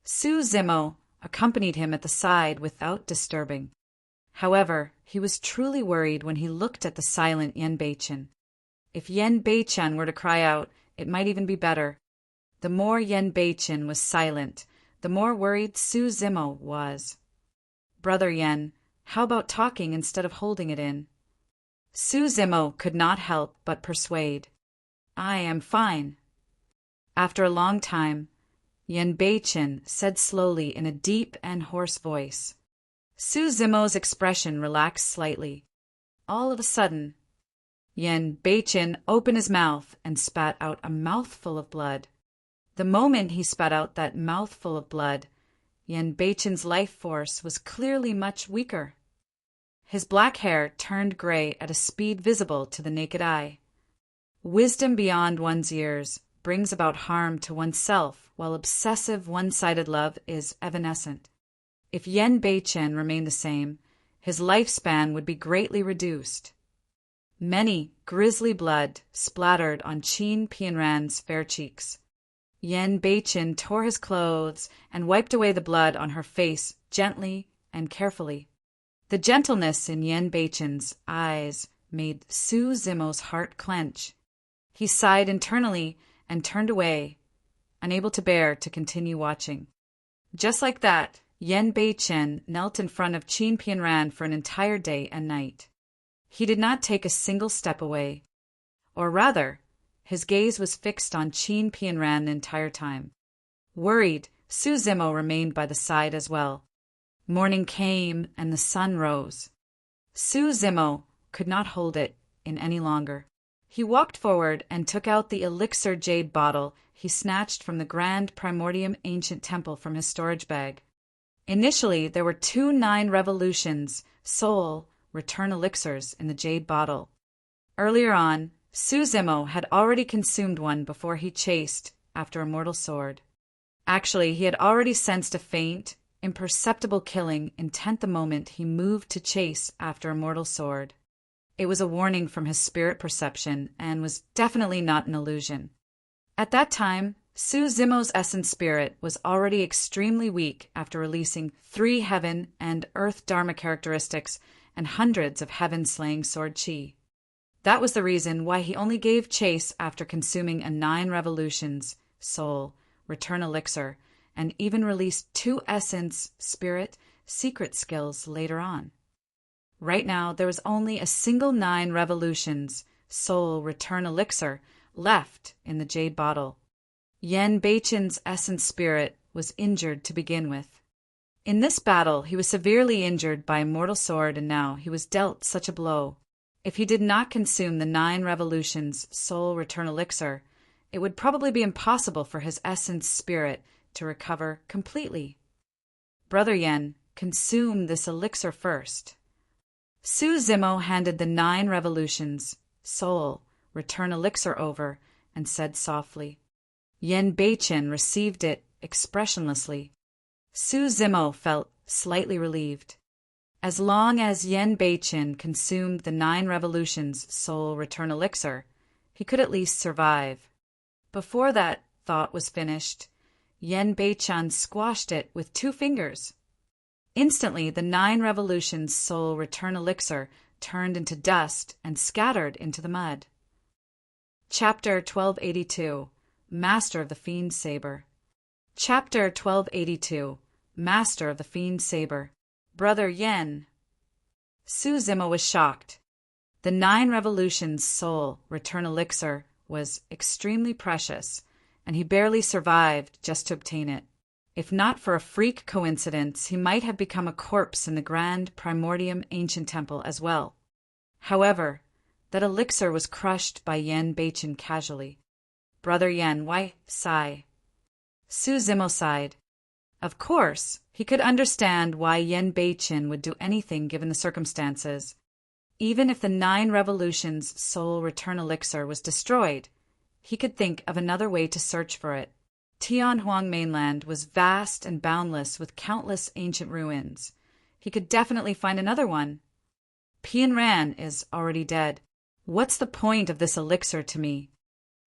Su Zimo accompanied him at the side without disturbing. However, he was truly worried when he looked at the silent Yen Beichen. If Yen Beichen were to cry out, it might even be better. The more Yen Beichen was silent, the more worried Su Zimo was. Brother Yen, how about talking instead of holding it in? Su Zimo could not help but persuade. I am fine. After a long time, Yen Beichen said slowly in a deep and hoarse voice. Su Zimo's expression relaxed slightly. All of a sudden, Yen Beichen opened his mouth and spat out a mouthful of blood. The moment he spat out that mouthful of blood, Yen Beichen's life force was clearly much weaker. His black hair turned gray at a speed visible to the naked eye. Wisdom beyond one's years brings about harm to oneself, while obsessive one-sided love is evanescent. If Yen Beichen remained the same, his lifespan would be greatly reduced. Many grisly blood splattered on Qin Pianran's fair cheeks. Yen Beichen tore his clothes and wiped away the blood on her face gently and carefully. The gentleness in Yen Beichen's eyes made Su Zimo's heart clench. He sighed internally and turned away, unable to bear to continue watching. Just like that, Yen Beichen knelt in front of Qin Pianran for an entire day and night. He did not take a single step away. Or rather, his gaze was fixed on Qin Pianran the entire time. Worried, Su Zimo remained by the side as well. Morning came and the sun rose. Su Zimo could not hold it in any longer. He walked forward and took out the elixir jade bottle he snatched from the grand primordium ancient temple from his storage bag. Initially, there were 2 9 revolutions, soul, return elixirs in the jade bottle. Earlier on, Su Zimo had already consumed one before he chased after a mortal sword. Actually, he had already sensed a faint, imperceptible killing intent the moment he moved to chase after a mortal sword. It was a warning from his spirit perception and was definitely not an illusion. At that time, Su Zimo's essence spirit was already extremely weak after releasing 3 heaven and earth dharma characteristics and hundreds of heaven-slaying sword chi. That was the reason why he only gave chase after consuming a 9 revolutions, soul, return elixir, and even released 2 essence, spirit, secret skills later on. Right now, there was only a single 9 revolutions, soul, return elixir, left in the jade bottle. Yen Beichen's essence spirit was injured to begin with. In this battle, he was severely injured by a mortal sword, and now he was dealt such a blow. If he did not consume the 9 revolutions, soul, return elixir, it would probably be impossible for his essence spirit to recover completely. Brother Yen, consume this elixir first. Su Zimo handed the 9 revolutions, soul, return elixir over, and said softly. Yen Beichen received it expressionlessly. Su Zimo felt slightly relieved. As long as Yen Beichen consumed the 9 revolutions, soul, return elixir, he could at least survive. Before that thought was finished, Yen Beichen squashed it with 2 fingers. Instantly, the 9 revolutions, soul, return elixir turned into dust and scattered into the mud. Chapter 1282, Master of the Fiend Saber. Chapter 1282, Master of the Fiend Saber. Brother Yen. Su Zimo was shocked. The 9 revolutions, soul, return elixir was extremely precious, and he barely survived just to obtain it. If not for a freak coincidence, he might have become a corpse in the grand primordium ancient temple as well. However, that elixir was crushed by Yen Beichen casually. Brother Yen, why sigh? Su Zimo sighed. Of course, he could understand why Yen Beichen would do anything given the circumstances. Even if the 9 revolutions soul return elixir was destroyed, he could think of another way to search for it, Tianhuang mainland was vast and boundless with countless ancient ruins. He could definitely find another one. Pian Ran is already dead. What's the point of this elixir to me?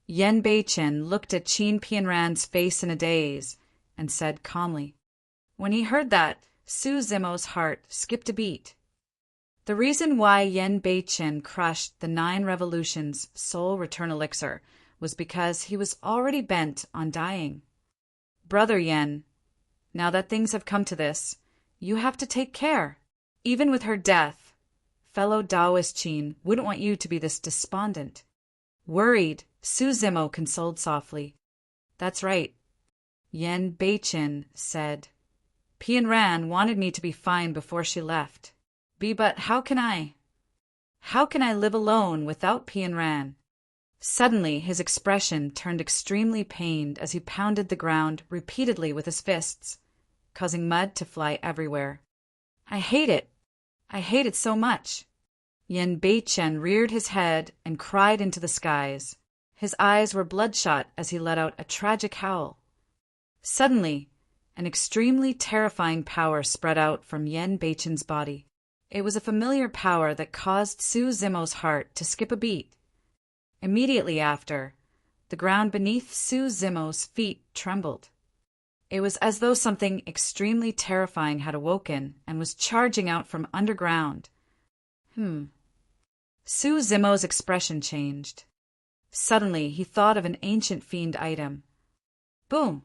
Yen Beichen looked at Qin Pianran's face in a daze and said calmly. When he heard that, Su Zimo's heart skipped a beat. The reason why Yen Beichen crushed the 9 Revolutions soul return elixir was because he was already bent on dying. Brother Yen, now that things have come to this, you have to take care. Even with her death, fellow Taoist Qin wouldn't want you to be this despondent. Worried, Su Zimo consoled softly. That's right, Yen Beichen said. Pian Ran wanted me to be fine before she left. But how can I live alone without Pian Ran? Suddenly his expression turned extremely pained as he pounded the ground repeatedly with his fists, causing mud to fly everywhere. I hate it so much. Yen Beichen reared his head and cried into the skies. His eyes were bloodshot as he let out a tragic howl. Suddenly, an extremely terrifying power spread out from Yen Beichen's body. It was a familiar power that caused Su Zimo's heart to skip a beat. Immediately after, the ground beneath Su Zimo's feet trembled. It was as though something extremely terrifying had awoken and was charging out from underground. Su Zimo's expression changed. Suddenly, he thought of an ancient fiend item. Boom!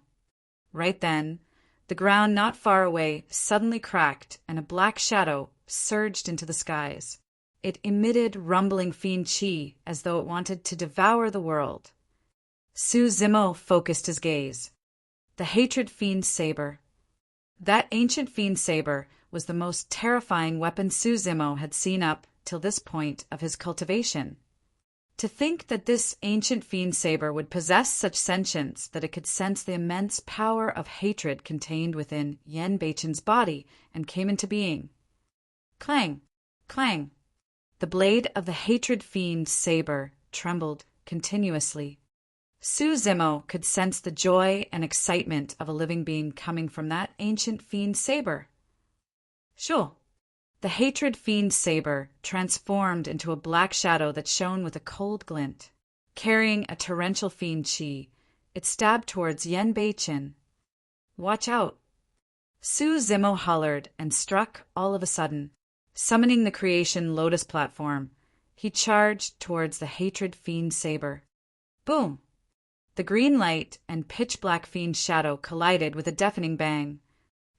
Right then, the ground not far away suddenly cracked and a black shadow surged into the skies. It emitted rumbling fiend chi as though it wanted to devour the world. Su Zimo focused his gaze. The hatred fiend saber. That ancient fiend saber was the most terrifying weapon Su Zimo had seen up till this point of his cultivation. To think that this ancient fiend saber would possess such sentience that it could sense the immense power of hatred contained within Yen Beichen's body and came into being. Clang! Clang! The blade of the hatred fiend saber trembled continuously. Su Zimo could sense the joy and excitement of a living being coming from that ancient fiend saber. Sure. The hatred fiend saber transformed into a black shadow that shone with a cold glint. Carrying a torrential fiend chi, it stabbed towards Yen Beichen. Watch out! Su Zimo hollered and struck all of a sudden. Summoning the creation lotus platform, he charged towards the hatred fiend saber. Boom! The green light and pitch-black fiend shadow collided with a deafening bang.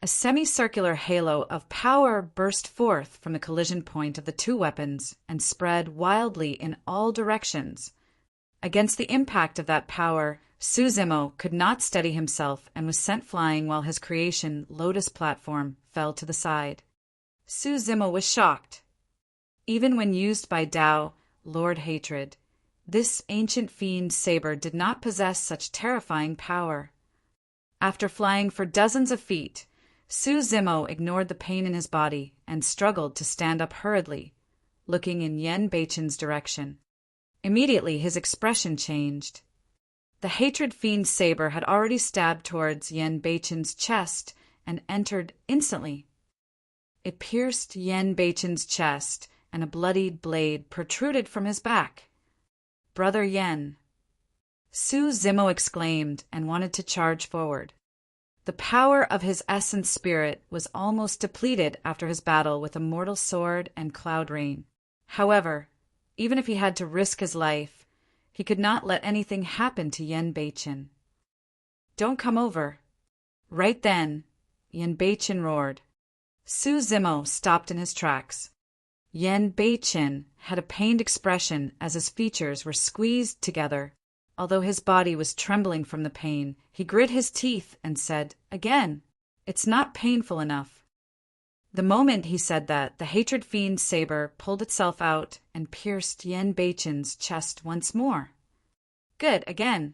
A semicircular halo of power burst forth from the collision point of the two weapons and spread wildly in all directions. Against the impact of that power, Su Zimo could not steady himself and was sent flying while his creation lotus platform fell to the side. Su Zimo was shocked. Even when used by Tao, Lord Hatred, this ancient fiend saber did not possess such terrifying power. After flying for dozens of feet, Su Zimo ignored the pain in his body and struggled to stand up hurriedly, looking in Yen Beichen's direction. Immediately his expression changed. The hatred fiend saber had already stabbed towards Yen Beichen's chest and entered instantly. It pierced Yen Beichen's chest, and a bloodied blade protruded from his back. Brother Yen! Su Zimo exclaimed and wanted to charge forward. The power of his essence spirit was almost depleted after his battle with a mortal sword and cloud rain. However, even if he had to risk his life, he could not let anything happen to Yen Beichen. Don't come over. Right then, Yen Beichen roared. Su Zimo stopped in his tracks. Yen Beichen had a pained expression as his features were squeezed together. Although his body was trembling from the pain, he grit his teeth and said, "Again, it's not painful enough." The moment he said that, the hatred fiend saber pulled itself out and pierced Yen Beichen's chest once more. Good, again.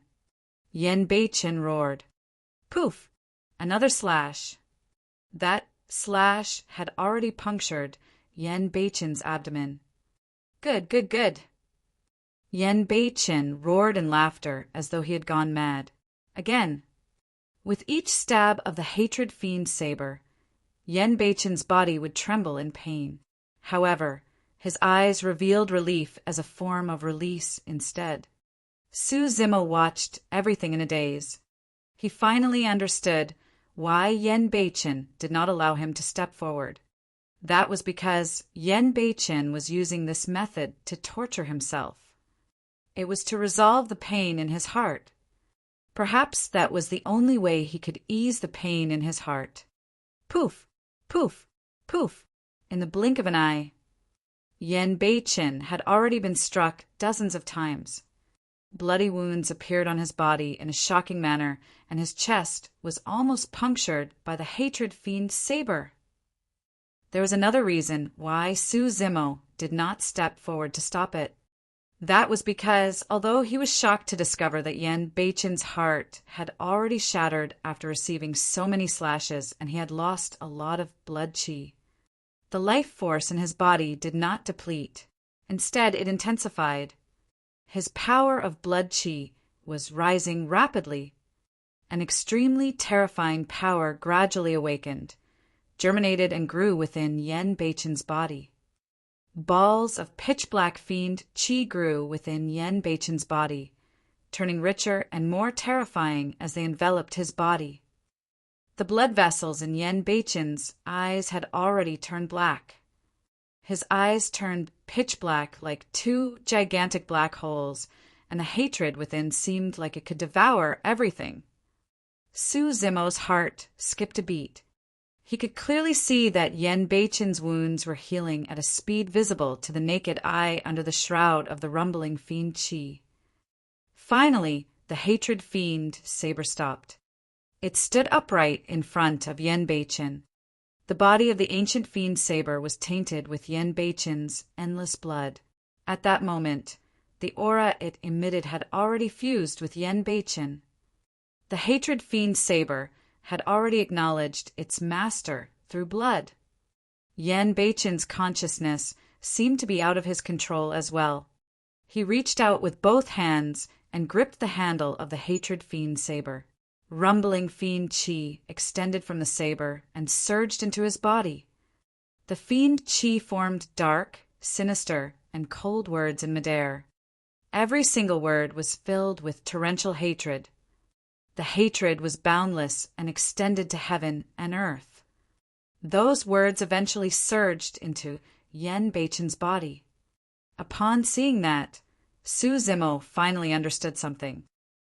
Yen Beichen roared. Poof! Another slash. That slash had already punctured Yen Beichen's abdomen. Good, good, good. Yen Beichen roared in laughter as though he had gone mad. Again. With each stab of the hatred fiend saber, Yen Beichen's body would tremble in pain. However, his eyes revealed relief as a form of release instead. Su Zimo watched everything in a daze. He finally understood why Yen Beichen did not allow him to step forward. That was because Yen Beichen was using this method to torture himself. It was to resolve the pain in his heart. Perhaps that was the only way he could ease the pain in his heart. Poof, poof, poof, in the blink of an eye. Yen Beichen had already been struck dozens of times. Bloody wounds appeared on his body in a shocking manner, and his chest was almost punctured by the hatred fiend's saber. There was another reason why Su Zimo did not step forward to stop it. That was because, although he was shocked to discover that Yen Beichen's heart had already shattered after receiving so many slashes and he had lost a lot of blood qi, the life force in his body did not deplete. Instead, it intensified. His power of blood qi was rising rapidly. An extremely terrifying power gradually awakened, germinated and grew within Yen Beichen's body. Balls of pitch-black fiend qi grew within Yen Beichen's body, turning richer and more terrifying as they enveloped his body. The blood vessels in Yen Beichen's eyes had already turned black. His eyes turned pitch-black like two gigantic black holes, and the hatred within seemed like it could devour everything. Su Zimo's heart skipped a beat. He could clearly see that Yen Beichen's wounds were healing at a speed visible to the naked eye under the shroud of the rumbling fiend qi. Finally, the hatred fiend saber stopped. It stood upright in front of Yen Beichen. The body of the ancient fiend saber was tainted with Yen Beichen's endless blood. At that moment, the aura it emitted had already fused with Yen Beichen. The hatred fiend saber had already acknowledged its master through blood. Yen Beichen's consciousness seemed to be out of his control as well. He reached out with both hands and gripped the handle of the hatred fiend saber. Rumbling fiend qi extended from the saber and surged into his body. The fiend qi formed dark, sinister, and cold words in midair. Every single word was filled with torrential hatred. The hatred was boundless and extended to heaven and earth. Those words eventually surged into Yen Beichen's body. Upon seeing that, Su Zimo finally understood something.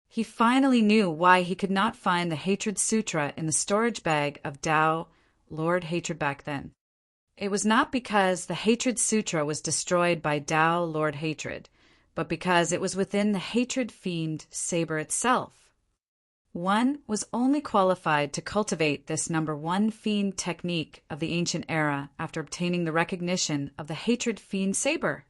He finally knew why he could not find the Hatred Sutra in the storage bag of Tao, Lord Hatred back then. It was not because the Hatred Sutra was destroyed by Tao, Lord Hatred, but because it was within the Hatred Fiend saber itself. One was only qualified to cultivate this number one fiend technique of the ancient era after obtaining the recognition of the Hatred Fiend saber.